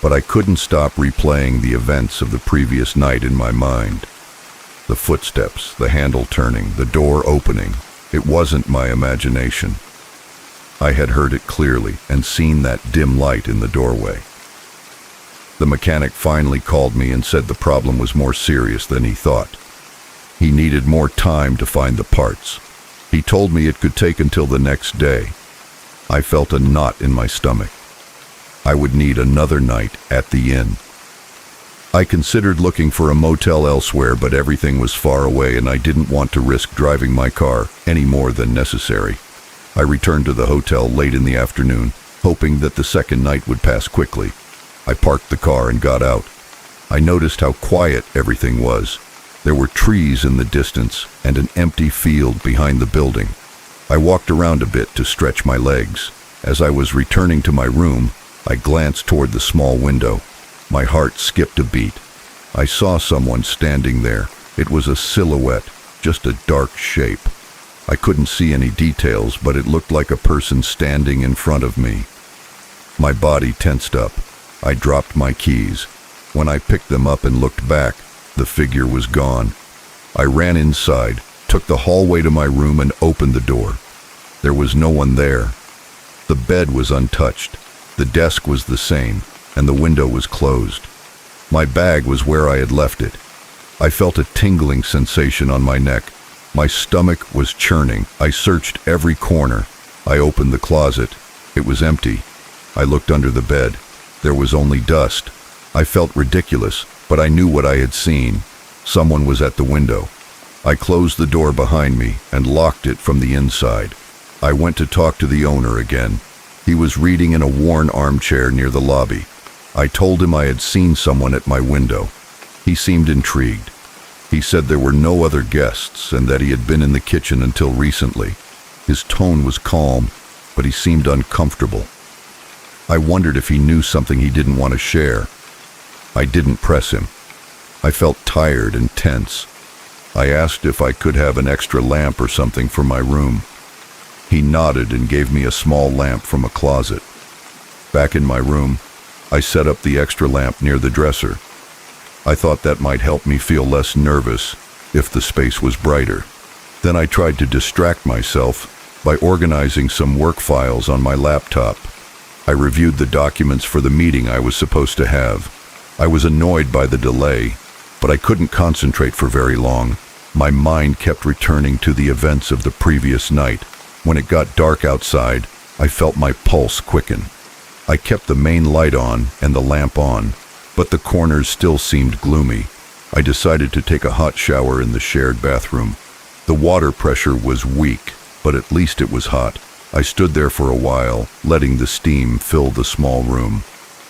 but I couldn't stop replaying the events of the previous night in my mind. The footsteps, the handle turning, the door opening. It wasn't my imagination. I had heard it clearly and seen that dim light in the doorway. The mechanic finally called me and said the problem was more serious than he thought. He needed more time to find the parts. He told me it could take until the next day. I felt a knot in my stomach. I would need another night at the inn. I considered looking for a motel elsewhere, but everything was far away and I didn't want to risk driving my car any more than necessary. I returned to the hotel late in the afternoon, hoping that the second night would pass quickly. I parked the car and got out. I noticed how quiet everything was. There were trees in the distance and an empty field behind the building. I walked around a bit to stretch my legs. As I was returning to my room, I glanced toward the small window. My heart skipped a beat. I saw someone standing there. It was a silhouette, just a dark shape. I couldn't see any details, but it looked like a person standing in front of me. My body tensed up. I dropped my keys. When I picked them up and looked back, The figure was gone. I ran inside, took the hallway to my room and opened the door. There was no one there. The bed was untouched, the desk was the same, and the window was closed. My bag was where I had left it. I felt a tingling sensation on my neck. My stomach was churning. I searched every corner. I opened the closet. It was empty. I looked under the bed. There was only dust. I felt ridiculous, but I knew what I had seen. Someone was at the window. I closed the door behind me and locked it from the inside. I went to talk to the owner again. He was reading in a worn armchair near the lobby. I told him I had seen someone at my window. He seemed intrigued. He said there were no other guests and that he had been in the kitchen until recently. His tone was calm, but he seemed uncomfortable. I wondered if he knew something he didn't want to share. I didn't press him. I felt tired and tense. I asked if I could have an extra lamp or something for my room. He nodded and gave me a small lamp from a closet. Back in my room, I set up the extra lamp near the dresser. I thought that might help me feel less nervous if the space was brighter. Then I tried to distract myself by organizing some work files on my laptop. I reviewed the documents for the meeting I was supposed to have. I was annoyed by the delay, but I couldn't concentrate for very long. My mind kept returning to the events of the previous night. When it got dark outside, I felt my pulse quicken. I kept the main light on and the lamp on, but the corners still seemed gloomy. I decided to take a hot shower in the shared bathroom. The water pressure was weak, but at least it was hot. I stood there for a while, letting the steam fill the small room.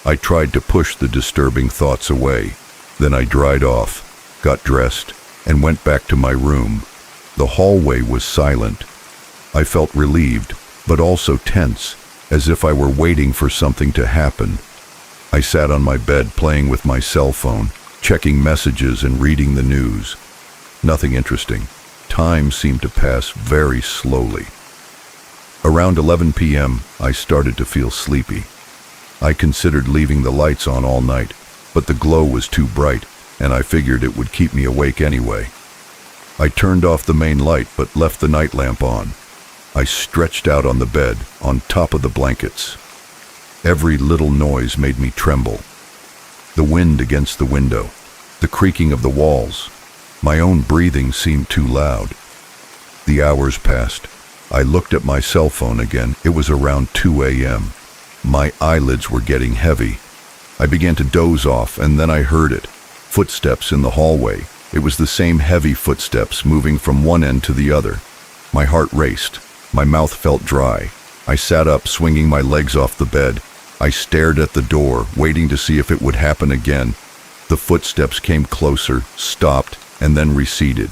I tried to push the disturbing thoughts away. Then I dried off, got dressed, and went back to my room. The hallway was silent. I felt relieved, but also tense, as if I were waiting for something to happen. I sat on my bed playing with my cell phone, checking messages and reading the news. Nothing interesting. Time seemed to pass very slowly. Around 11 p.m., I started to feel sleepy. I considered leaving the lights on all night, but the glow was too bright, and I figured it would keep me awake anyway. I turned off the main light but left the night lamp on. I stretched out on the bed, on top of the blankets. Every little noise made me tremble. The wind against the window, the creaking of the walls. My own breathing seemed too loud. The hours passed. I looked at my cell phone again. It was around 2 a.m. My eyelids were getting heavy. I began to doze off, and then I heard it. Footsteps in the hallway. It was the same heavy footsteps moving from one end to the other. My heart raced. My mouth felt dry. I sat up, swinging my legs off the bed. I stared at the door, waiting to see if it would happen again. The footsteps came closer, stopped, and then receded.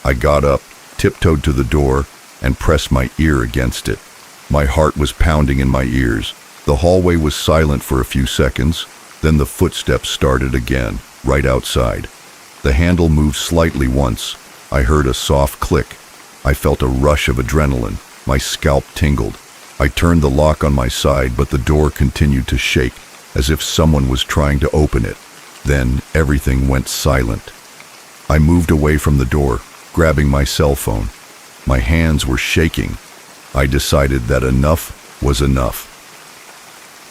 I got up, tiptoed to the door, and pressed my ear against it. My heart was pounding in my ears. The hallway was silent for a few seconds. Then the footsteps started again, right outside. The handle moved slightly once. I heard a soft click. I felt a rush of adrenaline. My scalp tingled. I turned the lock on my side, but the door continued to shake, as if someone was trying to open it. Then everything went silent. I moved away from the door, grabbing my cell phone. My hands were shaking. I decided that enough was enough.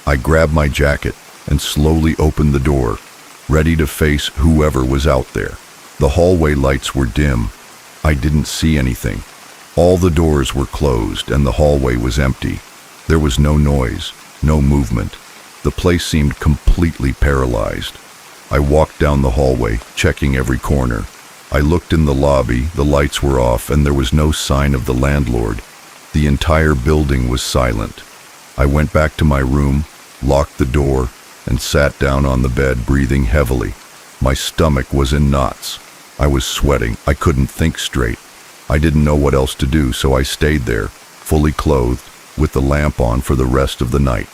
I grabbed my jacket and slowly opened the door, ready to face whoever was out there. The hallway lights were dim. I didn't see anything. All the doors were closed and the hallway was empty. There was no noise, no movement. The place seemed completely paralyzed. I walked down the hallway, checking every corner. I looked in the lobby, the lights were off, and there was no sign of the landlord. The entire building was silent. I went back to my room, locked the door, and sat down on the bed, breathing heavily. My stomach was in knots. I was sweating. I couldn't think straight. I didn't know what else to do, so I stayed there, fully clothed, with the lamp on for the rest of the night.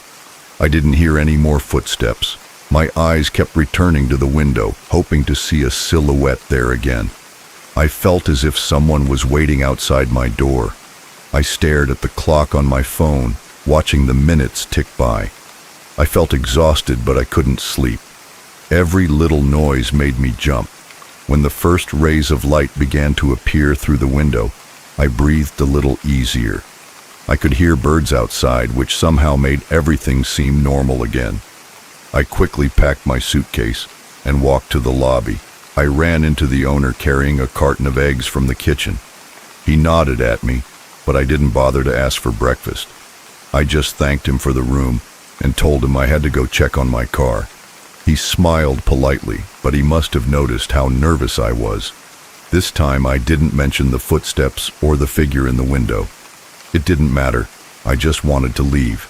I didn't hear any more footsteps. My eyes kept returning to the window, hoping to see a silhouette there again. I felt as if someone was waiting outside my door. I stared at the clock on my phone, watching the minutes tick by. I felt exhausted, but I couldn't sleep. Every little noise made me jump. When the first rays of light began to appear through the window, I breathed a little easier. I could hear birds outside, which somehow made everything seem normal again. I quickly packed my suitcase and walked to the lobby. I ran into the owner carrying a carton of eggs from the kitchen. He nodded at me, but I didn't bother to ask for breakfast. I just thanked him for the room and told him I had to go check on my car. He smiled politely, but he must have noticed how nervous I was. This time I didn't mention the footsteps or the figure in the window. It didn't matter. I just wanted to leave.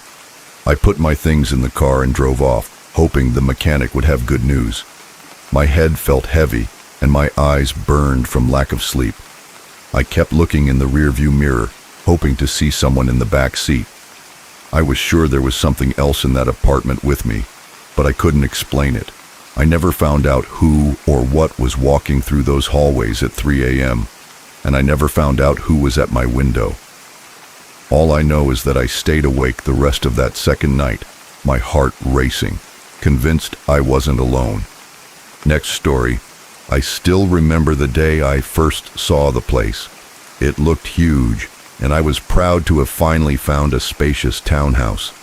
I put my things in the car and drove off, hoping the mechanic would have good news. My head felt heavy and my eyes burned from lack of sleep. I kept looking in the rearview mirror, hoping to see someone in the back seat. I was sure there was something else in that apartment with me, but I couldn't explain it. I never found out who or what was walking through those hallways at 3 a.m., and I never found out who was at my window. All I know is that I stayed awake the rest of that second night, my heart racing, convinced I wasn't alone. Next story. I still remember the day I first saw the place. It looked huge, and I was proud to have finally found a spacious townhouse.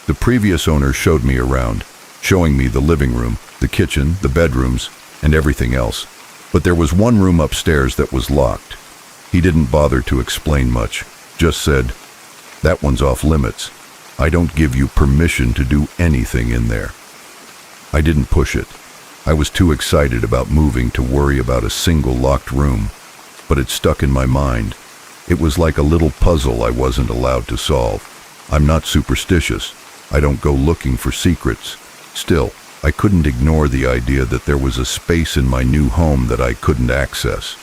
The previous owner showed me around, showing me the living room, the kitchen, the bedrooms, and everything else. But there was one room upstairs that was locked. He didn't bother to explain much, just said, "That one's off limits. I don't give you permission to do anything in there." I didn't push it. I was too excited about moving to worry about a single locked room, but it stuck in my mind. It was like a little puzzle I wasn't allowed to solve. I'm not superstitious. I don't go looking for secrets. Still, I couldn't ignore the idea that there was a space in my new home that I couldn't access.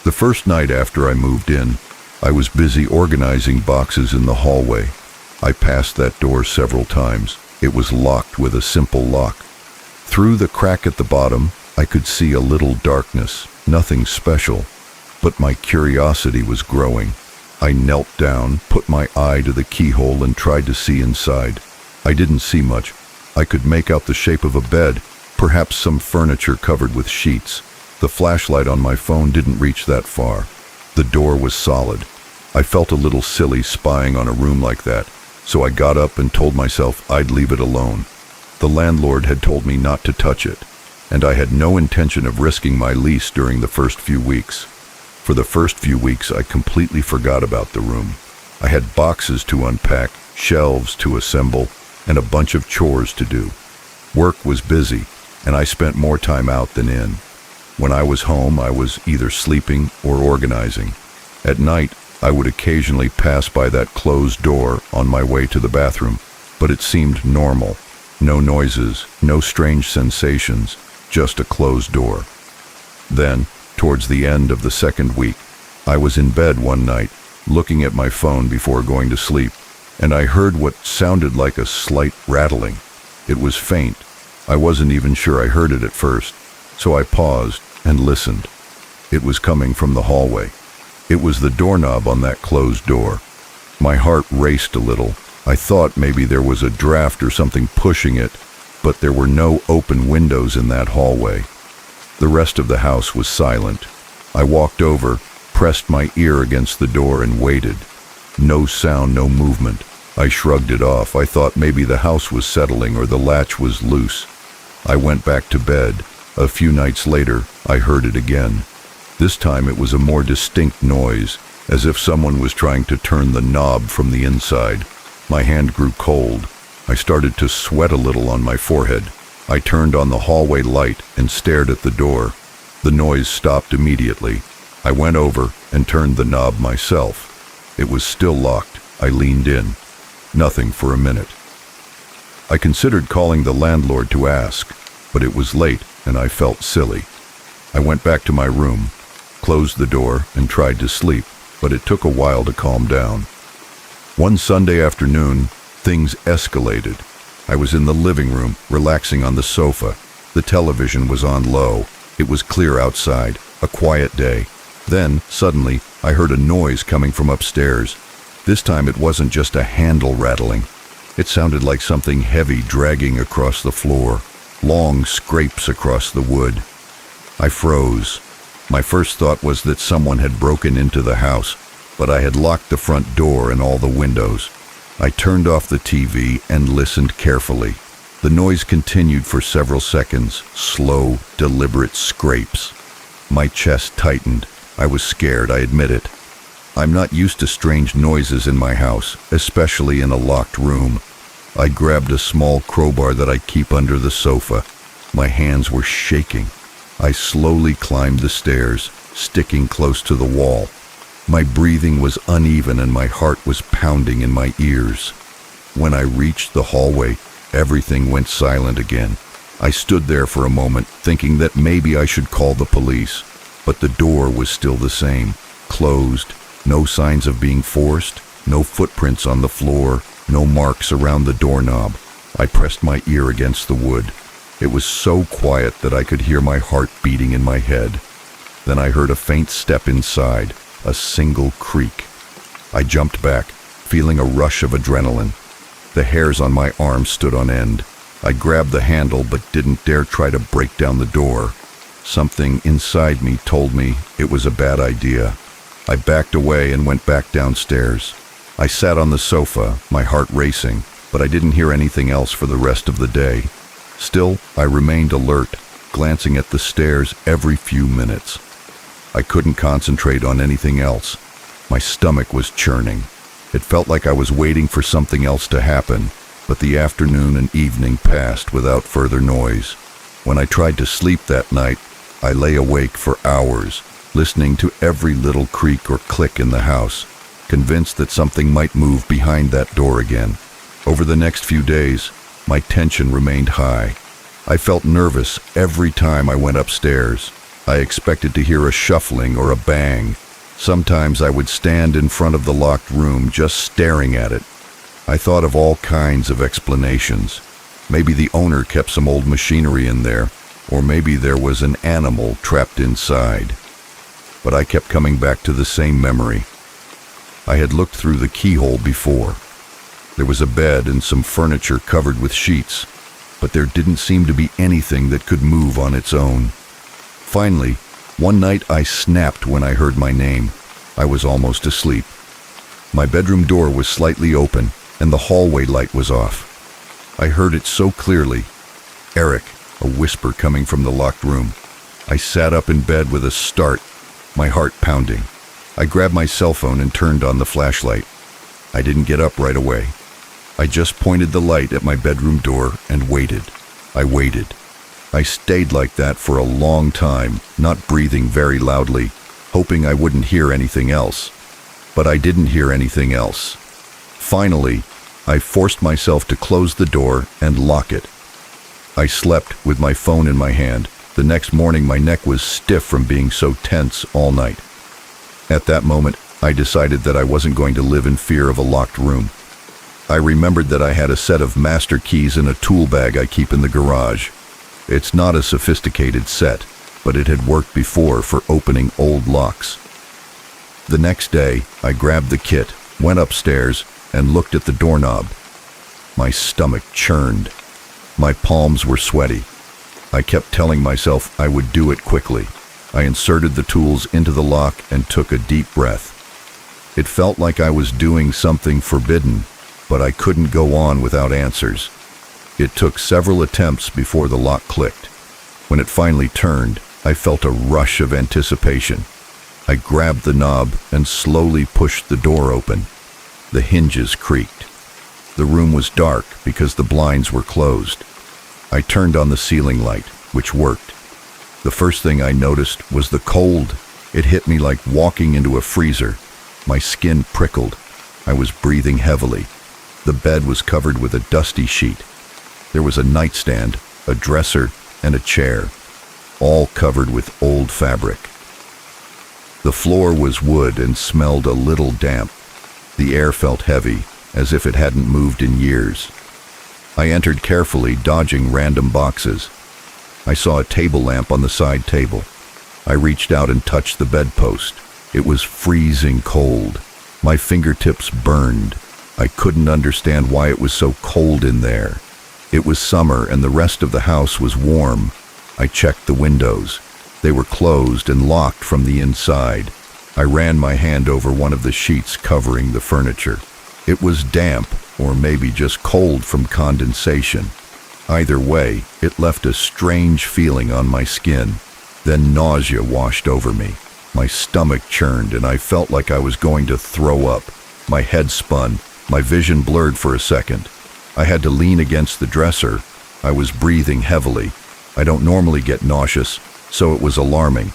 The first night after I moved in, I was busy organizing boxes in the hallway. I passed that door several times. It was locked with a simple lock. Through the crack at the bottom, I could see a little darkness, nothing special, but my curiosity was growing. I knelt down, put my eye to the keyhole and tried to see inside. I didn't see much. I could make out the shape of a bed, perhaps some furniture covered with sheets. The flashlight on my phone didn't reach that far. The door was solid. I felt a little silly spying on a room like that, so I got up and told myself I'd leave it alone. The landlord had told me not to touch it, and I had no intention of risking my lease during the first few weeks. For the first few weeks, I completely forgot about the room. I had boxes to unpack, shelves to assemble, and a bunch of chores to do. Work was busy, and I spent more time out than in. When I was home, I was either sleeping or organizing. At night, I would occasionally pass by that closed door on my way to the bathroom, but it seemed normal. No noises, no strange sensations, just a closed door. Then, towards the end of the second week, I was in bed one night, looking at my phone before going to sleep, and I heard what sounded like a slight rattling. It was faint. I wasn't even sure I heard it at first, so I paused and listened. It was coming from the hallway. It was the doorknob on that closed door. My heart raced a little. I thought maybe there was a draft or something pushing it, but there were no open windows in that hallway. The rest of the house was silent. I walked over, pressed my ear against the door and waited. No sound, no movement. I shrugged it off. I thought maybe the house was settling or the latch was loose. I went back to bed. A few nights later, I heard it again. This time it was a more distinct noise, as if someone was trying to turn the knob from the inside. My hand grew cold. I started to sweat a little on my forehead. I turned on the hallway light and stared at the door. The noise stopped immediately. I went over and turned the knob myself. It was still locked. I leaned in. Nothing for a minute. I considered calling the landlord to ask, but it was late and I felt silly. I went back to my room, closed the door, and tried to sleep, but it took a while to calm down. One Sunday afternoon, things escalated. I was in the living room, relaxing on the sofa. The television was on low. It was clear outside, a quiet day. Then, suddenly, I heard a noise coming from upstairs. This time it wasn't just a handle rattling. It sounded like something heavy dragging across the floor, long scrapes across the wood. I froze. My first thought was that someone had broken into the house, but I had locked the front door and all the windows. I turned off the TV and listened carefully. The noise continued for several seconds, slow, deliberate scrapes. My chest tightened. I was scared, I admit it. I'm not used to strange noises in my house, especially in a locked room. I grabbed a small crowbar that I keep under the sofa. My hands were shaking. I slowly climbed the stairs, sticking close to the wall. My breathing was uneven and my heart was pounding in my ears. When I reached the hallway, everything went silent again. I stood there for a moment, thinking that maybe I should call the police, but the door was still the same, closed, no signs of being forced, no footprints on the floor, no marks around the doorknob. I pressed my ear against the wood. It was so quiet that I could hear my heart beating in my head. Then I heard a faint step inside, a single creak. I jumped back, feeling a rush of adrenaline. The hairs on my arms stood on end. I grabbed the handle but didn't dare try to break down the door. Something inside me told me it was a bad idea. I backed away and went back downstairs. I sat on the sofa, my heart racing, but I didn't hear anything else for the rest of the day. Still, I remained alert, glancing at the stairs every few minutes. I couldn't concentrate on anything else. My stomach was churning. It felt like I was waiting for something else to happen, but the afternoon and evening passed without further noise. When I tried to sleep that night, I lay awake for hours, listening to every little creak or click in the house, convinced that something might move behind that door again. Over the next few days, my tension remained high. I felt nervous every time I went upstairs. I expected to hear a shuffling or a bang. Sometimes I would stand in front of the locked room just staring at it. I thought of all kinds of explanations. Maybe the owner kept some old machinery in there, or maybe there was an animal trapped inside. But I kept coming back to the same memory. I had looked through the keyhole before. There was a bed and some furniture covered with sheets, but there didn't seem to be anything that could move on its own. Finally, one night I snapped when I heard my name. I was almost asleep. My bedroom door was slightly open, and the hallway light was off. I heard it so clearly. "Eric," a whisper coming from the locked room. I sat up in bed with a start, my heart pounding. I grabbed my cell phone and turned on the flashlight. I didn't get up right away. I just pointed the light at my bedroom door and waited. I waited. I stayed like that for a long time, not breathing very loudly, hoping I wouldn't hear anything else. But I didn't hear anything else. Finally, I forced myself to close the door and lock it. I slept with my phone in my hand. The next morning my neck was stiff from being so tense all night. At that moment, I decided that I wasn't going to live in fear of a locked room. I remembered that I had a set of master keys in a tool bag I keep in the garage. It's not a sophisticated set, but it had worked before for opening old locks. The next day, I grabbed the kit, went upstairs, and looked at the doorknob. My stomach churned. My palms were sweaty. I kept telling myself I would do it quickly. I inserted the tools into the lock and took a deep breath. It felt like I was doing something forbidden, but I couldn't go on without answers. It took several attempts before the lock clicked. When it finally turned, I felt a rush of anticipation. I grabbed the knob and slowly pushed the door open. The hinges creaked. The room was dark because the blinds were closed. I turned on the ceiling light, which worked. The first thing I noticed was the cold. It hit me like walking into a freezer. My skin prickled. I was breathing heavily. The bed was covered with a dusty sheet. There was a nightstand, a dresser, and a chair, all covered with old fabric. The floor was wood and smelled a little damp. The air felt heavy, as if it hadn't moved in years. I entered carefully, dodging random boxes. I saw a table lamp on the side table. I reached out and touched the bedpost. It was freezing cold. My fingertips burned. I couldn't understand why it was so cold in there. It was summer and the rest of the house was warm. I checked the windows. They were closed and locked from the inside. I ran my hand over one of the sheets covering the furniture. It was damp, or maybe just cold from condensation. Either way, it left a strange feeling on my skin. Then nausea washed over me. My stomach churned and I felt like I was going to throw up. My head spun. My vision blurred for a second. I had to lean against the dresser. I was breathing heavily. I don't normally get nauseous, so it was alarming.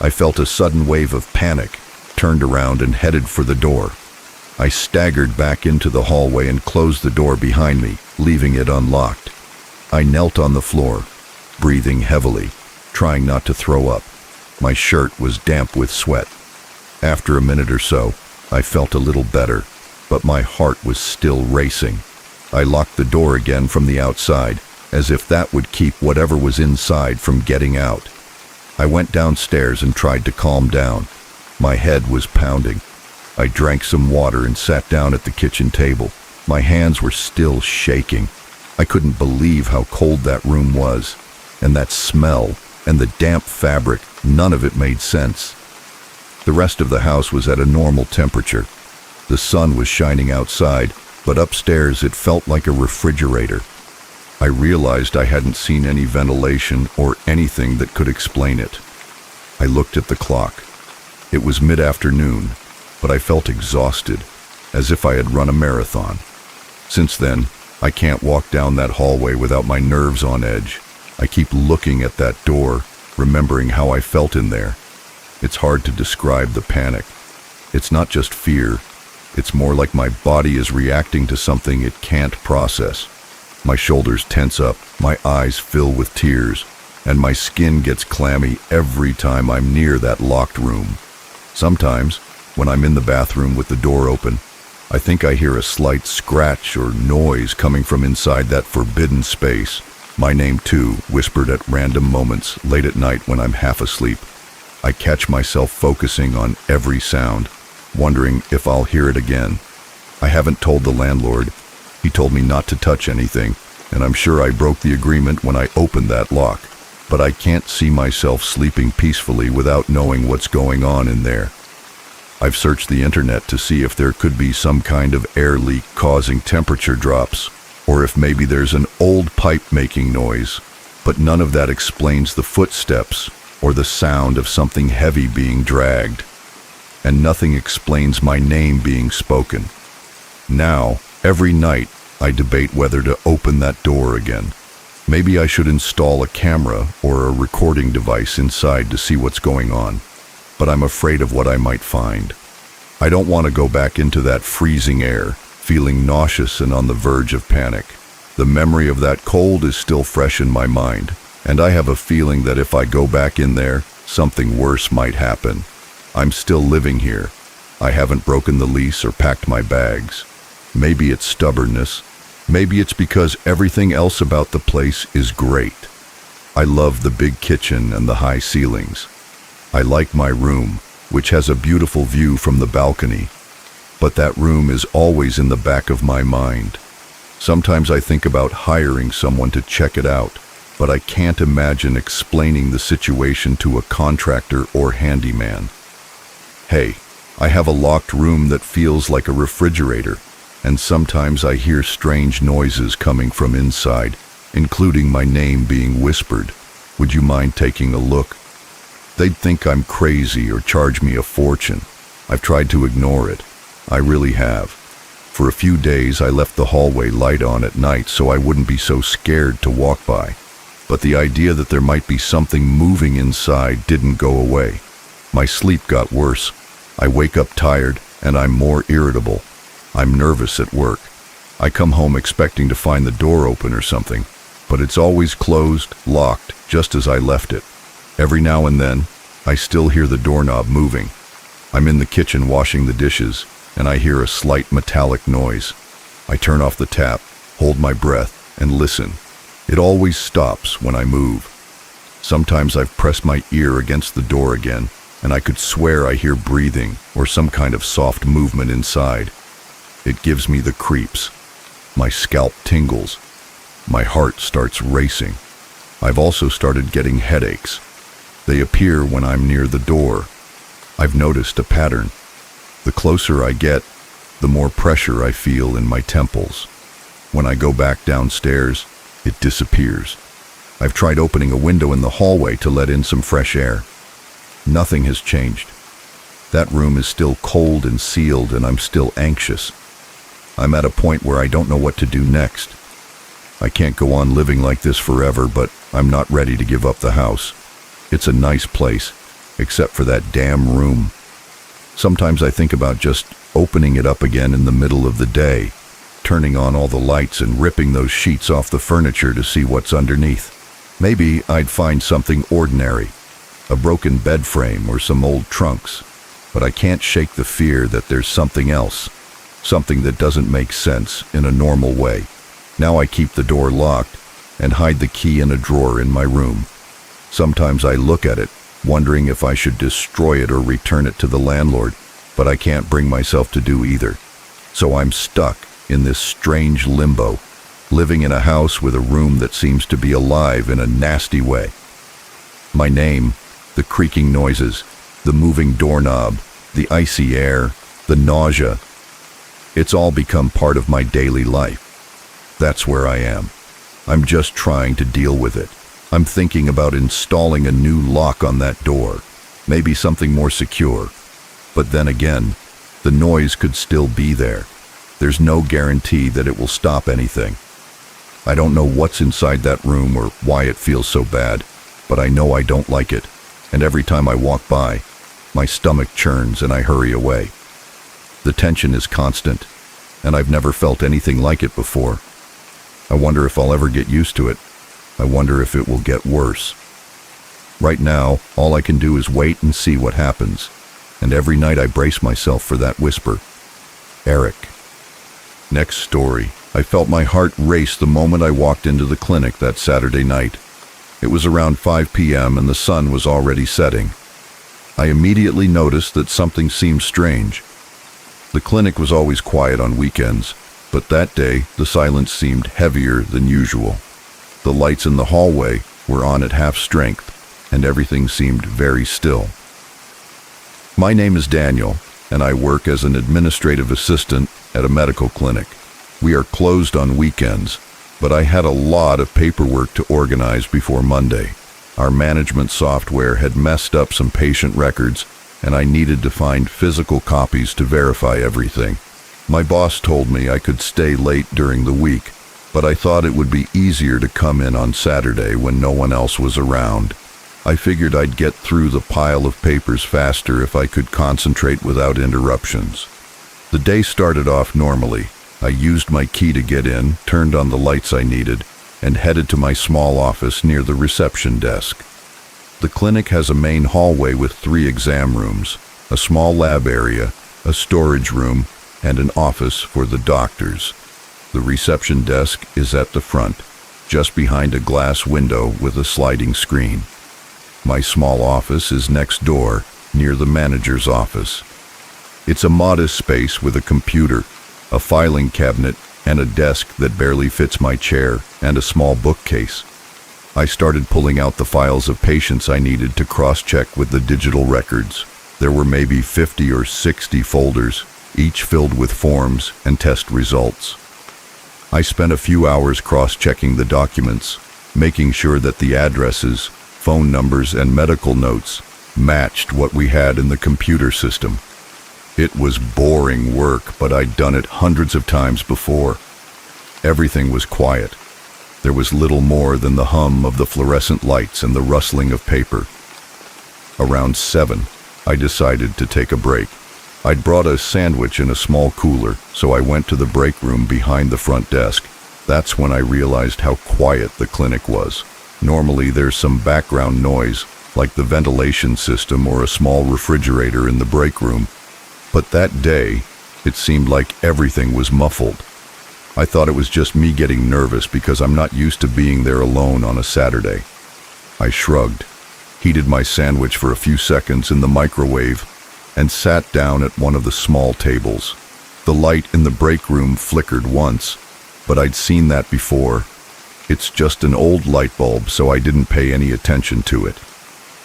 I felt a sudden wave of panic, turned around and headed for the door. I staggered back into the hallway and closed the door behind me, leaving it unlocked. I knelt on the floor, breathing heavily, trying not to throw up. My shirt was damp with sweat. After a minute or so, I felt a little better, but my heart was still racing. I locked the door again from the outside, as if that would keep whatever was inside from getting out. I went downstairs and tried to calm down. My head was pounding. I drank some water and sat down at the kitchen table. My hands were still shaking. I couldn't believe how cold that room was, and that smell, and the damp fabric, none of it made sense. The rest of the house was at a normal temperature. The sun was shining outside, but upstairs it felt like a refrigerator. I realized I hadn't seen any ventilation or anything that could explain it. I looked at the clock. It was mid-afternoon, but I felt exhausted, as if I had run a marathon. Since then, I can't walk down that hallway without my nerves on edge. I keep looking at that door, remembering how I felt in there. It's hard to describe the panic. It's not just fear. It's more like my body is reacting to something it can't process. My shoulders tense up, my eyes fill with tears, and my skin gets clammy every time I'm near that locked room. Sometimes, when I'm in the bathroom with the door open, I think I hear a slight scratch or noise coming from inside that forbidden space. My name too, whispered at random moments late at night when I'm half asleep. I catch myself focusing on every sound, wondering if I'll hear it again. I haven't told the landlord. He told me not to touch anything, and I'm sure I broke the agreement when I opened that lock. But I can't see myself sleeping peacefully without knowing what's going on in there. I've searched the internet to see if there could be some kind of air leak causing temperature drops, or if maybe there's an old pipe making noise, but none of that explains the footsteps or the sound of something heavy being dragged. And nothing explains my name being spoken. Now, every night, I debate whether to open that door again. Maybe I should install a camera or a recording device inside to see what's going on, but I'm afraid of what I might find. I don't want to go back into that freezing air, feeling nauseous and on the verge of panic. The memory of that cold is still fresh in my mind, and I have a feeling that if I go back in there, something worse might happen. I'm still living here. I haven't broken the lease or packed my bags. Maybe it's stubbornness. Maybe it's because everything else about the place is great. I love the big kitchen and the high ceilings. I like my room, which has a beautiful view from the balcony. But that room is always in the back of my mind. Sometimes I think about hiring someone to check it out, but I can't imagine explaining the situation to a contractor or handyman. Hey, I have a locked room that feels like a refrigerator, and sometimes I hear strange noises coming from inside, including my name being whispered. Would you mind taking a look? They'd think I'm crazy or charge me a fortune. I've tried to ignore it. I really have. For a few days I left the hallway light on at night so I wouldn't be so scared to walk by. But the idea that there might be something moving inside didn't go away. My sleep got worse. I wake up tired and I'm more irritable. I'm nervous at work. I come home expecting to find the door open or something, but it's always closed, locked, just as I left it. Every now and then, I still hear the doorknob moving. I'm in the kitchen washing the dishes, and I hear a slight metallic noise. I turn off the tap, hold my breath, and listen. It always stops when I move. Sometimes I've pressed my ear against the door again, and I could swear I hear breathing or some kind of soft movement inside. It gives me the creeps. My scalp tingles. My heart starts racing. I've also started getting headaches. They appear when I'm near the door. I've noticed a pattern. The closer I get, the more pressure I feel in my temples. When I go back downstairs, it disappears. I've tried opening a window in the hallway to let in some fresh air. Nothing has changed. That room is still cold and sealed, and I'm still anxious. I'm at a point where I don't know what to do next. I can't go on living like this forever, but I'm not ready to give up the house. It's a nice place, except for that damn room. Sometimes I think about just opening it up again in the middle of the day, turning on all the lights and ripping those sheets off the furniture to see what's underneath. Maybe I'd find something ordinary, a broken bed frame or some old trunks, but I can't shake the fear that there's something else, something that doesn't make sense in a normal way. Now I keep the door locked and hide the key in a drawer in my room. Sometimes I look at it, wondering if I should destroy it or return it to the landlord, but I can't bring myself to do either. So I'm stuck in this strange limbo, living in a house with a room that seems to be alive in a nasty way. My name, the creaking noises, the moving doorknob, the icy air, the nausea, it's all become part of my daily life. That's where I am. I'm just trying to deal with it. I'm thinking about installing a new lock on that door, maybe something more secure. But then again, the noise could still be there. There's no guarantee that it will stop anything. I don't know what's inside that room or why it feels so bad, but I know I don't like it, and every time I walk by, my stomach churns and I hurry away. The tension is constant, and I've never felt anything like it before. I wonder if I'll ever get used to it. I wonder if it will get worse. Right now, all I can do is wait and see what happens, and every night I brace myself for that whisper. Eric. Next story. I felt my heart race the moment I walked into the clinic that Saturday night. It was around 5 p.m. and the sun was already setting. I immediately noticed that something seemed strange. The clinic was always quiet on weekends, but that day the silence seemed heavier than usual. The lights in the hallway were on at half strength, and everything seemed very still. My name is Daniel, and I work as an administrative assistant at a medical clinic. We are closed on weekends, but I had a lot of paperwork to organize before Monday. Our management software had messed up some patient records, and I needed to find physical copies to verify everything. My boss told me I could stay late during the week, but I thought it would be easier to come in on Saturday when no one else was around. I figured I'd get through the pile of papers faster if I could concentrate without interruptions. The day started off normally. I used my key to get in, turned on the lights I needed, and headed to my small office near the reception desk. The clinic has a main hallway with 3 exam rooms, a small lab area, a storage room, and an office for the doctors. The reception desk is at the front, just behind a glass window with a sliding screen. My small office is next door, near the manager's office. It's a modest space with a computer, a filing cabinet, and a desk that barely fits my chair, and a small bookcase. I started pulling out the files of patients I needed to cross-check with the digital records. There were maybe 50 or 60 folders, each filled with forms and test results. I spent a few hours cross-checking the documents, making sure that the addresses, phone numbers, and medical notes matched what we had in the computer system. It was boring work, but I'd done it hundreds of times before. Everything was quiet. There was little more than the hum of the fluorescent lights and the rustling of paper. Around 7, I decided to take a break. I'd brought a sandwich in a small cooler, so I went to the break room behind the front desk. That's when I realized how quiet the clinic was. Normally there's some background noise, like the ventilation system or a small refrigerator in the break room. But that day, it seemed like everything was muffled. I thought it was just me getting nervous because I'm not used to being there alone on a Saturday. I shrugged, heated my sandwich for a few seconds in the microwave, and sat down at one of the small tables. The light in the break room flickered once, but I'd seen that before. It's just an old light bulb, so I didn't pay any attention to it.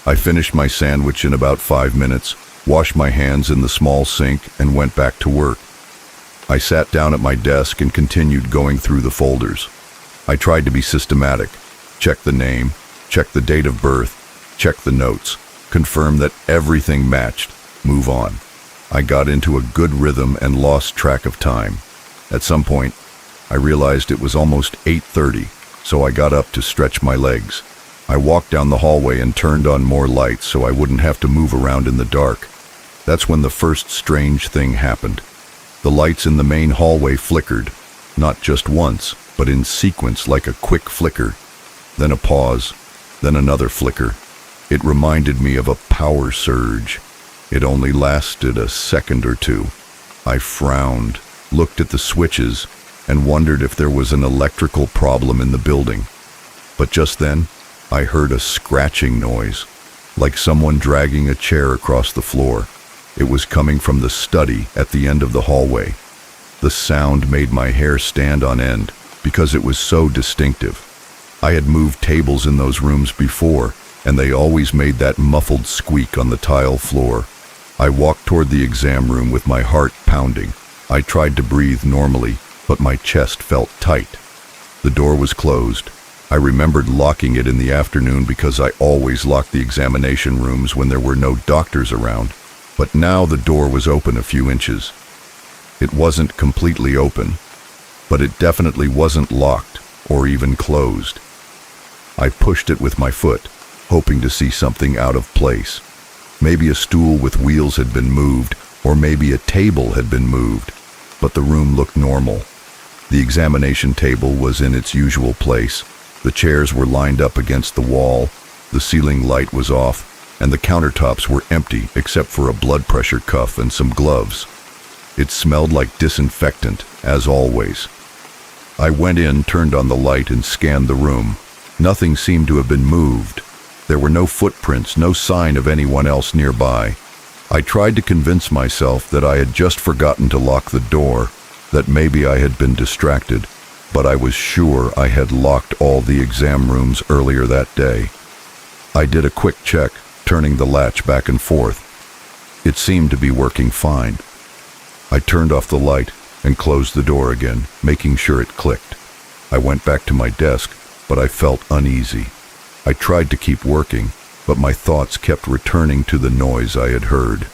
I finished my sandwich in about 5 minutes, washed my hands in the small sink, and went back to work. I sat down at my desk and continued going through the folders. I tried to be systematic. Check the name, check the date of birth, check the notes, confirm that everything matched, move on. I got into a good rhythm and lost track of time. At some point, I realized it was almost 8:30, so I got up to stretch my legs. I walked down the hallway and turned on more lights so I wouldn't have to move around in the dark. That's when the first strange thing happened. The lights in the main hallway flickered, not just once, but in sequence like a quick flicker, then a pause, then another flicker. It reminded me of a power surge. It only lasted a second or two. I frowned, looked at the switches, and wondered if there was an electrical problem in the building. But just then, I heard a scratching noise, like someone dragging a chair across the floor. It was coming from the study at the end of the hallway. The sound made my hair stand on end because it was so distinctive. I had moved tables in those rooms before, and they always made that muffled squeak on the tile floor. I walked toward the exam room with my heart pounding. I tried to breathe normally, but my chest felt tight. The door was closed. I remembered locking it in the afternoon because I always locked the examination rooms when there were no doctors around. But now the door was open a few inches. It wasn't completely open, but it definitely wasn't locked or even closed. I pushed it with my foot, hoping to see something out of place. Maybe a stool with wheels had been moved, or maybe a table had been moved, but the room looked normal. The examination table was in its usual place. The chairs were lined up against the wall, the ceiling light was off, and the countertops were empty except for a blood pressure cuff and some gloves. It smelled like disinfectant, as always. I went in, turned on the light, and scanned the room. Nothing seemed to have been moved. There were no footprints, no sign of anyone else nearby. I tried to convince myself that I had just forgotten to lock the door, that maybe I had been distracted, but I was sure I had locked all the exam rooms earlier that day. I did a quick check, turning the latch back and forth. It seemed to be working fine. I turned off the light and closed the door again, making sure it clicked. I went back to my desk, but I felt uneasy. I tried to keep working, but my thoughts kept returning to the noise I had heard.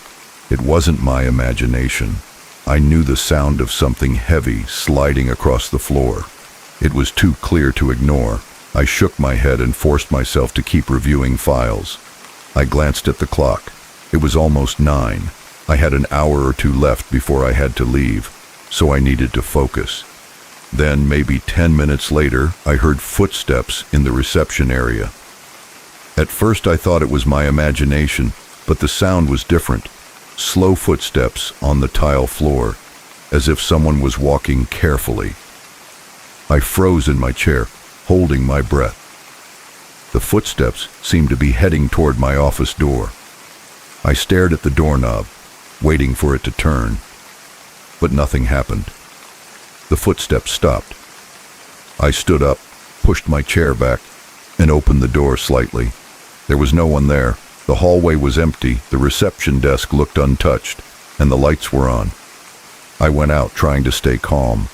It wasn't my imagination. I knew the sound of something heavy sliding across the floor. It was too clear to ignore. I shook my head and forced myself to keep reviewing files. I glanced at the clock. It was almost 9. I had an hour or two left before I had to leave, so I needed to focus. Then, maybe 10 minutes later, I heard footsteps in the reception area. At first I thought it was my imagination, but the sound was different. Slow footsteps on the tile floor, as if someone was walking carefully. I froze in my chair, holding my breath. The footsteps seemed to be heading toward my office door. I stared at the doorknob, waiting for it to turn, but nothing happened. The footsteps stopped. I stood up, pushed my chair back, and opened the door slightly. There was no one there. The hallway was empty, the reception desk looked untouched, and the lights were on. I went out, trying to stay calm.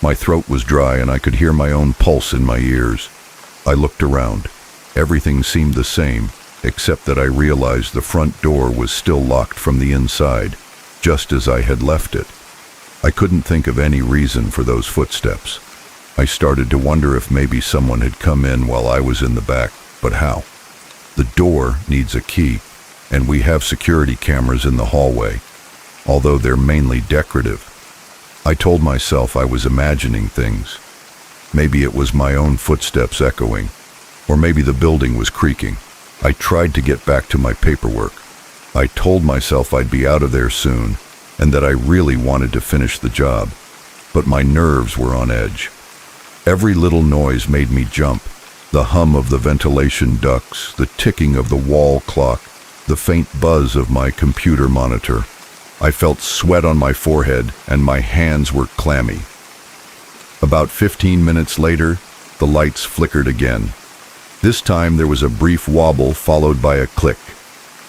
My throat was dry and I could hear my own pulse in my ears. I looked around. Everything seemed the same, except that I realized the front door was still locked from the inside, just as I had left it. I couldn't think of any reason for those footsteps. I started to wonder if maybe someone had come in while I was in the back, but how? The door needs a key, and we have security cameras in the hallway, although they're mainly decorative. I told myself I was imagining things. Maybe it was my own footsteps echoing, or maybe the building was creaking. I tried to get back to my paperwork. I told myself I'd be out of there soon, and that I really wanted to finish the job, but my nerves were on edge. Every little noise made me jump. The hum of the ventilation ducts, the ticking of the wall clock, the faint buzz of my computer monitor. I felt sweat on my forehead and my hands were clammy. About 15 minutes later, the lights flickered again. This time there was a brief wobble followed by a click.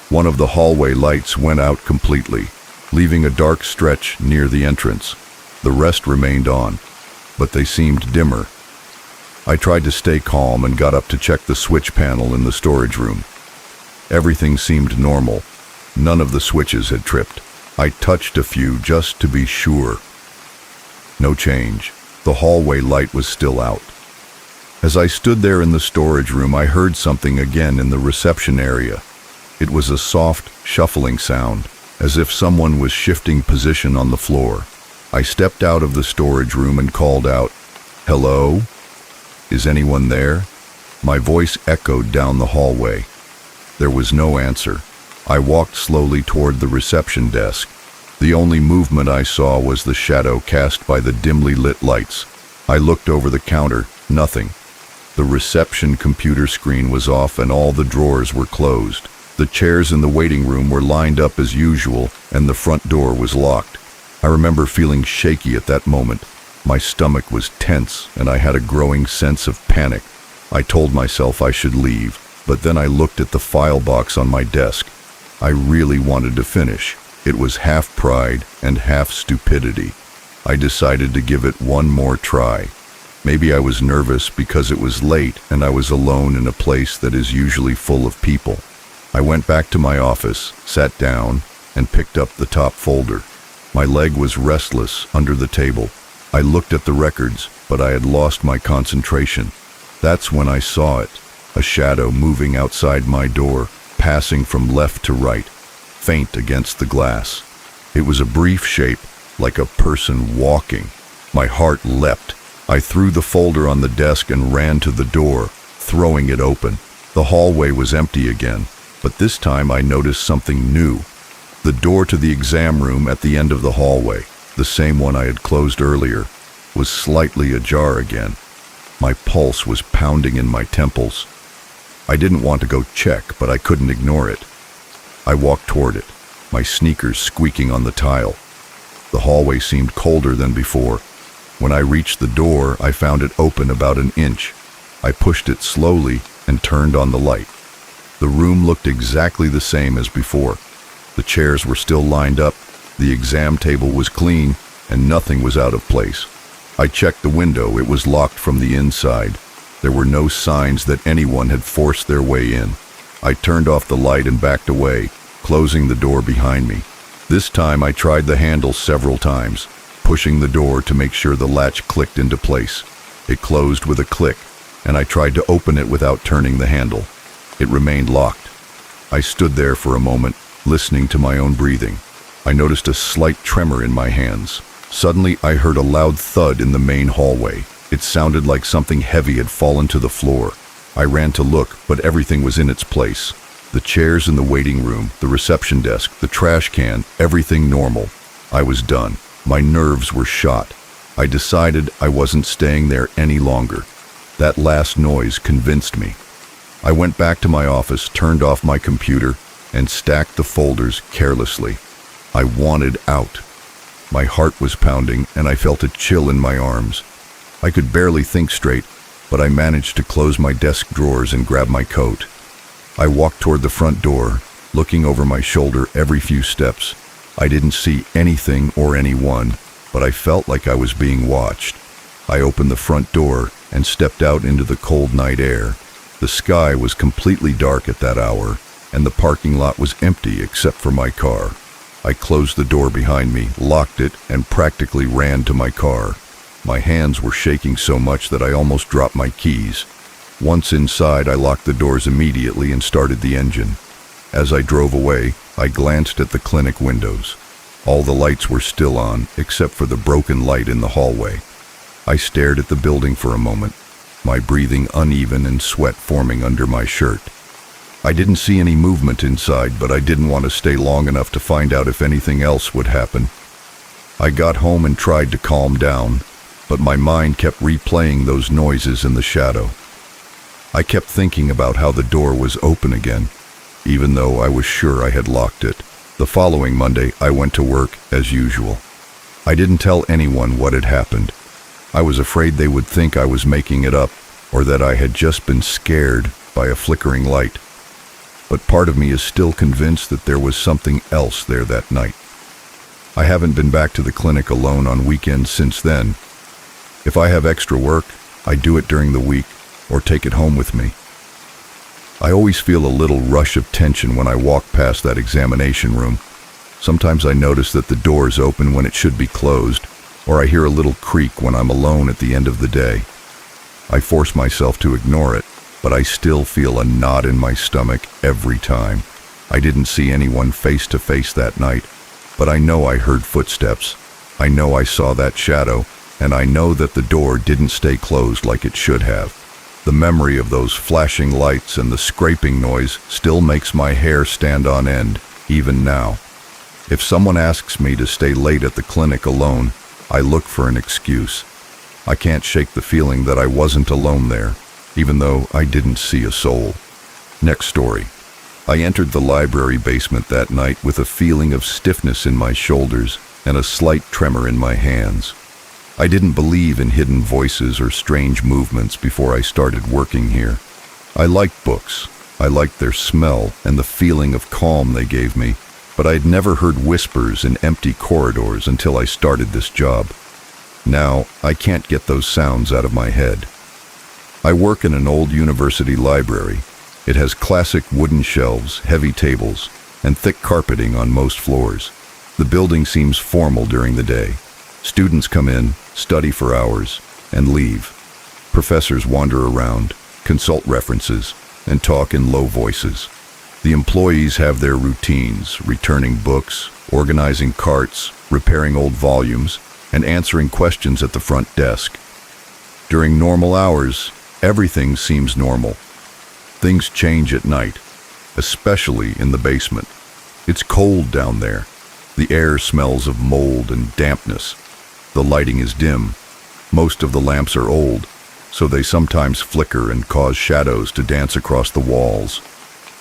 One of the hallway lights went out completely, leaving a dark stretch near the entrance. The rest remained on, but they seemed dimmer. I tried to stay calm and got up to check the switch panel in the storage room. Everything seemed normal. None of the switches had tripped. I touched a few just to be sure. No change. The hallway light was still out. As I stood there in the storage room, I heard something again in the reception area. It was a soft, shuffling sound, as if someone was shifting position on the floor. I stepped out of the storage room and called out, "Hello? Is anyone there?" My voice echoed down the hallway. There was no answer. I walked slowly toward the reception desk. The only movement I saw was the shadow cast by the dimly lit lights. I looked over the counter. Nothing. The reception computer screen was off and all the drawers were closed. The chairs in the waiting room were lined up as usual, and the front door was locked. I remember feeling shaky at that moment. My stomach was tense, and I had a growing sense of panic. I told myself I should leave, but then I looked at the file box on my desk. I really wanted to finish. It was half pride and half stupidity. I decided to give it one more try. Maybe I was nervous because it was late and I was alone in a place that is usually full of people. I went back to my office, sat down, and picked up the top folder. My leg was restless under the table. I looked at the records, but I had lost my concentration. That's when I saw it, a shadow moving outside my door, passing from left to right, faint against the glass. It was a brief shape, like a person walking. My heart leapt. I threw the folder on the desk and ran to the door, throwing it open. The hallway was empty again, but this time I noticed something new. The door to the exam room at the end of the hallway, the same one I had closed earlier, was slightly ajar again. My pulse was pounding in my temples. I didn't want to go check, but I couldn't ignore it. I walked toward it, my sneakers squeaking on the tile. The hallway seemed colder than before. When I reached the door, I found it open about an inch. I pushed it slowly and turned on the light. The room looked exactly the same as before. The chairs were still lined up, the exam table was clean, and nothing was out of place. I checked the window. It was locked from the inside. There were no signs that anyone had forced their way in. I turned off the light and backed away, closing the door behind me. This time I tried the handle several times, pushing the door to make sure the latch clicked into place. It closed with a click, and I tried to open it without turning the handle. It remained locked. I stood there for a moment, listening to my own breathing. I noticed a slight tremor in my hands. Suddenly, I heard a loud thud in the main hallway. It sounded like something heavy had fallen to the floor. I ran to look, but everything was in its place. The chairs in the waiting room, the reception desk, the trash can, everything normal. I was done. My nerves were shot. I decided I wasn't staying there any longer. That last noise convinced me. I went back to my office, turned off my computer, and stacked the folders carelessly. I wanted out. My heart was pounding, and I felt a chill in my arms. I could barely think straight, but I managed to close my desk drawers and grab my coat. I walked toward the front door, looking over my shoulder every few steps. I didn't see anything or anyone, but I felt like I was being watched. I opened the front door and stepped out into the cold night air. The sky was completely dark at that hour, and the parking lot was empty except for my car. I closed the door behind me, locked it, and practically ran to my car. My hands were shaking so much that I almost dropped my keys. Once inside, I locked the doors immediately and started the engine. As I drove away, I glanced at the clinic windows. All the lights were still on, except for the broken light in the hallway. I stared at the building for a moment, my breathing uneven and sweat forming under my shirt. I didn't see any movement inside, but I didn't want to stay long enough to find out if anything else would happen. I got home and tried to calm down, but my mind kept replaying those noises in the shadow. I kept thinking about how the door was open again, even though I was sure I had locked it. The following Monday, I went to work as usual. I didn't tell anyone what had happened. I was afraid they would think I was making it up, or that I had just been scared by a flickering light. But part of me is still convinced that there was something else there that night. I haven't been back to the clinic alone on weekends since then. If I have extra work, I do it during the week or take it home with me. I always feel a little rush of tension when I walk past that examination room. Sometimes I notice that the doors open when it should be closed, or I hear a little creak when I'm alone at the end of the day. I force myself to ignore it, but I still feel a knot in my stomach every time. I didn't see anyone face to face that night, but I know I heard footsteps. I know I saw that shadow, and I know that the door didn't stay closed like it should have. The memory of those flashing lights and the scraping noise still makes my hair stand on end, even now. If someone asks me to stay late at the clinic alone, I look for an excuse. I can't shake the feeling that I wasn't alone there, even though I didn't see a soul. Next story. I entered the library basement that night with a feeling of stiffness in my shoulders and a slight tremor in my hands. I didn't believe in hidden voices or strange movements before I started working here. I liked books. I liked their smell and the feeling of calm they gave me, but I'd never heard whispers in empty corridors until I started this job. Now, I can't get those sounds out of my head. I work in an old university library. It has classic wooden shelves, heavy tables, and thick carpeting on most floors. The building seems formal during the day. Students come in, study for hours, and leave. Professors wander around, consult references, and talk in low voices. The employees have their routines, returning books, organizing carts, repairing old volumes, and answering questions at the front desk. During normal hours, everything seems normal. Things change at night, especially in the basement. It's cold down there. The air smells of mold and dampness. The lighting is dim. Most of the lamps are old, so they sometimes flicker and cause shadows to dance across the walls.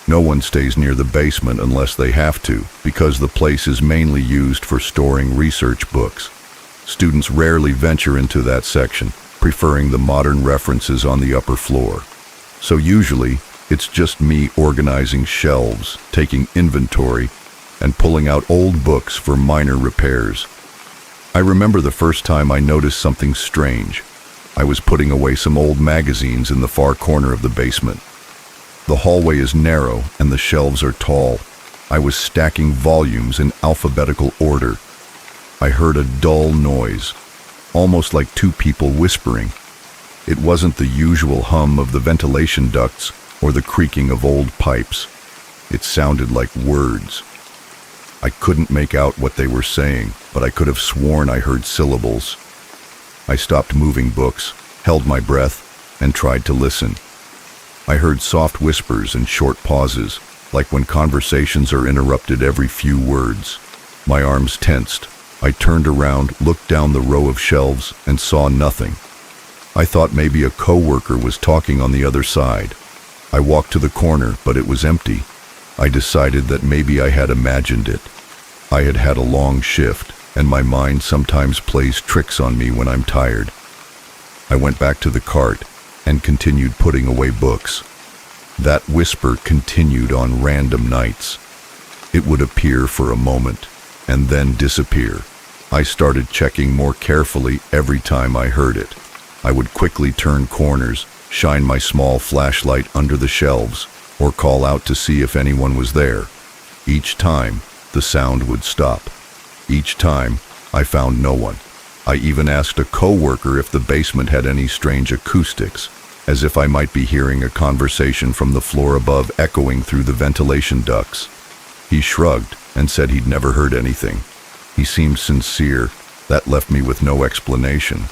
No one stays near the basement unless they have to, because the place is mainly used for storing research books. Students rarely venture into that section, preferring the modern references on the upper floor. So usually, it's just me organizing shelves, taking inventory, and pulling out old books for minor repairs. I remember the first time I noticed something strange. I was putting away some old magazines in the far corner of the basement. The hallway is narrow and the shelves are tall. I was stacking volumes in alphabetical order. I heard a dull noise, almost like two people whispering. It wasn't the usual hum of the ventilation ducts or the creaking of old pipes. It sounded like words. I couldn't make out what they were saying, but I could have sworn I heard syllables. I stopped moving books, held my breath, and tried to listen. I heard soft whispers and short pauses, like when conversations are interrupted every few words. My arms tensed. I turned around, looked down the row of shelves, and saw nothing. I thought maybe a coworker was talking on the other side. I walked to the corner, but it was empty. I decided that maybe I had imagined it. I had had a long shift, and my mind sometimes plays tricks on me when I'm tired. I went back to the cart and continued putting away books. That whisper continued on random nights. It would appear for a moment, and then disappear. I started checking more carefully every time I heard it. I would quickly turn corners, shine my small flashlight under the shelves, or call out to see if anyone was there. Each time, the sound would stop. Each time, I found no one. I even asked a coworker if the basement had any strange acoustics, as if I might be hearing a conversation from the floor above echoing through the ventilation ducts. He shrugged and said he'd never heard anything. He seemed sincere. That left me with no explanation.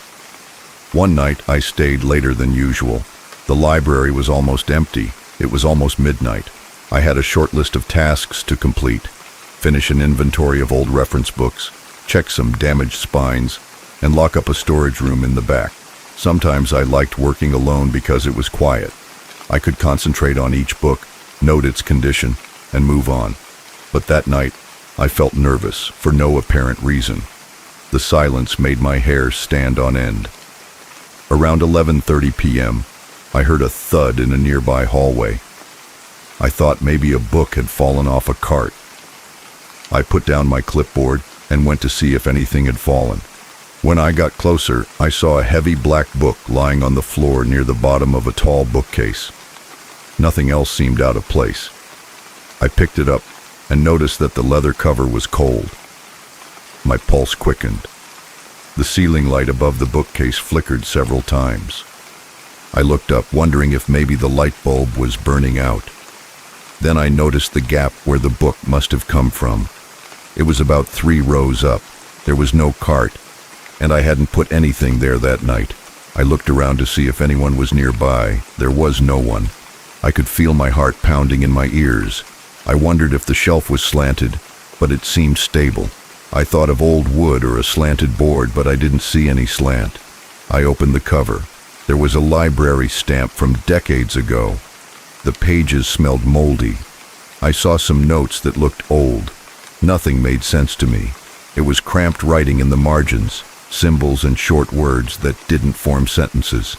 One night, I stayed later than usual. The library was almost empty. It was almost midnight. I had a short list of tasks to complete. Finish an inventory of old reference books, check some damaged spines, and lock up a storage room in the back. Sometimes I liked working alone because it was quiet. I could concentrate on each book, note its condition, and move on. But that night, I felt nervous for no apparent reason. The silence made my hair stand on end. Around 11:30 p.m., I heard a thud in a nearby hallway. I thought maybe a book had fallen off a cart. I put down my clipboard and went to see if anything had fallen. When I got closer, I saw a heavy black book lying on the floor near the bottom of a tall bookcase. Nothing else seemed out of place. I picked it up and noticed that the leather cover was cold. My pulse quickened. The ceiling light above the bookcase flickered several times. I looked up, wondering if maybe the light bulb was burning out. Then I noticed the gap where the book must have come from. It was about 3 rows up. There was no cart, and I hadn't put anything there that night. I looked around to see if anyone was nearby. There was no one. I could feel my heart pounding in my ears. I wondered if the shelf was slanted, but it seemed stable. I thought of old wood or a slanted board, but I didn't see any slant. I opened the cover. There was a library stamp from decades ago. The pages smelled moldy. I saw some notes that looked old. Nothing made sense to me. It was cramped writing in the margins, symbols and short words that didn't form sentences.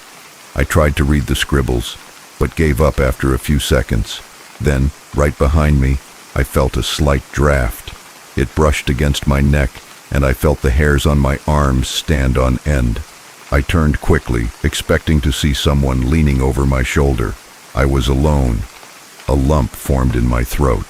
I tried to read the scribbles, but gave up after a few seconds. Then, right behind me, I felt a slight draft. It brushed against my neck, and I felt the hairs on my arms stand on end. I turned quickly, expecting to see someone leaning over my shoulder. I was alone. A lump formed in my throat.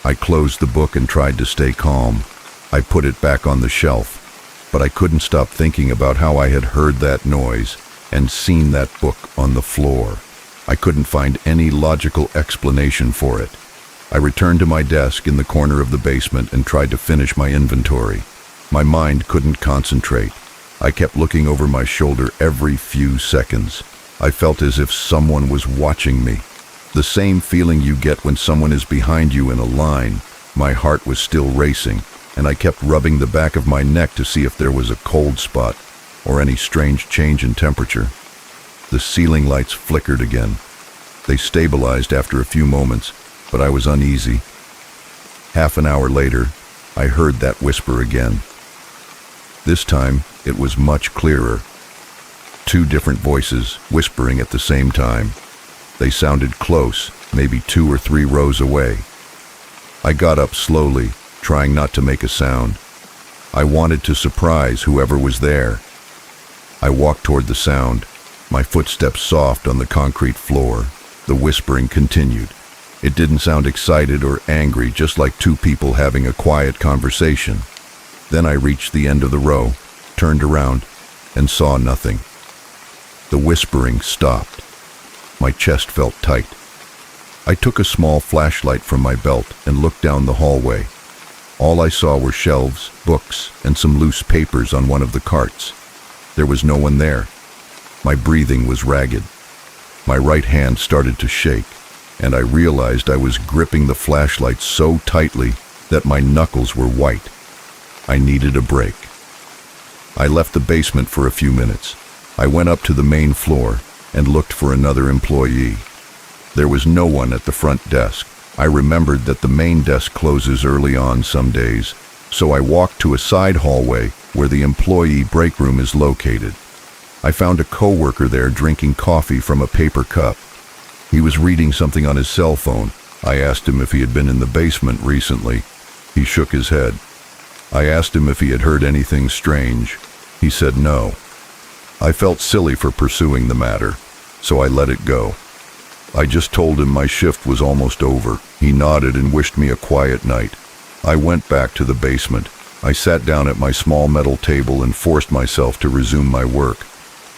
I closed the book and tried to stay calm. I put it back on the shelf, but I couldn't stop thinking about how I had heard that noise and seen that book on the floor. I couldn't find any logical explanation for it. I returned to my desk in the corner of the basement and tried to finish my inventory. My mind couldn't concentrate. I kept looking over my shoulder every few seconds. I felt as if someone was watching me. The same feeling you get when someone is behind you in a line. My heart was still racing, and I kept rubbing the back of my neck to see if there was a cold spot or any strange change in temperature. The ceiling lights flickered again. They stabilized after a few moments, but I was uneasy. Half an hour later, I heard that whisper again. This time, it was much clearer. 2 different voices whispering at the same time. They sounded close, maybe 2 or 3 rows away. I got up slowly, trying not to make a sound. I wanted to surprise whoever was there. I walked toward the sound, my footsteps soft on the concrete floor. The whispering continued. It didn't sound excited or angry, just like 2 people having a quiet conversation. Then I reached the end of the row, turned around, and saw nothing. The whispering stopped. My chest felt tight. I took a small flashlight from my belt and looked down the hallway. All I saw were shelves, books, and some loose papers on one of the carts. There was no one there. My breathing was ragged. My right hand started to shake, and I realized I was gripping the flashlight so tightly that my knuckles were white. I needed a break. I left the basement for a few minutes. I went up to the main floor and looked for another employee. There was no one at the front desk. I remembered that the main desk closes early on some days, so I walked to a side hallway where the employee break room is located. I found a coworker there drinking coffee from a paper cup. He was reading something on his cell phone. I asked him if he had been in the basement recently. He shook his head. I asked him if he had heard anything strange. He said no. I felt silly for pursuing the matter, so I let it go. I just told him my shift was almost over. He nodded and wished me a quiet night. I went back to the basement. I sat down at my small metal table and forced myself to resume my work.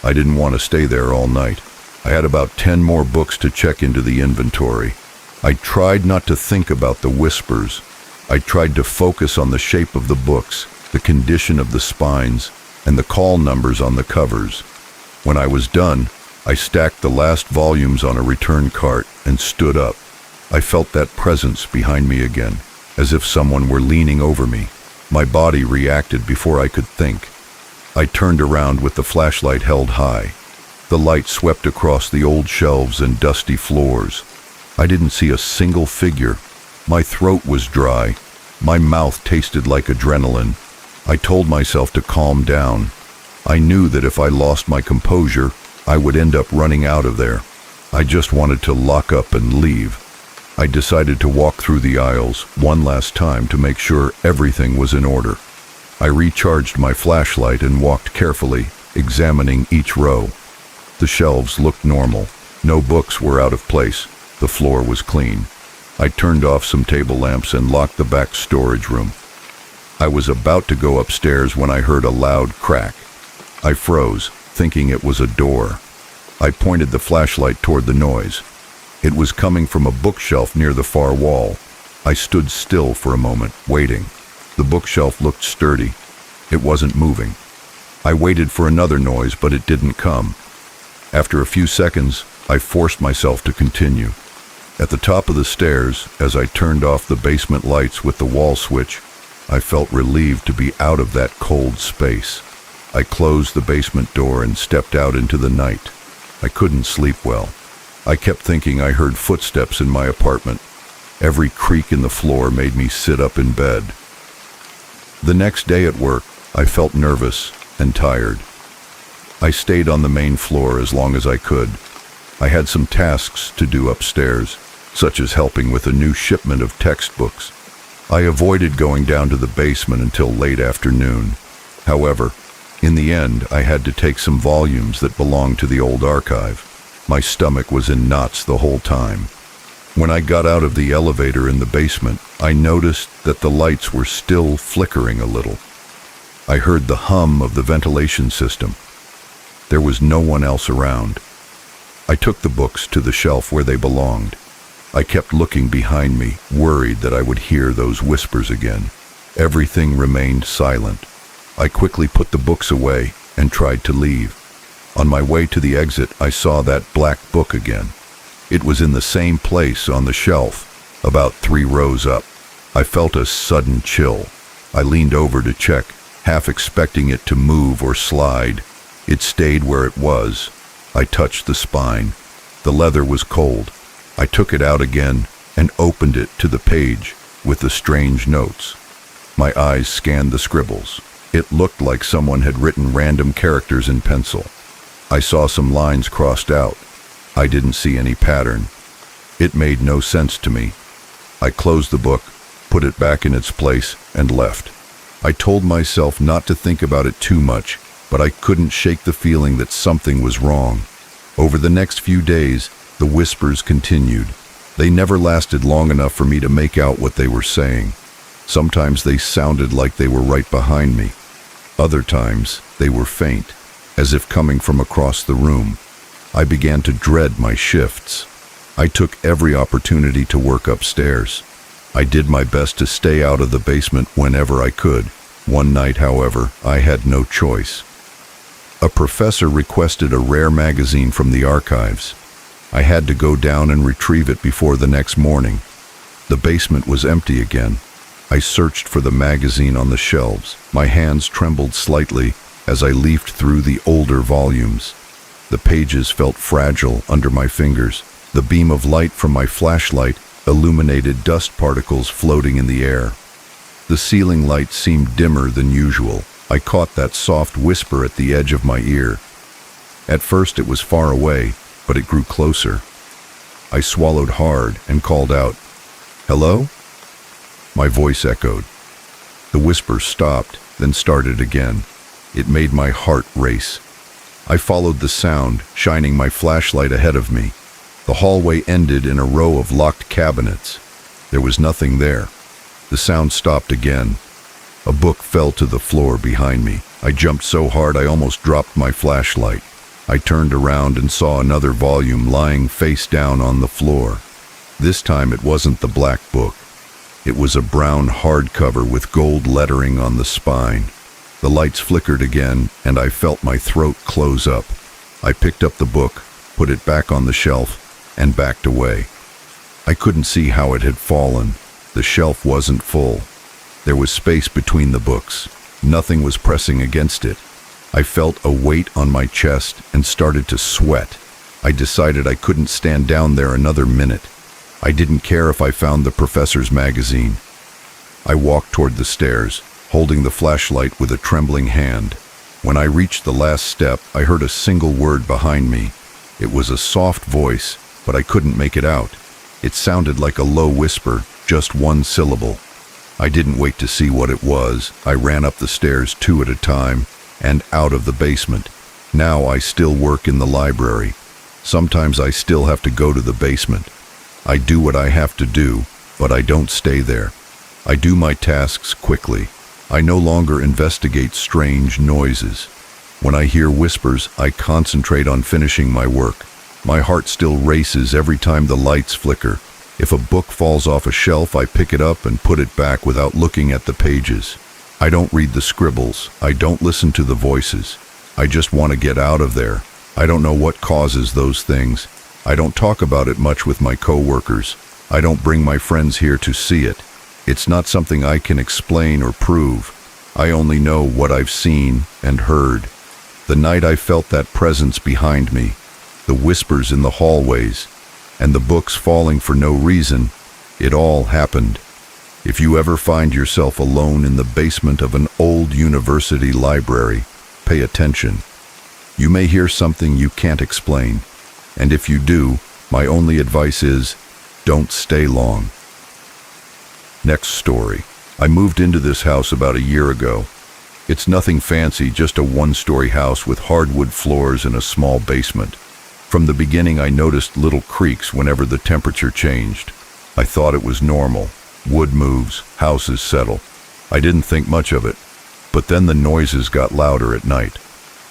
I didn't want to stay there all night. I had about 10 more books to check into the inventory. I tried not to think about the whispers. I tried to focus on the shape of the books, the condition of the spines, and the call numbers on the covers. When I was done, I stacked the last volumes on a return cart and stood up. I felt that presence behind me again, as if someone were leaning over me. My body reacted before I could think. I turned around with the flashlight held high. The light swept across the old shelves and dusty floors. I didn't see a single figure. My throat was dry. My mouth tasted like adrenaline. I told myself to calm down. I knew that if I lost my composure, I would end up running out of there. I just wanted to lock up and leave. I decided to walk through the aisles one last time to make sure everything was in order. I recharged my flashlight and walked carefully, examining each row. The shelves looked normal. No books were out of place. The floor was clean. I turned off some table lamps and locked the back storage room. I was about to go upstairs when I heard a loud crack. I froze, thinking it was a door. I pointed the flashlight toward the noise. It was coming from a bookshelf near the far wall. I stood still for a moment, waiting. The bookshelf looked sturdy. It wasn't moving. I waited for another noise, but it didn't come. After a few seconds, I forced myself to continue. At the top of the stairs, as I turned off the basement lights with the wall switch, I felt relieved to be out of that cold space. I closed the basement door and stepped out into the night. I couldn't sleep well. I kept thinking I heard footsteps in my apartment. Every creak in the floor made me sit up in bed. The next day at work, I felt nervous and tired. I stayed on the main floor as long as I could. I had some tasks to do upstairs, such as helping with a new shipment of textbooks. I avoided going down to the basement until late afternoon. However, in the end, I had to take some volumes that belonged to the old archive. My stomach was in knots the whole time. When I got out of the elevator in the basement, I noticed that the lights were still flickering a little. I heard the hum of the ventilation system. There was no one else around. I took the books to the shelf where they belonged. I kept looking behind me, worried that I would hear those whispers again. Everything remained silent. I quickly put the books away and tried to leave. On my way to the exit, I saw that black book again. It was in the same place on the shelf, about 3 rows up. I felt a sudden chill. I leaned over to check, half expecting it to move or slide. It stayed where it was. I touched the spine. The leather was cold. I took it out again and opened it to the page with the strange notes. My eyes scanned the scribbles. It looked like someone had written random characters in pencil. I saw some lines crossed out. I didn't see any pattern. It made no sense to me. I closed the book, put it back in its place, and left. I told myself not to think about it too much, but I couldn't shake the feeling that something was wrong. Over the next few days, the whispers continued. They never lasted long enough for me to make out what they were saying. Sometimes they sounded like they were right behind me. Other times, they were faint, as if coming from across the room. I began to dread my shifts. I took every opportunity to work upstairs. I did my best to stay out of the basement whenever I could. One night, however, I had no choice. A professor requested a rare magazine from the archives. I had to go down and retrieve it before the next morning. The basement was empty again. I searched for the magazine on the shelves. My hands trembled slightly as I leafed through the older volumes. The pages felt fragile under my fingers. The beam of light from my flashlight illuminated dust particles floating in the air. The ceiling light seemed dimmer than usual. I caught that soft whisper at the edge of my ear. At first it was far away, but it grew closer. I swallowed hard and called out, "Hello?" My voice echoed. The whisper stopped, then started again. It made my heart race. I followed the sound, shining my flashlight ahead of me. The hallway ended in a row of locked cabinets. There was nothing there. The sound stopped again. A book fell to the floor behind me. I jumped so hard I almost dropped my flashlight. I turned around and saw another volume lying face down on the floor. This time it wasn't the black book. It was a brown hardcover with gold lettering on the spine. The lights flickered again, and I felt my throat close up. I picked up the book, put it back on the shelf, and backed away. I couldn't see how it had fallen. The shelf wasn't full. There was space between the books. Nothing was pressing against it. I felt a weight on my chest and started to sweat. I decided I couldn't stand down there another minute. I didn't care if I found the professor's magazine. I walked toward the stairs, holding the flashlight with a trembling hand. When I reached the last step, I heard a single word behind me. It was a soft voice, but I couldn't make it out. It sounded like a low whisper, just one syllable. I didn't wait to see what it was. I ran up the stairs 2 at a time and out of the basement. Now I still work in the library. Sometimes I still have to go to the basement. I do what I have to do, but I don't stay there. I do my tasks quickly. I no longer investigate strange noises. When I hear whispers, I concentrate on finishing my work. My heart still races every time the lights flicker. If a book falls off a shelf, I pick it up and put it back without looking at the pages. I don't read the scribbles. I don't listen to the voices. I just want to get out of there. I don't know what causes those things. I don't talk about it much with my coworkers. I don't bring my friends here to see it. It's not something I can explain or prove. I only know what I've seen and heard. The night I felt that presence behind me, the whispers in the hallways, and the books falling for no reason, it all happened. If you ever find yourself alone in the basement of an old university library, pay attention. You may hear something you can't explain, and if you do, my only advice is, don't stay long. Next story. I moved into this house about a year ago. It's nothing fancy, just a one-story house with hardwood floors and a small basement. From the beginning, I noticed little creaks whenever the temperature changed. I thought it was normal. Wood moves, houses settle. I didn't think much of it. But then the noises got louder at night.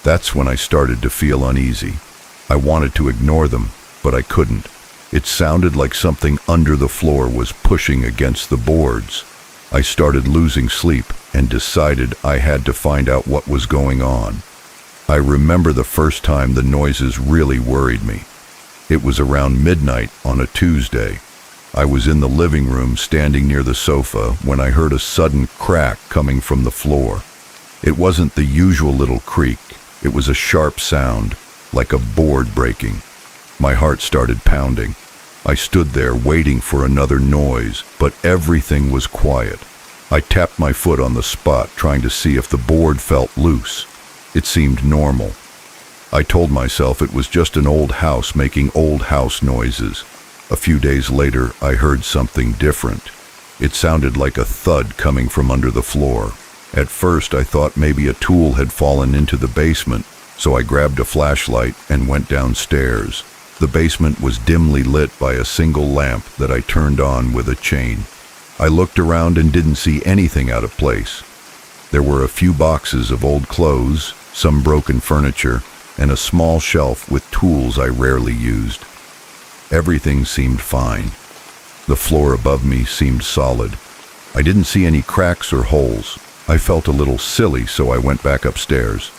That's when I started to feel uneasy. I wanted to ignore them, but I couldn't. It sounded like something under the floor was pushing against the boards. I started losing sleep and decided I had to find out what was going on. I remember the first time the noises really worried me. It was around midnight on a Tuesday. I was in the living room standing near the sofa when I heard a sudden crack coming from the floor. It wasn't the usual little creak. It was a sharp sound, like a board breaking. My heart started pounding. I stood there waiting for another noise, but everything was quiet. I tapped my foot on the spot, trying to see if the board felt loose. It seemed normal. I told myself it was just an old house making old house noises. A few days later, I heard something different. It sounded like a thud coming from under the floor. At first, I thought maybe a tool had fallen into the basement, so I grabbed a flashlight and went downstairs. The basement was dimly lit by a single lamp that I turned on with a chain. I looked around and didn't see anything out of place. There were a few boxes of old clothes, some broken furniture, and a small shelf with tools I rarely used. Everything seemed fine. The floor above me seemed solid. I didn't see any cracks or holes. I felt a little silly, so I went back upstairs.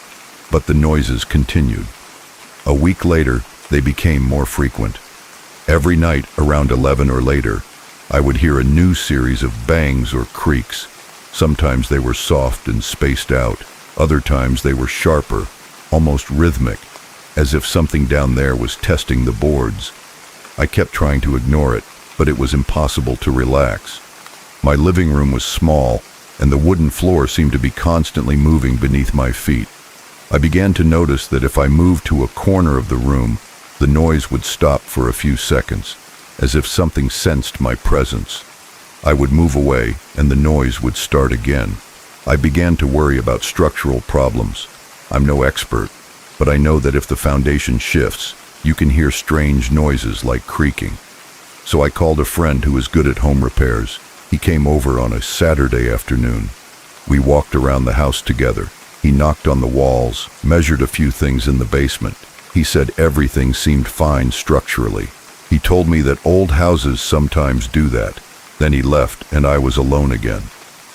But the noises continued. A week later, they became more frequent. Every night, around 11 or later, I would hear a new series of bangs or creaks. Sometimes they were soft and spaced out. Other times they were sharper, almost rhythmic, as if something down there was testing the boards. I kept trying to ignore it, but it was impossible to relax. My living room was small, and the wooden floor seemed to be constantly moving beneath my feet. I began to notice that if I moved to a corner of the room, the noise would stop for a few seconds, as if something sensed my presence. I would move away, and the noise would start again. I began to worry about structural problems. I'm no expert, but I know that if the foundation shifts, you can hear strange noises like creaking. So I called a friend who was good at home repairs. He came over on a Saturday afternoon. We walked around the house together. He knocked on the walls, measured a few things in the basement. He said everything seemed fine structurally. He told me that old houses sometimes do that. Then he left, and I was alone again.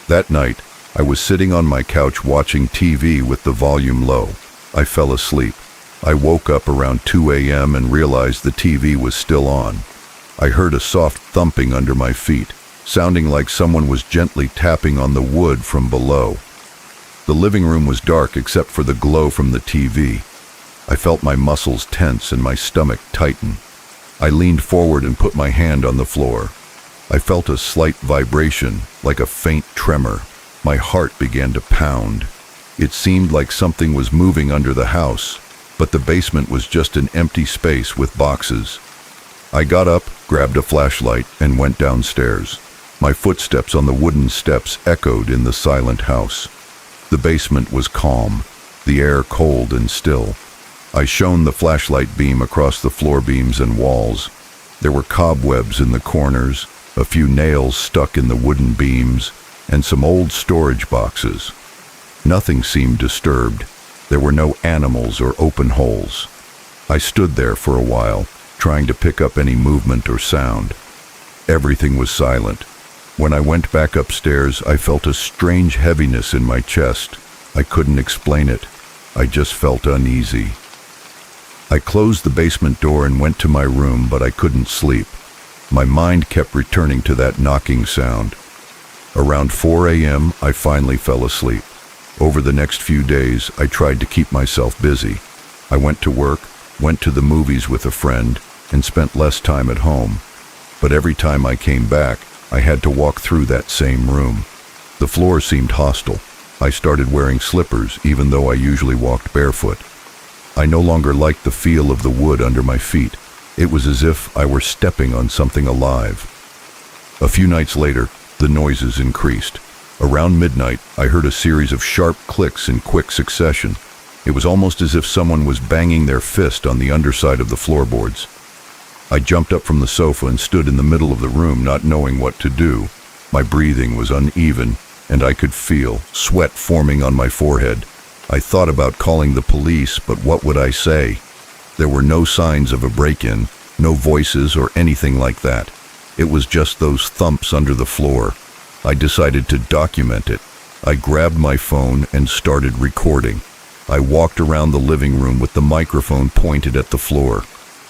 That night, I was sitting on my couch watching TV with the volume low. I fell asleep. I woke up around 2 a.m. and realized the TV was still on. I heard a soft thumping under my feet, sounding like someone was gently tapping on the wood from below. The living room was dark except for the glow from the TV. I felt my muscles tense and my stomach tighten. I leaned forward and put my hand on the floor. I felt a slight vibration, like a faint tremor. My heart began to pound. It seemed like something was moving under the house, but the basement was just an empty space with boxes. I got up, grabbed a flashlight, and went downstairs. My footsteps on the wooden steps echoed in the silent house. The basement was calm, the air cold and still. I shone the flashlight beam across the floor beams and walls. There were cobwebs in the corners, a few nails stuck in the wooden beams, and some old storage boxes. Nothing seemed disturbed. There were no animals or open holes. I stood there for a while, trying to pick up any movement or sound. Everything was silent. When I went back upstairs, I felt a strange heaviness in my chest. I couldn't explain it. I just felt uneasy. I closed the basement door and went to my room, but I couldn't sleep. My mind kept returning to that knocking sound. Around 4 a.m., I finally fell asleep. Over the next few days, I tried to keep myself busy. I went to work, went to the movies with a friend, and spent less time at home. But every time I came back, I had to walk through that same room. The floor seemed hostile. I started wearing slippers, even though I usually walked barefoot. I no longer liked the feel of the wood under my feet. It was as if I were stepping on something alive. A few nights later, the noises increased. Around midnight, I heard a series of sharp clicks in quick succession. It was almost as if someone was banging their fist on the underside of the floorboards. I jumped up from the sofa and stood in the middle of the room, not knowing what to do. My breathing was uneven, and I could feel sweat forming on my forehead. I thought about calling the police, but what would I say? There were no signs of a break-in, no voices or anything like that. It was just those thumps under the floor. I decided to document it. I grabbed my phone and started recording. I walked around the living room with the microphone pointed at the floor.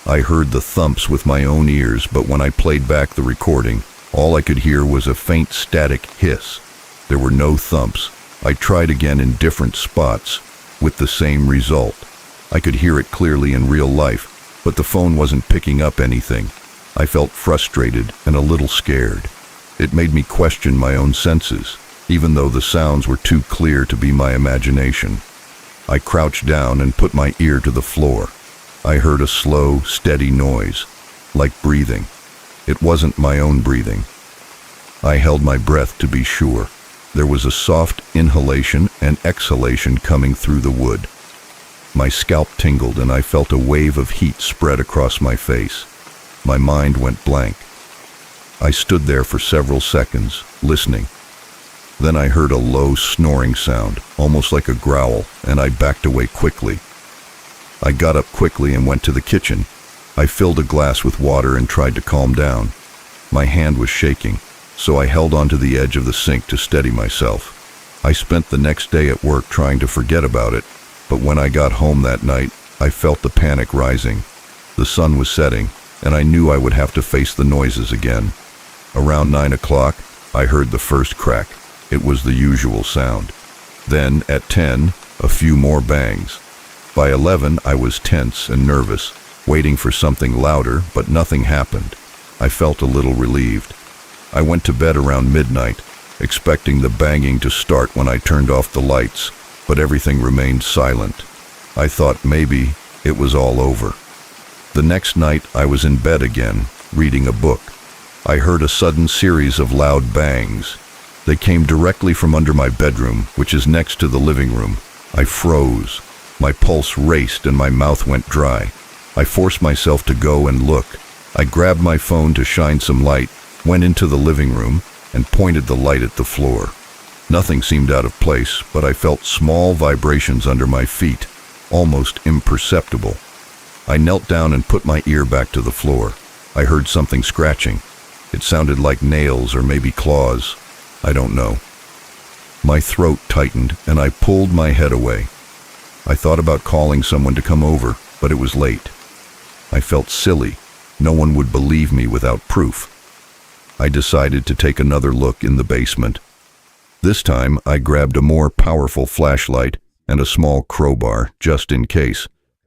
I heard the thumps with my own ears, but when I played back the recording, all I could hear was a faint static hiss. There were no thumps. I tried again in different spots, with the same result. I could hear it clearly in real life, but the phone wasn't picking up anything. I felt frustrated and a little scared. It made me question my own senses, even though the sounds were too clear to be my imagination. I crouched down and put my ear to the floor. I heard a slow, steady noise, like breathing. It wasn't my own breathing. I held my breath to be sure. There was a soft inhalation and exhalation coming through the wood. My scalp tingled and I felt a wave of heat spread across my face. My mind went blank. I stood there for several seconds, listening. Then I heard a low snoring sound, almost like a growl, and I backed away quickly. I got up quickly and went to the kitchen. I filled a glass with water and tried to calm down. My hand was shaking, so I held onto the edge of the sink to steady myself. I spent the next day at work trying to forget about it, but when I got home that night, I felt the panic rising. The sun was setting, and I knew I would have to face the noises again. Around 9 o'clock, I heard the first crack. It was the usual sound. Then, at 10, a few more bangs. By 11, I was tense and nervous, waiting for something louder, but nothing happened. I felt a little relieved. I went to bed around midnight, expecting the banging to start when I turned off the lights, but everything remained silent. I thought maybe it was all over. The next night, I was in bed again, reading a book. I heard a sudden series of loud bangs. They came directly from under my bedroom, which is next to the living room. I froze. My pulse raced and my mouth went dry. I forced myself to go and look. I grabbed my phone to shine some light, went into the living room, and pointed the light at the floor. Nothing seemed out of place, but I felt small vibrations under my feet, almost imperceptible. I knelt down and put my ear back to the floor. I heard something scratching. It sounded like nails or maybe claws. I don't know. My throat tightened and I pulled my head away. I thought about calling someone to come over, but it was late. I felt silly. No one would believe me without proof. I decided to take another look in the basement. This time, I grabbed a more powerful flashlight and a small crowbar, just in case.